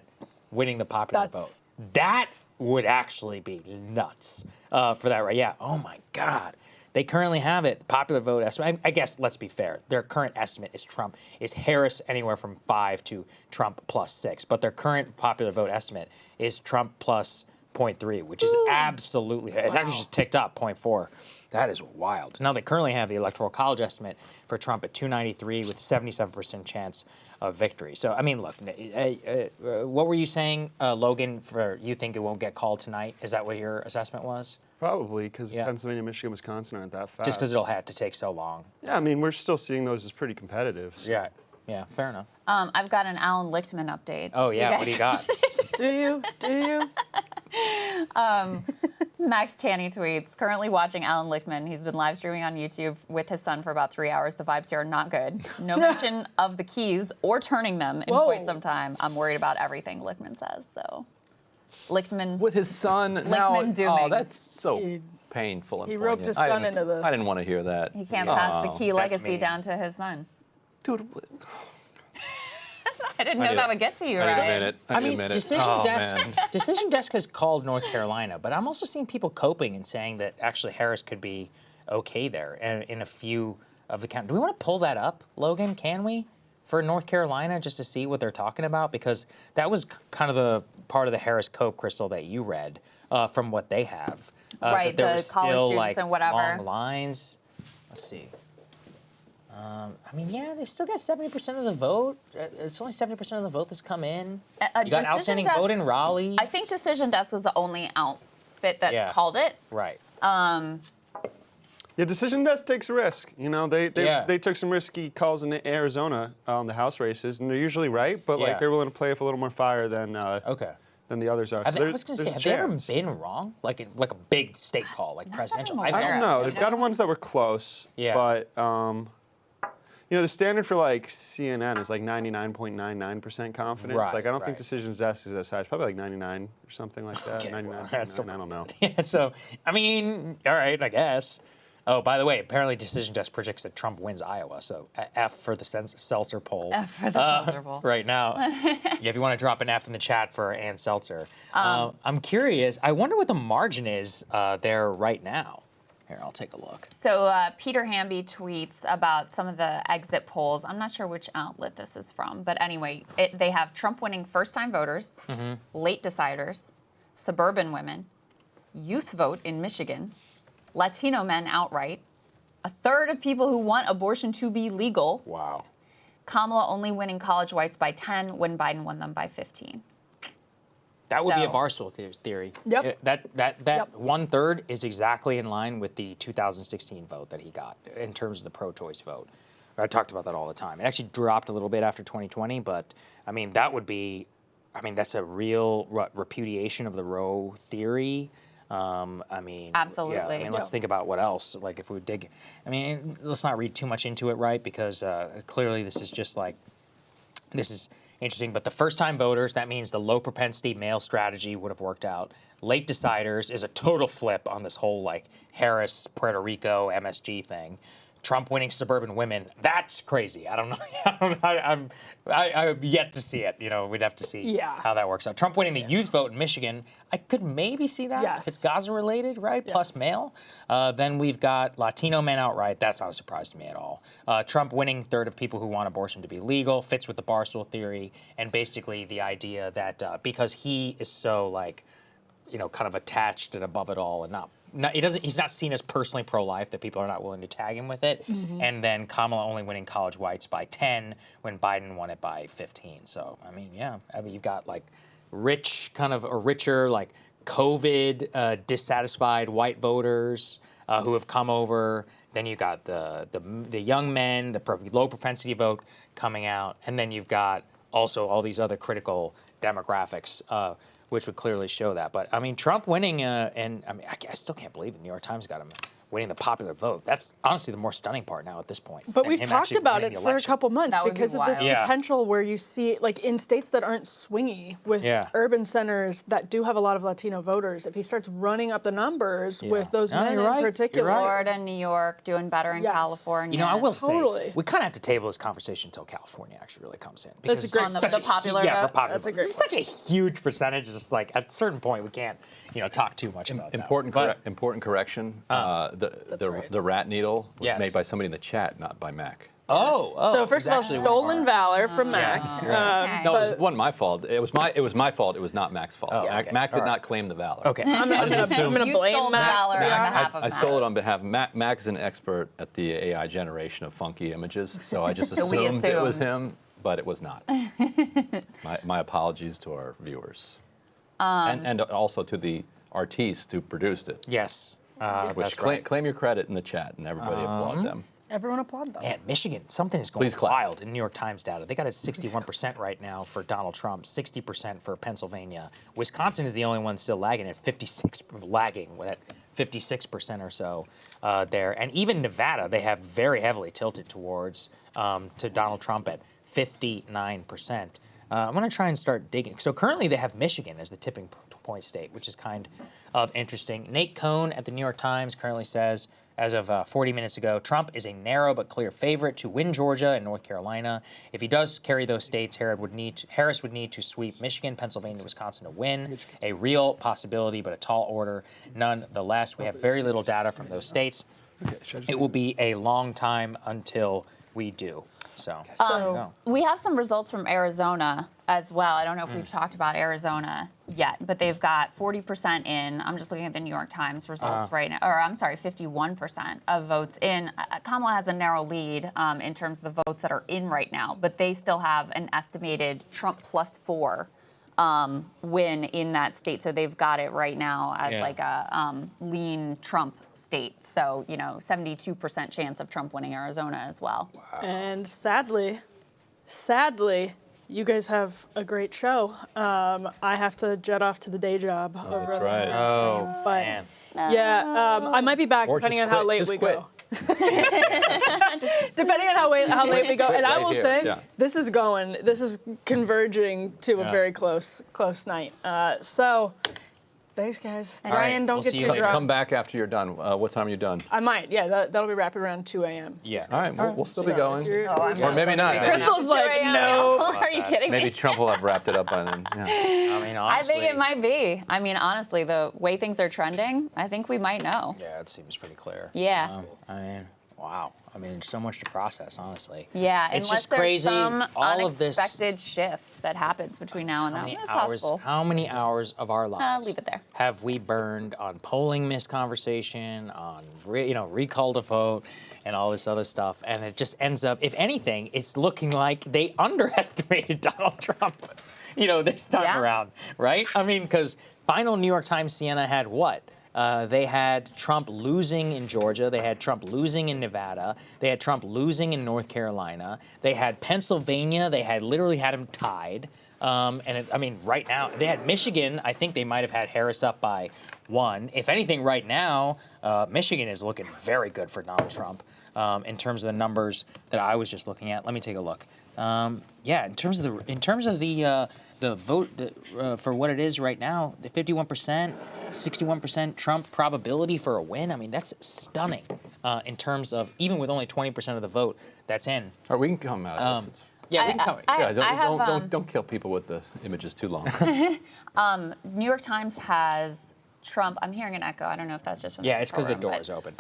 winning the popular vote. That would actually be nuts for that, right? Yeah. Oh, my God. They currently have it. Popular vote estimate. I guess, let's be fair. Their current estimate is Harris anywhere from 5 to Trump plus 6. But their current popular vote estimate is Trump plus 0.3, which is absolutely, it's actually just ticked up 0.4. That is wild. Now, they currently have the Electoral College estimate for Trump at 293 with 77% chance of victory. So, I mean, look, what were you saying, Logan, for you think it won't get called tonight? Is that what your assessment was? Probably, because Pennsylvania, Michigan, Wisconsin aren't that fast. Just because it'll have to take so long. Yeah, I mean, we're still seeing those as pretty competitive. So. Yeah, fair enough. I've got an Alan Lichtman update. Oh, yeah, what do you got? Do you? Max Tanny tweets, currently watching Alan Lichtman. He's been live streaming on YouTube with his son for about 3 hours. The vibes here are not good. No mention of the keys or turning them in quite some time. I'm worried about everything, Lichtman says, so. Lichtman. With his son. Lichtman dooming. Oh, that's so painful. He roped his son into this. I didn't want to hear that. He can't pass the key legacy down to his son. Dude. I didn't know that would get to you, I need a right? minute. I mean, man. Decision Desk has called North Carolina, but I'm also seeing people coping and saying that actually Harris could be okay there in a few of the counties. Do we want to pull that up, Logan? Can we? For North Carolina, just to see what they're talking about? Because that was kind of the part of the Harris Cope, Krystal, that you read from what they have. Right, there the was college still, students like, and whatever. long lines. Let's see. I mean, yeah, they still got 70% of the vote. It's only 70% of the vote that's come in. You got outstanding vote in Raleigh. I think Decision Desk is the only outfit that's called it. Right. Yeah, Decision Desk takes a risk. You know, they took some risky calls in Arizona on the House races, and they're usually right, but like they're willing to play with a little more fire than than the others are. I was going to say, have they ever been wrong? Like a big state call, like presidential? I don't know. They've got ones that were close. Yeah. But You know, the standard for like CNN is like 99.99% confidence. Right, Like I don't right. think Decisions Desk is as high. It's probably like 99 or something like that. Okay, 99. well, that's still I don't know. Yeah, so, I mean, all right, I guess. Oh, by the way, apparently Decision Desk predicts that Trump wins Iowa, so F for the Seltzer poll. F for the Seltzer poll. Right now. Yeah, if you want to drop an F in the chat for Ann Seltzer. I'm curious, I wonder what the margin is there right now. Here, I'll take a look. So Peter Hamby tweets about some of the exit polls. I'm not sure which outlet this is from, but anyway, they have Trump winning first-time voters, late deciders, suburban women, youth vote in Michigan, Latino men outright, a third of people who want abortion to be legal. Wow. Kamala only winning college whites by 10 when Biden won them by 15. That would be a So- Barstool theory. Yep. That Yep. 1/3 is exactly in line with the 2016 vote that he got in terms of the pro-choice vote. I talked about that all the time. It actually dropped a little bit after 2020, but I mean that would be, I mean that's a real repudiation of the Roe theory. I mean, Absolutely. Yeah, I mean, let's think about what else. Like if we dig, I mean, let's not read too much into it, right? Because clearly this is just like, this is interesting. But the first-time voters, that means the low propensity male strategy would have worked out. Late deciders is a total flip on this whole like Harris, Puerto Rico, MSG thing. Trump winning suburban women, that's crazy. I don't know. I've yet to see it. You know, we'd have to see how that works out. Trump winning the youth vote in Michigan, I could maybe see that. Yes. If it's Gaza related, right? Plus male. Then we've got Latino men outright. That's not a surprise to me at all. Trump winning third of people who want abortion to be legal, fits with the Barstool theory, and basically the idea that because he is so like, you know, kind of attached and above it all and he's not seen as personally pro-life, that people are not willing to tag him with it. And then Kamala only winning college whites by 10 when Biden won it by 15. So, I mean, yeah. I mean, you've got like richer, like COVID dissatisfied white voters who have come over. Then you've got the young men, the low propensity vote coming out. And then you've got also all these other critical demographics which would clearly show that. But I mean, Trump winning, and I mean, I still can't believe the New York Times got him winning the popular vote. That's honestly the more stunning part now at this point. But than we've him talked actually about winning it the for a election. couple months That would be because of this wild. Yeah. potential where you see, like in states that aren't swingy with urban centers that do have a lot of Latino voters, if he starts running up the numbers with those No, men you're in right. You're particular. right. Florida, New York, doing better in Yes. California. You know, I will Totally. say, we kind of have to table this conversation until California actually really comes in. That's a it's great just On such the a popular yeah, vote? for popular That's a vote. great It's such a huge percentage. It's just like, at a certain point, we can't, you know, talk too much about Important, that. important correction. The rat needle was made by somebody in the chat, not by Mac. Oh, So first of all, stolen valor from Mac. Okay. No, it wasn't my fault. It was my fault. It was not Mac's fault. okay. Mac did not claim the valor. Okay. I'm gonna You blame stole the Mac. valor on Yeah. behalf of I Mac. stole it on behalf of Mac. Mac is an expert at the AI generation of funky images, so I just So we assumed it was assumed. him, but it was not. My apologies to our viewers, and also to the artiste who produced it. Yes. Which claim your credit in the chat, and everybody applaud them. Everyone applaud them. Man, Michigan, something is going Please clap. wild in New York Times data. They got it 61% right now for Donald Trump, 60% for Pennsylvania. Wisconsin is the only one still lagging at 56% or so there. And even Nevada, they have very heavily tilted towards to Donald Trump at 59%. I'm going to try and start digging. So currently they have Michigan as the tipping point state, which is kind of interesting. Nate Cohn at the New York Times currently says, as of 40 minutes ago, Trump is a narrow but clear favorite to win Georgia and North Carolina. If he does carry those states, Harris would need to sweep Michigan, Pennsylvania, Wisconsin to win. A real possibility, but a tall order nonetheless. We have very little data from those states. It will be a long time until we do. So, there you go. We have some results from Arizona as well. I don't know if we've talked about Arizona yet, but they've got 40% in. I'm just looking at the New York Times results right now, or I'm sorry, 51% of votes in. Kamala has a narrow lead in terms of the votes that are in right now, but they still have an estimated Trump +4 win in that state. So they've got it right now as like a lean Trump state. So, 72% chance of Trump winning Arizona as well. Wow. And sadly, you guys have a great show. I have to jet off to the day job. That's right. Oh, But man. yeah, I might be back Or depending just on how quit. late Just we quit. go. Depending on how late we go. And I Right will here, say, yeah. this is converging to a very close night. So, thanks, guys. Ryan, don't we'll get see you too later. drunk. Come back after you're done. What time are you done? I might, yeah. That'll be wrapped around 2 a.m. Yeah. All right, we'll still be So going. if you're- Or maybe not. Krystal's like, no. Are you kidding Maybe me? Trump will have wrapped it up by then. Yeah. I mean, I honestly. think it might be. I mean, honestly, the way things are trending, I think we might know. Yeah, it seems pretty clear. Yeah. I mean, wow. I mean, so much to process, honestly. Yeah, It's unless just crazy. there's some All of this. unexpected shift that happens between now and How then. many That's hours? possible. How many hours of our lives leave it there. have we burned on polling misconversation, on recall to vote, and all this other stuff? And it just ends up, if anything, it's looking like they underestimated Donald Trump. This time around, right? I mean, because final New York Times Siena had what? They had Trump losing in Georgia. They had Trump losing in Nevada. They had Trump losing in North Carolina. They had Pennsylvania. They had literally had him tied. Right now, they had Michigan. I think they might have had Harris up by 1. If anything, right now, Michigan is looking very good for Donald Trump in terms of the numbers that I was just looking at. Let me take a look. In terms of the vote for what it is right now, the 51%, 61% Trump probability for a win. I mean, that's stunning in terms of even with only 20% of the vote that's in. All right, we can come out of this. Yeah, we can come. Don't kill people with the images too long. New York Times has Trump. I'm hearing an echo. I don't know if that's just from It's because the program, door but, is open.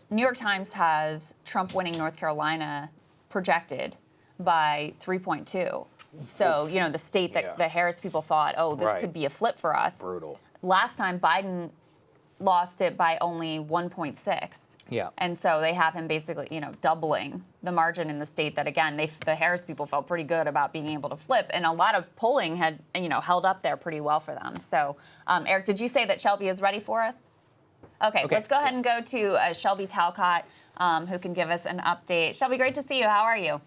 New York Times has Trump winning North Carolina projected by 3.2. So, the state that the Harris people thought, this could be a flip for us. Brutal. Last time, Biden lost it by only 1.6. Yeah. And so they have him basically, doubling the margin in the state that, again, the Harris people felt pretty good about being able to flip. And a lot of polling had, held up there pretty well for them. So, Eric, did you say that Shelby is ready for us? Okay. Let's go ahead and go to Shelby Talcott, who can give us an update. Shelby, great to see you. How are you?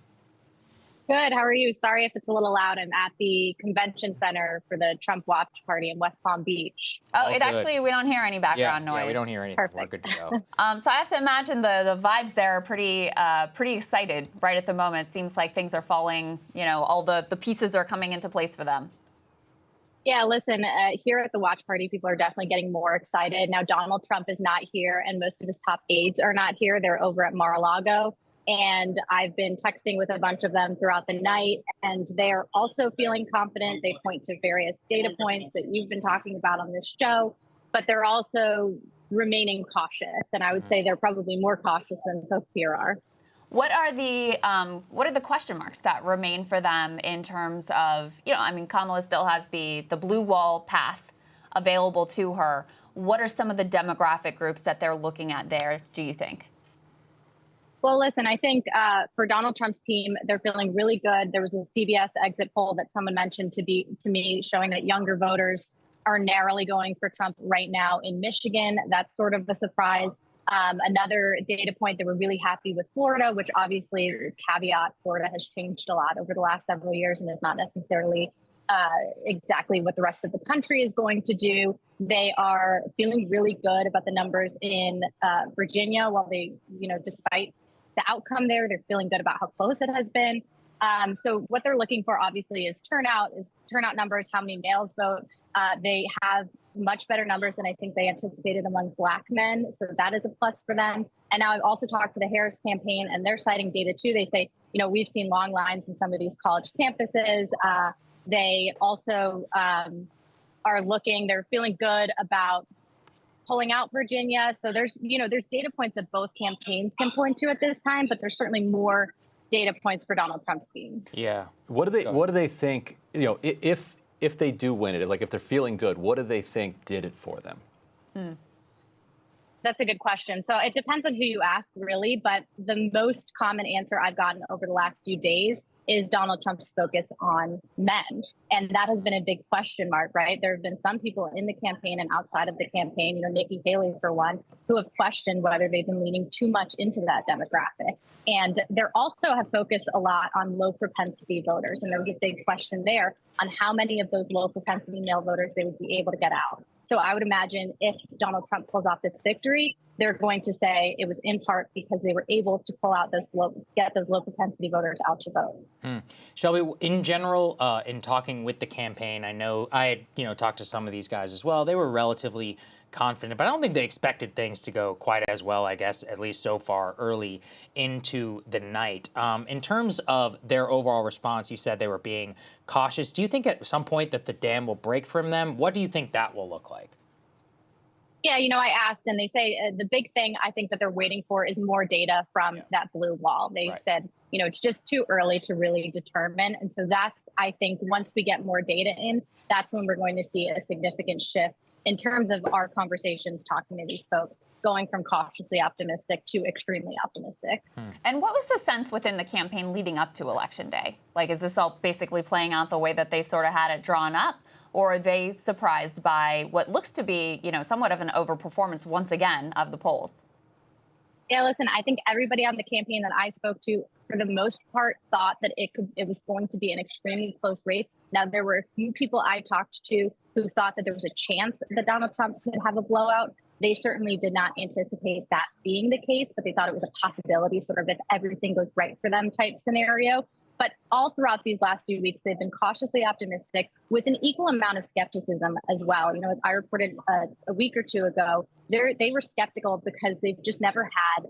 Good. How are you? Sorry if it's a little loud. I'm at the convention center for the Trump Watch Party in West Palm Beach. Actually, we don't hear any background noise. Yeah, we don't hear anything. Perfect. We're good to go. So I have to imagine the vibes there are pretty excited right at the moment. Seems like things are falling, all the pieces are coming into place for them. Yeah, listen, here at the Watch Party, people are definitely getting more excited. Now, Donald Trump is not here, and most of his top aides are not here. They're over at Mar-a-Lago. And I've been texting with a bunch of them throughout the night, and they're also feeling confident. They point to various data points that you've been talking about on this show, but they're also remaining cautious. And I would say they're probably more cautious than folks here are. What are the question marks that remain for them in terms of, Kamala still has the blue wall path available to her. What are some of the demographic groups that they're looking at there, do you think? Well, listen, I think for Donald Trump's team, they're feeling really good. There was a CBS exit poll that someone mentioned to me showing that younger voters are narrowly going for Trump right now in Michigan. That's sort of a surprise. Another data point, they were really happy with Florida, which obviously, caveat, Florida has changed a lot over the last several years and is not necessarily exactly what the rest of the country is going to do. They are feeling really good about the numbers in Virginia. While they, despite the outcome there, they're feeling good about how close it has been. So what they're looking for, obviously, is turnout numbers, how many males vote. They have much better numbers than I think they anticipated among Black men. So that is a plus for them. And now I've also talked to the Harris campaign, and they're citing data too. They say, we've seen long lines in some of these college campuses. They also they're feeling good about pulling out Virginia. So there's data points that both campaigns can point to at this time, but there's certainly more data points for Donald Trump's team. Yeah. What do they think, if they do win it, like if they're feeling good, what do they think did it for them? That's a good question. So it depends on who you ask, really, but the most common answer I've gotten over the last few days is Donald Trump's focus on men. And that has been a big question mark, right? There have been some people in the campaign and outside of the campaign, Nikki Haley, for one, who have questioned whether they've been leaning too much into that demographic. And they also have focused a lot on low propensity voters. And there was a big question there on how many of those low propensity male voters they would be able to get out. So I would imagine if Donald Trump pulls off this victory, they're going to say it was in part because they were able to pull out get those low propensity voters out to vote. Shelby, in general, in talking with the campaign, I know I had talked to some of these guys as well. They were relatively confident, but I don't think they expected things to go quite as well, I guess, at least so far early into the night. In terms of their overall response, you said they were being cautious. Do you think at some point that the dam will break from them? What do you think that will look like? Yeah, I asked, and they say the big thing I think that they're waiting for is more data from that blue wall. They said, it's just too early to really determine. And so that's, I think, once we get more data in, that's when we're going to see a significant shift in terms of our conversations talking to these folks, going from cautiously optimistic to extremely optimistic. And what was the sense within the campaign leading up to Election Day? Like, is this all basically playing out the way that they sort of had it drawn up? Or are they surprised by what looks to be, somewhat of an overperformance once again of the polls? Yeah, listen, I think everybody on the campaign that I spoke to, for the most part, thought that it was going to be an extremely close race. Now, there were a few people I talked to who thought that there was a chance that Donald Trump could have a blowout. They certainly did not anticipate that being the case, but they thought it was a possibility, sort of if everything goes right for them type scenario. But all throughout these last few weeks, they've been cautiously optimistic with an equal amount of skepticism as well. As I reported a week or two ago, they were skeptical because they've just never had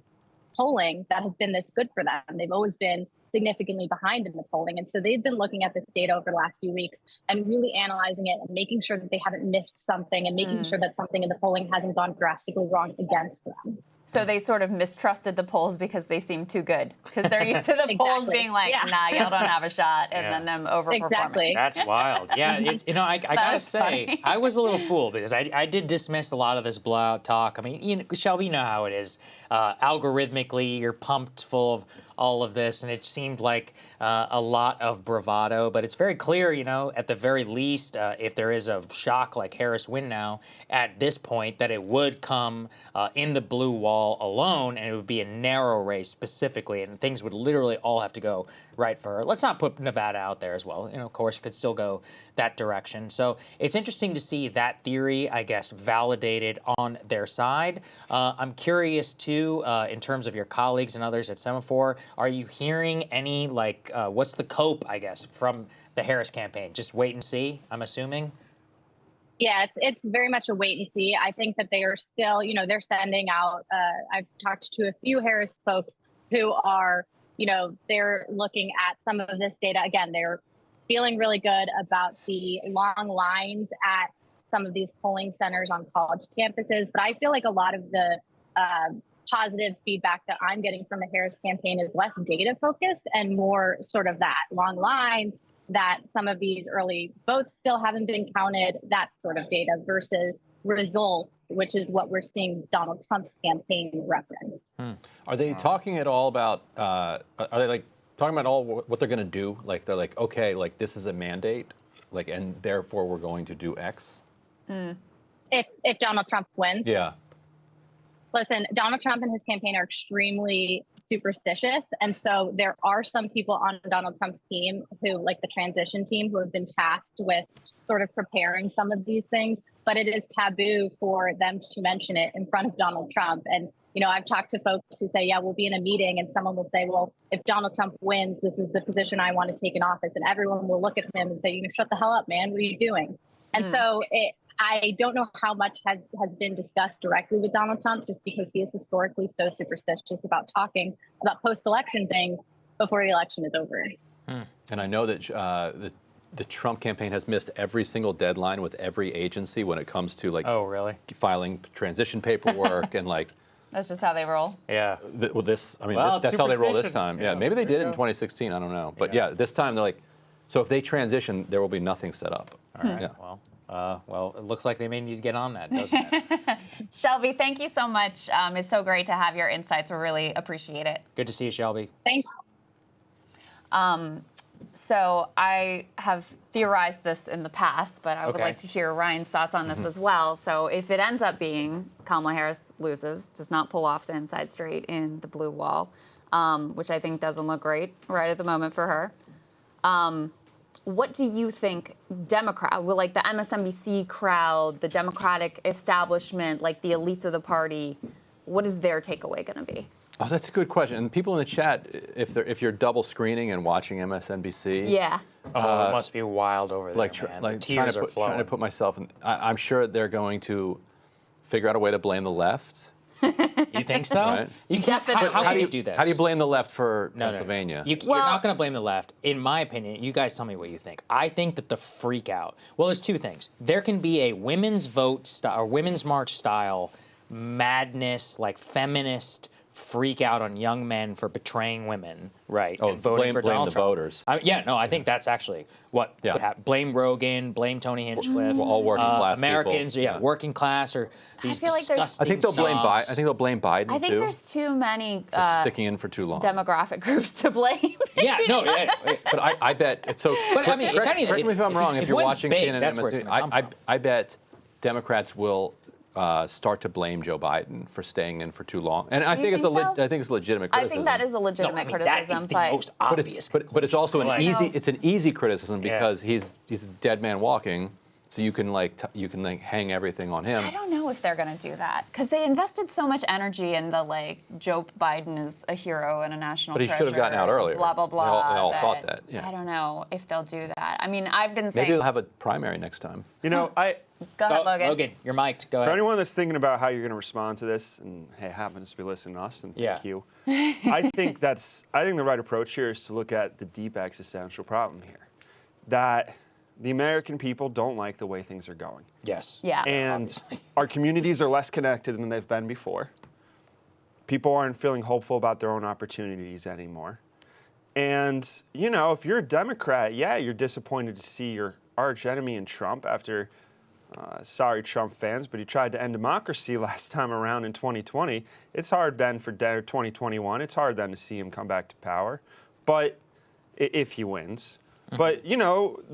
polling that has been this good for them. They've always been significantly behind in the polling. And so they've been looking at this data over the last few weeks and really analyzing it and making sure that they haven't missed something and making sure that something in the polling hasn't gone drastically wrong against them. So they sort of mistrusted the polls because they seemed too good. Because they're used to the polls being like, nah, y'all don't have a shot, and then them overperforming. Exactly. That's wild. Yeah, it's, I gotta say, funny. I was a little fooled because I did dismiss a lot of this blowout talk. I mean, Shelby, you know how it is. Algorithmically, you're pumped full of all of this, and it seemed like a lot of bravado. But it's very clear, at the very least, if there is a shock like Harris win now, at this point, that it would come in the blue wall alone, and it would be a narrow race specifically, and things would literally all have to go right for her. Let's not put Nevada out there as well. Of course, it could still go that direction. So it's interesting to see that theory, I guess, validated on their side. I'm curious, too, in terms of your colleagues and others at Semaphore, are you hearing any, what's the cope, I guess, from the Harris campaign? Just wait and see, I'm assuming? Yeah, it's very much a wait and see. I think that they are still, they're sending out, I've talked to a few Harris folks who are, they're looking at some of this data. Again, they're feeling really good about the long lines at some of these polling centers on college campuses. But I feel like a lot of the positive feedback that I'm getting from the Harris campaign is less data focused and more sort of that long lines, that some of these early votes still haven't been counted, that sort of data versus results, which is what we're seeing Donald Trump's campaign reference. Are they talking at all about, are they talking about all what they're going to do? Like, they're like, okay, this is a mandate, and therefore we're going to do X? If Donald Trump wins? Yeah. Listen, Donald Trump and his campaign are extremely superstitious. And so there are some people on Donald Trump's team who, like the transition team, who have been tasked with sort of preparing some of these things. But it is taboo for them to mention it in front of Donald Trump. And, I've talked to folks who say, yeah, we'll be in a meeting and someone will say, well, if Donald Trump wins, this is the position I want to take in office. And everyone will look at him and say, shut the hell up, man. What are you doing? And so I don't know how much has been discussed directly with Donald Trump, just because he is historically so superstitious about talking about post-election things before the election is over. And I know that the Trump campaign has missed every single deadline with every agency when it comes to oh, really? Filing transition paperwork and That's just how they roll. Yeah. That's how they roll this time. Yeah, maybe they did it in 2016. I don't know. But yeah, this time they're so if they transition, there will be nothing set up. All right. Yeah. Well, it looks like they may need to get on that, doesn't it? Shelby, thank you so much. It's so great to have your insights. We really appreciate it. Good to see you, Shelby. Thanks. So I have theorized this in the past, but I would like to hear Ryan's thoughts on this as well. So if it ends up being Kamala Harris loses, does not pull off the inside straight in the blue wall, which I think doesn't look great right at the moment for her, what do you think like the MSNBC crowd, the Democratic establishment, like the elites of the party, what is their takeaway going to be? Oh, that's a good question. And people in the chat, if you're double screening and watching MSNBC, Yeah. Oh, it must be wild over there, man. The tears are flowing. Trying to put myself in. I'm sure they're going to figure out a way to blame the left. You think so? Right. You can't. How do you do this? How do you blame the left for No. Pennsylvania? You're not going to blame the left. In my opinion, you guys tell me what you think. I think that the freak out. Well, there's two things. There can be a women's vote or women's march style madness, like feminist freak out on young men for betraying women, right? Oh, and voting for blame Donald the Trump. voters. I think that's actually what could happen. Blame Rogan, blame Tony Hinchcliffe. Well, all working class Americans, people. Working class, or these feel like there's- disgusting I think they'll blame Biden. I songs. think they'll blame Biden I think too. there's too many for sticking in for too long. demographic groups to blame. But I bet it's so. But I mean, if anything, correct me if I'm wrong. If you're one's watching big, CNN, that's where it's MSNBC, gonna come from. I bet Democrats will start to blame Joe Biden for staying in for too long, and I You think it's think so? I think it's a legitimate I criticism. think that is a legitimate that is criticism, the but most obvious. But it's also an easy. It's an easy criticism Yeah. because he's a dead man walking, so you can hang everything on him. I don't know if they're going to do that because they invested so much energy in the Joe Biden is a hero and a national But he treasure. should have gotten out earlier. Blah blah blah. They all thought that. Yeah. I don't know if they'll do that. I mean, I've been saying. Maybe they'll have a primary next time. Go ahead, Logan. Logan, you're mic'd. Go For ahead. anyone that's thinking about how you're going to respond to this, and hey, happens to be listening to us, and thank Yeah. you. I think the right approach here is to look at the deep existential problem here, that the American people don't like the way things are going, Yes. Yeah. and obviously. our communities are less connected than they've been before. People aren't feeling hopeful about their own opportunities anymore. And, if you're a Democrat, you're disappointed to see your arch enemy in Trump after, sorry, Trump fans, but he tried to end democracy last time around in 2020. It's hard then for 2021. It's hard then to see him come back to power, but if he wins. But,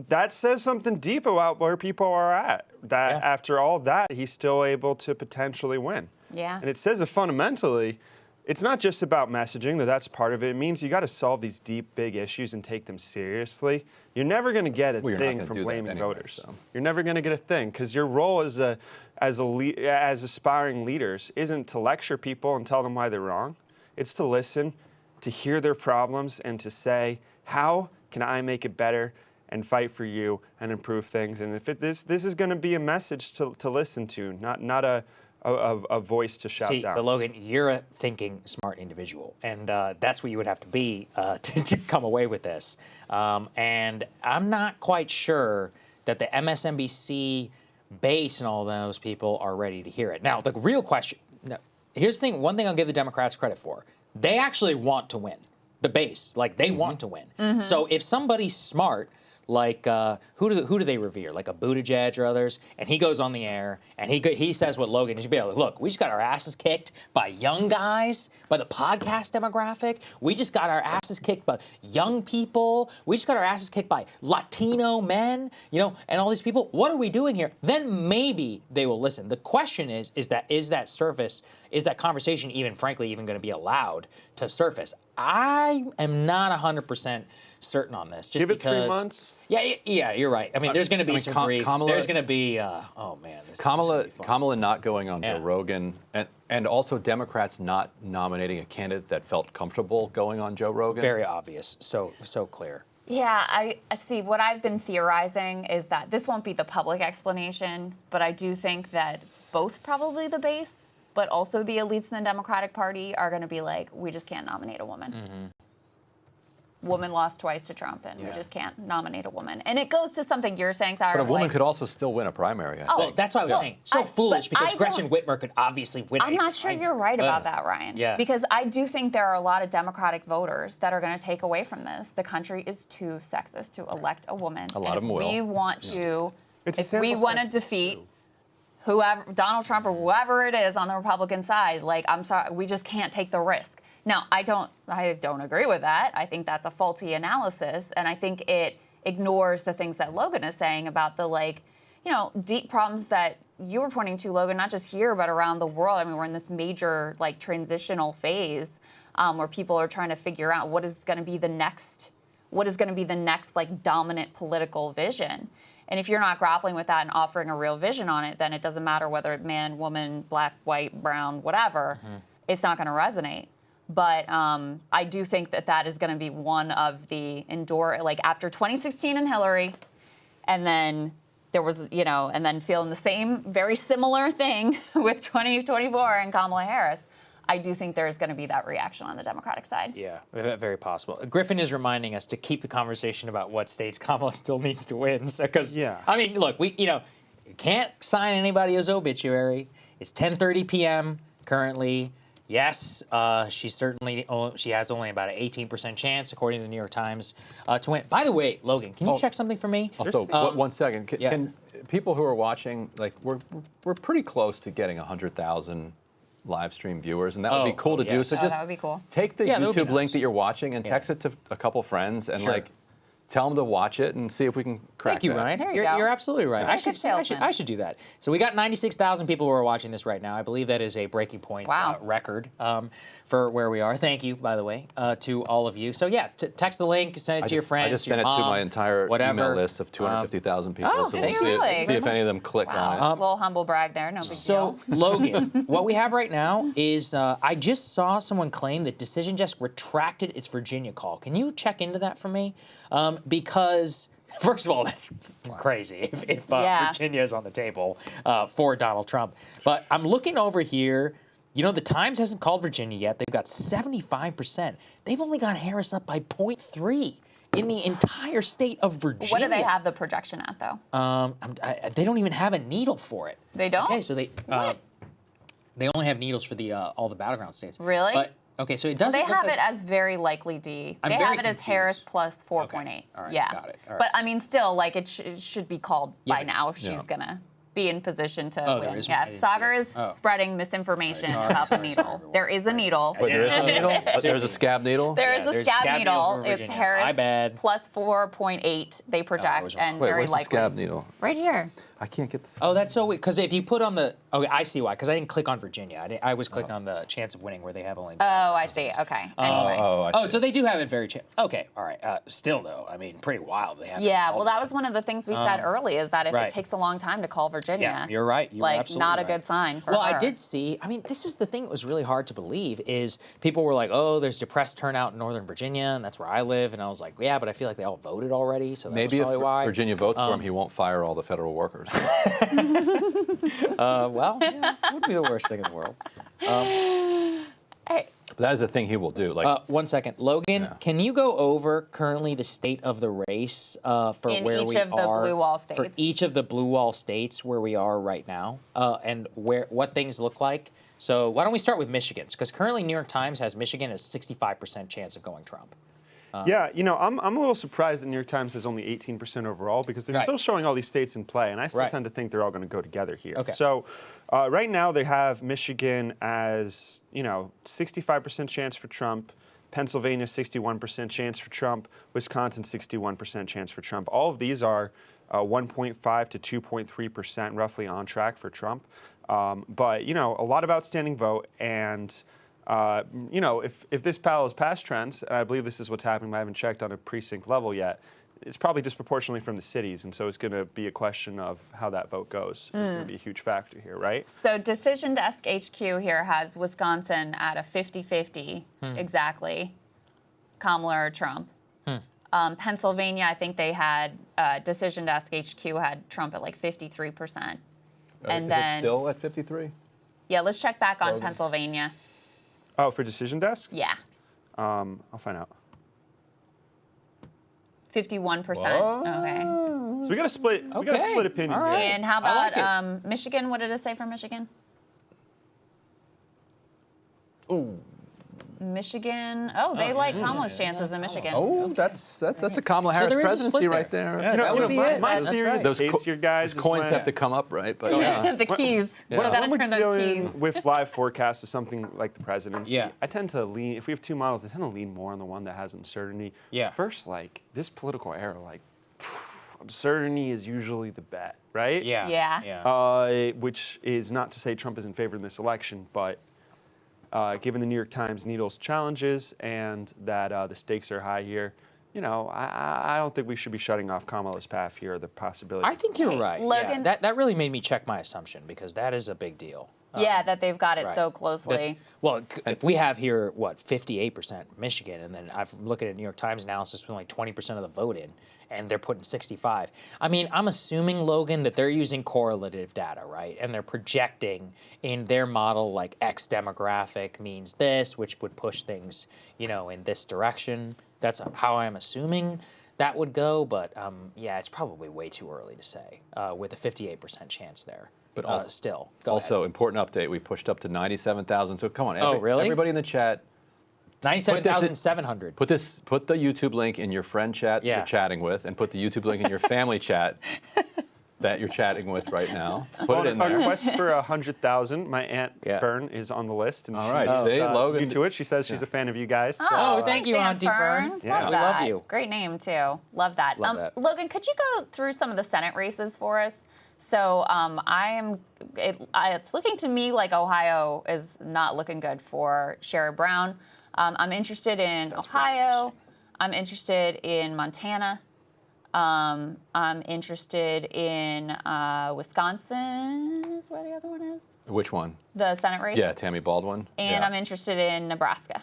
that says something deep about where people are at, that after all that, he's still able to potentially win. Yeah. And it says that fundamentally, it's not just about messaging, that's part of it. It means you got to solve these deep, big issues and take them seriously. You're never going to get a Well, you're not thing gonna from do that blaming anyway, voters. so. You're never going to get a thing because your role as aspiring leaders isn't to lecture people and tell them why they're wrong. It's to listen, to hear their problems, and to say, how can I make it better and fight for you and improve things? And if this is going to be a message to listen to, not a voice to shout down. But Logan, you're a thinking smart individual, and that's what you would have to be to come away with this. And I'm not quite sure that the MSNBC base and all those people are ready to hear it. Now, the real question, here's the thing, one thing I'll give the Democrats credit for, they actually want to win. The base, they want to win. So if somebody's smart, who do they revere? Like a Buttigieg or others, and he goes on the air and he says what Logan, he should be like, look, we just got our asses kicked by young guys, by the podcast demographic. We just got our asses kicked by young people. We just got our asses kicked by Latino men, and all these people. What are we doing here? Then maybe they will listen. The question is that conversation even going to be allowed to surface? I am not 100% certain on this. Just Give it because, 3 months. Yeah, you're right. I mean, there's going to be some grief. There's going to be, oh man, this is gonna be fun. Kamala not going on Joe Rogan, and also Democrats not nominating a candidate that felt comfortable going on Joe Rogan. Very obvious. So clear. Yeah, I see. What I've been theorizing is that this won't be the public explanation, but I do think that both probably the base, but also the elites in the Democratic Party are going to be like, we just can't nominate a woman. Woman lost twice to Trump, and we just can't nominate a woman. And it goes to something you're saying, Saagar. But a woman could also still win a primary, I think. Well, that's what I was saying. So foolish because I Gretchen Whitmer could obviously win. I'm not sure you're right about that, Ryan. Yeah. Because I do think there are a lot of Democratic voters that are going to take away from this. The country is too sexist to elect a woman. A lot of them will. We want to, It's a if we sample want to size. defeat whoever, Donald Trump or whoever it is on the Republican side, I'm sorry, we just can't take the risk. Now, I don't agree with that. I think that's a faulty analysis, and I think it ignores the things that Logan is saying about the deep problems that you were pointing to, Logan, not just here but around the world. I mean, we're in this major transitional phase where people are trying to figure out what is going to be the next what is going to be the next like dominant political vision. And if you're not grappling with that and offering a real vision on it, then it doesn't matter whether it's man, woman, black, white, brown, whatever. It's not going to resonate. But I do think that that is going to be one of the like after 2016 and Hillary, and then there was, you know, and then feeling the same very similar thing with 2024 and Kamala Harris. I do think there's going to be that reaction on the Democratic side. Yeah, very possible. Griffin is reminding us to keep the conversation about what states Kamala still needs to win. Because, I mean, look, we can't sign anybody as obituary. It's 10:30 p.m. currently. Yes, she has only about an 18% chance, according to the New York Times, to win. By the way, Logan, can you check something for me? Also, 1 second. Can people who are watching, like, we're pretty close to getting 100,000 live stream viewers, and that would be cool to do. So just that would be cool. take the YouTube link that you're watching and text it to a couple friends and like tell them to watch it and see if we can crack Thank you, that. Ryan. There you go. You're absolutely right. Very good salesman. I should do that. So we got 96,000 people who are watching this right now. I believe that is a Breaking Points record for where we are. Thank you, by the way, to all of you. So yeah, text the link, send it to your friends, I just sent it to my entire email list of 250,000 people. Oh, so did you we'll really? see if any of them click on it. A little humble brag there, no big deal. So, Logan, what we have right now is I just saw someone claim that Decision Desk retracted its Virginia call. Can you check into that for me? Because, first of all, that's crazy if Virginia is on the table for Donald Trump. But I'm looking over here. You know, the Times hasn't called Virginia yet. They've got 75%. They've only got Harris up by 0.3 in the entire state of Virginia. What do they have the projection at, though? They don't even have a needle for it. They don't? Okay, so they only have needles for the all the Battleground states. Really? But okay, so it doesn't. They look have like, it as very likely D. I'm They very have it as confused. Harris plus 4.8. Okay. All right, yeah. got it. All right. But I mean, still, like it should be called by Yeah. now if she's gonna be in position to Oh, there win. is Yeah, one. I didn't see Saagar it. is Oh. spreading misinformation Sorry, about sorry, the needle. everyone. There is a needle. Wait, there is a needle? There's a scab needle? There is Yeah, a there's a scab scab needle needle. for It's Virginia. Harris My bad. plus 4.8. They project was wrong. and Wait, very where's likely. the scab needle? Right here. I can't get this. Oh, that's so weird. Because if you put on the, okay, I see why. Because I didn't click on Virginia. I was clicking on the chance of winning where they have only. Oh, I see. Okay. Anyway. I see. So they do have it very. Okay, all right. Still though, I mean, pretty wild. They have. Yeah, well, that was one of the things we said early is that if right. it takes a long time to call Virginia, Yeah, you're right. You're like absolutely not a right. good sign for Well, her. I did see. I mean, this was the thing that was really hard to believe is people were like, "Oh, there's depressed turnout in Northern Virginia, and that's where I live." And I was like, "Yeah, but I feel like they all voted already, so that Maybe was if probably why." Virginia votes for him, he won't fire all the federal workers. Well, yeah, wouldn't be the worst thing in the world. Hey, But that is a thing he will do. Like, 1 second, Logan, can you go over currently the state of the race for In where each we of the are blue wall for states. each of the blue wall states where we are right now, and what things look like? So why don't we start with Michigan's? Because currently New York Times has Michigan as 65% chance of going Trump. Yeah, you know, I'm a little surprised that New York Times has only 18% overall because they're Right. still showing all these states in play, and I still Right. tend to think they're all going to go together here. Okay. So right now they have Michigan as, 65% chance for Trump, Pennsylvania 61% chance for Trump, Wisconsin 61% chance for Trump. All of these are 1.5 to 2.3% roughly on track for Trump. But, a lot of outstanding vote and if this battle is past trends, and I believe this is what's happening, I haven't checked on a precinct level yet, it's probably disproportionately from the cities, and so it's going to be a question of how that vote goes. It's going to be a huge factor here, right? so Decision Desk HQ here has Wisconsin at a 50-50 exactly, Kamala or Trump. Pennsylvania, I think they had Decision Desk HQ had Trump at like 53%. And is then it still at 53? yeah, let's check back on Pennsylvania. Oh, for Decision Desk? Yeah, I'll find out. 51%. Okay. So we got to split. We got a Okay. split opinion All right. here. And how I like about Michigan? What did it say for Michigan? Ooh. Michigan. Oh, they like Kamala's chances in Michigan. Oh, that's a Kamala So Harris there is a presidency split right there. Yeah, that would be it. My That's theory right. of the Those case here, guys, Those is coins when- have to come up, right? But yeah. The keys. Still When gotta we're turn those dealing keys. with live forecasts with something like the presidency, Yeah. I tend to lean, if we have two models, I tend to lean more on the one that has uncertainty. Yeah. First, this political era, uncertainty is usually the bet, right? Yeah. Yeah. Which is not to say Trump is in favor in this election, but given the New York Times needles challenges and that the stakes are high here, I don't think we should be shutting off Kamala's path here. The possibility. I think you're right. Logan- Yeah, that really made me check my assumption because that is a big deal. Yeah, that they've got it right. so closely. Well, if we have here, 58% Michigan, and then I'm looking at New York Times analysis with only 20% of the vote in, and they're putting 65. I mean, I'm assuming, Logan, that they're using correlative data, right? And they're projecting in their model, like X demographic means this, which would push things, in this direction. That's how I'm assuming that would go, but yeah, it's probably way too early to say with a 58% chance there. But also, still, important update, we pushed up to 97,000. So come on, really? Everybody in the chat, 97,700. put the YouTube link in your friend chat Yeah. you're chatting with, and put the YouTube link in your family chat that you're chatting with right now. Put it in Our there. quest for 100,000. My aunt Yeah. Fern is on the list, and All right, she's, see, Logan- new to it. She says she's a fan of you guys. Oh, thank you, thanks, Auntie Fern. Yeah. Love We love that. you. Great name, too. Love that. Love that. Logan, could you go through some of the Senate races for us? So it's looking to me like Ohio is not looking good for Sherrod Brown. I'm interested in Ohio. I'm interested in Montana. I'm interested in Wisconsin is where the other one is. Which one? The Senate race. Yeah, Tammy Baldwin. And yeah. I'm interested in Nebraska.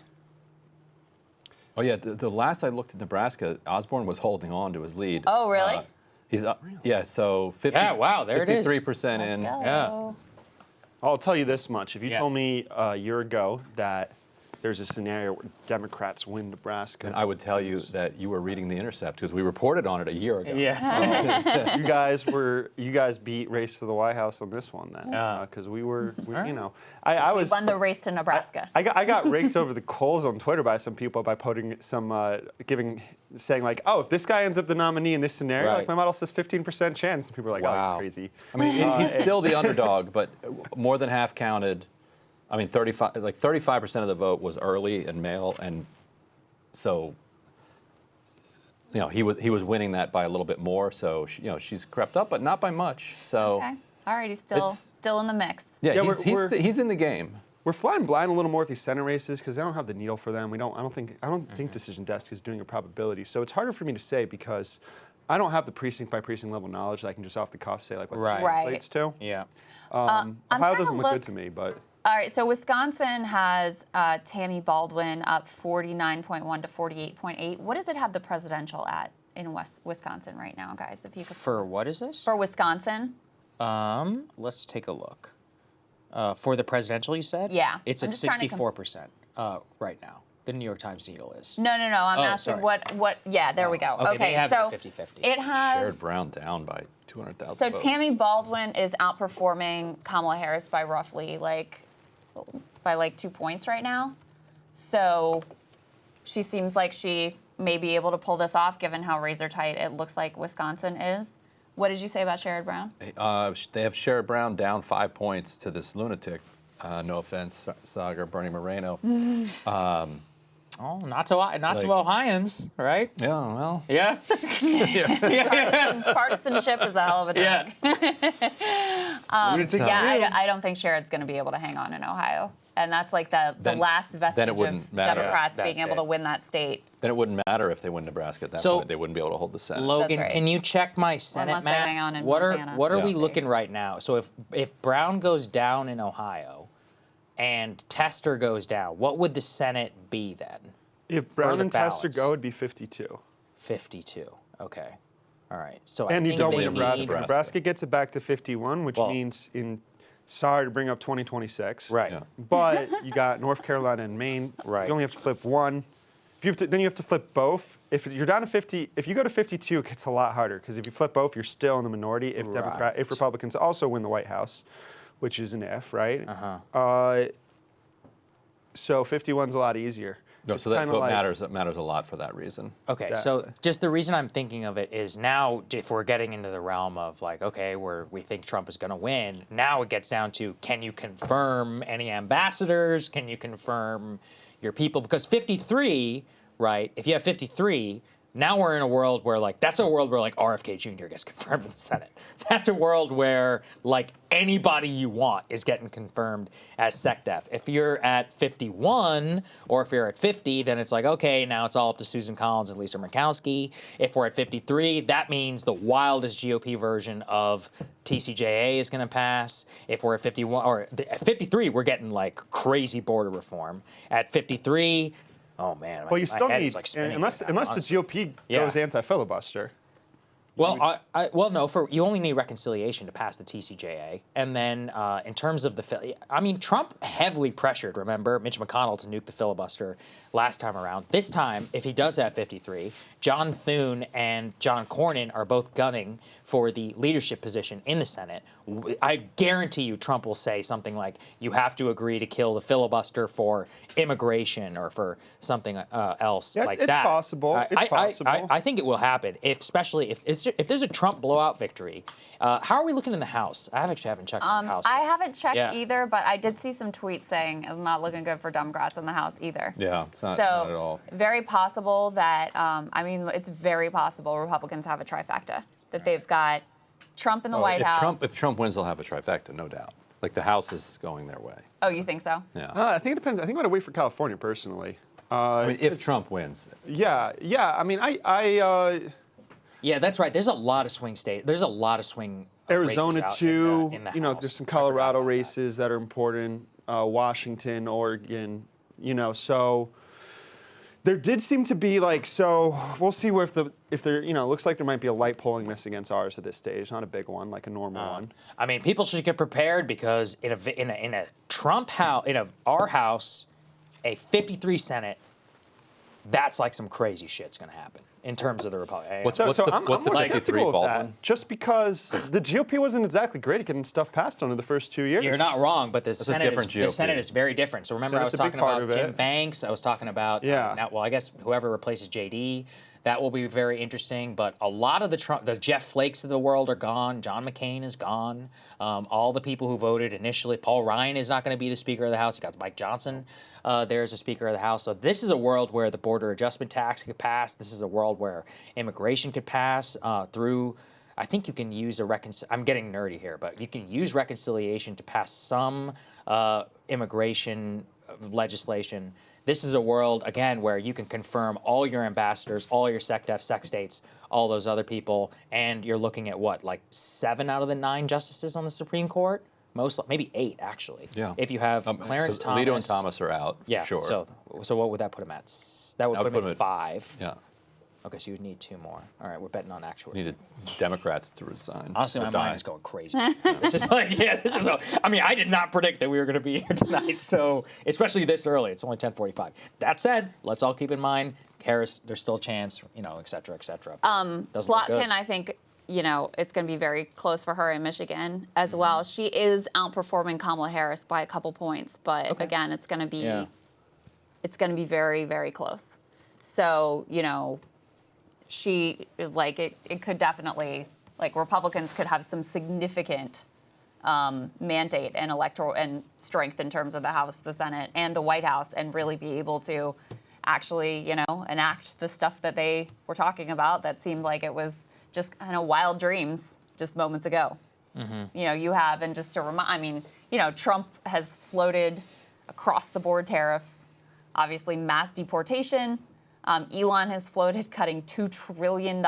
Oh yeah, the last I looked at Nebraska, Osborne was holding on to his lead. Oh, really? He's up. Yeah, so 50. Yeah, wow, there it is. 53% Let's in. go. Yeah. I'll tell you this much. If you Yeah. told me a year ago that there's a scenario where Democrats win Nebraska, And I would tell you that you were reading The Intercept because we reported on it a year ago. Yeah. you guys beat Race to the White House on this one then, because we I We was won the race to Nebraska. I got raked over the coals on Twitter by some people by putting some saying like, oh, if this guy ends up the nominee in this scenario, Right. like my model says 15% chance, and people are like, oh, Wow. you're crazy. I mean, he's still the underdog, but more than half counted. I mean, 35% of the vote was early and mail, and so he was winning that by a little bit more. So she's crept up, but not by much. So Okay. All right, he's still in the mix. yeah, Yeah, he's in the game. We're flying blind a little more with these Senate races because they don't have the needle for them. I don't think Decision Desk is doing a probability. So it's harder for me to say because I don't have the precinct by precinct level knowledge that I can just off the cuff say like what Right. the translates to. Yeah. I'm trying Ohio to doesn't look look- good to me, but All right, so Wisconsin has Tammy Baldwin up 49.1 to 48.8. What does it have the presidential at in Wisconsin right now, guys? If you could For what is this? for Wisconsin, Let's take a look. For the presidential, you said? Yeah. It's I'm at just trying to 64% right now. The New York Times needle is. no. I'm Oh, asking sorry. what. Yeah, there we go. Okay, they have it so at 50-50. it has. Sherrod Brown down by 200,000 So votes. Tammy Baldwin is outperforming Kamala Harris by roughly like 2 points right now. So she seems like she may be able to pull this off given how razor tight it looks like Wisconsin is. What did you say about Sherrod Brown? They have Sherrod Brown down 5 points to this lunatic. No offense, Saagar, Bernie Moreno. Oh, not to Ohioans, right? Yeah, well. Yeah. Partisanship is a hell of a drug. I don't think Sherrod's going to be able to hang on in Ohio. And that's like the last vestige of wouldn't matter. Democrats Yeah, being that's able to it. win that state. Then it wouldn't matter if they win Nebraska at that So- point. They wouldn't be able to hold the Senate. Logan, right. can you check my Senate unless they map? hang on in what Montana. are we Yeah. looking right now? So if Brown goes down in Ohio and Tester goes down, what would the Senate be then? if Brown the and Tester ballots. go, it'd be 52. 52. Okay. All right. So And I you think don't they win need- Nebraska. Nebraska gets it back to 51, which Well- means sorry to bring up 2026. Right. Yeah. But you got North Carolina and Maine. Right. You only have to flip one. Then you have to flip both. If you're down to 50, if you go to 52, it gets a lot harder because if you flip both, you're still in the minority. If Right. if Republicans also win the White House, which is an if, right? So 51's a lot easier. No, It's so that's kinda what like- matters. That matters a lot for that reason. Okay, so Exactly. just the reason I'm thinking of it is now, if we're getting into the realm of like, okay, we think Trump is going to win, now it gets down to, can you confirm any ambassadors? Can you confirm your people? Because 53, right, if you have 53, Now we're in a world where that's a world where RFK Jr. gets confirmed in the Senate. That's a world where anybody you want is getting confirmed as SecDef. If you're at 51 or if you're at 50, then it's okay, now it's all up to Susan Collins and Lisa Murkowski. If we're at 53, that means the wildest GOP version of TCJA is going to pass. If we're at 51 or at 53, we're getting crazy border reform. At 53. Oh man! Well, you still need unless the GOP goes anti-filibuster. Well, no. You only need reconciliation to pass the TCJA, and then in terms of Trump heavily pressured. Remember, Mitch McConnell to nuke the filibuster last time around. This time, if he does have 53, John Thune and John Cornyn are both gunning for the leadership position in the Senate. I guarantee you, Trump will say something like, "You have to agree to kill the filibuster for immigration or for something else like that." It's possible. It's possible. I think it will happen, especially if there's a Trump blowout victory. How are we looking in the House? I haven't checked in the House I yet. haven't checked either, but I did see some tweets saying it's not looking good for Democrats in the House either. Yeah, it's not at all. Very possible that, it's very possible Republicans have a trifecta, that they've got Trump in the White House. If Trump wins, they'll have a trifecta, no doubt. The House is going their way. Oh, you think so? Yeah. I think it depends. I think I'm going to wait for California personally. If Trump wins. Yeah. Yeah, that's right. There's a lot of swing states. There's a lot of swing Arizona races too. out in the House. There's some Colorado races that are important. Washington, Oregon. So there did seem to be so we'll see if there looks like there might be a light polling miss against ours at this stage, not a big one, like a normal one. People should get prepared because in a Trump house, our House, a 53 Senate, that's some crazy shit's gonna happen in terms of the Republican. What's the I'm more 53 skeptical of Baldwin? that, just because the GOP wasn't exactly great at getting stuff passed under the first 2 years. You're not wrong, but the Senate is very different. So remember, I was talking about Jim Banks. I was talking about I guess whoever replaces JD. That will be very interesting. But a lot of the Jeff Flakes of the world are gone. John McCain is gone. All the people who voted initially. Paul Ryan is not going to be the Speaker of the House. You got Mike Johnson there as a Speaker of the House. So this is a world where the border adjustment tax could pass. This is a world where immigration could pass through. I think you can use I'm getting nerdy here, but you can use reconciliation to pass some immigration legislation. This is a world, again, where you can confirm all your ambassadors, all your SecDef, sec states, all those other people, and you're looking at 7 out of the 9 justices on the Supreme Court? Maybe 8, actually. Yeah. If you have Clarence Thomas. Alito and Thomas are out, yeah, sure. So what would that put him at? That would put him at 5. Yeah. Okay, so you would need 2 more. All right, we're betting on actual. Needed Democrats to resign. Honestly, my mind is going crazy. This is I did not predict that we were going to be here tonight, so especially this early. It's only 10:45. That said, let's all keep in mind, Harris, there's still a chance, et cetera, et cetera. Slotkin, I think, it's going to be very close for her in Michigan as well. She is outperforming Kamala Harris by a couple points, but again, it's going to be very, very close. So, it could definitely, Republicans could have some significant mandate and electoral and strength in terms of the House, the Senate, and the White House, and really be able to actually, enact the stuff that they were talking about that seemed like it was just kind of wild dreams just moments ago. You have, and just to remind, Trump has floated across the board tariffs, obviously mass deportation. Elon has floated cutting $2 trillion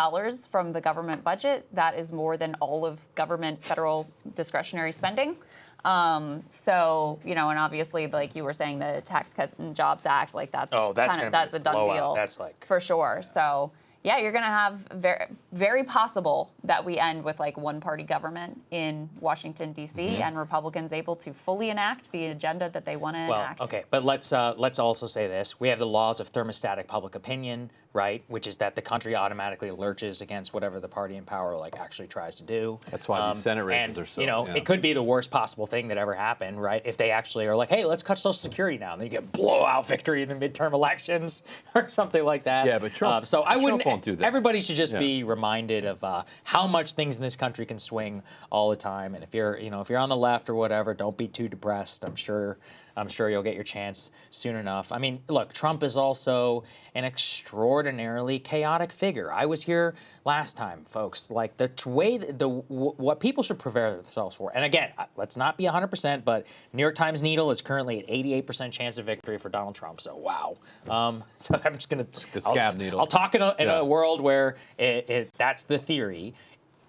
from the government budget. That is more than all of government federal discretionary spending. And obviously, like you were saying, the Tax Cut and Jobs Act, that's a done deal. That's for sure. So yeah, you're going to have very, very possible that we end with one-party government in Washington, D.C., and Republicans able to fully enact the agenda that they want to enact. Okay, but let's also say this. We have the laws of thermostatic public opinion, right, which is that the country automatically lurches against whatever the party in power actually tries to do. That's why these Senate races are so... it could be the worst possible thing that ever happened, right, if they actually are hey, let's cut Social Security now, and then you get blowout victory in the midterm elections or something like that. Yeah, but Trump, I wouldn't... Trump won't do that. Everybody should just be reminded of how much things in this country can swing all the time. And if you're on the left or whatever, don't be too depressed. I'm sure I'm sure you'll get your chance soon enough. I mean, look, Trump is also an extraordinarily chaotic figure. I was here last time, folks. Like what people should prepare themselves for. And again, let's not be 100%, but New York Times Needle is currently at 88% chance of victory for Donald Trump. So wow. So I'm just gonna. The scab needle. I'll talk in a world where that's the theory.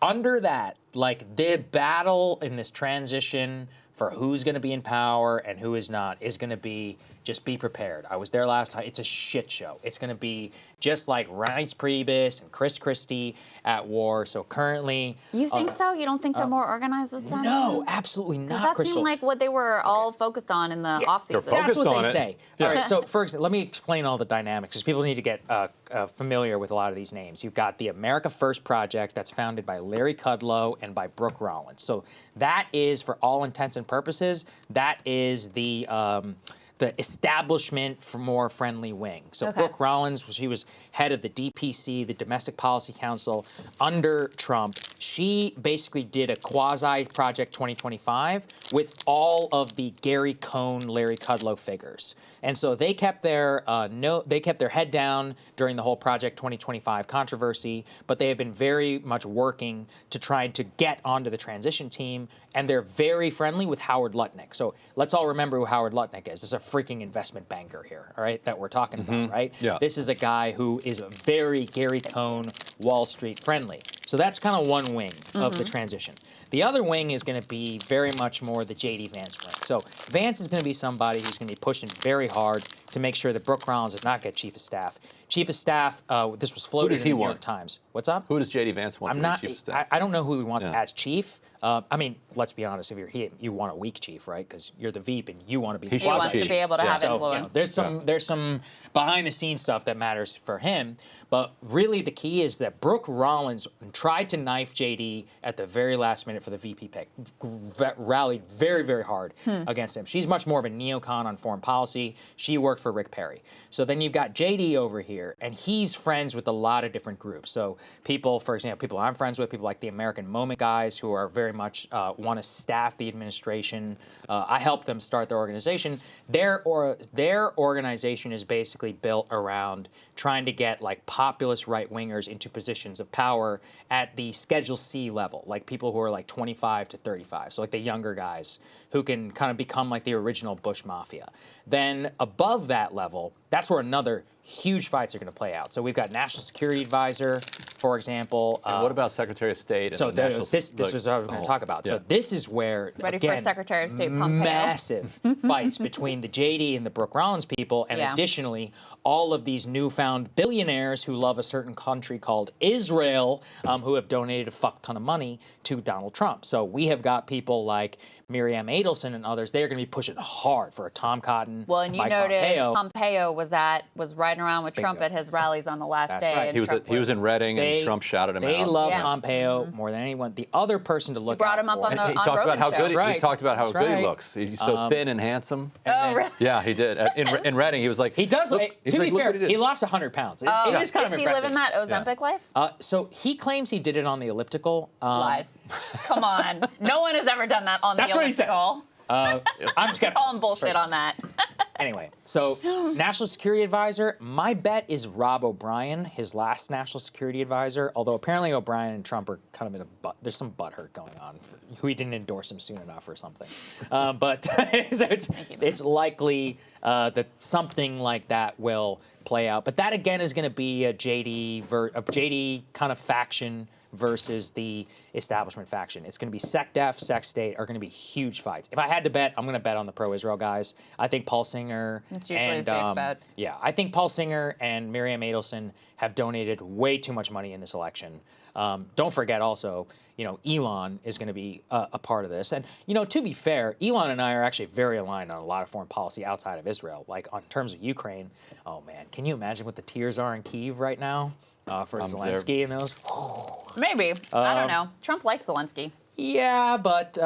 Under that, like the battle in this transition for who's going to be in power and who is not is going to be, just be prepared. I was there last time. It's a shit show. It's going to be just like Reince Priebus and Chris Christie at war. So currently... You think so? You don't think they're more organized this time? No, absolutely not, that Krystal. seemed like what they were all focused on in the offseason. That's what they say. Yeah. All right, so for example, let me explain all the dynamics, because people need to get familiar with a lot of these names. You've got the America First Project that's founded by Larry Kudlow and by Brooke Rollins. So that is, for all intents and purposes, that is the establishment for more friendly wing. So Brooke Rollins, she was head of the DPC, the Domestic Policy Council, under Trump. She basically did a quasi-Project 2025 with all of the Gary Cohn, Larry Kudlow figures. And so they kept their head down during the whole Project 2025 controversy, but they have been very much working to try to get onto the transition team, and they're very friendly with Howard Lutnick. So let's all remember who Howard Lutnick is. It's a freaking investment banker here, all right, that we're talking about, right? Yeah. This is a guy who is very Gary Cohn, Wall Street friendly. So that's kind of one wing of the transition. The other wing is going to be very much more the J.D. Vance wing. So Vance is going to be somebody who's going to be pushing very hard to make sure that Brooke Rollins does not get chief of staff. Chief of staff, this was floated in the New York Times. What's up? Who does J.D. Vance want to be chief of staff? I don't know who he wants as chief. I mean, let's be honest. If you're him, you want a weak chief, right? Because you're the Veep and you want to be the He wants to be able to have influence. There's some behind-the-scenes stuff that matters for him. But really, the key is that Brooke Rollins tried to knife JD at the very last minute for the VP pick. Rallied very, very hard against him. She's much more of a neocon on foreign policy. She worked for Rick Perry. So then you've got JD over here, and he's friends with a lot of different groups. So people, for example, people I'm friends with, people like the American Moment guys, who are very much want to staff the administration. I helped them start their organization. Their organization is basically built around trying to get like populist right-wingers into positions of power at the Schedule C level, like people who are like 25 to 35, so like the younger guys who can kind of become like the original Bush Mafia. Then above that level, that's where another huge fights are going to play out. So we've got National Security Advisor, for example. And what about Secretary of State? And so this was what I was going to talk about. Yeah. So this is where, ready again, for Secretary of State Pompeo. Massive fights between the JD and the Brooke Rollins people, and additionally, all of these newfound billionaires who love a certain country called Israel, who have donated a fuck ton of money to Donald Trump. So we have got people like Miriam Adelson and others. They're going to be pushing hard for a Tom Cotton. Well, and you Mike noted Pompeo was riding around with Trump at his rallies on the last day. Right. And he was in Reading, and Trump shouted him out. They love Pompeo more than anyone. The other person to look brought out him up for, on the he talked about how good Right. he talked about how good right. he looks. He's so thin and handsome. Really? Yeah, he did. In Reading, he was like, he does. Look, to be fair, he did. he lost 100 pounds. It is kind of Is he impressive. living that Ozempic life? So he claims he did it on the elliptical. Lies. Come on. No one has ever done that on the That's what he elliptical. says. I'm just Call him bullshit on that. Anyway, so National Security Advisor, my bet is Rob O'Brien, his last National Security Advisor, although apparently O'Brien and Trump are kind of in there's some butthurt going on, who he didn't endorse him soon enough or something. But so it's likely that something like that will play out. But that, again, is going to be a JD kind of faction versus the establishment faction. It's going to be SecDef, SecState are going to be huge fights. If I had to bet, I'm going to bet on the pro-Israel guys. I think Paul Singer It's usually a safe bet. Yeah, I think Paul Singer and Miriam Adelson have donated way too much money in this election. Don't forget also, Elon is going to be a part of this. And, to be fair, Elon and I are actually very aligned on a lot of foreign policy outside of Israel. Like, on terms of Ukraine, oh, man, can you imagine what the tears are in Kyiv right now for Zelensky and those? Maybe. I don't know. Trump likes Zelensky. Yeah, but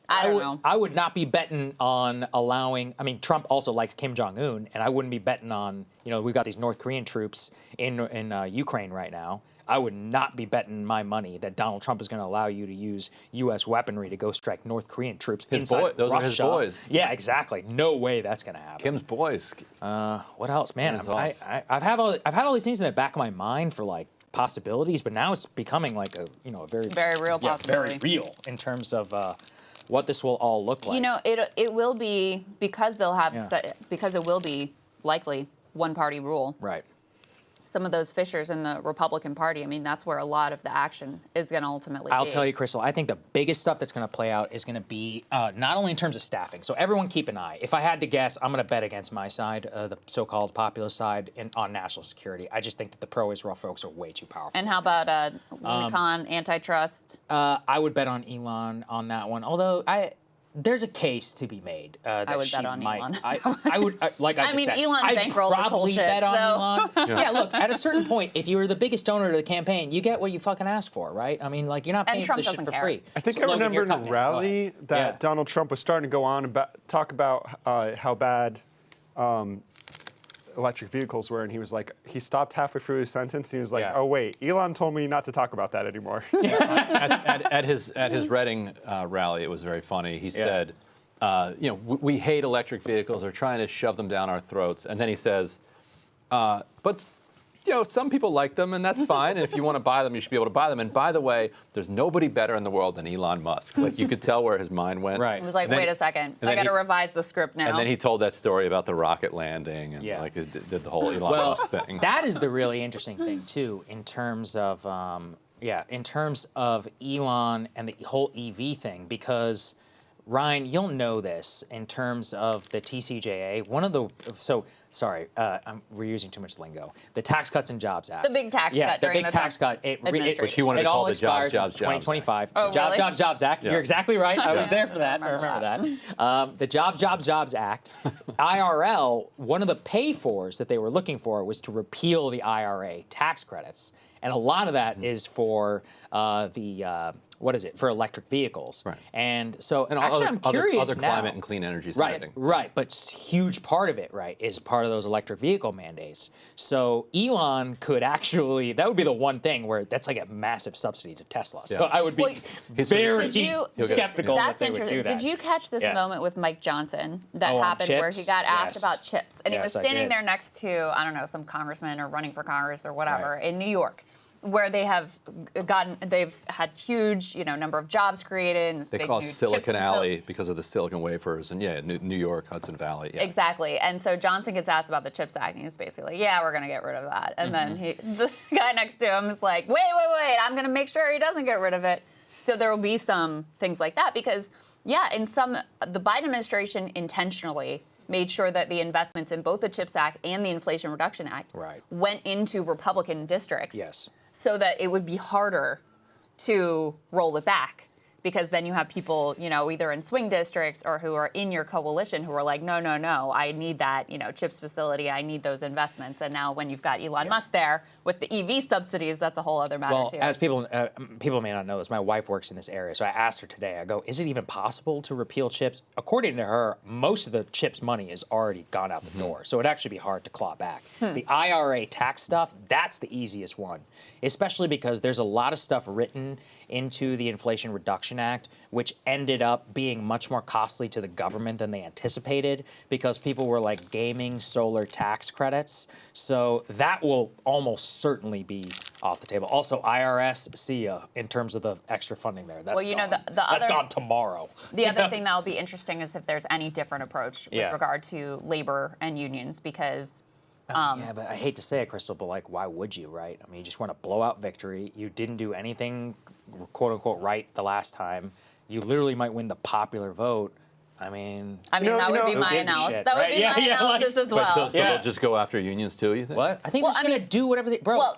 I don't know. I would not be betting on allowing. I mean, Trump also likes Kim Jong-un, and I wouldn't be betting on. We've got these North Korean troops in Ukraine right now. I would not be betting my money that Donald Trump is going to allow you to use U.S. weaponry to go strike North Korean troops inside those Russia. are his boys. Yeah, exactly. No way that's going to happen. Kim's boys. What else, man? I've had all these things in the back of my mind for like possibilities, but now it's becoming like a very real possibility. very real in terms of what this will all look like. It will be because they'll have because it will be likely one party rule. Right. Some of those fissures in the Republican Party, I mean, that's where a lot of the action is going to ultimately be. I'll tell you, Krystal, I think the biggest stuff that's going to play out is going to be not only in terms of staffing. So everyone keep an eye. If I had to guess, I'm going to bet against my side, the so-called populist side, on national security. I just think that the pro-Israel folks are way too powerful. And how about Lincoln, antitrust? I would bet on Elon on that one, although there's a case to be made that I would she bet on might. Elon. I would, like I just said, Elon I'd bankrolled this whole probably shit, bet on so. Elon. Yeah, look, at a certain point, if you were the biggest donor to the campaign, you get what you fucking asked for, right? I mean, like, you're not paying for Trump this shit doesn't for care. free. I think So, I Logan, remember you're in a cutting it. Go rally ahead. that Yeah. Donald Trump was starting to go on about talk about how bad electric vehicles were, and he was like, he stopped halfway through his sentence, and he was like, "Oh wait, Elon told me not to talk about that anymore." At his Reading rally, it was very funny. He said, we hate electric vehicles. They're trying to shove them down our throats. And then he says, but some people like them, and that's fine. And if you want to buy them, you should be able to buy them. And by the way, there's nobody better in the world than Elon Musk. Like, you could tell where his mind went. Right. It was like, wait a second, I got to revise the script now. And then he told that story about the rocket landing and did the whole Elon Musk thing. That is the really interesting thing too, in terms of Elon and the whole EV thing, because Ryan, you'll know this in terms of the TCJA. We're using too much lingo. The Tax Cuts and Jobs Act. The big tax cut the during big the tax cut. Which he wanted to call the Jobs, Jobs, Jobs 2025. Oh, really? Jobs Act. Yeah. You're exactly right. I was there for that. I remember that. The Jobs Act. IRL, one of the pay-fors that they were looking for was to repeal the IRA tax credits. And a lot of that is for for electric vehicles. Right. And so, Actually, I'm curious other now. climate and clean energy Right, spending. right. But huge part of it, right, is part of those electric vehicle mandates. So Elon could actually, that would be the one thing where that's like a massive subsidy to Tesla. So I would be very skeptical that they would do that. Did you catch this moment with Mike Johnson that happened where he chips? got asked about chips? And he was Yes, I standing did. there next to, I don't know, some congressman or running for Congress or whatever in New York, where they've had huge, number of jobs created. And They call it Silicon Alley because of the silicon wafers, and New York, Hudson Valley. Yeah. Exactly. And so Johnson gets asked about the CHIPS Act, and he's basically like, we're going to get rid of that. And then the guy next to him is like, wait, I'm going to make sure he doesn't get rid of it. So there will be some things like that because, the Biden administration intentionally made sure that the investments in both the CHIPS Act and the Inflation Reduction Act went into Republican districts. Yes. So that it would be harder to roll it back because then you have people, either in swing districts or who are in your coalition who are like, no, I need that, CHIPS facility, I need those investments. And now when you've got Elon Musk there with the EV subsidies, that's a whole other matter too. As people may not know this, my wife works in this area, so I asked her today, I go, is it even possible to repeal CHIPS? According to her, most of the CHIPS money has already gone out the door, so it'd actually be hard to claw back. The IRA tax stuff, that's the easiest one, especially because there's a lot of stuff written into the Inflation Reduction Act, which ended up being much more costly to the government than they anticipated because people were like gaming solar tax credits. So that will almost certainly be off the table. Also, IRS, see ya in terms of the extra funding there. That's that's gone tomorrow. The other thing that will be interesting is if there's any different approach with regard to labor and unions because but I hate to say it, Krystal, but like, why would you, right? I mean, you just want a blowout victory. You didn't do anything, quote unquote, right the last time. You literally might win the popular vote. I mean, that would be my analysis. That would be my analysis as well. So they'll just go after unions too, you think? What? I think they're just going to do whatever they... Bro,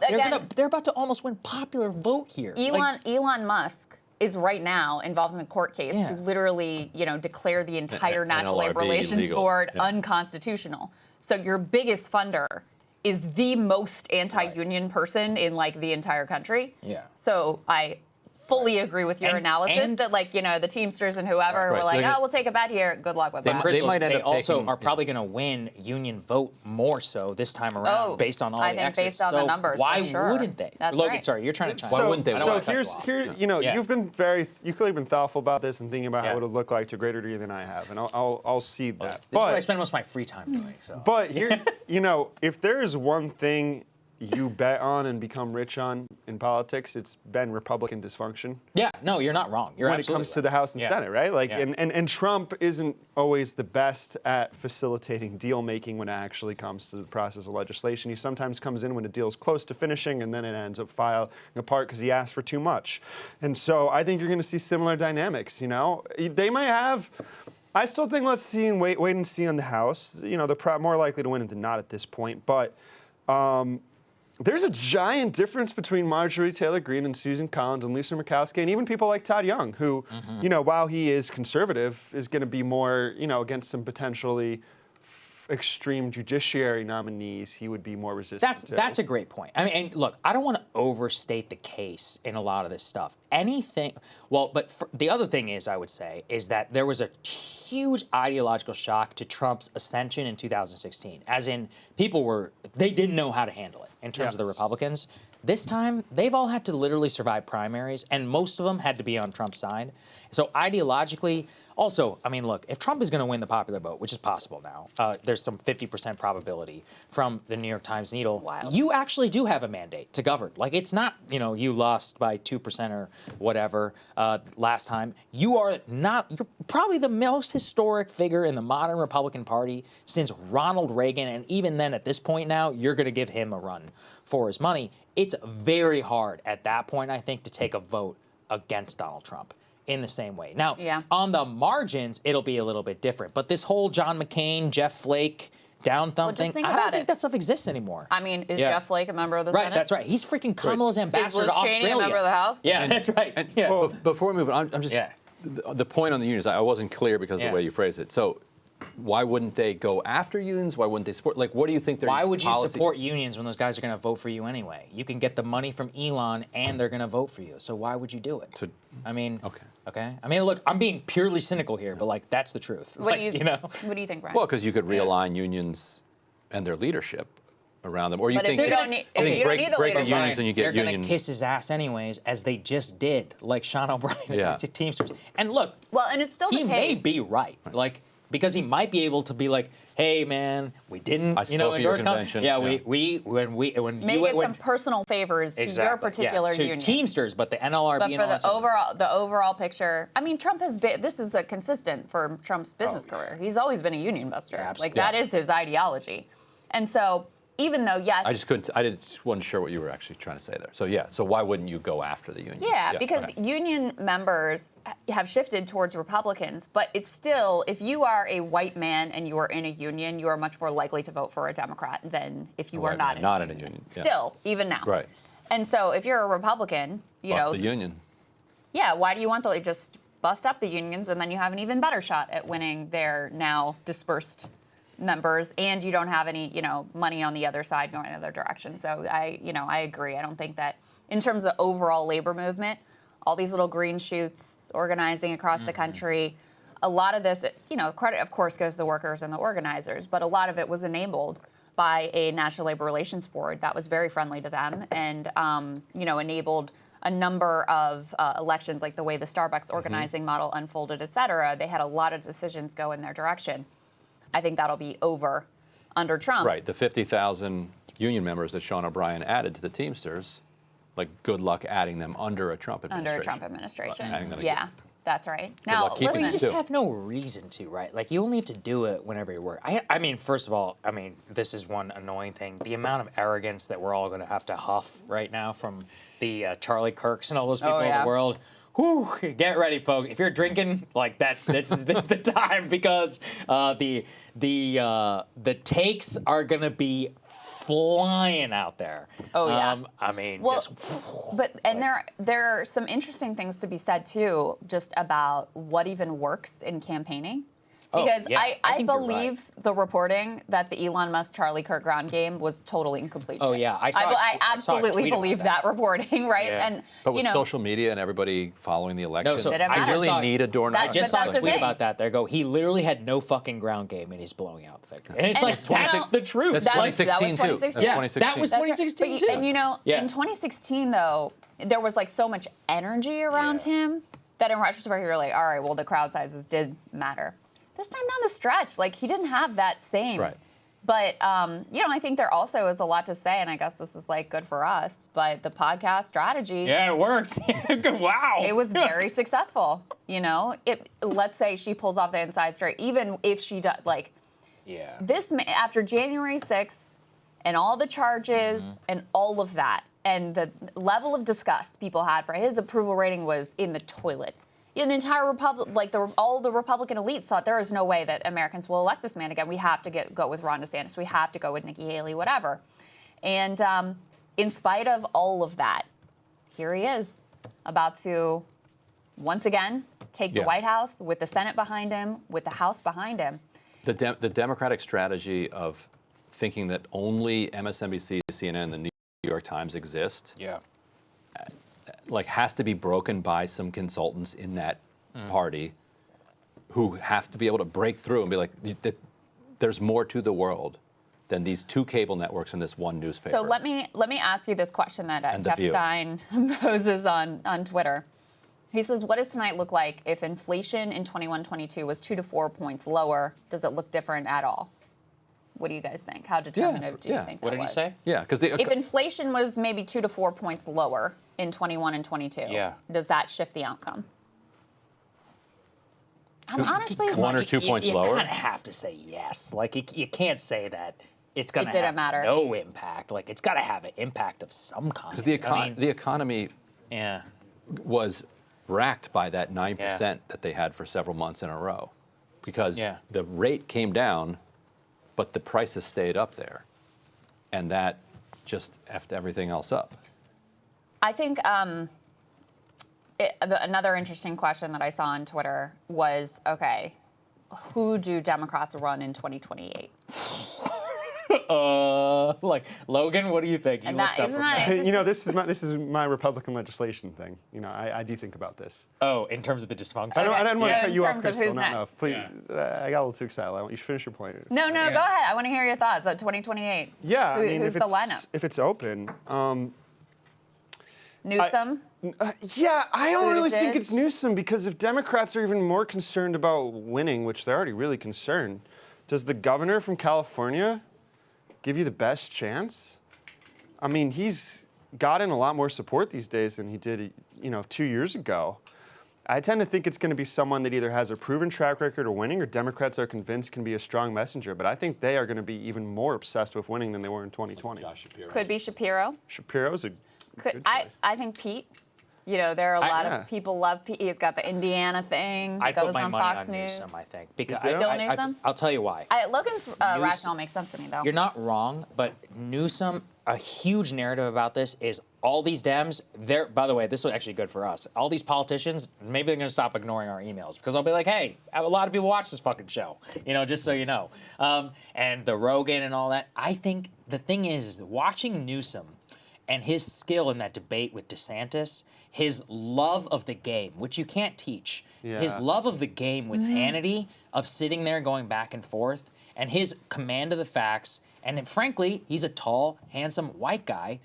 they're about to almost win popular vote here. Elon Musk is right now involved in a court case to literally, declare the entire National Labor Relations Board unconstitutional. So your biggest funder is the most anti-union person in like the entire country. Yeah. So I fully agree with your analysis that, like, the Teamsters and whoever were like, we'll take a bet here. Good luck with that. They might end they up also taking, are probably going to win union vote more so this time around based on all the exits. Based on the numbers, why for sure. wouldn't they? That's Logan, right. sorry, you're trying to chime Why in. wouldn't they? So Yeah. you've clearly been thoughtful about this and thinking about how it would look like to a greater degree than I have, and I'll see that. This is what I spend most of my free time doing. So. But here, if there is one thing you bet on and become rich on in politics, it's been Republican dysfunction. Yeah, no, you're not wrong. You're when it absolutely comes to the House and Senate, right? Like, and Trump isn't always the best at facilitating deal making when it actually comes to the process of legislation. He sometimes comes in when a deal's close to finishing, and then it ends up falling apart because he asked for too much. And so I think you're going to see similar dynamics. They might have. I still think let's see and wait and see on the House. They're more likely to win it than not at this point, but. There's a giant difference between Marjorie Taylor Greene and Susan Collins and Lisa Murkowski, and even people like Todd Young, who, while he is conservative, is going to be more, against some potentially extreme judiciary nominees, he would be more resistant to. That's a great point. I mean, and look, I don't want to overstate the case in a lot of this stuff. The other thing is, I would say, is that there was a huge ideological shock to Trump's ascension in 2016, as in they didn't know how to handle it in terms of the Republicans. This time, they've all had to literally survive primaries, and most of them had to be on Trump's side. So ideologically, also, I mean, look, if Trump is going to win the popular vote, which is possible now, there's some 50% probability from the New York Times Needle. Wild. You actually do have a mandate to govern. Like, it's not, you lost by 2% or whatever last time. You're probably the most historic figure in the modern Republican Party since Ronald Reagan, and even then, at this point now, you're going to give him a run for his money. It's very hard at that point, I think, to take a vote against Donald Trump in the same way. Now, on the margins, it'll be a little bit different. But this whole John McCain, Jeff Flake, down thump thing, I don't think that stuff exists anymore. I mean, is Jeff Flake a member of the Senate? Right, that's right. He's freaking Kamala's ambassador to Is Liz Cheney Australia. a member of the House? Yeah, that's right. Well, before we move on, I'm just the point on the unions. I wasn't clear because of the way you phrased it. So, why wouldn't they go after unions? Why wouldn't they support? Like, what do you think their Why would you policy... support unions when those guys are going to vote for you anyway? You can get the money from Elon, and they're going to vote for you. So why would you do it? So, I mean, okay. I mean, look, I'm being purely cynical here, but like that's the truth. What do you think, Brian? Well, because you could realign unions and their leadership around them, or you think if you don't need the break the leadership, unions and you get they're union. They're going to kiss his ass anyways, as they just did, like Sean O'Brien and the Teamsters. And look, and it's still he the may case. be right, like. Because he might be able to be like, "Hey, man, we didn't, endorse convention. Yeah, when may get some personal favors to your particular to union. Teamsters, but the NLRB. But for the overall picture, I mean, Trump has been. This is a consistent for Trump's business career. He's always been a union buster. That is his ideology, and so. Even though, yes. I just wasn't sure what you were actually trying to say there. So why wouldn't you go after the union? Yeah, because union members have shifted towards Republicans, but it's still, if you are a white man and you are in a union, you are much more likely to vote for a Democrat than if you are not in a union. Still, even now. Right. And so if you're a Republican, Bust the union. Yeah, why do you want just bust up the unions and then you have an even better shot at winning their now dispersed members, and you don't have any, money on the other side going in the other direction. So I agree. I don't think that in terms of overall labor movement, all these little green shoots organizing across the country, a lot of this, credit of course goes to the workers and the organizers, but a lot of it was enabled by a National Labor Relations Board that was very friendly to them and, enabled a number of elections, like the way the Starbucks organizing model unfolded, et cetera. They had a lot of decisions go in their direction. I think that'll be over under Trump. Right. The 50,000 union members that Sean O'Brien added to the Teamsters, like, good luck adding them under a Trump administration. Under a Trump administration. Yeah, that's right. Now, listen, you just have no reason to, right? Like, you only have to do it whenever you work. I mean, first of all, this is one annoying thing. The amount of arrogance that we're all going to have to huff right now from the Charlie Kirks and all those people in the world. Whew, get ready, folks. If you're drinking, like this is the time, because the takes are gonna be flying out there. Oh yeah. There are some interesting things to be said too, just about what even works in campaigning. Because yeah, I think you're believe the reporting that the Elon Musk Charlie Kirk ground game was totally incomplete. Oh, yeah. I saw I a absolutely tweet about believe that reporting, right? Yeah. And But with you know, social media and everybody following the election, so Didn't I matter. really saw- need a door knocker. I just But saw that's a the tweet thing. about that. They go, he literally had no fucking ground game and he's blowing out the victory. And it's And like, it's that's 26 the truth. That's That was 2016 too. 2016. That's Yeah, 2016. that was That's right. 2016 But too. and you know, Yeah. in 2016 though, there was like so much energy around Yeah. him that in retrospect you're like, all right, well the crowd sizes did matter. This time down the stretch, like he didn't have that same. Right. But you know, I think there also is a lot to say, and I guess this is like good for us. But the podcast strategy, Yeah, it works. Wow. it was very successful. You know, let's say she pulls off the inside straight, even if she does, like Yeah. this after January 6th and all the charges and all of that, and the level of disgust people had for his approval rating was in the toilet. The entire Republic, like all the Republican elites thought there is no way that Americans will elect this man again. We have to go with Ron DeSantis. We have to go with Nikki Haley, whatever. And in spite of all of that, here he is, about to once again take the Yeah. White House with the Senate behind him, with the House behind him. The Democratic strategy of thinking that only MSNBC, CNN, and the New York Times exist, Yeah. like, has to be broken by some consultants in that party who have to be able to break through and be like, there's more to the world than these two cable networks and this one newspaper. So let me ask you this question that And The Jeff View. Stein poses on Twitter. He says, what does tonight look like if inflation in 21-22 was 2 to 4 points lower? Does it look different at all? What do you guys think? How determinative do you think that What did he was? say? Yeah, because If inflation was maybe 2 to 4 points lower in 21 and 22, Yeah. does that shift the outcome? I'm honestly, Come 1 on, or 2 points you lower? kind of have to say yes. Like, you can't say that it's going to didn't have matter. no impact. Like, it's got to have an impact of some kind. because the economy Yeah. was racked by that 9% that they had for several months in a row, because Yeah. the rate came down, but the prices stayed up there, and that just effed everything else up. I think another interesting question that I saw on Twitter was, okay, who do Democrats run in 2028? Like, Logan, what do you think? You And that- looked up isn't from that Hey, you know, this is my Republican legislation thing. You know, I do think about this. Oh, in terms of the dysfunction? I didn't want to Yeah, cut in you off, terms of Krystal. who's No, next. please. I got a little too excited. You should finish your point. No, go ahead. I want to hear your thoughts on 2028. Yeah, I mean, who's if the lineup? it's open, Newsom? yeah, I don't really think Buttigieg? it's Newsom, because if Democrats are even more concerned about winning, which they're already really concerned, does the governor from California give you the best chance? I mean, he's gotten a lot more support these days than he did, 2 years ago. I tend to think it's going to be someone that either has a proven track record of winning or Democrats are convinced can be a strong messenger. But I think they are going to be even more obsessed with winning than they were in 2020. Could be Shapiro. Shapiro's a good choice. I think Pete. You know, there are a lot yeah. of people love Pete. He's got the Indiana thing. I'd Goes put my on money Fox on News. Newsom, I think. Because do? Still Newsom? I'll tell you why. Logan's rationale makes sense to me, though. You're not wrong, but Newsom, a huge narrative about this is all these Dems, by the way, this was actually good for us. All these politicians, maybe they're going to stop ignoring our emails, because I'll be like, hey, a lot of people watch this fucking show, just so you know. And the Rogan and all that. I think the thing is watching Newsom and his skill in that debate with DeSantis, his love of the game, which you can't teach, his Yeah. love of the game with Hannity, of sitting there going back and forth, and his command of the facts. And frankly, he's a tall, handsome white guy,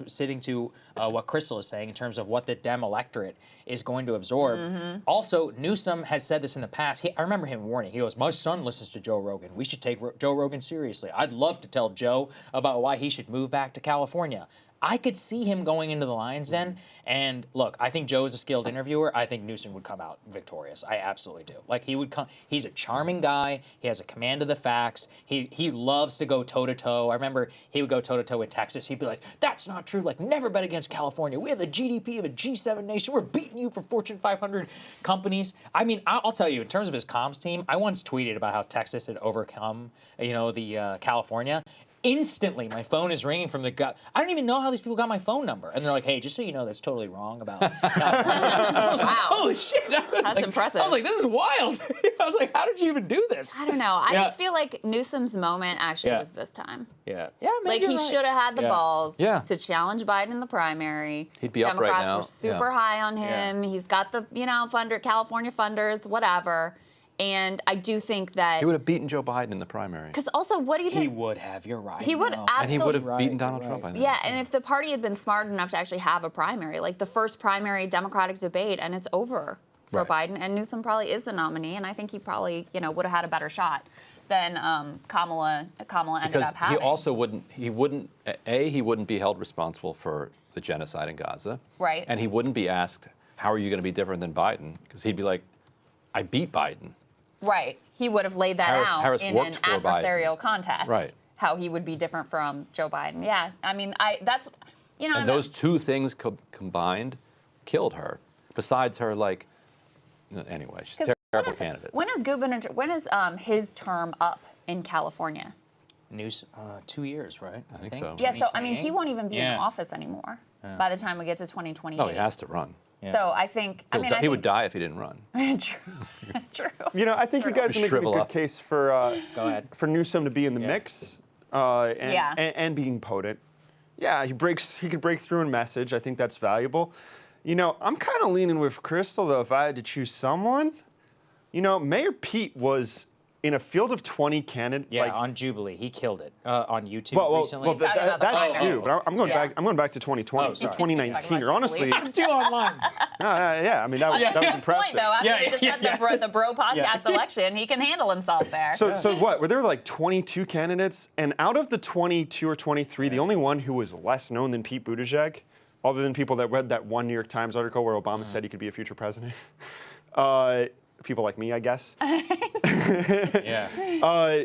sitting to what Krystal is saying in terms of what the Dem electorate is going to absorb. Also, Newsom has said this in the past. I remember him warning. He goes, my son listens to Joe Rogan. We should take Joe Rogan seriously. I'd love to tell Joe about why he should move back to California. I could see him going into the Lions Den, and look, I think Joe's a skilled interviewer. I think Newsom would come out victorious. I absolutely do. Like, he would come. He's a charming guy. He has a command of the facts. He loves to go toe to toe. I remember he would go toe to toe with Texas. He'd be like, "That's not true. Like, never bet against California. We have the GDP of a G7 nation. We're beating you for Fortune 500 companies." I mean, I'll tell you, in terms of his comms team, I once tweeted about how Texas had overcome, the California. Instantly, my phone is ringing from the gut. I don't even know how these people got my phone number. And they're like, hey, just so you know, that's totally wrong about. I was like, holy shit. That's impressive. I was like, this is wild. I was like, how did you even do this? I don't know. I just feel like Newsom's moment actually was this time. Yeah, Like he should have had the balls Yeah. to challenge Biden in the primary. He'd be up right Democrats now. were super high on him. He's got the, California funders, whatever. And I do think that He would have beaten Joe Biden in the primary. because also, what do you think? He would have. You're right. He would No. absolutely. And he would have Right, beaten Donald right. Trump, I think. Yeah, and if the party had been smart enough to actually have a primary, like the first primary Democratic debate, and it's over for Right. Biden, and Newsom probably is the nominee, and I think he probably, would have had a better shot than Kamala ended Because up having. he also wouldn't be held responsible for the genocide in Gaza. Right. And he wouldn't be asked, how are you going to be different than Biden? Because he'd be like, I beat Biden. Right. He would have laid that Harris out in an worked for Biden. adversarial contest. Right. How he would be different from Joe Biden. Yeah. I mean, that's, And those two things combined killed her. Besides her, anyway, she's a terrible candidate. When is his term up in California? 2 years, right? I think so. Yeah, so I mean, he 2028? won't even be in Yeah. office anymore by the time we get to 2028. No, he has to run. So I think, He would die if he didn't run. True. I think you guys are making a Shrivel good up. case for Go ahead. for Newsom to be in the mix, and, Yeah. and being potent. Yeah, he could break through in message. I think that's valuable. I'm kind of leaning with Krystal though. If I had to choose someone, Mayor Pete was in a field of 20 candidates. Yeah, on Jubilee, he killed it on YouTube Well, recently. well, talking about the that's primary. true. But I'm going Yeah. back. I'm going back to 2020, Oh, sorry. 2019, or honestly, Talking too online. yeah. I mean, that was Good impressive. point, though. After he just had the bro podcast election, he can handle himself there. So what? Were there like 22 candidates, and out of the 22 or 23, the only one who was less known than Pete Buttigieg, other than people that read that one New York Times article where Obama said he could be a future president, people like me, I guess. Yeah.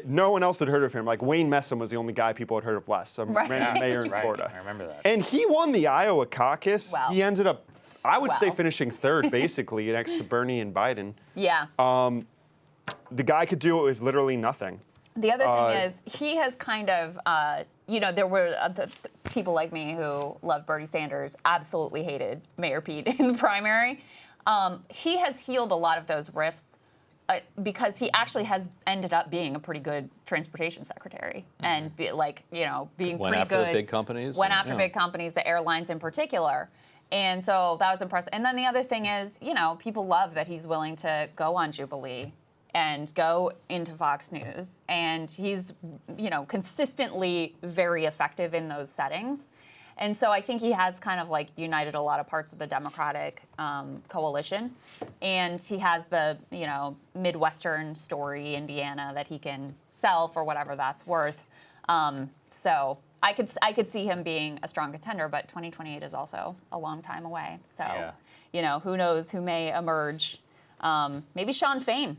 No one else had heard of him. Like Wayne Messam was the only guy people had heard of less. Some Right. random mayor in Right. Florida. I remember that. And he won the Iowa caucus. Wow. He ended up, I would say, Wow. finishing third, basically, next to Bernie and Biden. Yeah. The guy could do it with literally nothing. The other thing is, he has kind of, there were people like me who loved Bernie Sanders, absolutely hated Mayor Pete in the primary. He has healed a lot of those rifts because he actually has ended up being a pretty good transportation secretary and being Went pretty after good. the big companies. Went and- after yeah. big companies, the airlines in particular. And so that was impressive. And then the other thing is, people love that he's willing to go on Jubilee and go into Fox News. And he's, consistently very effective in those settings. And so I think he has kind of united a lot of parts of the Democratic coalition. And he has the, Midwestern story, Indiana, that he can sell for whatever that's worth. So I could see him being a strong contender, but 2028 is also a long time away. So, who knows who may emerge? Maybe Sean Fain.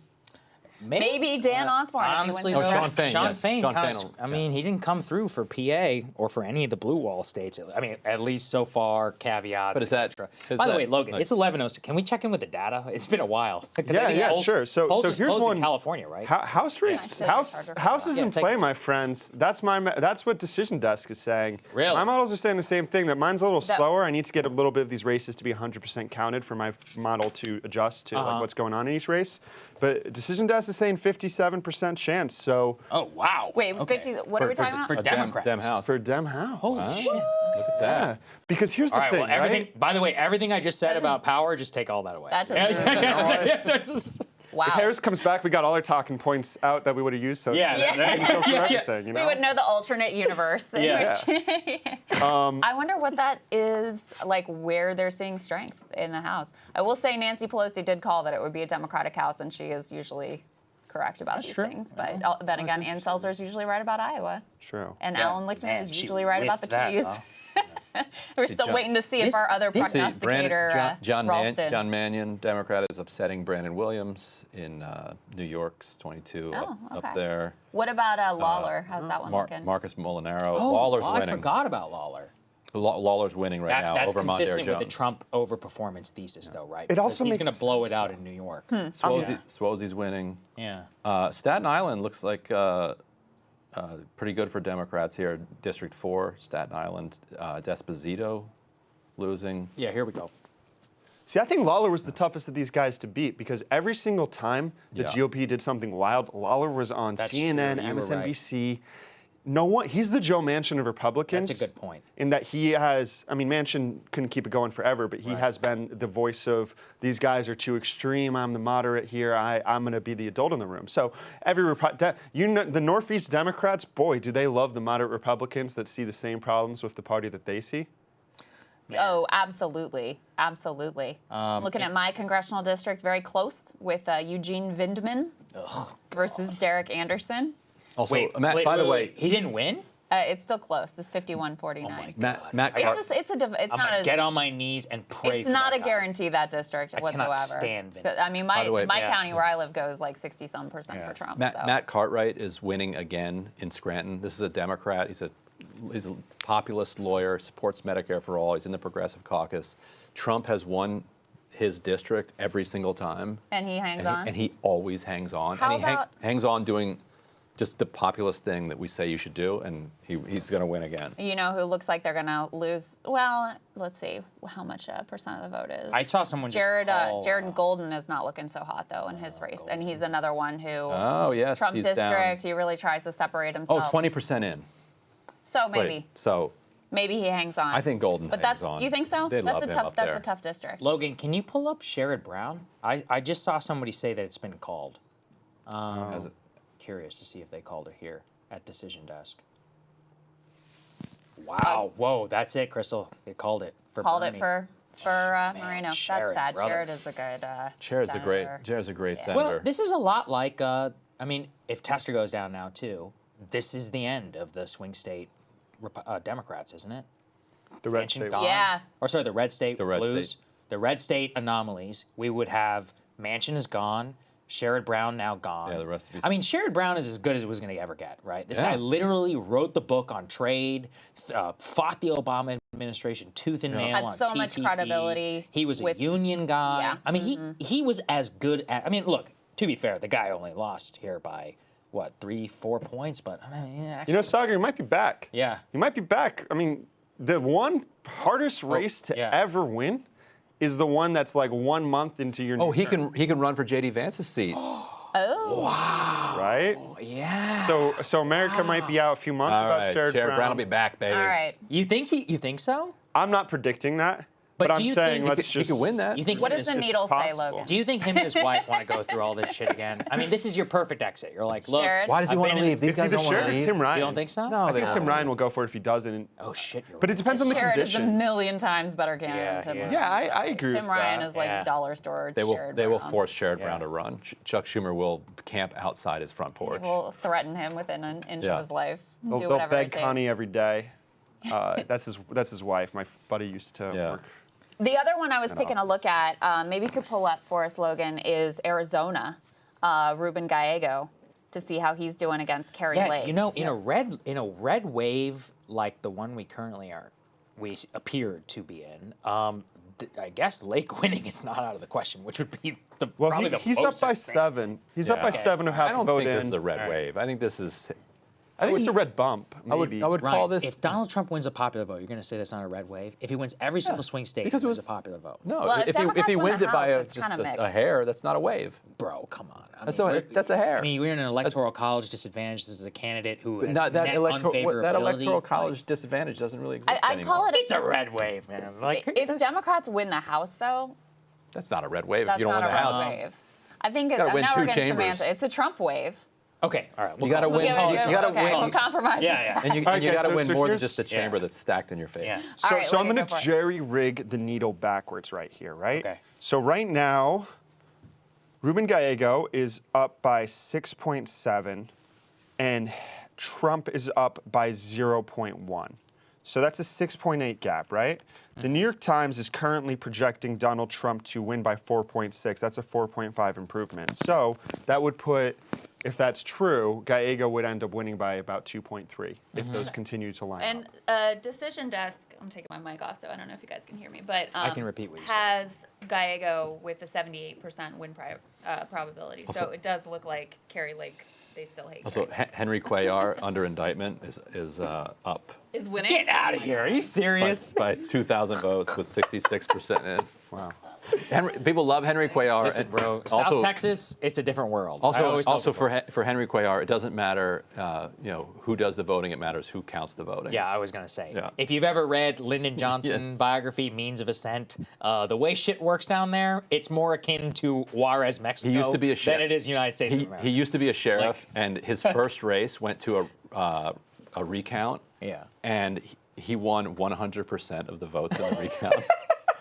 Maybe Dan Osborne. Honestly, if he wins Sean the Fain, Sean yes. Fain Sean kind Fain of. will- I mean, he didn't come through for PA or for any of the blue wall states. I mean, at least so far, caveats, But is that- etc. is By the that, way, Logan, like- it's 11:06. Can we check in with the data? It's been a while. 'Cause I think Yeah, polls- sure. So polls just here's closed one. in California, right? House race, Yeah, House Charger. House is Yeah, in take play, it. my friends. That's what Decision Desk is saying. Really? My models are saying the same thing. That mine's a little That- slower. I need to get a little bit of these races to be 100% counted for my model to adjust to like what's going on in each race. But Decision Desk is saying 57% chance. So Oh wow. Wait, Okay. 50, what are we talking about? for Democrats. Dem House. for Dem House. Holy shit. Look at that. Yeah. Because here's the All right. thing, Well, everything. right? By the way, everything I just said about power, just take all that away. That just Wow. If Harris comes back, we got all our talking points out that we would have used. So Yeah, it's- that- we can go through yeah. everything, you know? We would know the alternate universe. In Yeah. which I wonder what that is, where they're seeing strength in the House. I will say Nancy Pelosi did call that it would be a Democratic House, and she is usually correct about these true. things. But then again, Ann Selzer is usually right about Iowa. True. And Yeah. Alan Lichtman Man, is she usually right about the whiffed that, keys. huh? We're still John- waiting to see if this- our other this- prognosticator, John Ralston. Mannion, Democrat, is upsetting Brandon Williams in New York's 22 Oh, okay. up there. What about Lawler? How's that one looking? Marcus Molinaro. Oh, Lawler's I winning. forgot about Lawler. Lawler's winning right now That's over Mondaire consistent with the Jones. Trump overperformance thesis, though, right? It also Because he's makes going to blow it sense, out though. in New York. Hmm. Swozie's winning. Yeah. Staten Island looks like pretty good for Democrats here. District 4, Staten Island, Desposito losing. Yeah, here we go. See, I think Lawler was the toughest of these guys to beat because every single time the Yeah. GOP did something wild, Lawler was on That's CNN, true. You were right. MSNBC. No one. He's the Joe Manchin of Republicans. That's a good point. In that he has, I mean, Manchin couldn't keep it going forever, but he has been the voice of these guys are too extreme. I'm the moderate here. I'm going to be the adult in the room. So the Northeast Democrats, boy, do they love the moderate Republicans that see the same problems with the party that they see. Oh, absolutely. Absolutely. Looking at my congressional district, very close with Eugene Vindman versus Derek Anderson. Also, Wait, Matt, by the way, he didn't win? It's still close. It's 51-49. Oh my Matt, God. It's I'm not gonna a get on my knees and pray. It's for not that a guy. guarantee that district I whatsoever. cannot stand Vindman. I mean, By the way, my yeah. county where I live goes like 60-some% for Trump. so. Matt Cartwright is winning again in Scranton. This is a Democrat. He's a populist lawyer, supports Medicare for all. He's in the Progressive Caucus. Trump has won his district every single time. And he hangs on? And he always hangs on. How and he about- hangs on doing just the populist thing that we say you should do, and he's going to win again. You know who looks like they're going to lose? Well, let's see how much percent of the vote is. I saw someone just call, Jared Golden is not looking so hot, though, in his race. And he's another one who, Oh, yes, Trump he's district, down. he really tries to separate Oh, himself. 20% in. So Wait, maybe. so Maybe he hangs on. I think Golden But hangs that's on. you think so? They love him up That's there. a tough district. Logan, can you pull up Sherrod Brown? I just saw somebody say that it's been called. Has it? Curious to see if they called it here at Decision Desk. Wow. Whoa, that's it, Krystal. They called it for Called Bernie. it for Moreno. Sherrod, That's sad. brother. Sherrod is a good Jared's a great senator. Well, this is a lot like, I mean, if Tester goes down now too, this is the end of the swing state Democrats, isn't it? The red Manchin state. gone. Yeah. Or sorry, the red state The red blues. state. The red state anomalies. We would have Manchin is gone. Sherrod Brown now gone. Yeah, the rest of these- I mean, Sherrod Brown is as good as it was going to ever get, right? This guy Yeah. literally wrote the book on trade, fought the Obama administration tooth and nail Had on so much TPP. credibility He was a with- union guy. Yeah. I mean, he was as good at. I mean, look, to be fair, the guy only lost here by what 3-4 points, but I mean, yeah, actually, You know, Saagar, you might be back. yeah. You might be back. I mean, the one hardest race to yeah. ever win is the one that's like 1 month into your Oh, new he term, can run for J.D. Vance's seat. Oh. right? Yeah. So America might be out a few months All about right, Sherrod Sherrod Brown will be back, baby. All right. You think so? I'm not predicting that, But but do I'm you saying think- let's He just could win that. You think What him does and the his- needle say, possible. Logan? Do you think him and his wife want to go through all this shit again? I mean, this is your perfect exit. You're like, look, Sherrod? Why does he I've want been to in- leave? These It's guys either don't want Sherrod to or leave. Tim Ryan. You don't think so? No, I they think don't. Tim Ryan will go for it if he doesn't. Oh shit, you're But it right. depends on the Sherrod is a conditions. million times better candidate Yeah, than Tim he is. Ryan. Yeah, I agree Tim with Ryan that. is like Yeah. dollar store They will Sherrod force Sherrod Yeah. Brown to run. Chuck Schumer will camp outside his front porch. We'll threaten him within an inch Yeah. of his life. They'll Do whatever beg it takes. Connie every day. That's his wife. My buddy used to Yeah. work. The other one I was taking a look at, maybe you could pull up for us, Logan, is Arizona, Ruben Gallego, to see how he's doing against Kerry Yeah, Lake. you know, in a red wave like the one we currently appear to be in. I guess Lake winning is not out of the question, which would be Well, probably the he's most up by extreme. 7. He's up Yeah. by Okay. 7 and a half I don't vote think in. this is a red All right. wave. I think this is. I think it's a red bump. Maybe. I would call Ryan, this. if Donald Trump wins a popular vote, you're going to say that's not a red wave? If he wins every single swing state, because he it wins was- a popular vote. No, Well, if if he Democrats win wins the it by House, it's just kinda a mixed. hair, that's not a wave. Bro, come on. I That's mean, a hair. I mean, we're in an electoral college disadvantage. This is a candidate who has Not that net electoral unfavorability. college disadvantage doesn't really exist I anymore. call it It's a red wave, man. Like, if Democrats win the House, though, That's not a red wave if that's you don't not win a the red House. wave. I think gotta win now two we're getting chambers. semantics. It's a Trump wave. okay, all right. You got to win. We'll give it- You got to okay, win. We'll compromise. Yeah, yeah. And you Okay, got to so- win so more than here's- just a chamber yeah. that's stacked in your face. Yeah. So, All right, so I'm Logan, going go for to it. jerry rig the needle backwards right here, right? Okay. So right now, Ruben Gallego is up by 6.7, and Trump is up by 0.1. So that's a 6.8 gap, right? The New York Times is currently projecting Donald Trump to win by 4.6. That's a 4.5 improvement. So that would put, if that's true, Gallego would end up winning by about 2.3 if those continue to line up. And Decision Desk, I'm taking my mic off, so I don't know if you guys can hear me, but I can repeat what you said. has Gallego with a 78% win probability. So Also- it does look like Kerry Lake they still hate. Also, Henry Cuellar under indictment is up Is winning. Get out of here. Are you serious? by 2,000 votes with 66% in. Wow. People love Henry Cuellar. Listen, bro, South Texas, it's a different world. Also for Henry Cuellar, it doesn't matter, who does the voting. It matters who counts the voting. Yeah, I was gonna say. Yeah. If you've ever read Lyndon Johnson biography, Means of Ascent, the way shit works down there, it's more akin to Juarez, Mexico, He used to be a than it is United States of America. He used to be a sheriff, and his first race went to a recount. Yeah. And he won 100% of the votes in the recount.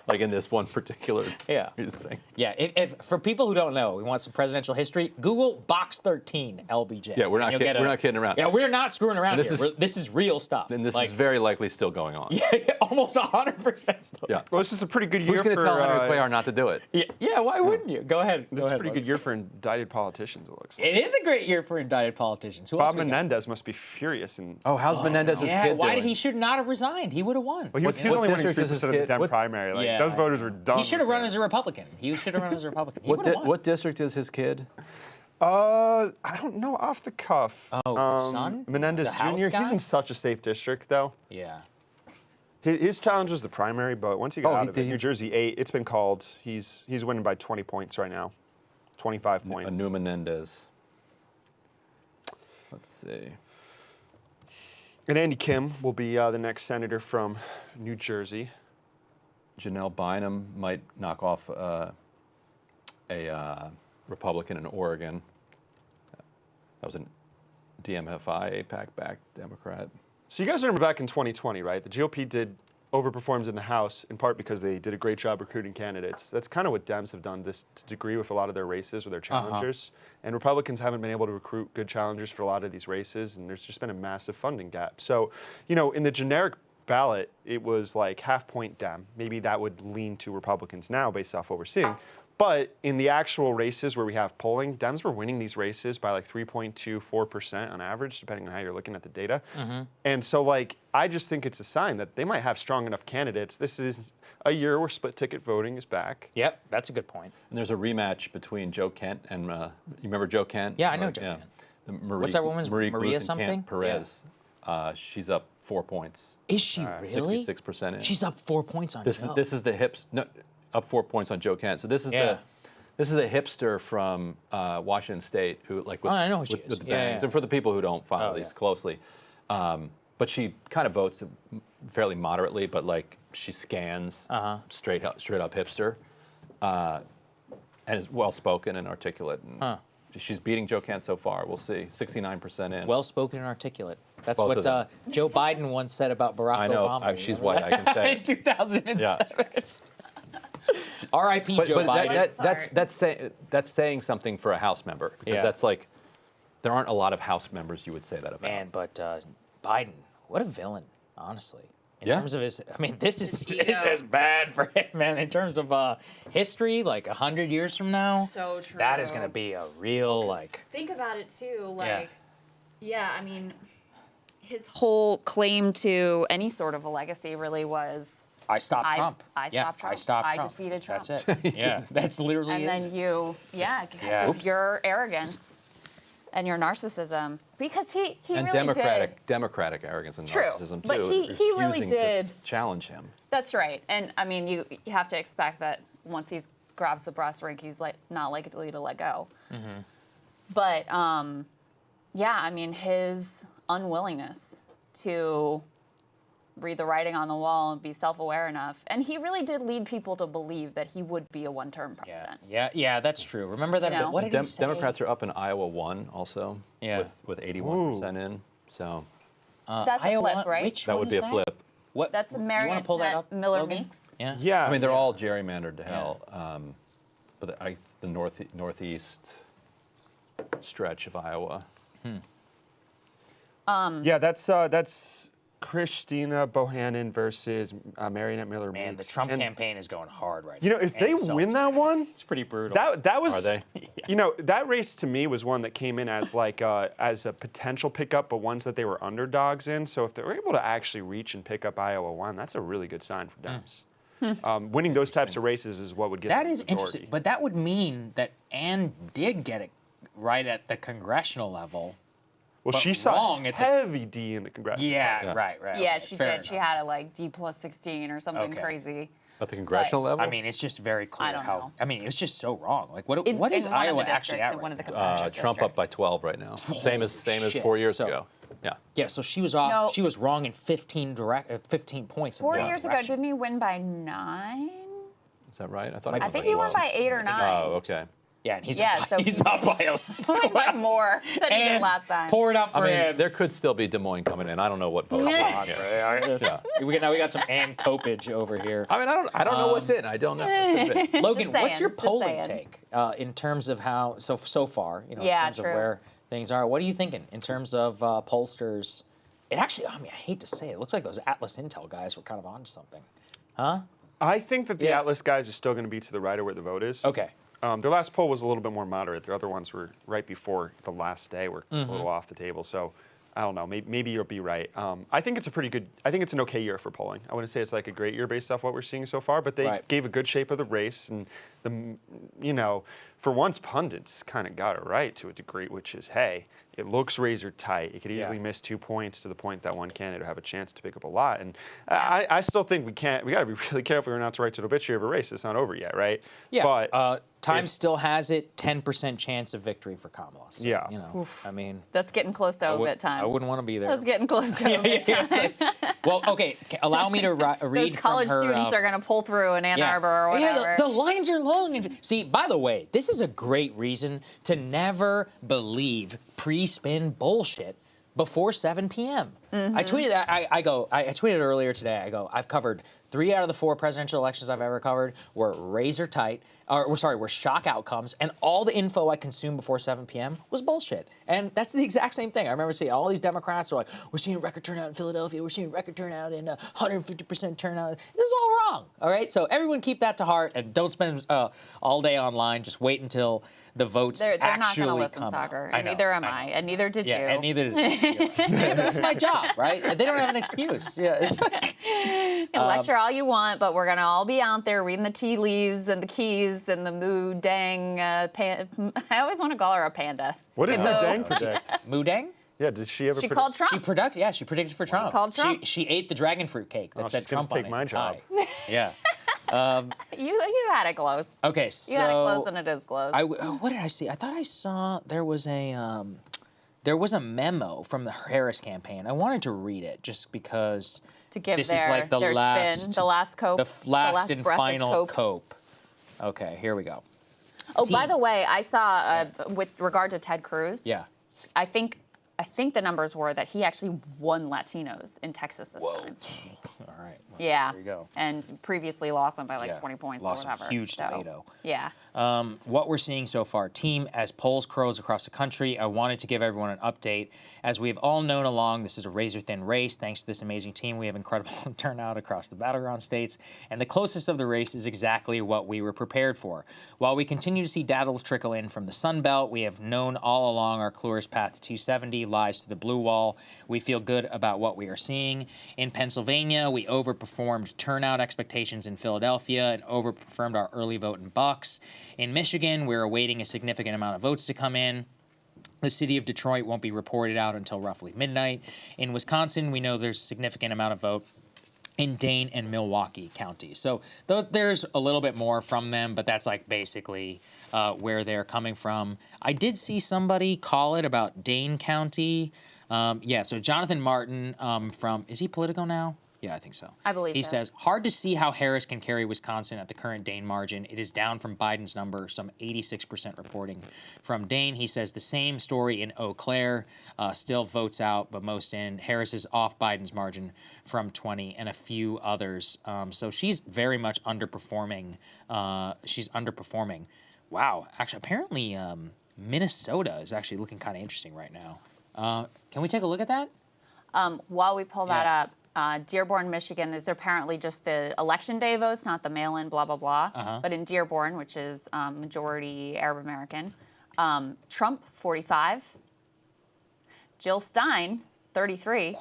Like in this one particular thing. Yeah, if for people who don't know, we want some presidential history, Google Box 13 LBJ. Yeah, we're not kidding around. Yeah, we're not screwing around this here. This is real stuff. And this is very likely still going on. Yeah, almost 100% still. Yeah. Well, this is a pretty good year Who's going for... to tell Henry Cuellar not to do it? Yeah, why wouldn't you? Go ahead. This is a pretty good year for indicted politicians, it looks like. It is a great year for indicted politicians. Who else Bob we got? Menendez must be furious. How's Menendez's kid doing? Why did he should not have resigned? He would have won. Well, he was only winning 3% of the Dem primary. Like, those voters were dumb. He should have run as a Republican. He should have run as a Republican. He What district is his kid? I don't know off the cuff. Son? Menendez The House Jr. guy? He's in such a safe district, though. Yeah. His challenge was the primary, but once he got out of it, New Jersey 8, it's been called. He's winning by 20 points right now, 25 points. A new Menendez. Let's see. And Andy Kim will be the next senator from New Jersey. Janelle Bynum might knock off a Republican in Oregon. That was a DMFI APAC-backed Democrat. So you guys remember back in 2020, right? The GOP overperformed in the House, in part because they did a great job recruiting candidates. That's kind of what Dems have done to degree with a lot of their races or their challengers. And Republicans haven't been able to recruit good challengers for a lot of these races, and there's just been a massive funding gap. So, in the generic ballot, it was like half-point Dem. Maybe that would lean to Republicans now based off what we're seeing. But in the actual races where we have polling, Dems were winning these races by like 3.2, 4% on average, depending on how you're looking at the data. And so, I just think it's a sign that they might have strong enough candidates. This is a year where split ticket voting is back. Yep, that's a good point. And there's a rematch between Joe Kent and, you remember Joe Kent? Yeah, I know Joe Kent. What's that woman's Maria something? Perez. Yeah. She's up 4 points. Is she really? 66% in. She's up 4 points on Joe. This is the hips. No, up 4 points on Joe Kent. So this is the hipster from Washington State who with I know who she with is. the bangs. And for the people who don't follow these closely, but she kind of votes fairly moderately, but she scans straight up hipster, and is well spoken and articulate. And she's beating Joe Kent so far. We'll see. 69% in. Well spoken and articulate. That's Both what Joe Biden once said about Barack I know. Obama. She's white. I can say in 2007. R.I.P. Joe Biden. That's saying something for a House member, because that's there aren't a lot of House members you would say that about. Man, but Biden, what a villain, honestly. In Yeah. terms of his, this is bad for him, man. In terms of history, 100 years from now, So true. that is going to be a real Think about it too. His whole claim to any sort of a legacy really was, I stopped Trump. I stopped Trump. I stopped I Trump. defeated Trump. That's it. Yeah, that's literally And it. then because of your arrogance and your narcissism, because he and really did. democratic arrogance and True, narcissism too. but he really refusing did to challenge him. That's right, and you have to expect that once he grabs the brass ring, he's not likely to let go. But his unwillingness to read the writing on the wall and be self-aware enough, and he really did lead people to believe that he would be a one-term president. Yeah, that's true. Remember that? What did he say? Democrats are up in Iowa 1 also. Yeah. with 81% in. So That's a flip, right? Which that one would be is a flip. What? That's you Marion want to pull that up, Miller Logan? Meeks. Yeah. Yeah. I mean, they're all gerrymandered to hell. But it's the northeast stretch of Iowa. Yeah, that's Christina Bohannon versus Marionette Miller. Man, the Meeks. Trump And, campaign is going hard right now. if they win that one, it's pretty brutal. that was Are they? that race to me was one that came in as as a potential pickup, but ones that they were underdogs in. So if they were able to actually reach and pick up Iowa 1, that's a really good sign for Dems. Winning those types of races is what would get That them is the majority. interesting, but that would mean that Ann did get it right at the congressional level. Well, but she saw wrong at the- heavy D in the congressional. Yeah, right. Yeah, okay, she fair did. She enough. had it like D+16 or something Okay. crazy. At the congressional level? I mean, it's just very clear I don't how. know. I mean, it's just so wrong. Like, what It's is in one of Iowa the actually districts, at in one right of the now? congressional Trump up by districts. 12 right now. Same as shit. 4 years So- ago. Yeah. Yeah, so she was off. No. She was wrong in 15 points. in 4 one years ago, direction. didn't he win by 9? Is that right? I thought I think he won by 8 or 9. Oh, okay. Yeah, and he's Yeah, up, so he's up by He won by more than he did and last time. pour it up for I mean, him. there could still be Des Moines coming in. I don't know what votes. Yeah. Yeah. We got some Ann Copage over here. I mean, I don't know what's in. I don't know. Could be. Logan, Just what's your saying, just polling saying. take in terms of how so far? You know, Yeah, in terms true. of where things are. What are you thinking in terms of pollsters? It actually, I mean, I hate to say it, it looks like those Atlas Intel guys were kind of on something, huh? I think that the Yeah. Atlas guys are still going to be to the right of where the vote is. Okay. Their last poll was a little bit more moderate. Their other ones were right before the last day were a little off the table. So I don't know. Maybe you'll be right. I think it's a pretty good. I think it's an okay year for polling. I wouldn't say it's like a great year based off what we're seeing so far, but they Right. gave a good shape of the race, and for once pundits kind of got it right to a degree, which is, hey, it looks razor tight. It could easily miss 2 points to the point that one candidate would have a chance to pick up a lot. And I still think we got to be really careful. We're not to write to the obituary of a race. It's not over yet, right? Yeah. But Time still has it 10% chance of victory for Kamala. So, Yeah. You know, I mean, That's getting close to obit time. I wouldn't want to be there. That's getting close to obit time. Well, okay. Allow me to read Those college from her, students are going to pull through in Ann Arbor or whatever. Yeah, the lines are long. And see, by the way, this is a great reason to never believe pre-spin bullshit before 7 p.m. I tweeted that. I tweeted earlier today. I go, I've covered 3 out of the 4 presidential elections I've ever covered were razor tight, were shock outcomes, and all the info I consumed before 7 p.m. was bullshit. And that's the exact same thing. I remember seeing all these Democrats were like, we're seeing record turnout in Philadelphia, we're seeing record turnout in 150% turnout. This is all wrong, all right? So everyone keep that to heart and don't spend all day online. Just wait until the votes They're not actually going to listen, come out. Saagar. I know, Neither am I I, know. and neither did you. Yeah, and neither did you. That's my job, right? They don't have an excuse. Yeah, it's like, Lecture all you want, but we're going to all be out there reading the tea leaves and the keys and the moo dang. I always want to call her a panda. what did Hippo. Dang predict? Moodang? Yeah, did she ever She predict? called Trump. She predicted for Trump. called Trump. She ate the dragon fruit cake that Oh, said she's gonna Trump on take it. my job. Pie. Yeah. You had it close. Okay, so You had it close, and it is close. what did I see? I thought I saw there was a memo from the Harris campaign. I wanted to read it just because to give this their, is like the their last spin, the last cope, the last and breath of final cope. cope. Okay, here we go. Oh, by Team. the way, I saw with regard to Ted Cruz. Yeah. I think the numbers were that he actually won Latinos in Texas this time. All right. Well, Yeah. There you go. And previously lost them by like Yeah, 20 points lost or whatever. huge to Beto. Yeah. What we're seeing so far, team, as polls close across the country, I wanted to give everyone an update. As we have all known along, this is a razor-thin race. Thanks to this amazing team, we have incredible turnout across the Battleground states, and the closest of the race is exactly what we were prepared for. While we continue to see data trickle in from the Sun Belt, we have known all along our clearest path to 270 lies to the blue wall. We feel good about what we are seeing. In Pennsylvania, we overperformed turnout expectations in Philadelphia and overperformed our early vote in Bucks. In Michigan, we're awaiting a significant amount of votes to come in. The city of Detroit won't be reported out until roughly midnight. In Wisconsin, we know there's a significant amount of vote in Dane and Milwaukee counties. So there's a little bit more from them, but that's like basically where they're coming from. I did see somebody call it about Dane County. So Jonathan Martin is he Politico now? Yeah, I think so. I believe he so. says, hard to see how Harris can carry Wisconsin at the current Dane margin. It is down from Biden's number, some 86% reporting from Dane. He says the same story in Eau Claire, still votes out, but most in. Harris is off Biden's margin from 20 and a few others. So she's very much underperforming. She's underperforming. Wow. Actually, apparently Minnesota is actually looking kind of interesting right now. Can we take a look at that? While we pull that up, Dearborn, Michigan, is apparently just the election day votes, not the mail-in, blah, blah, blah. But in Dearborn, which is majority Arab American, Trump, 45. Jill Stein, 33.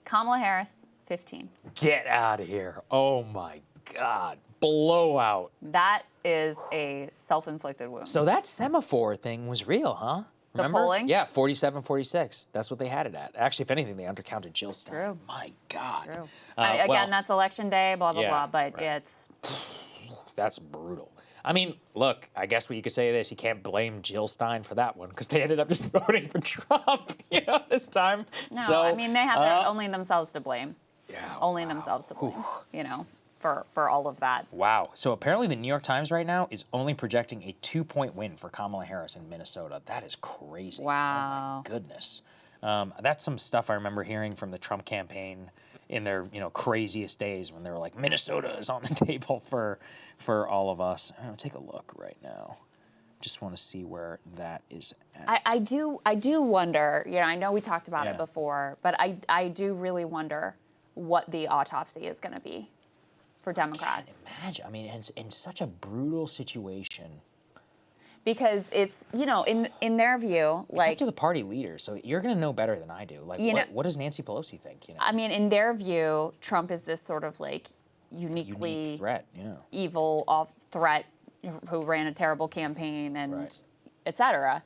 Kamala Harris, 15. Get out of here. Oh, my God, blowout. That is a self-inflicted wound. So that semaphore thing was real, huh? The Remember? polling? Yeah, 47-46. That's what they had it at. Actually, if anything, they undercounted Jill Stein. True. My God. True. Well, Again, that's election day, blah, blah, yeah, blah, but right. it's... That's brutal. I mean, look, I guess you could say this. You can't blame Jill Stein for that one because they ended up just voting for Trump, this time. No, So, I mean, they have only themselves to blame. Yeah, Only themselves to blame, for all of that. Wow. So apparently the New York Times right now is only projecting a 2-point win for Kamala Harris in Minnesota. That is crazy. Wow. Oh my goodness. That's some stuff I remember hearing from the Trump campaign in their craziest days when they were like, Minnesota is on the table for all of us. I'll take a look right now. Just want to see where that is at. I do wonder, I know we talked about it before, but I do really wonder what the autopsy is going to be for Democrats. Imagine, I mean, it's in such a brutal situation. Because it's, in their view, It's up to the party leader, so you're going to know better than I do. Like, what does Nancy Pelosi think? I mean, in their view, Trump is this sort of like uniquely unique threat, evil threat who ran a terrible campaign and et cetera.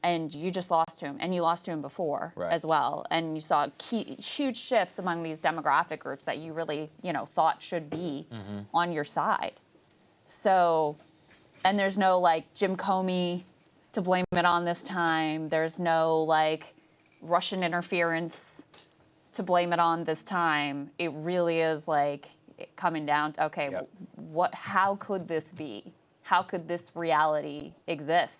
And you just lost to him, and you lost to him before as well. And you saw huge shifts among these demographic groups that you really, thought should be on your side. So, and there's no like Jim Comey to blame it on this time. There's no like Russian interference to blame it on this time. It really is like coming down to, okay, how could this be? How could this reality exist?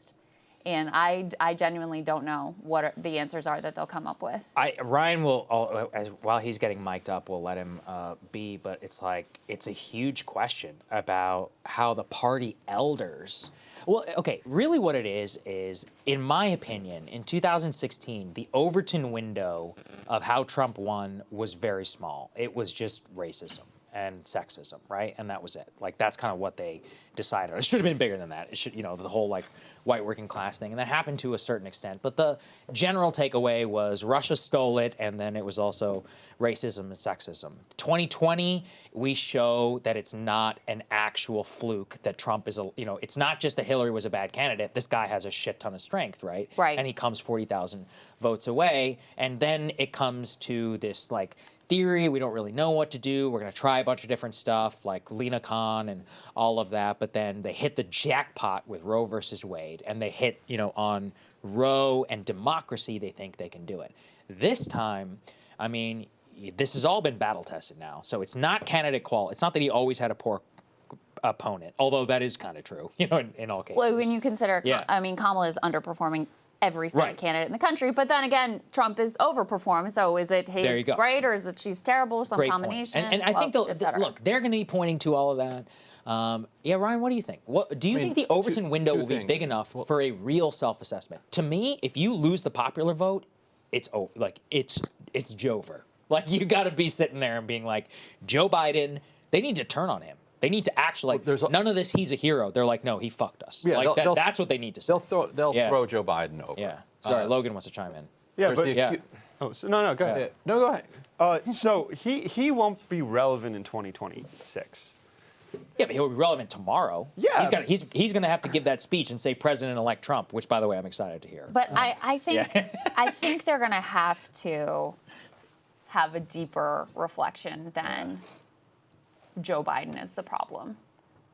And I genuinely don't know what the answers are that they'll come up with. Ryan will, while he's getting mic'd up, we'll let him be, but it's a huge question about how the party elders, well, okay, really what it is, in my opinion, in 2016, the Overton window of how Trump won was very small. It was just racism and sexism, right? And that was it. Like, that's kind of what they decided. It should have been bigger than that. It should, the whole like white working class thing. And that happened to a certain extent. But the general takeaway was Russia stole it, and then it was also racism and sexism. 2020, we show that it's not an actual fluke, that Trump is it's not just that Hillary was a bad candidate. This guy has a shit ton of strength, right? Right. And he comes 40,000 votes away. And then it comes to this like theory, we don't really know what to do. We're going to try a bunch of different stuff like Lena Khan and all of that. But then they hit the jackpot with Roe versus Wade, and they hit, on Roe and democracy, they think they can do it. This time, I mean, this has all been battle tested now. So it's not candidate quality. It's not that he always had a poor opponent, although that is kind of true, in all cases. Well, when you consider, I mean, Kamala is underperforming every Senate candidate in the country. But then again, Trump is overperformed. So is it he's great, or is it she's terrible, some combination? And I think look, they're going to be pointing to all of that. Ryan, what do you think? What do you think the Overton window will be big enough for a real self-assessment? To me, if you lose the popular vote, it's Jover. Like, you got to be sitting there and being like, Joe Biden. They need to turn on him. They need to actually, none of this, he's a hero. They're like, no, he fucked us. Yeah, like that's what they need to say. They'll throw Joe Biden over. Yeah. Sorry, Logan wants to chime in. Yeah, There's but no, go ahead. No, go ahead. So he won't be relevant in 2026. Yeah, but he'll be relevant tomorrow. Yeah. He's going to have to give that speech and say President-elect Trump, which, by the way, I'm excited to hear. But I think I think they're going to have to have a deeper reflection than Joe Biden is the problem,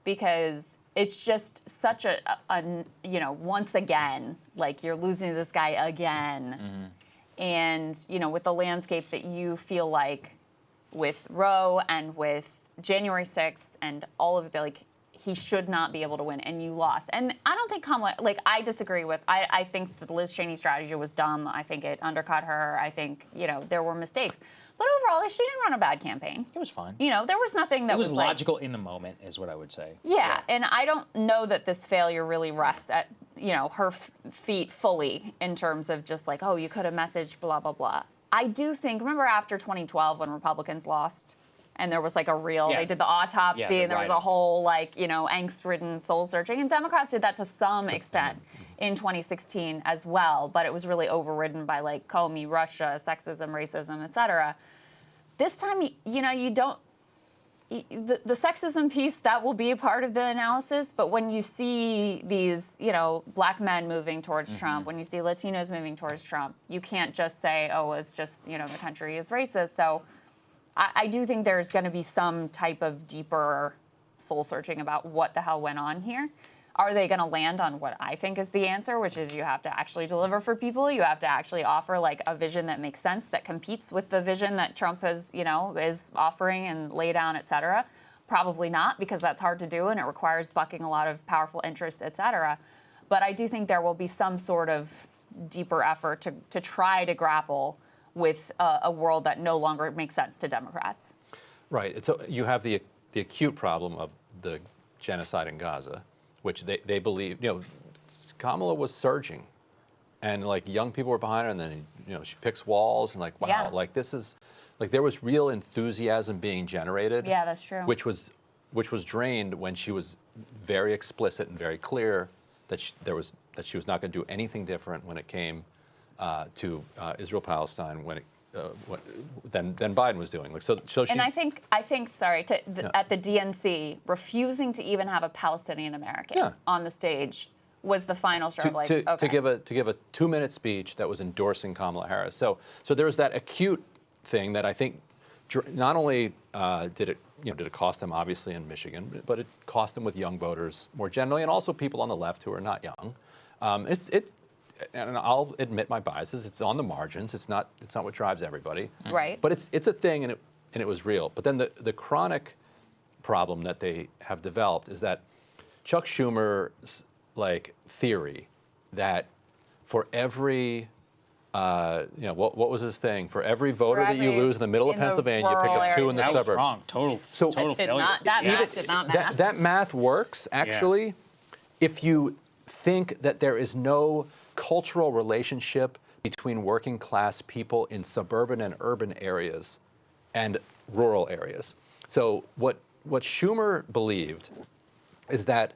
because it's just such a once again, like, you're losing to this guy again. And, with the landscape that you feel like with Roe and with January 6th and all of the, like, he should not be able to win, and you lost. And I don't think Kamala, like, I disagree with, I think the Liz Cheney strategy was dumb. I think it undercut her. I think, there were mistakes. But overall, she didn't run a bad campaign. It was fine. There was nothing that it was like, logical in the moment, is what I would say. Yeah, and I don't know that this failure really rests at, her feet fully in terms of just like, oh, you could have messaged blah, blah, blah. I do think, remember after 2012 when Republicans lost? And there was like they did the autopsy, and there was a whole like, angst-ridden soul searching. And Democrats did that to some extent in 2016 as well, but it was really overridden by like Comey, Russia, sexism, racism, et cetera. This time, you don't, the sexism piece, that will be a part of the analysis, but when you see these, black men moving towards Trump, when you see Latinos moving towards Trump, you can't just say, oh, it's just, the country is racist. So I do think there's going to be some type of deeper soul searching about what the hell went on here. Are they going to land on what I think is the answer, which is you have to actually deliver for people. You have to actually offer like a vision that makes sense, that competes with the vision that Trump has, is offering and lay down, et cetera. Probably not, because that's hard to do and it requires bucking a lot of powerful interests, et cetera. But I do think there will be some sort of deeper effort to try to grapple with a world that no longer makes sense to Democrats. Right. So you have the acute problem of the genocide in Gaza, which they believe, Kamala was surging and like young people were behind her, and then, she picks walls and like, wow, like this is, like there was real enthusiasm being generated. Yeah, that's true. Which was drained when she was very explicit and very clear that she was not going to do anything different when it came to Israel-Palestine than Biden was doing. Like so she, and I think sorry, at the DNC, refusing to even have a Palestinian American on the stage was the final straw. To give a 2-minute speech that was endorsing Kamala Harris. So there was that acute thing that I think not only did it cost them obviously in Michigan, but it cost them with young voters more generally, and also people on the left who are not young. And I'll admit my biases. It's on the margins. It's not what drives everybody. Right. But it's a thing, and it was real. But then the chronic problem that they have developed is that Chuck Schumer's theory that for every what was his thing? For every voter that you lose in the middle of Pennsylvania, you pick up 2 in the suburbs. That was wrong. Total failure. That math did not math. That math works actually if you think that there is no cultural relationship between working class people in suburban and urban areas and rural areas. So what Schumer believed is that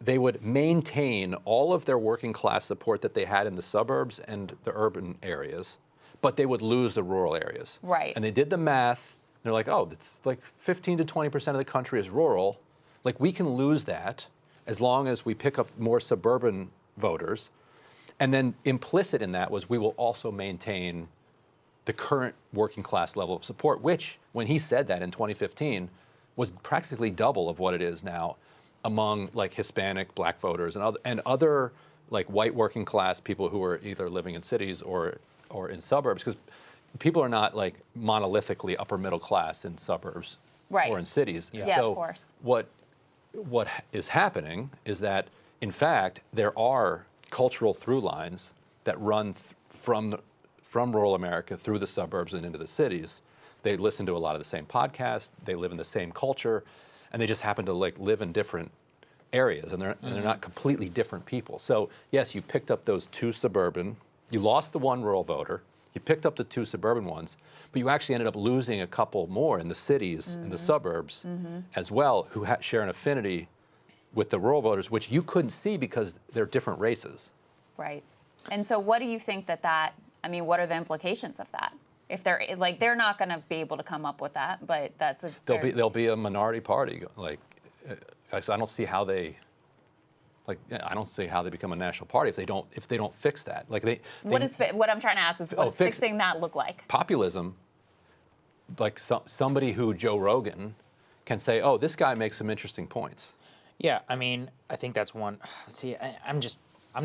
they would maintain all of their working class support that they had in the suburbs and the urban areas, but they would lose the rural areas. Right. And they did the math. They're like, oh, it's like 15 to 20% of the country is rural. Like we can lose that as long as we pick up more suburban voters. And then implicit in that was we will also maintain the current working class level of support, which, when he said that in 2015, was practically double of what it is now among like Hispanic, black voters and other like white working class people who are either living in cities or in suburbs, because people are not like monolithically upper middle class in suburbs or in cities. Yeah, so of course. What is happening is that, in fact, there are cultural through lines that run from rural America through the suburbs and into the cities. They listen to a lot of the same podcasts. They live in the same culture, and they just happen to like live in different areas, and they're not completely different people. So yes, you picked up those 2 suburban. You lost the 1 rural voter. You picked up the 2 suburban ones, but you actually ended up losing a couple more in the cities and the suburbs as well, who share an affinity with the rural voters, which you couldn't see because they're different races. Right. And so what do you think what are the implications of that? If they're not going to be able to come up with that, but there'll be a minority party. I don't see how they become a national party if they don't fix that. What I'm trying to ask is, what does fixing that look like? Populism, like somebody who Joe Rogan can say, oh, this guy makes some interesting points. Yeah, I mean, I think that's one. See, I'm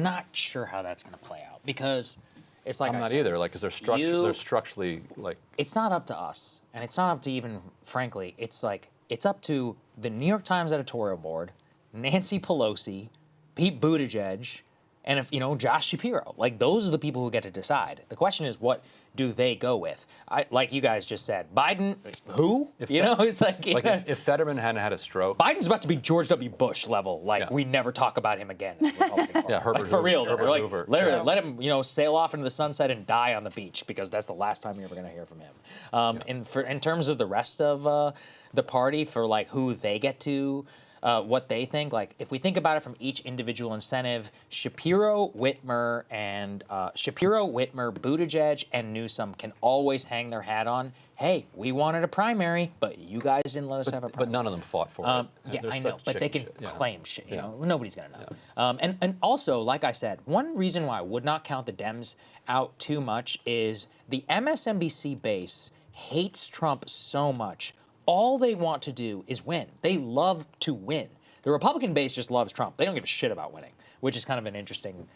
not sure how that's going to play out, because it's like I'm not either. Like, because they're structurally like. It's not up to us, and it's not up to even, frankly, it's up to the New York Times editorial board, Nancy Pelosi, Pete Buttigieg, and Josh Shapiro. Like, those are the people who get to decide. The question is, what do they go with? Like you guys just said, Biden, who? It's like... if Fetterman hadn't had a stroke... Biden's about to be George W. Bush level. We never talk about him again. Herbert for real. Hoover. Literally, let him, sail off into the sunset and die on the beach, because that's the last time you're ever going to hear from him. In terms of the rest of the party, for like who they get to what they think. Like, if we think about it from each individual incentive, Shapiro, Whitmer, Buttigieg, and Newsom can always hang their hat on, hey, we wanted a primary, but you guys didn't let us have a primary. But none of them fought for it. Yeah, They're I know, such but they chicken can shit. Yeah. claim shit. You Yeah. know, nobody's gonna know. And also, like I said, one reason why I would not count the Dems out too much is the MSNBC base hates Trump so much. All they want to do is win. They love to win. The Republican base just loves Trump. They don't give a shit about winning, which is kind of an interesting,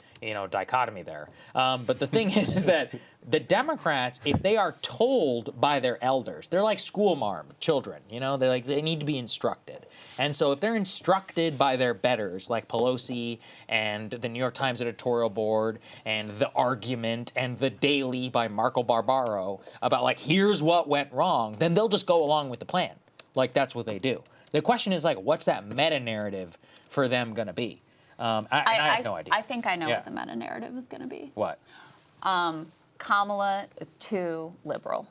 dichotomy there. But the thing is that the Democrats, if they are told by their elders, they're like schoolmarm children, they need to be instructed. And so if they're instructed by their betters, like Pelosi and the New York Times editorial board and The Argument and The Daily by Marco Barbaro about like, here's what went wrong, then they'll just go along with the plan. Like, that's what they do. The question is, like, what's that meta-narrative for them going to be? I have no idea. I think I know what the meta-narrative is going to be. What? Kamala is too liberal.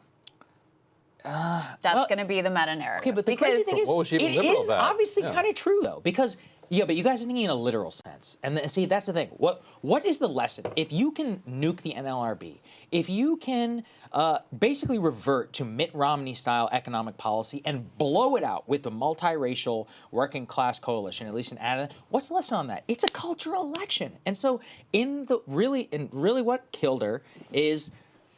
That's going to be the meta-narrative. Okay, but the crazy thing is, what was she even it liberal is about? obviously kind of true, though, because, but you guys are thinking in a literal sense. And see, that's the thing. What is the lesson? If you can nuke the NLRB, if you can basically revert to Mitt Romney-style economic policy and blow it out with the multiracial working class coalition, at least in Atlanta, what's the lesson on that? It's a cultural election. And so really what killed her is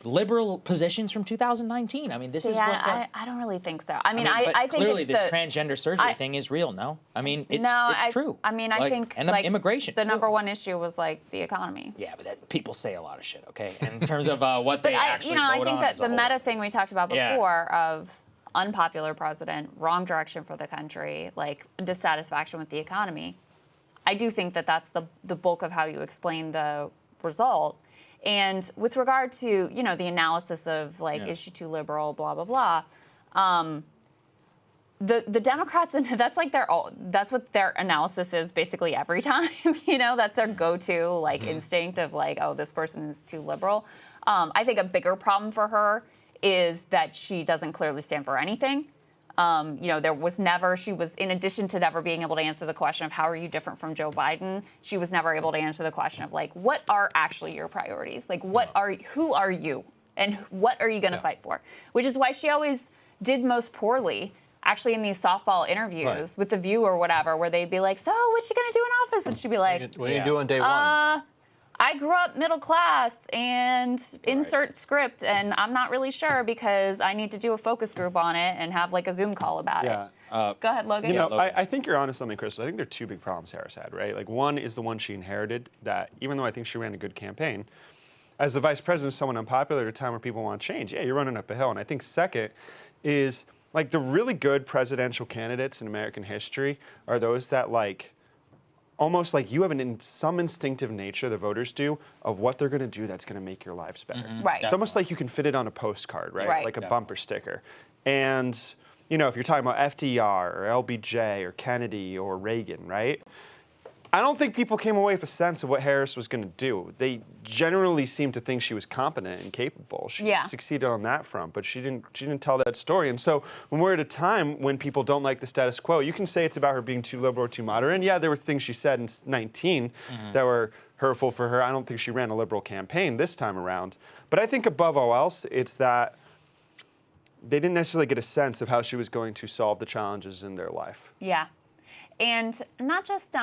liberal positions from 2019. I mean, this is what... I don't really think so. I think clearly it's this transgender surgery thing is real, no? I mean, it's true. I mean, I think and immigration. The number one issue was like the economy. Yeah, but people say a lot of shit, okay? And in terms of what they actually vote I think on that is the a whole meta lot. thing we talked about before of unpopular president, wrong direction for the country, like dissatisfaction with the economy. I do think that that's the bulk of how you explain the result. And with regard to, the analysis of like, is she too liberal, blah, blah, blah, the Democrats, and that's what their analysis is basically every time, that's their go-to like instinct of like, oh, this person is too liberal. I think a bigger problem for her is that she doesn't clearly stand for anything. She was, in addition to never being able to answer the question of how are you different from Joe Biden, she was never able to answer the question of like, what are actually your priorities? Like, who are you? And what are you going to fight for? Which is why she always did most poorly, actually, in these softball interviews with The View or whatever, where they'd be like, so what's she going to do in office? And she'd be like, what are you doing day one? I grew up middle class and insert script, and I'm not really sure because I need to do a focus group on it and have like a Zoom call about it. Go ahead, Logan. I think you're onto something, Krystal. I think there are two big problems Harris had, right? Like, one is the one she inherited, that even though I think she ran a good campaign, as the vice president, someone unpopular at a time where people want change, you're running up a hill. And I think second is, like, the really good presidential candidates in American history are those that, like, almost like you have some instinctive nature, the voters do, of what they're going to do that's going to make your lives better. Right. It's almost like you can fit it on a postcard, right? Like a bumper sticker. And, if you're talking about FDR or LBJ or Kennedy or Reagan, right? I don't think people came away with a sense of what Harris was going to do. They generally seemed to think she was competent and capable. She succeeded on that front, but she didn't tell that story. And so when we're at a time when people don't like the status quo, you can say it's about her being too liberal or too moderate. And yeah, there were things she said in 19 that were hurtful for her. I don't think she ran a liberal campaign this time around. But I think above all else, it's that they didn't necessarily get a sense of how she was going to solve the challenges in their life. Yeah. And not just,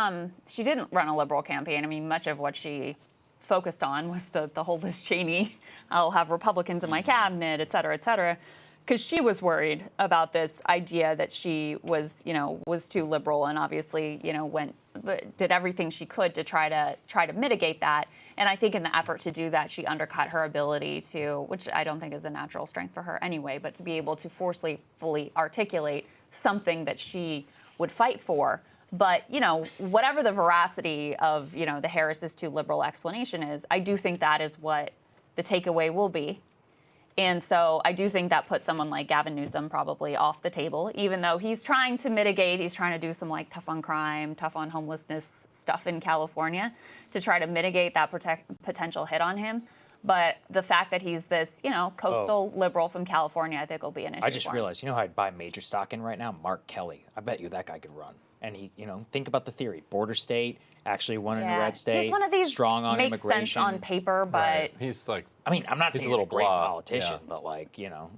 she didn't run a liberal campaign. I mean, much of what she focused on was the whole Liz Cheney, I'll have Republicans in my cabinet, et cetera, because she was worried about this idea that she was, was too liberal and obviously, did everything she could to try to mitigate that. And I think in the effort to do that, she undercut her ability to, which I don't think is a natural strength for her anyway, but to be able to forcefully articulate something that she would fight for. But, whatever the veracity of, the Harris is too liberal explanation is, I do think that is what the takeaway will be. And so I do think that puts someone like Gavin Newsom probably off the table, even though he's trying to mitigate, he's trying to do some like tough on crime, tough on homelessness stuff in California to try to mitigate that potential hit on him. But the fact that he's this, coastal liberal from California, I think will be an issue. I just realized, how I'd buy major stock in right now? Mark Kelly. I bet you that guy could run. And he, think about the theory. Border state, actually won in a red state. He's one of these strong on makes immigration. sense on paper, but Right. He's like, I'm not he's saying a little he's a great blah. politician, Yeah. but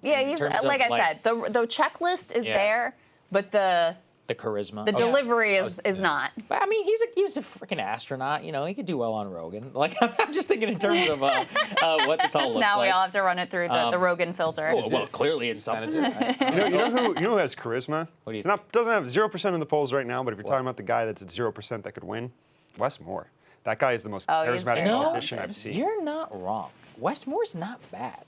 yeah, in he's terms of, like I said, the checklist is there, but the charisma, delivery is not. But he was a freaking astronaut. He could do well on Rogan. I'm just thinking in terms of what this all looks Now like. we all have to run it through the Rogan filter. Well, clearly it's something. You know who has charisma? What do you Doesn't have 0% in the polls right now, but if you're talking about the guy that's at 0% that could win, Wes Moore. That guy is the most Oh, he's charismatic very politician talented. I've seen. You're not wrong. Wes Moore's not bad.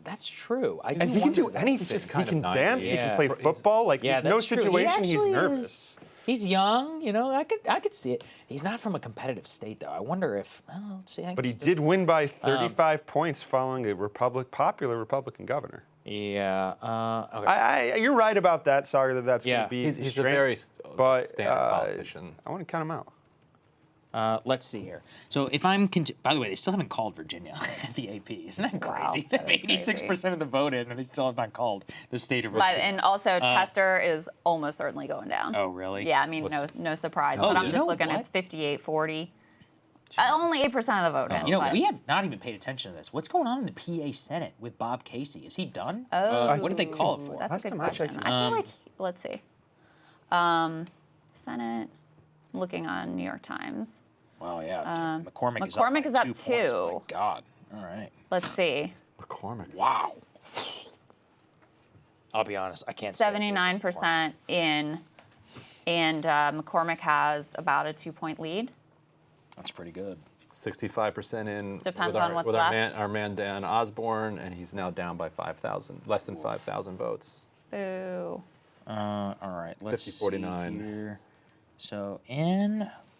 That's true. And he can do anything. just He kind can of naive. dance. He Yeah. can play football. There's no that's true. He situation he's actually nervous. He's young. I could see it. He's not from a competitive state, though. I wonder if. Well, let's see. But he did win by 35 points following a popular Republican governor. Yeah. Okay. You're right about that, Saagar, that's going Yeah. to be he's a strange, very but, standard politician. I want to count him out. Let's see here. So if I'm, by the way, they still haven't called Virginia at the AP. Isn't that Wow, crazy? that They is have 86% of the vote in, and they still have not called the state of Virginia. And also, Tester is almost certainly going down. Oh, really? Yeah, no surprise. Oh, but I'm you just know looking, what? it's 58-40. Only 8% of the vote in. but- We have not even paid attention to this. What's going on in the PA Senate with Bob Casey? Is he done? Oh, What did they call it for? That's Last a good time I checked, question. I feel like, let's see. Senate, looking on New York Times. Well, yeah. McCormick McCormick is up 2 points. 2. My God. All right. Let's see. McCormick. Wow. I'll be honest. I can't. say it. 79% in, and McCormick has about a 2-point lead. That's pretty good. 65% in. Depends with our, on what's with left. Our man Dan Osborne, and he's now down by 5,000, less than 5,000 votes. Boo. All right. Let's 50-49. see here. So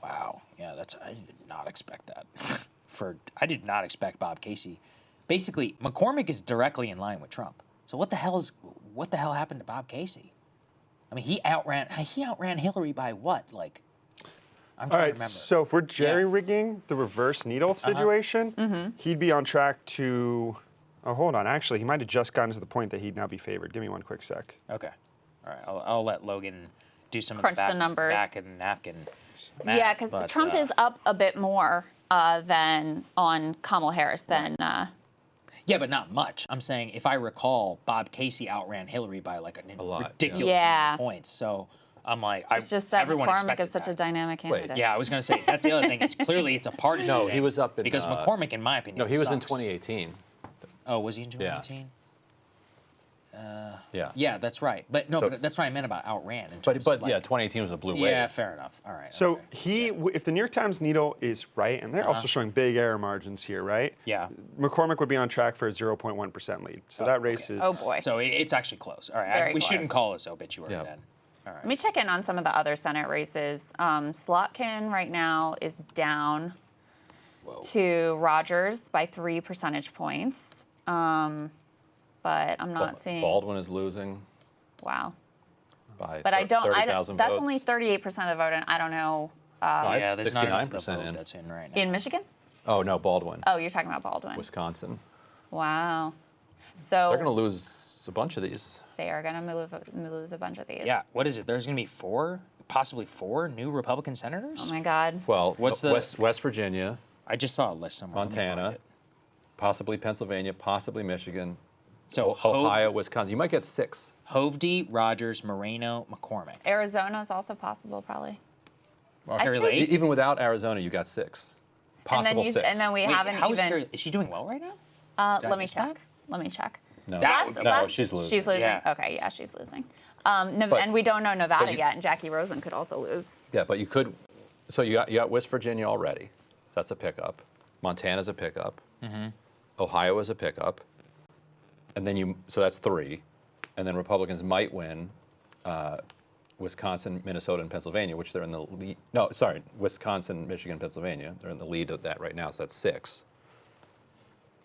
wow. Yeah, I did not expect that. I did not expect Bob Casey. Basically, McCormick is directly in line with Trump. So what the hell happened to Bob Casey? He outran Hillary by what? I'm All trying right, to remember. so if we're jerry-rigging the reverse needle situation, he'd be on track to... Oh, hold on. Actually, he might have just gotten to the point that he'd now be favored. Give me one quick sec. Okay. All right. I'll let Logan do some Crunch of the numbers. back and napkin. Yeah, because Trump is up a bit more than on Kamala Harris than. Yeah, but not much. I'm saying, if I recall, Bob Casey outran Hillary by a lot, ridiculous yeah. amount of points. So I'm like, It's just that everyone McCormick expected is such that. a dynamic candidate. Yeah, I was going to say, that's the other thing. It's a partisan No, thing. he was up in, because McCormick, in my opinion, No, he was in sucks. 2018. Oh, was he in 2018? Yeah. Yeah, that's right. But no, So but that's what I meant about outran. In But terms of, yeah, 2018 was a blue wave. Yeah, fair enough. All right. So okay. if the New York Times needle is right, and they're also showing big error margins here, right? Yeah. McCormick would be on track for a 0.1% lead. So that race is... Oh boy. So it's actually close. All right. Very We close. shouldn't call this obituary Yeah. then. All right. Let me check in on some of the other Senate races. Slotkin right now is down to Rogers by 3 percentage points. But I'm not seeing. Baldwin is losing Wow. by But I don't. 30,000 That's votes. only 38% of the vote, and I don't know. Yeah, there's not enough of the 69% vote in. that's in right now. In Michigan? Oh, no, Baldwin. Oh, you're talking about Baldwin. Wisconsin. Wow. They're going to So lose a bunch of these. they are going to lose a bunch of these. Yeah. What is it? There's going to be possibly four new Republican senators? Oh my God. Well, What's the- West Virginia, I just saw a list somewhere. Let me find Montana, it. possibly Pennsylvania, possibly Michigan, So Ohio, Wisconsin. You might get 6. Hovde, Rogers, Moreno, McCormick. Arizona is also possible, probably. Carrie think- Lake? Even without Arizona, you got 6. Possible 6. And then we Wait, haven't how is even. Carrie? Is she doing well right now? Did I Let me miss check. that? Let me check. No, That- she's losing. She's losing. Yeah. Okay, yeah, she's losing. And we don't know Nevada you- yet, and Jackie Rosen could also lose. Yeah, but you could. So you got West Virginia already. That's a pickup. Montana's a pickup. Ohio is a pickup. And then so that's 3. And then Republicans might win Wisconsin, Minnesota, and Pennsylvania, which they're in the lead. No, sorry, Wisconsin, Michigan, Pennsylvania. They're in the lead of that right now, so that's 6.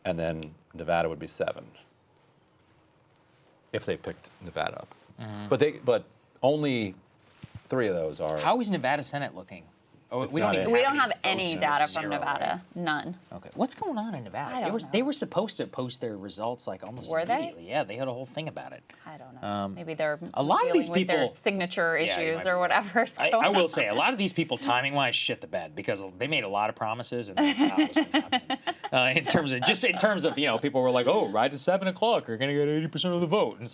And then Nevada would be 7 if they picked Nevada up. But only 3 of those are. How is Nevada Senate looking? Oh, It's we don't not even in. We have don't have any any votes data in from zero, Nevada. right? None. Okay. What's going on in Nevada? I don't They know. were supposed to post their results like almost Were they? immediately. Yeah, they had a whole thing about it. I don't know. Maybe they're a lot of dealing these with their people- signature Yeah, you issues might be or right. whatever's going I will on. say, a lot of these people, timing-wise, shit the bed because they made a lot of promises and that's not what's going to happen. In terms of, people were like, oh, right at 7 o'clock, you're going to get 80% of the vote. And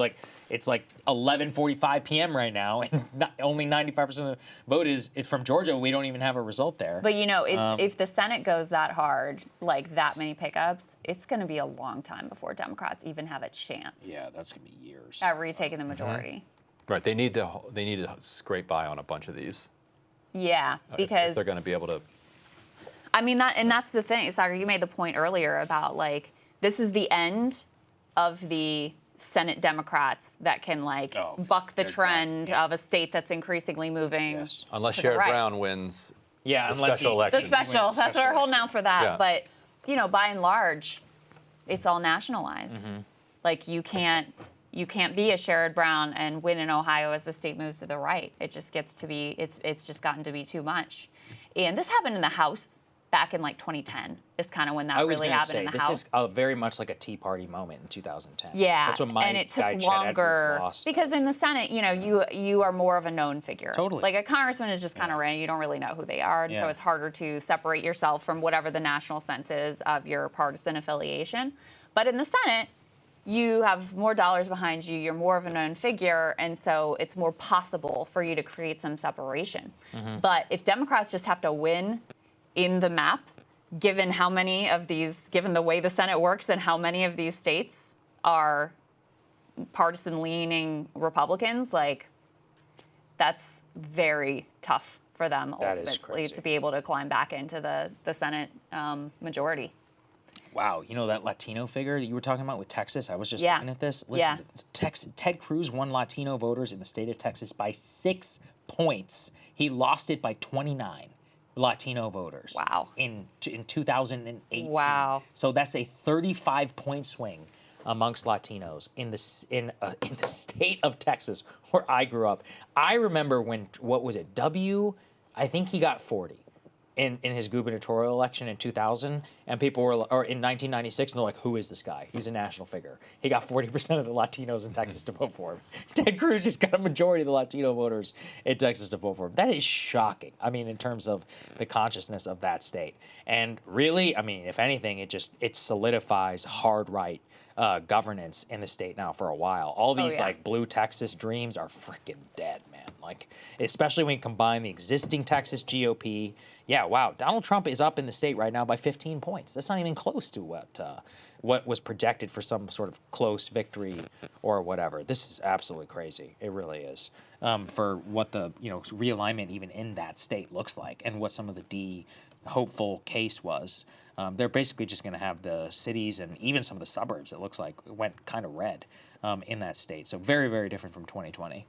it's like 11:45 p.m. right now, and only 95% of the vote is from Georgia. We don't even have a result there. But if the Senate goes that hard, like that many pickups, it's going to be a long time before Democrats even have a chance yeah, that's going to be years. at retaking the majority. Right. They need to scrape by on a bunch of these. Yeah, if because they're going to be able to. I mean that's the thing. Saagar, you made the point earlier about like this is the end of the Senate Democrats that can buck the they're trend done, yeah. of a state that's increasingly moving. Yes. Unless to the Sherrod right. Brown wins. Yeah, the unless special he- election. The special, wins the that's what we're special holding out for that. Yeah. But, by and large, it's all nationalized. Like you can't be a Sherrod Brown and win in Ohio as the state moves to the right. It just gets to be, it's just gotten to be too much. And this happened in the House back in 2010 is kind of when that I was really going to happened say, in the this House. is very much like a Tea Party moment in 2010. Yeah, That's when my and it took guy Chet longer Edwards lost. because in the Senate, you are more of a known figure. Totally. Like a congressman is just kind of random. You don't really know who they are, and so Yeah. it's harder to separate yourself from whatever the national sense is of your partisan affiliation. But in the Senate, you have more dollars behind you. You're more of a known figure, and so it's more possible for you to create some separation. But if Democrats just have to win in the map, given the way the Senate works and how many of these states are partisan-leaning Republicans, that's very tough for them That is ultimately crazy. to be able to climb back into the Senate majority. Wow, that Latino figure that you were talking about with Texas? I was just Yeah. looking at this. Yeah. Listen, Ted Cruz won Latino voters in the state of Texas by 6 points. He lost it by 29 Latino voters. Wow. In 2018. Wow. So that's a 35-point swing amongst Latinos in the state of Texas where I grew up. I remember when I think he got 40. In his gubernatorial election in 2000, and people were, or in 1996, and they're like, who is this guy? He's a national figure. He got 40% of the Latinos in Texas to vote for him. Ted Cruz just got a majority of the Latino voters in Texas to vote for him. That is shocking. I mean, in terms of the consciousness of that state. And really, I mean, if anything, it solidifies hard right governance in the state now for a while. All these blue Texas dreams are freaking dead, man. Especially when you combine the existing Texas GOP. Yeah, wow. Donald Trump is up in the state right now by 15 points. That's not even close to what was projected for some sort of close victory or whatever. This is absolutely crazy. It really is. For what the realignment even in that state looks like and what some of the hopeful case was. They're basically just going to have the cities and even some of the suburbs, it looks like, went kind of red in that state. So very, very different from 2020.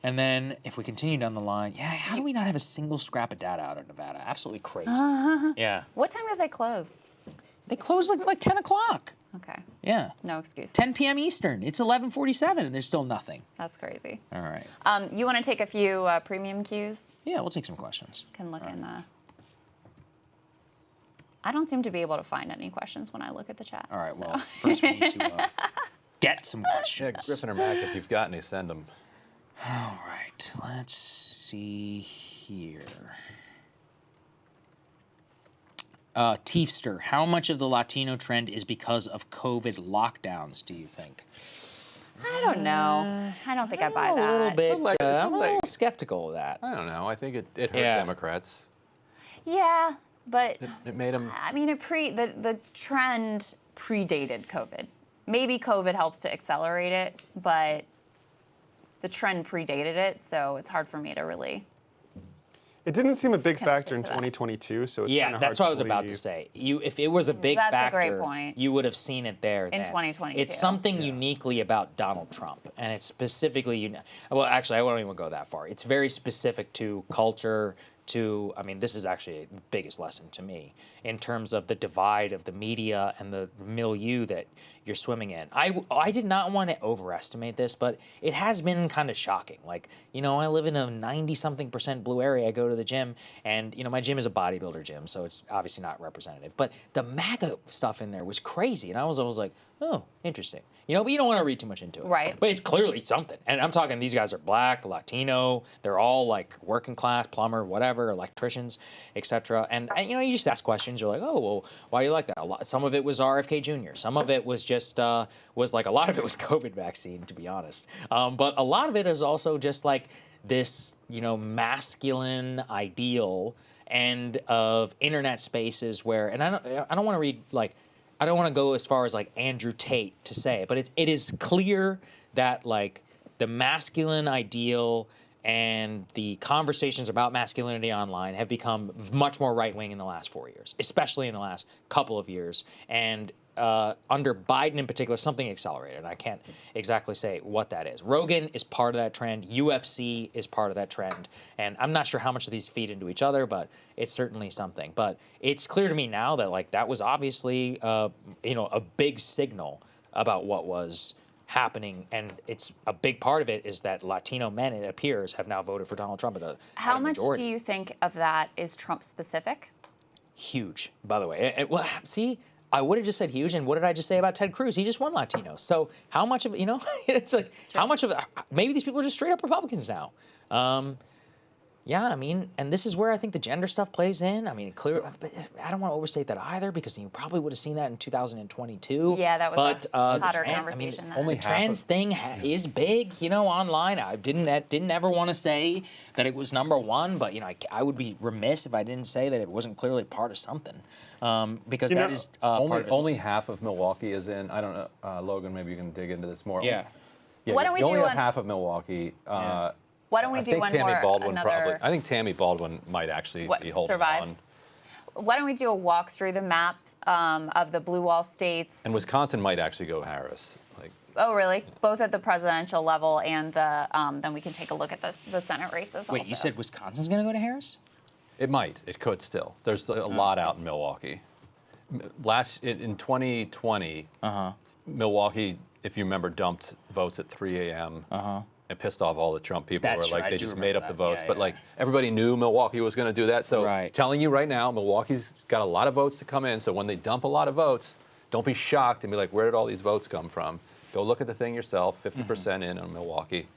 And then if we continue down the line, how do we not have a single scrap of data out of Nevada? Absolutely crazy. Yeah. What time do they close? They close like 10 o'clock. Okay. Yeah. No excuse. 10 p.m. Eastern. It's 11:47 and there's still nothing. That's crazy. All right. You want to take a few premium cues? Yeah, we'll take some questions. Can look in the... I don't seem to be able to find any questions when I look at the chat. All right, well, first we need to get some questions. Griffin or Mac, if you've got any, send them. All right, let's see here. Teefster, how much of the Latino trend is because of COVID lockdowns, do you think? I don't know. I don't think I buy that. A little bit. It's I'm a little skeptical of that. I don't know. I think it hurt Democrats. Yeah, but It made them. I mean, the trend predated COVID. Maybe COVID helps to accelerate it, but the trend predated it, so it's hard for me to really. It didn't seem a big factor in to that. 2022, so it's Yeah, kinda that's hard what I was about to believe. say. If it was a big That's a factor, great point. you would have seen it there In then. 2022. It's something uniquely about Donald Trump, and it's specifically well, actually, I won't even go that far. It's very specific to culture, to, I mean, this is actually the biggest lesson to me in terms of the divide of the media and the milieu that you're swimming in. I did not want to overestimate this, but it has been kind of shocking. Like, you know, I live in a 90-something% blue area. I go to the gym, and, you know, my gym is a bodybuilder gym, so it's obviously not representative. But the MAGA stuff in there was crazy, and I was always like, oh, interesting. You know, but you don't want to read too much into it. Right. But it's clearly something. And I'm talking, these guys are black, Latino, they're all like working class, plumber, whatever, electricians, etc. And you know, you just ask questions. You're like, oh, well, why do you like that? Some of it was RFK Jr. Some of it was just, was like, a lot of it was COVID vaccine, to be honest. But a lot of it is also just like this, you know, masculine ideal and of internet spaces where, and I don't want to read like, I don't want to go as far as like Andrew Tate to say it, but it is clear that like the masculine ideal and the conversations about masculinity online have become much more right-wing in the last 4 years, especially in the last couple of years. And under Biden in particular, something accelerated. I can't exactly say what that is. Rogan is part of that trend. UFC is part of that trend. And I'm not sure how much of these feed into each other, but it's certainly something. But it's clear to me now that like that was obviously you know, a big signal about what was happening, and it's a big part of it is that Latino men, it appears, have now voted for Donald Trump at a How much majority. do you think of that is Trump specific? Huge, by the way. Well, see, I would have just said huge, and what did I just say about Ted Cruz? He just won Latinos. So how much of it, you know, it's like, how much of it, maybe these people are just straight up Republicans now. Yeah, I mean, and this is where I think the gender stuff plays in. I mean, clear. But I don't want to overstate that either, because you probably would have seen that in 2022. Yeah, that was a hotter I mean, conversation. only the trans thing is big, you know, online. I didn't ever want to say that it was number one, but you know, I would be remiss if I didn't say that it wasn't clearly part of something, because that is part of only half of Milwaukee is in. I don't know, Logan. Maybe you can dig into this more. Yeah. Yeah. Why don't we you only do have half of Milwaukee. Why don't we do one Tammy more? Baldwin Another. I think Tammy Baldwin might actually be holding survive? on. Why don't we do a walk through the map of the blue wall states? And Wisconsin might actually go Harris. Like, Oh, really? Both at the presidential level and the then we can take a look at the Senate races. Wait, also. you said Wisconsin's going to go to Harris? it might. It could still. There's a lot out in Milwaukee. In 2020, Milwaukee, if you remember, dumped votes at 3 a.m. It pissed off all the Trump people. That's who were like, right. I they do just remember made up that. the votes. Yeah, But yeah. like everybody knew Milwaukee was going to do that. So Right. telling you right now, Milwaukee's got a lot of votes to come in. So when they dump a lot of votes, don't be shocked and be like, where did all these votes come from? Go look at the thing yourself. 50% in on Milwaukee.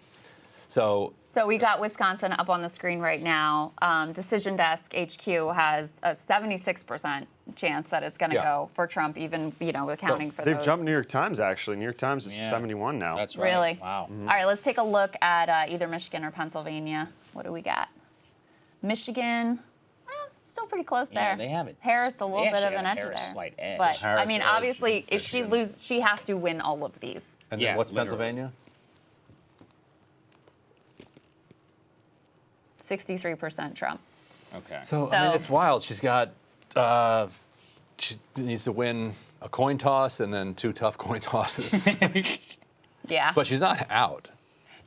So we got Wisconsin up on the screen right now. Decision Desk HQ has a 76% chance that it's going to go for Trump, even accounting for They've those. jumped New York Times, actually. New York Times is 71 now. That's right. Really? Wow. All right, let's take a look at either Michigan or Pennsylvania. What do we got? Michigan, still pretty close there. Yeah, they have it. Harris a little They bit of actually an got a edge Harris there. slight edge. But Harris I mean, edge, obviously, if she Michigan. loses, she has to win all of these. and Yeah, then what's literally. Pennsylvania? 63% Trump. Okay. So I mean, So- it's wild. She's got. She needs to win a coin toss and then 2 tough coin tosses. Yeah. But she's not out.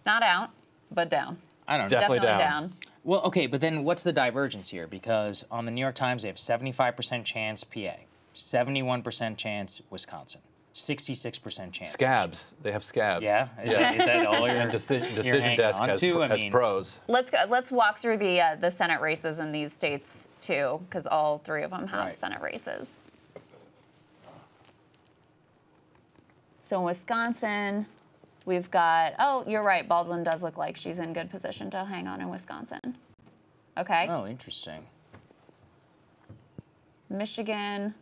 Not out, but down. I don't know. Definitely Definitely down. down. Well, okay, but then what's the divergence here? Because on the New York Times, they have 75% chance PA, 71% chance Wisconsin, 66% chance. Scabs. They have scabs. Yeah? Is that all you're And decision hanging desk on has, to? I has mean, pros. Let's walk through the Senate races in these states too, because all 3 of them have Right. Senate races. So in Wisconsin, we've got. Oh, you're right. Baldwin does look like she's in good position to hang on in Wisconsin. Okay. Oh, interesting. Michigan.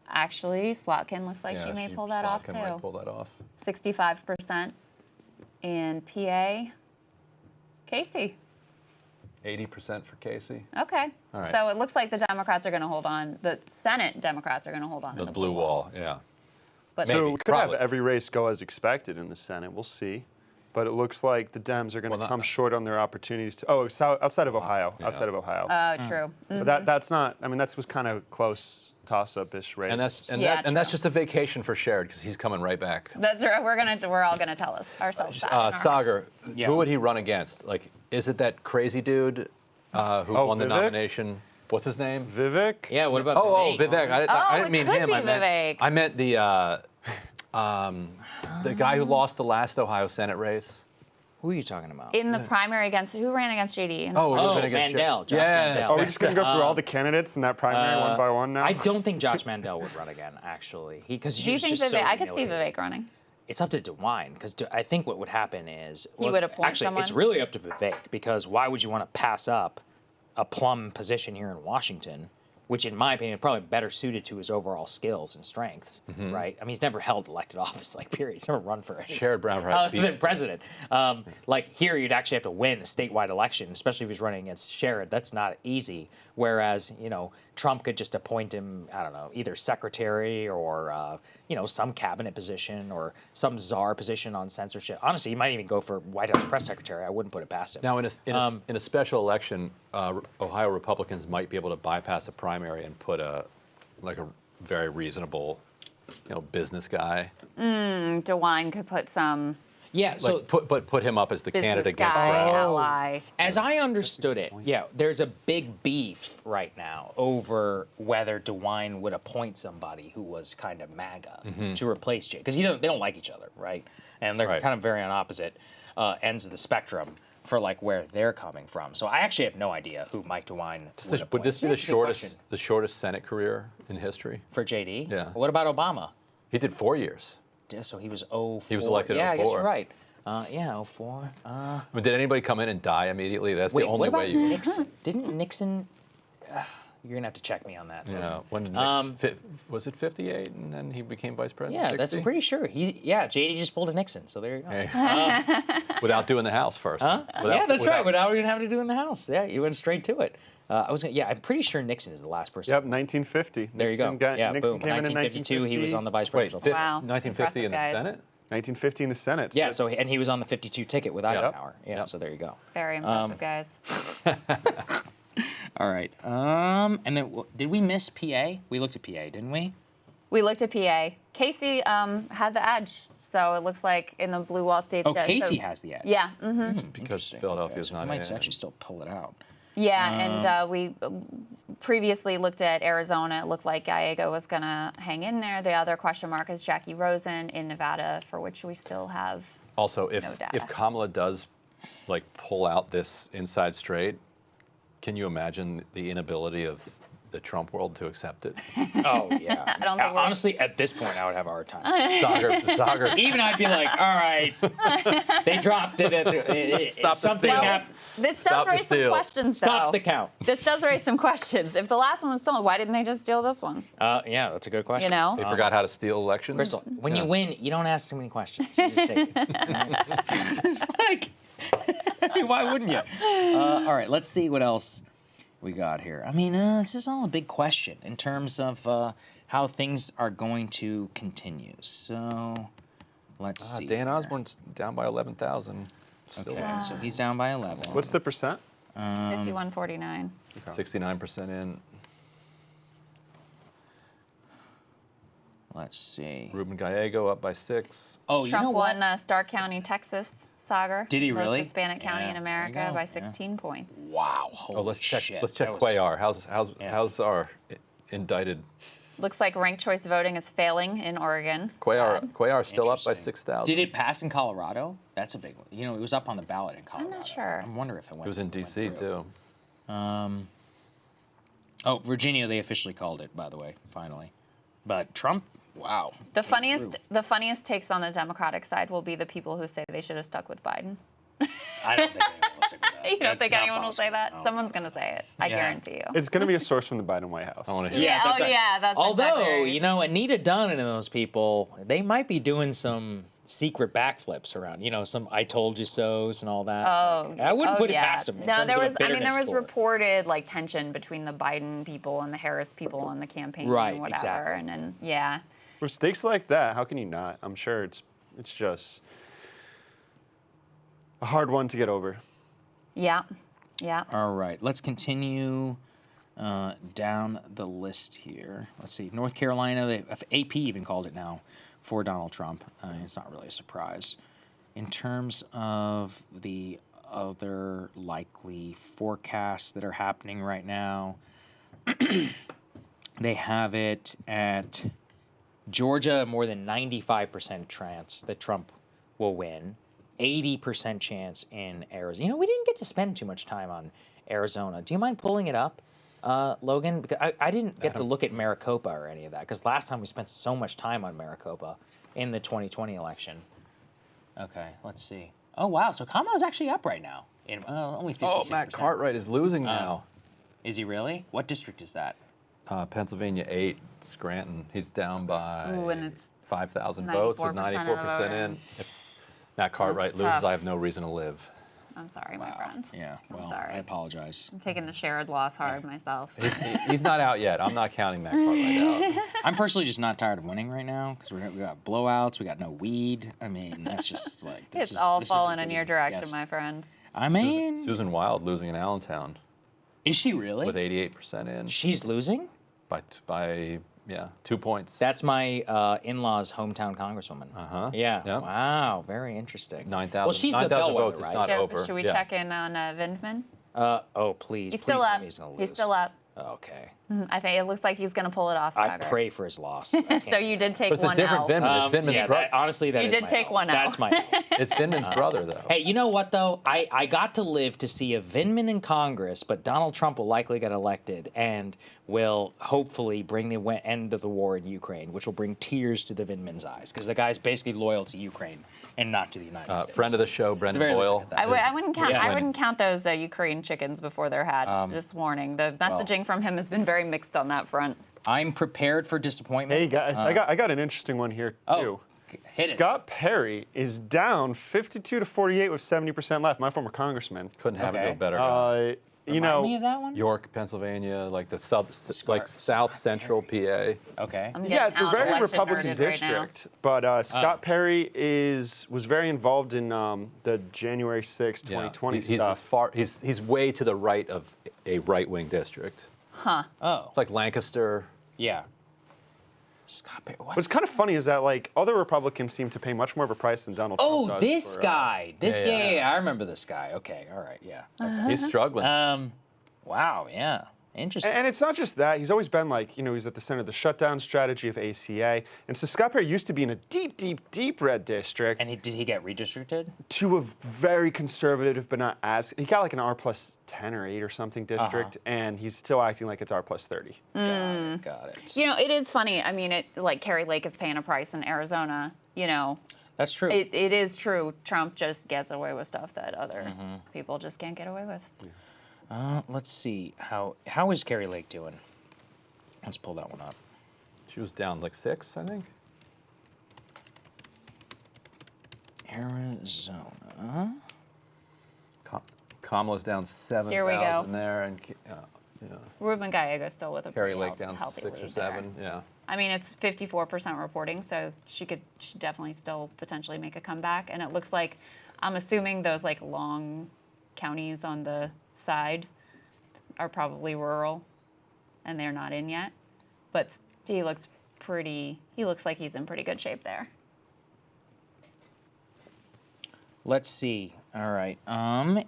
Actually, Slotkin looks like Yeah, she may pull that off Slotkin might too. pull that off. 65% in PA. Casey. 80% for Casey. Okay. All right. So it looks like the Democrats are going to hold on. The Senate Democrats are going to hold on to The blue wall. Yeah. But Maybe. So we could Probably. have every race go as expected in the Senate. We'll see. But it looks like the Dems are going to Well, come short on their opportunities. Outside of Ohio. Yeah. Outside of Ohio. true. But that's not, I mean, that was kind of close toss-up-ish race. And that's Yeah, that's true. just a vacation for Sherrod because he's coming right back. That's right. We're all gonna tell ourselves that. in our Saagar, Yeah. who would he run against? Like, is it that crazy dude who won the nomination. What's his name? Vivek? Yeah, what about Oh, Vivek? Vivek. I didn't mean it could him. be Vivek. I meant the guy who lost the last Ohio Senate race. Who are you talking about? In the primary against, who ran against JD? Mandel. Josh Mandel. Are we just going to go through all the candidates in that primary one by one now? I don't think Josh Mandel would run again, actually. Do you think Vivek? I could see Vivek running. It's up to DeWine, because I think what would happen is... He would appoint actually, someone? it's really up to Vivek, because why would you want to pass up a plum position here in Washington, which in my opinion is probably better suited to his overall skills and strengths, right? I mean, he's never held elected office, like, period. He's never run for anything. Sherrod Brown Than president. Like, here you'd actually have to win a statewide election, especially if he's running against Sherrod. That's not easy. Whereas, you know, Trump could just appoint him, I don't know, either secretary or, you know, some cabinet position or some czar position on censorship. Honestly, he might even go for White House press secretary. I wouldn't put it past him. Now, in a special election, Ohio Republicans might be able to bypass a primary and put a very reasonable, you know, business guy. DeWine could put some Yeah, so put him up as the business candidate against guy, Brown. ally. as I understood it, yeah, there's a big beef right now over whether DeWine would appoint somebody who was kind of MAGA to replace Jay, because they don't like each other, right? And they're kind of very on opposite ends of the spectrum for like where they're coming from. So I actually have no idea who Mike DeWine would appoint. Would this be the shortest Senate career in history for JD? Yeah. What about Obama? He did 4 years. Yeah, so he was 04. He was elected yeah, in 04. I guess you're right. Yeah, 04. But did anybody come in and die immediately? That's Wait, the only what way about you. Nixon? Didn't Nixon? You're gonna have to check me on that. Yeah. When did Nixon, was it 58, and then he became vice president? Yeah, 60? that's I'm pretty sure. JD just pulled a Nixon, so there you go. Hey. Without doing the House first. Yeah, that's right. Without even having to do in the House. Yeah, you went straight to it. I'm pretty sure Nixon is the last person. Yep, 1950. There you go. Nixon Boom. came in 1952, he was on the vice Wait, presidential. Wow, 1950 in the impressive, guys. Senate? 1950 in the Senate. Yeah, so and he was on the 52 ticket with Eisenhower. Yeah, Yep. so there you go. Very impressive, guys. All right. And then did we miss PA? We looked at PA, didn't we? We looked at PA. Casey had the edge, so it looks like in the blue wall states. Oh, Casey has the edge. Yeah. Because Philadelphia's So not we might in. actually still pull it out. Yeah, and we previously looked at Arizona. It looked like Gallego was going to hang in there. The other question mark is Jackie Rosen in Nevada, for which we still have Also, if no data. if Kamala does like pull out this inside straight, can you imagine the inability of the Trump world to accept it? Oh yeah. I don't think we're- Honestly, at this point, I would have a hard time. Saagar. Even I'd be like, all right, they dropped it. Stop the something steal. happened. This Stop does the raise some steal. questions, though. Stop the count. This does raise some questions. If the last one was stolen, why didn't they just steal this one? Yeah, that's a good question. You know? They forgot how to steal elections. Krystal, when you win, you don't ask too many questions. You just take it. Like, I mean, why wouldn't you? All right, let's see what else we got here. I mean, this is all a big question in terms of how things are going to continue. So, let's see. Dan here. Osborne's down by 11,000. Okay, so he's down by 11. What's the percent? 51-49. 69% in. Let's see. Ruben Gallego up by 6. Oh, you know Trump what? won Stark County, Texas. Saagar. Did he really? Most Hispanic county Yeah, in there America you go, by yeah. 16 points. Wow. Holy Let's check shit. Quayar. How's our indicted? Looks like ranked choice voting is failing in Oregon. Quayar still up by Interesting. 6,000. Did it pass in Colorado? That's a big one. You know, it was up on the ballot in Colorado. not sure. I wonder if it went. It was in D.C. went through. too. Oh, Virginia, they officially called it, by the way, finally. But Trump, wow. The funniest takes on the Democratic side will be the people who say they should have stuck with Biden. I don't think anyone will stick with that. You don't That's think not anyone will say possible. that? No. Someone's going to say it. I Yeah. guarantee you. It's going to be a source from the Biden White House. I want to hear. Yeah, that's oh right. yeah, that's Although, exactly right. you know, Anita Dunn and those people, they might be doing some secret backflips around, you know, some I told you so's and all that. Oh, Like, I wouldn't put it yeah. past them. in No, terms there of a was. I mean, there bitterness was toward it. reported like tension between the Biden people and the Harris people on the campaign Right, and whatever. exactly. And then yeah, For stakes like that, how can you not? I'm sure it's just a hard one to get over. yeah. All right, let's continue down the list here. Let's see, North Carolina, AP even called it now for Donald Trump. It's not really a surprise. In terms of the other likely forecasts that are happening right now. They have it at Georgia, more than 95% chance that Trump will win. 80% chance in Arizona. You know, we didn't get to spend too much time on Arizona. Do you mind pulling it up, Logan? Because I didn't get to look at Maricopa or any of that, because last time we spent so much time on Maricopa in the 2020 election. Okay, let's see. Oh, wow. So Kamala's actually up right now. In only 56%. Oh, Matt Cartwright is losing now. Is he really? What district is that? Pennsylvania 8, Scranton. He's down by Ooh, and it's 5,000 votes with 94% in. If Matt Cartwright loses, tough. I have no reason to live. I'm sorry, my friend. Yeah, well, I'm sorry. I apologize. I'm taking the shared loss hard myself. He's not out yet. I'm not counting Matt Cartwright out. I'm personally just not tired of winning right now because we got blowouts, we got no weed. I mean, that's just like this It's all this falling as in good your as it direction, gets. my friend. I mean, Susan Wild losing in Allentown is she really? with 88% in. She's losing? By 2 points. That's my in-laws' hometown congresswoman. Uh-huh. Yeah. Yep. Wow. Very interesting. 9,000 Well, she's the 9,000 bellwether, votes. It's right? not over. Should we Yeah. check in on Vindman? Oh, please. He's please still tell up. me he's gonna lose. He's still up. Okay. I think it looks like he's going to pull it off, I Saagar. pray for his loss. So you did take But it's a one different out. Vindman. It's Vindman's yeah, brother. honestly, that You is did my take L. one out. That's my L. It's Vindman's brother, though. Hey, you know what, though? I got to live to see a Vindman in Congress, but Donald Trump will likely get elected and will hopefully bring the end of the war in Ukraine, which will bring tears to the Vindman's eyes, because the guy's basically loyal to Ukraine and not to the United States. Friend of the show, Brendan very least Boyle. I get that. I wouldn't count. Yeah. I wouldn't count those Ukraine chickens before they're hatched. Just warning. The messaging from him has been very mixed on that front. I'm prepared for disappointment. Hey guys, I got an interesting one here too. Hit it. Scott Perry is down 52 to 48 with 70% left. My former congressman. Couldn't have Okay. it go better. You Remind know, me of that one? York, Pennsylvania, like the south central PA. Okay. I'm yeah, it's a getting very election Republican nerded right now. district. But Scott Perry was very involved in the January 6, 2020 he's stuff. He's way to the right of a right-wing district. Huh. Oh, It's like Lancaster. yeah. Scott Perry. What? What's kind of funny is that like other Republicans seem to pay much more of a price than Donald Trump Oh, does. this for, guy. This yeah. yeah, I remember this guy. Okay, all right, yeah. Okay. He's struggling. Wow, yeah. Interesting. And it's not just that. He's always been like, he's at the center of the shutdown strategy of ACA. And so Scott Perry used to be in a deep, deep, deep red district And did he get redistricted? to a very conservative, but not as, he got like an R plus 10 or 8 or something district, and he's still acting like it's R plus 30. Got it. You know, it is funny. I mean, like Carrie Lake is paying a price in Arizona. You know, That's true. it is true. Trump just gets away with stuff that other people just can't get away with. Let's see. How is Carrie Lake doing? Let's pull that one up. She was down like 6, I think. Arizona. Kamala's down 7,000 Here we go. there, and Ruben Gallego's still with a Carrie pretty Lake down healthy 6 or lead there. 7. Yeah. I mean, it's 54% reporting, so she could definitely still potentially make a comeback. And it looks like, I'm assuming those like long counties on the side are probably rural, and they're not in yet. But he looks like he's in pretty good shape there. Let's see. All right.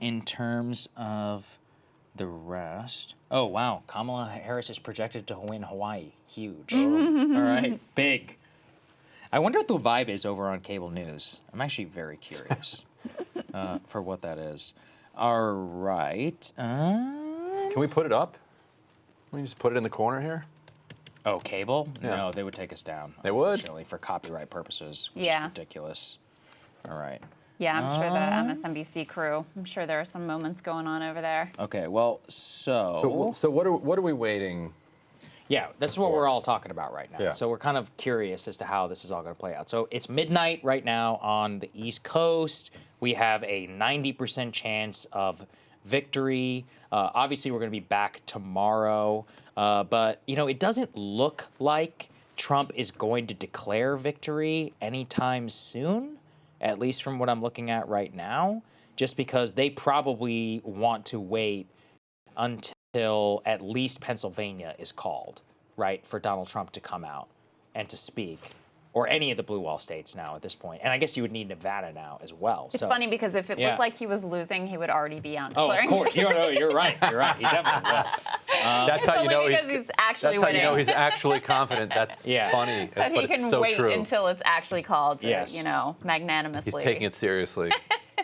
In terms of the rest. Oh wow, Kamala Harris is projected to win Hawaii. Huge. All right. Big. I wonder what the vibe is over on cable news. I'm actually very curious for what that is. All right. Can we put it up? Can we just put it in the corner here? Oh, cable? Yeah. No, they would take us down. They would? Unfortunately, for copyright purposes, which Yeah. is ridiculous. All right. Yeah, I'm sure the MSNBC crew. I'm sure there are some moments going on over there. Okay. Well, So what are we waiting? yeah, that's what we're all talking about right now. Yeah. So we're kind of curious as to how this is all going to play out. So it's midnight right now on the East Coast. We have a 90% chance of victory. Obviously, we're going to be back tomorrow. But, it doesn't look like Trump is going to declare victory anytime soon, at least from what I'm looking at right now, just because they probably want to wait until at least Pennsylvania is called, right, for Donald Trump to come out and to speak. or any of the blue wall states now at this point. And I guess you would need Nevada now as well. It's funny because if it looked like he was losing, he would already be on. Oh, of course. You're right. You're right. He definitely will. That's how you know he's actually That's how winning. you know he's actually confident. That's funny, But he can it's so wait true. until it's actually called, to, magnanimously. He's taking it seriously.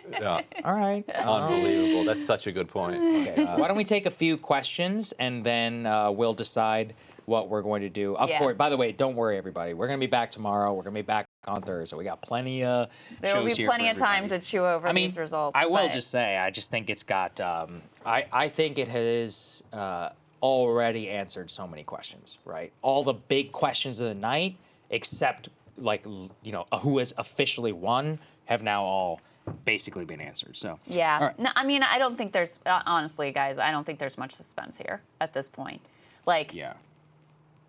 Yeah. All right. Unbelievable. That's such a good point. Okay. Why don't we take a few questions and then we'll decide what we're going to do. Of course, by the way, don't worry, everybody. We're going to be back tomorrow. We're going to be back on Thursday. We got plenty of There will shows be here plenty for of time to everybody. chew over these results. I will but- just say, I just think it's got, I think it has already answered so many questions, right? All the big questions of the night, except who has officially won, have now all basically been answered. So Yeah. all right. No, I mean, I don't think there's, honestly, guys, I don't think there's much suspense here at this point.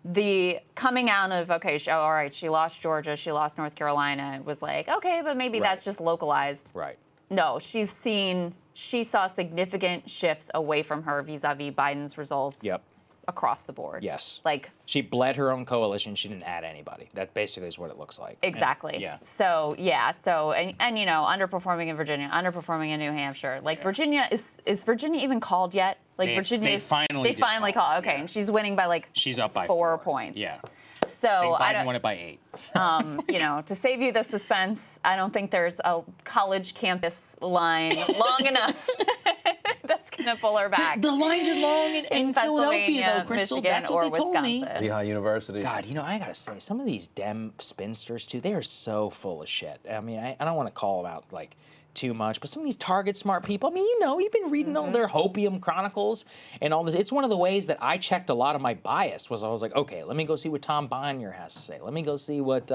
The coming out of, all right, she lost Georgia, she lost North Carolina, it was like, okay, but maybe that's just localized. Right. No, she saw significant shifts away from her vis-a-vis Biden's results across the board. Yes. Like, she bled her own coalition. She didn't add anybody. That basically is what it looks like. Exactly. And, So underperforming in Virginia, underperforming in New Hampshire. Like Virginia is Virginia even called yet? Like Virginia, they finally called. Okay, and she's winning by she's up by 4 points. Yeah. So I I Biden don't. won it by 8. To save you the suspense, I don't think there's a college campus line long enough that's gonna pull her back. The lines are long in Philadelphia, though, Krystal. Michigan, That's what or they told me. Wisconsin. Lehigh University. God, I gotta say, some of these Dem spinsters too, they are so full of shit. I mean, I don't want to call them out too much, but some of these Target smart people, I mean, you've been reading all their Hopium Chronicles and all this. It's one of the ways that I checked a lot of my bias was I was like, okay, let me go see what Tom Bonier has to say. Let me go see what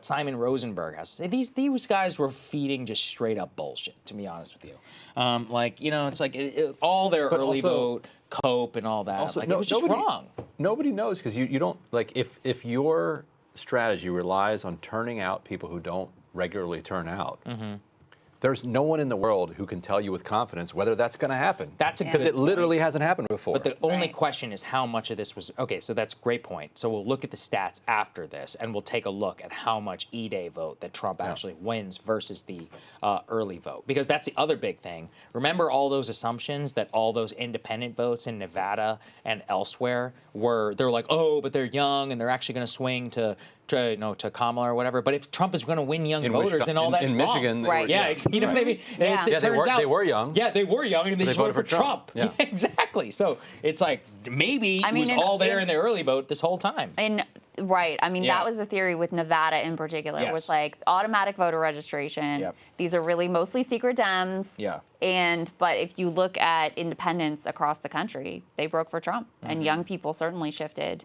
Simon Rosenberg has to say. These guys were feeding just straight up bullshit, to be honest with you. It's like all their early vote, COPE and all that. Also, it was just wrong. Nobody knows because you don't, if your strategy relies on turning out people who don't regularly turn out, there's no one in the world who can tell you with confidence whether that's going to happen. That's a because good it literally hasn't happened before. But the only question is how much of this was okay. So that's a great point. So we'll look at the stats after this, and we'll take a look at how much E-Day vote that Trump actually wins versus the early vote, because that's the other big thing. Remember all those assumptions that all those independent votes in Nevada and elsewhere they're like, oh, but they're young and they're actually going to swing to Kamala or whatever. But if Trump is going to win young voters, then all that's in wrong. Michigan, Right. Maybe. Yeah. It turns out they were young. Yeah, they were young, and they just voted for Trump. Yeah. Exactly. So it's like maybe it was all there in the early vote this whole time. Right. I mean, that was the theory with Nevada in particular. Yes. Was like automatic voter registration. Yep. These are really mostly secret Dems. Yeah. But if you look at independents across the country, they broke for Trump, and young people certainly shifted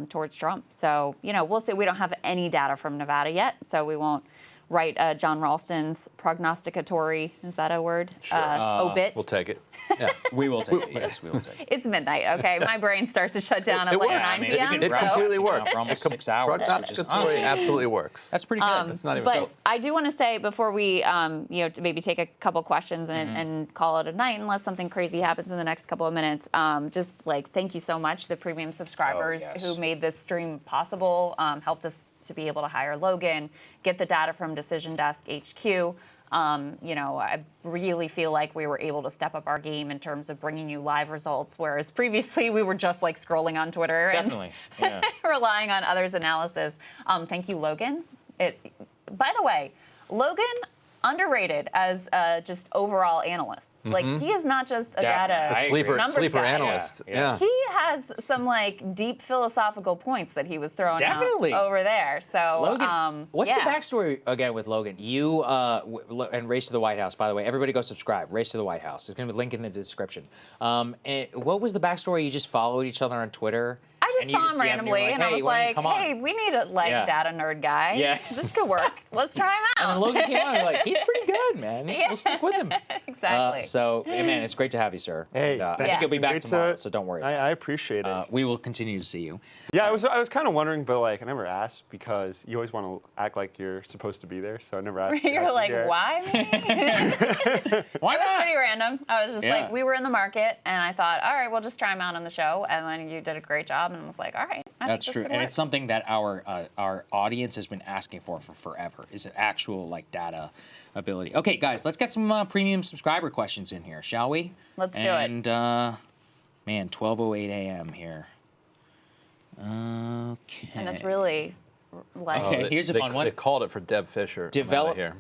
towards Trump. So we'll see. We don't have any data from Nevada yet, so we won't write John Ralston's prognosticatory, is that a word? Obit. We'll take it. Yeah. We will take it. Yes, we will take it. It's midnight, okay? My brain starts to shut down at It like works. 9 p.m. It completely works. For almost 6 hours. Which is Prognosticatory honestly, absolutely works. that's pretty good. It's not even But so. I do want to say before we, to maybe take a couple questions and call it a night, unless something crazy happens in the next couple of minutes. Just thank you so much, the premium subscribers who made this stream possible, helped us to be able to hire Logan, get the data from Decision Desk HQ. I really feel like we were able to step up our game in terms of bringing you live results, whereas previously we were just scrolling on Twitter Definitely. Yeah. and relying on others' analysis. Thank you, Logan. By the way, Logan, underrated as just overall analyst. He is not just a data A sleeper numbers guy. analyst. Yeah. He has some deep philosophical points that he was throwing out over there. So Logan, what's the backstory again with Logan? You and Race to the White House, by the way, everybody go subscribe. Race to the White House. There's going to be a link in the description. And what was the backstory? You just followed each other on Twitter? I just saw him randomly, and I was like, hey, we need a data nerd guy. Yeah. This could work. Let's try him out. And then Logan came on and he's pretty good, man. We'll stick with him. Exactly. Man, it's great to have you, sir. Hey, and, I think you'll be back tomorrow, so don't worry. I appreciate it. We will continue to see you. Yeah, I was kind of wondering, but I never asked because you always want to act like you're supposed to be there, so I never asked. You're like, why me? Why It was not? pretty random. I was just we were in the market, and I thought, all right, we'll just try him out on the show, and then you did a great job, and and was like, all right, That's true, and it's something that our audience has been asking for forever. Is an actual like data ability. Okay, guys, let's get some premium subscriber questions in here, shall we? Let's do it. And man, 12:08 a.m. here. Okay. And it's really like. Okay, here's a fun one. They called it for Deb Fisher. Develop here.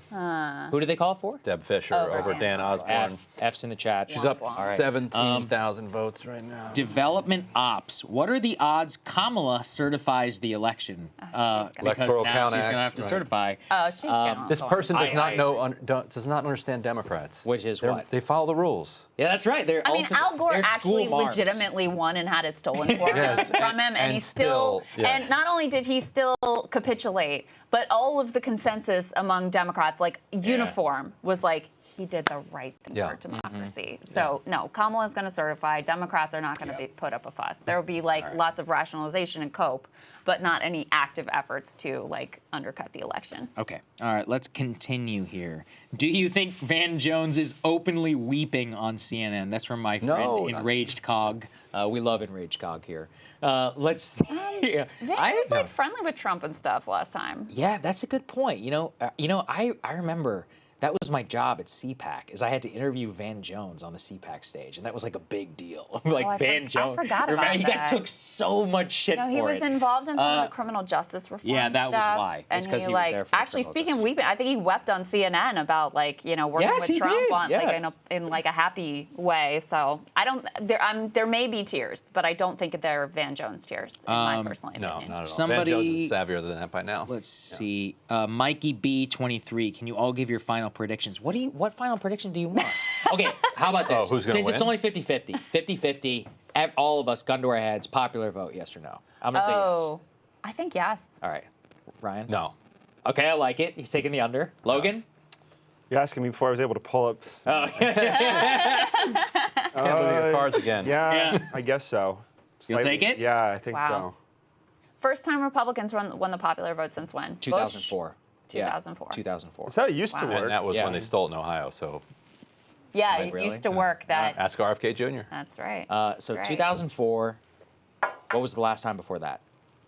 Who did they call it for? Deb Fisher Oh, over Dan Osborne. F's in the chat. She's up All right. 17,000 votes right now. Development ops. What are the odds Kamala certifies the election? Because Electoral now Count she's going to Act, have to right. certify. Oh, she's gonna This go person on. does not understand Democrats. Which is They're- what? They follow the rules. Yeah, that's right. They're I mean, Al Gore they're actually school marks. legitimately won and had it stolen Yes, from him, and and he still, still, yes. and not only did he still capitulate, but all of the consensus among Democrats, like uniform, was like, he did the right thing Yeah. for democracy. So no, Kamala's going to certify. Democrats are not going to be put up a fuss. There will be like lots of rationalization and cope, but not any active efforts to like undercut the election. Okay. All right. Let's continue here. Do you think Van Jones is openly weeping on CNN? That's from my friend No, Enraged Cog. We love Enraged Cog here. Let's see. Van was like friendly with Trump and stuff last time. Yeah, that's a good point. I remember that was my job at CPAC, is I had to interview Van Jones on the CPAC stage, and that was like a big deal. I Van Jones, forgot about he that. took so much shit No, he for was it. involved in some of the criminal justice reform yeah, that was stuff, why. It's and 'cause he he was like there for the actually criminal speaking of justice. weeping, I think he wept on CNN about like working Yes, with he Trump did, on yeah. like in like a happy way. So I don't there may be tears, but I don't think they're Van Jones tears in my personal No, opinion. not at all. Somebody- Van Jones is savvier than that by now. Let's see. Mikey B23, can you all give your final predictions? What final prediction do you want? Okay, how about this? who's gonna Since it's win? only 50-50, 50-50, all of us, gun to our heads, popular vote, yes or no? I'm going to say yes. Oh, I think yes. All right. Ryan? No. Okay, I like it. He's taking the under. Logan? You're asking me before I was able to pull up. Oh, Can't look at your cards again. Yeah, Yeah. I guess so. You'll Slightly- take it? Yeah, I think Wow. so. First time Republicans won the popular vote since when? 2004. Bush? 2004. Yeah, 2004. That's how it used to Wow. work. And that was Yeah. when they stole it in Ohio, so Yeah, Wait, it really? used to work that. ask RFK Jr. That's right. So Right. 2004, what was the last time before that?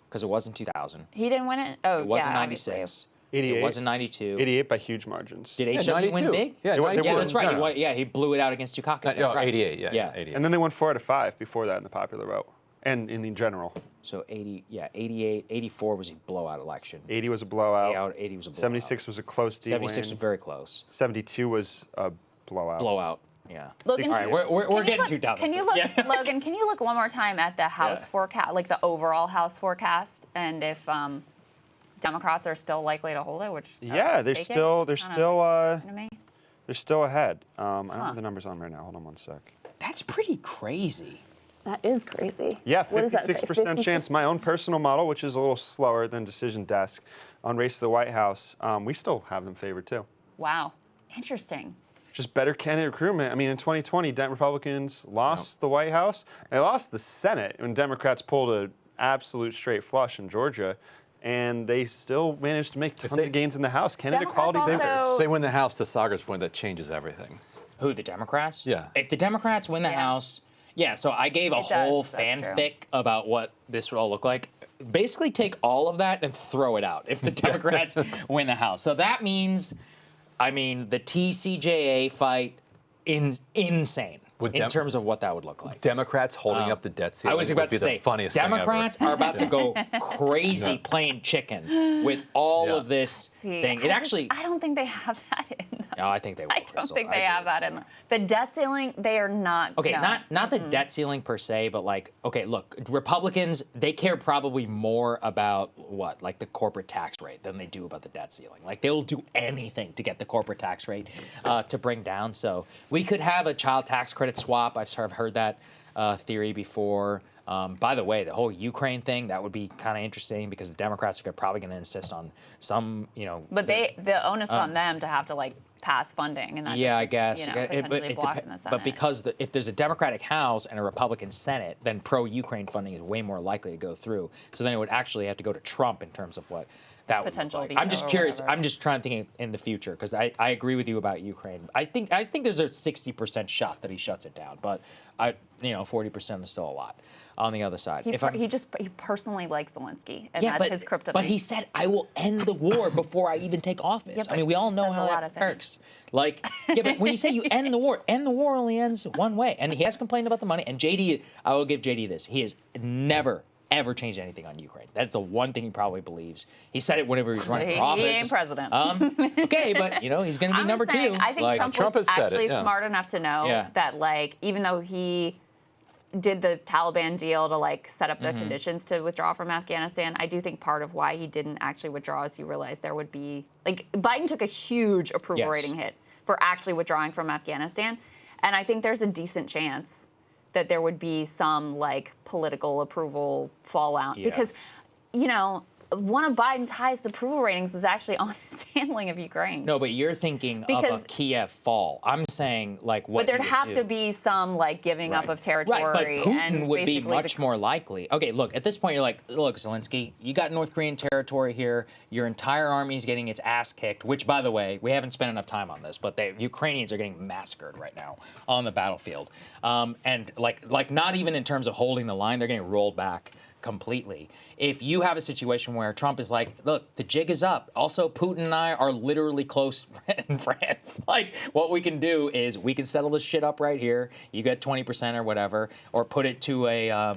Because it wasn't 2000. He didn't win it? Oh, It wasn't yeah, 96. 88. It wasn't 92. 88 by huge margins. Did Yeah, HW win 92. big? Yeah, They won- 92. Yeah, that's right. No, He no. won- yeah, he blew it out against Dukakis. That's No, right. 88, Yeah. 88. And then they won 4 out of 5 before that in the popular vote. And in the general. So 88, 84 was a blowout election. 80 was a blowout. 80 was a blowout. 76 was a close D 76 was win. very close. 72 was a blowout. Blowout. Yeah. Logan, All right, we're can you getting look- too down. Can you look, Yeah. Logan? Can you look one more time at the House Yeah. forecast, like the overall House forecast, and if Democrats are still likely to hold it? Which Yeah, they're take it? still I don't know. To me. they're still ahead. I don't have the numbers on right now. Hold on one sec. That's pretty crazy. That is crazy. Yeah, What does that say? 56% chance. My own personal model, which is a little slower than Decision Desk, on race to the White House, we still have them favored too. Wow, interesting. Just better candidate recruitment. I mean, in 2020, Republicans lost the White House. They lost the Senate when Democrats pulled an absolute straight flush in Georgia, and they still managed to make tons of gains in the House. Candidate Democrats quality also- thinkers. If they win the House, to Saagar's point, that changes everything. Who, the Democrats? Yeah. If the Democrats win the Yeah. House, yeah, so I gave a It does, whole that's true. fanfic about what this would all look like. Basically take all of that and throw it out if the Democrats win the House. So that means, the TCJA fight, insane in terms of what that would look like. Democrats holding up the debt ceiling I was about would be to say, the funniest thing ever. Democrats are about to go crazy playing chicken with all Yeah. of this See, thing. It actually, I don't think they have that in them. no, I think they will. I don't Krystal. think they do. have that in them. The debt ceiling, they are not. Okay, no. not the debt ceiling per se, but look, Republicans, they care probably more about like the corporate tax rate than they do about the debt ceiling. Like they'll do anything to get the corporate tax rate to bring down. So we could have a child tax credit swap. I've sort of heard that theory before. By the way, the whole Ukraine thing, that would be kind of interesting because the Democrats are probably going to insist on some, But the onus on them to have to like pass funding, and that yeah, just I guess. gets, potentially blocked in the Senate. But because if there's a Democratic House and a Republican Senate, then pro-Ukraine funding is way more likely to go through. So then it would actually have to go to Trump in terms of what that would potential look like. veto I'm just or curious. whatever. I'm just trying to think in the future because I agree with you about Ukraine. I think there's a 60% shot that he shuts it down, but 40% is still a lot on the other side. He personally likes Zelensky, and that's his kryptonite. But he said, "I will end the war before I even take office." I mean, we all know how that works. Like, yeah, but when you say you end the war only ends one way. And he has complained about the money. And JD, I will give JD this: he has never ever changed anything on Ukraine. That's the one thing he probably believes. He said it whenever he was running for office. He ain't president. Okay, but he's going to be number two. I think Trump was actually smart enough to know that, like, even though he did the Taliban deal to like set up the conditions to withdraw from Afghanistan, I do think part of why he didn't actually withdraw is he realized there would be, like, Biden took a huge approval rating hit for actually withdrawing from Afghanistan. And I think there's a decent chance that there would be some like political approval fallout because, one of Biden's highest approval ratings was actually on his handling of Ukraine. No, but you're thinking of a Kiev fall. I'm saying, like, what But there'd have to be some, like, giving up of territory. Right, but Putin and would be much more likely. Okay, look, at this point, you're like, look, Zelensky, you got North Korean territory here. Your entire army is getting its ass kicked, which, by the way, we haven't spent enough time on this, but the Ukrainians are getting massacred right now on the battlefield. And, like not even in terms of holding the line, they're getting rolled back completely. If you have a situation where Trump is like, look, the jig is up. Also, Putin and I are literally close friends. Like, what we can do is we can settle this shit up right here. You get 20% or whatever, or put it to a a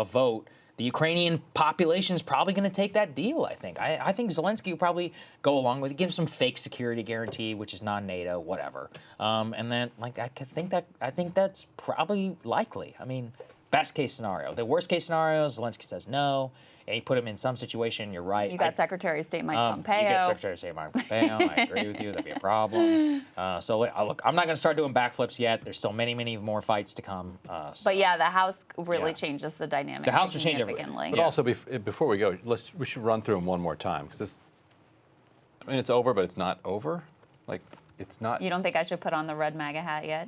vote. The Ukrainian population is probably going to take that deal. I think. I think Zelensky will probably go along with it, give some fake security guarantee, which is non-NATO, whatever. And then, like, I think that's probably likely. I mean, best case scenario. The worst case scenario is Zelensky says no, and you put him in some situation. You're right. You got Secretary of State Mike Pompeo. You get Secretary of State Mike Pompeo. I agree with you. That'd be a problem. So look, I'm not going to start doing backflips yet. There's still many, many more fights to come. But yeah, the House really changes the dynamic. The House will change everything. But also, before we go, we should run through them one more time because this. I mean, it's over, but it's not over. Like, it's not. You don't think I should put on the red MAGA hat yet?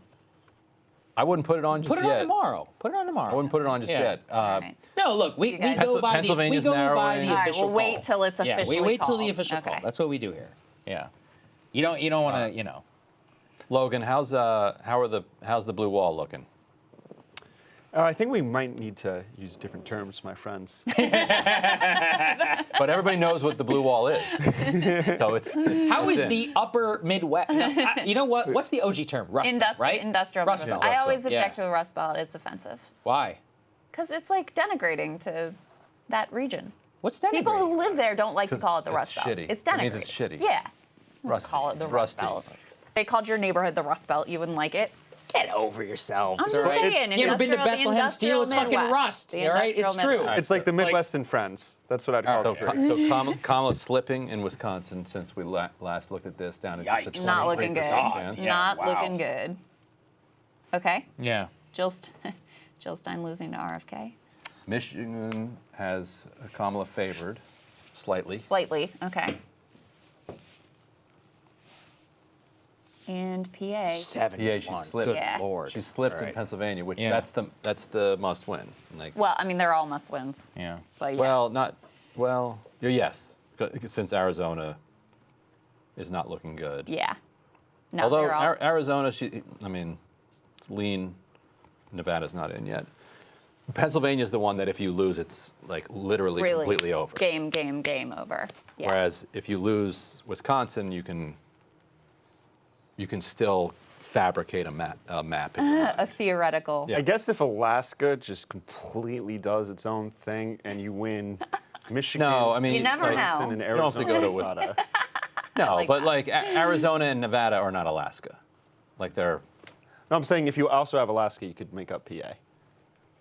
I wouldn't put it on just yet. Put it on tomorrow. Put it on tomorrow. I wouldn't put it on just yet. Right. No, look, we go by the Pennsylvania's official All right, call. we'll wait till it's officially we wait till the called. official call. That's what we do here. Yeah. You don't want to, Logan, how's the blue wall looking? I think we might need to use different terms, my friends. But everybody knows what the blue wall is. So it's How is in. the upper Midwest? No, you know what? What's the OG term? Rust Belt, right? Industrial. Rust Belt. Belt. I always object to the Rust Belt. It's offensive. Why? Because it's like denigrating to that region. What's denigrating? People who live there don't like to call it the Rust Belt. shitty. It's It denigrating. means it's shitty. Yeah. Rusty. Call it the It's Rust rusty. Belt. They called your neighborhood the Rust Belt. You wouldn't like it. Get over yourselves. I'm all right? saying, You ever been to the Bethlehem Steel? It's fucking Midwest. rust. The All right, it's industrial true. Midwest. It's like the Midwest and Friends. That's what I'd call it. So Kamala's slipping in Wisconsin since we last looked at this down at just a Yikes. Not looking good. 23% chance. Yeah, Not wow. looking good. Okay. Yeah. Jill Stein losing to RFK. Michigan has Kamala favored slightly. Slightly. Okay. And PA. 71. Yeah, she slipped. Good Yeah. Lord. She slipped All in right. Pennsylvania, which Yeah. that's the must win. Like, Well, I mean, they're all must wins. Yeah. But yeah. yes, since Arizona is not looking good. Yeah. No, Although they're all. Arizona, it's lean. Nevada's not in yet. Pennsylvania's the one that if you lose, it's like literally really completely over. Game over. Yeah. Whereas if you lose Wisconsin, you can still fabricate a map. In your mind. A theoretical. Yeah. I guess if Alaska just completely does its own thing and you win Michigan, No, I mean, You never Wisconsin, know. and You don't have to Arizona, go to Nevada. No, like but that. like Arizona and Nevada are not Alaska. Like they're. No, I'm saying if you also have Alaska, you could make up PA.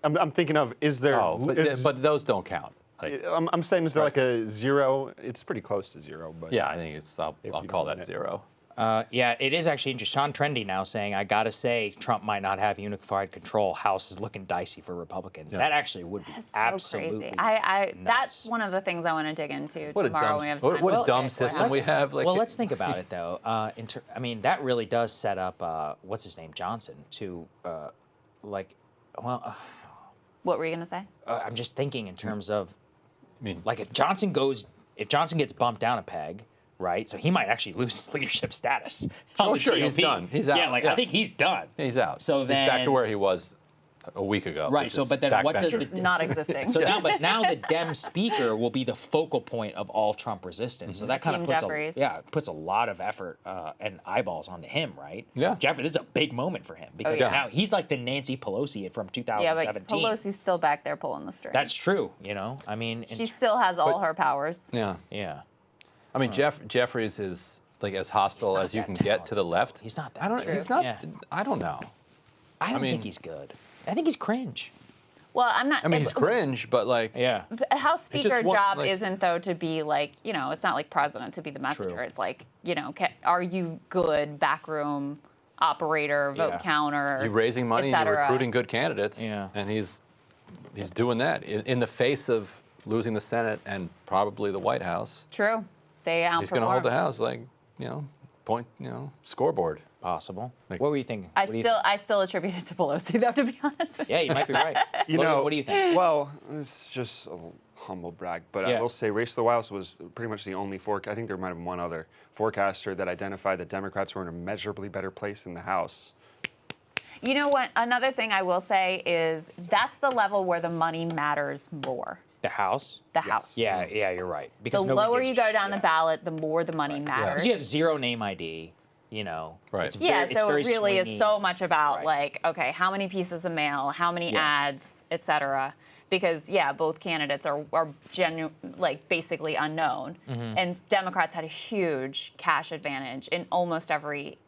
I'm thinking of, is there... Oh, but those don't count. Like, I'm saying, is there like a zero? It's pretty close to zero, but... yeah, I think it's. I'll If you call don't that win it. zero. Yeah, it is actually interesting. Sean Trendy now saying, I got to say, Trump might not have unified control. House is looking dicey for Republicans. Yeah. That actually would be That's so absolutely crazy. nuts. That's one of the things I want to dig into What a tomorrow dumb, when we have time. what a dumb Okay, system we have. Like, well, let's think about it, though. I mean, that really does set up, what's his name, Johnson, to, What were you going to say? I'm just thinking in terms of mean, Like if Johnson gets bumped down a peg, right? So he might actually lose his leadership status. Oh, sure, he's done. He's out. Yeah, like I think he's done. he's out. So he's then back to where he was a week ago. Right. which So, is but then what does the Not existing. So now the Dem speaker will be the focal point of all Trump resistance. So that kind of puts a lot of effort and eyeballs onto him, right? Yeah. Jeffrey, this is a big moment for him because now he's like the Nancy Pelosi from 2017. Yeah, but Pelosi's still back there pulling the strings. That's true. I mean, she still has all her powers. Yeah. Yeah. I mean, Jeffries is like as hostile as you can get to the left. He's not that. I don't. true. He's not. Yeah. I don't know. I don't think he's good. I think he's cringe. Well, I'm not. I mean, he's cringe, but like. Yeah. A House Speaker want, job like- isn't though to be like, it's not like president to be the messenger. It's like, are you good backroom operator, vote counter, You're raising money, et you're cetera. recruiting good candidates, Yeah. and he's doing that in the face of losing the Senate and probably the White House. True. They outperformed. He's going to hold the House scoreboard. Possible. Like- What were you thinking? I What do you think? still attribute it to Pelosi, though, to be honest with you. Yeah, you might be right. know, what do you think? Well, it's just a humble brag, but I will say Race to the White House was pretty much the only I think there might have been one other forecaster that identified that Democrats were in a measurably better place in the House. You know what? Another thing I will say is that's the level where the money matters more. The House? The House. Yeah, you're right. The Because nobody lower gives you a go shit. down the ballot, the more the money Because matters. you have zero name ID, Right. It's Yeah, very, it's so very it really swingy. is so much about Right. like, okay, how many pieces of mail, how many ads, et cetera. Because both candidates are basically unknown. Mm-hmm. And Democrats had a huge cash advantage in almost every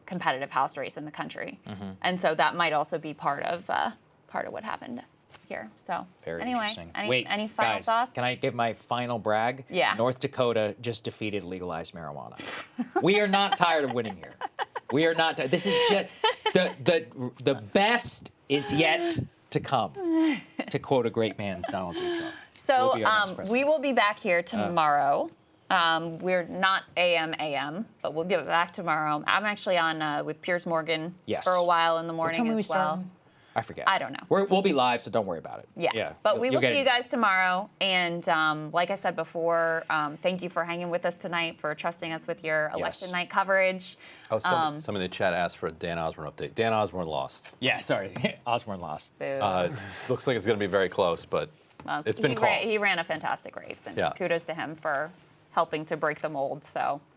competitive House race in the country. Mm-hmm. And so that might also be part of what happened here. So Very anyway, interesting. any final guys, thoughts? Can I give my final brag? Yeah. North Dakota just defeated legalized marijuana. We are not tired of winning here. We are not. This is just the best is yet to come. To quote a great man, Donald J. Trump. So Will be our next president. we will be back here tomorrow. We're not AM, but we'll be back tomorrow. I'm actually on with Piers Morgan for a while in the morning time are we as well. starting? I forget. I don't know. We'll be live, so don't worry about it. Yeah. But we will see you guys tomorrow. And like I said before, thank you for hanging with us tonight, for trusting us with your election night coverage. Oh, somebody in the chat asked for a Dan Osborne update. Dan Osborne lost. Yeah, sorry. Osborne lost. Boo. Looks like it's going to be very close, but it's been called. He ran a fantastic race, and kudos to him for helping to break the mold.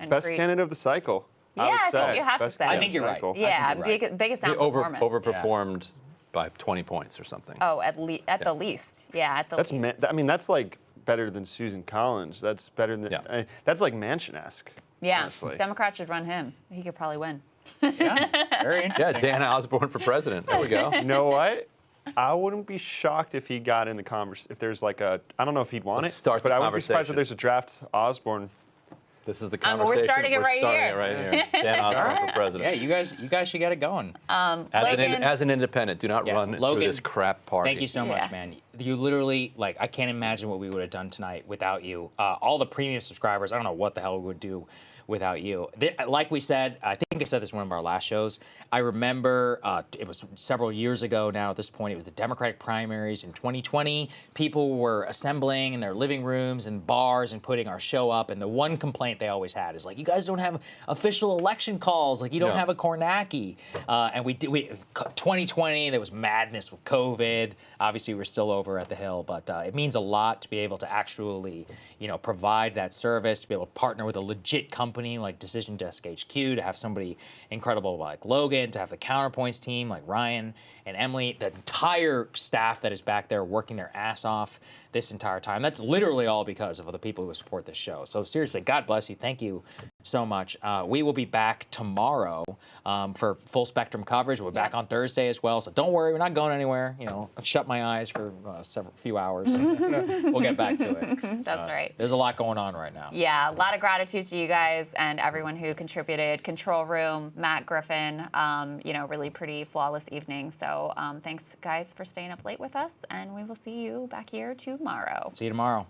Best candidate of the cycle. Yeah, I think you have to say. I think you're right. Yeah, I think you're right. biggest He outperformance. overperformed by 20 points or something. Oh, at the least. Yeah, at the least. I mean, that's like better than Susan Collins. That's better than. That's like Manchin-esque. Yeah, honestly. Democrats should run him. He could probably win. Yeah, very interesting. Yeah, Dan Osborne for president. There we go. You know what? I wouldn't be shocked if he got in the conversation. If there's like I don't know if he'd want Let's it, start but the I wouldn't be surprised conversation. if there's a draft Osborne. This is the We're conversation. starting it right here. Dan Osborne for president. Yeah, you guys should get it going. As an independent, do not run Logan, through this crap party. Thank you so much, man. You literally, I can't imagine what we would have done tonight without you. All the premium subscribers, I don't know what the hell we would do without you. Like we said, I think I said this in one of our last shows. I remember it was several years ago now at this point. It was the Democratic primaries in 2020. People were assembling in their living rooms and bars and putting our show up. And the one complaint they always had is you guys don't have official election calls. You don't have a Kornacki. And we 2020, there was madness with COVID. Obviously, we're still over at the Hill, but it means a lot to be able to actually, provide that service, to be able to partner with a legit company like Decision Desk HQ, to have somebody incredible like Logan, to have the Counterpoints team like Ryan and Emily, the entire staff that is back there working their ass off this entire time. That's literally all because of the people who support this show. So seriously, God bless you. Thank you so much. We will be back tomorrow for full spectrum coverage. We're back on Thursday as well. So don't worry, we're not going anywhere. I'll shut my eyes for few hours. We'll get back to it. That's right. There's a lot going on right now. Yeah, a lot of gratitude to you guys and everyone who contributed. Control Room, Matt Griffin, really pretty flawless evening. So thanks guys for staying up late with us, and we will see you back here tomorrow. See you tomorrow.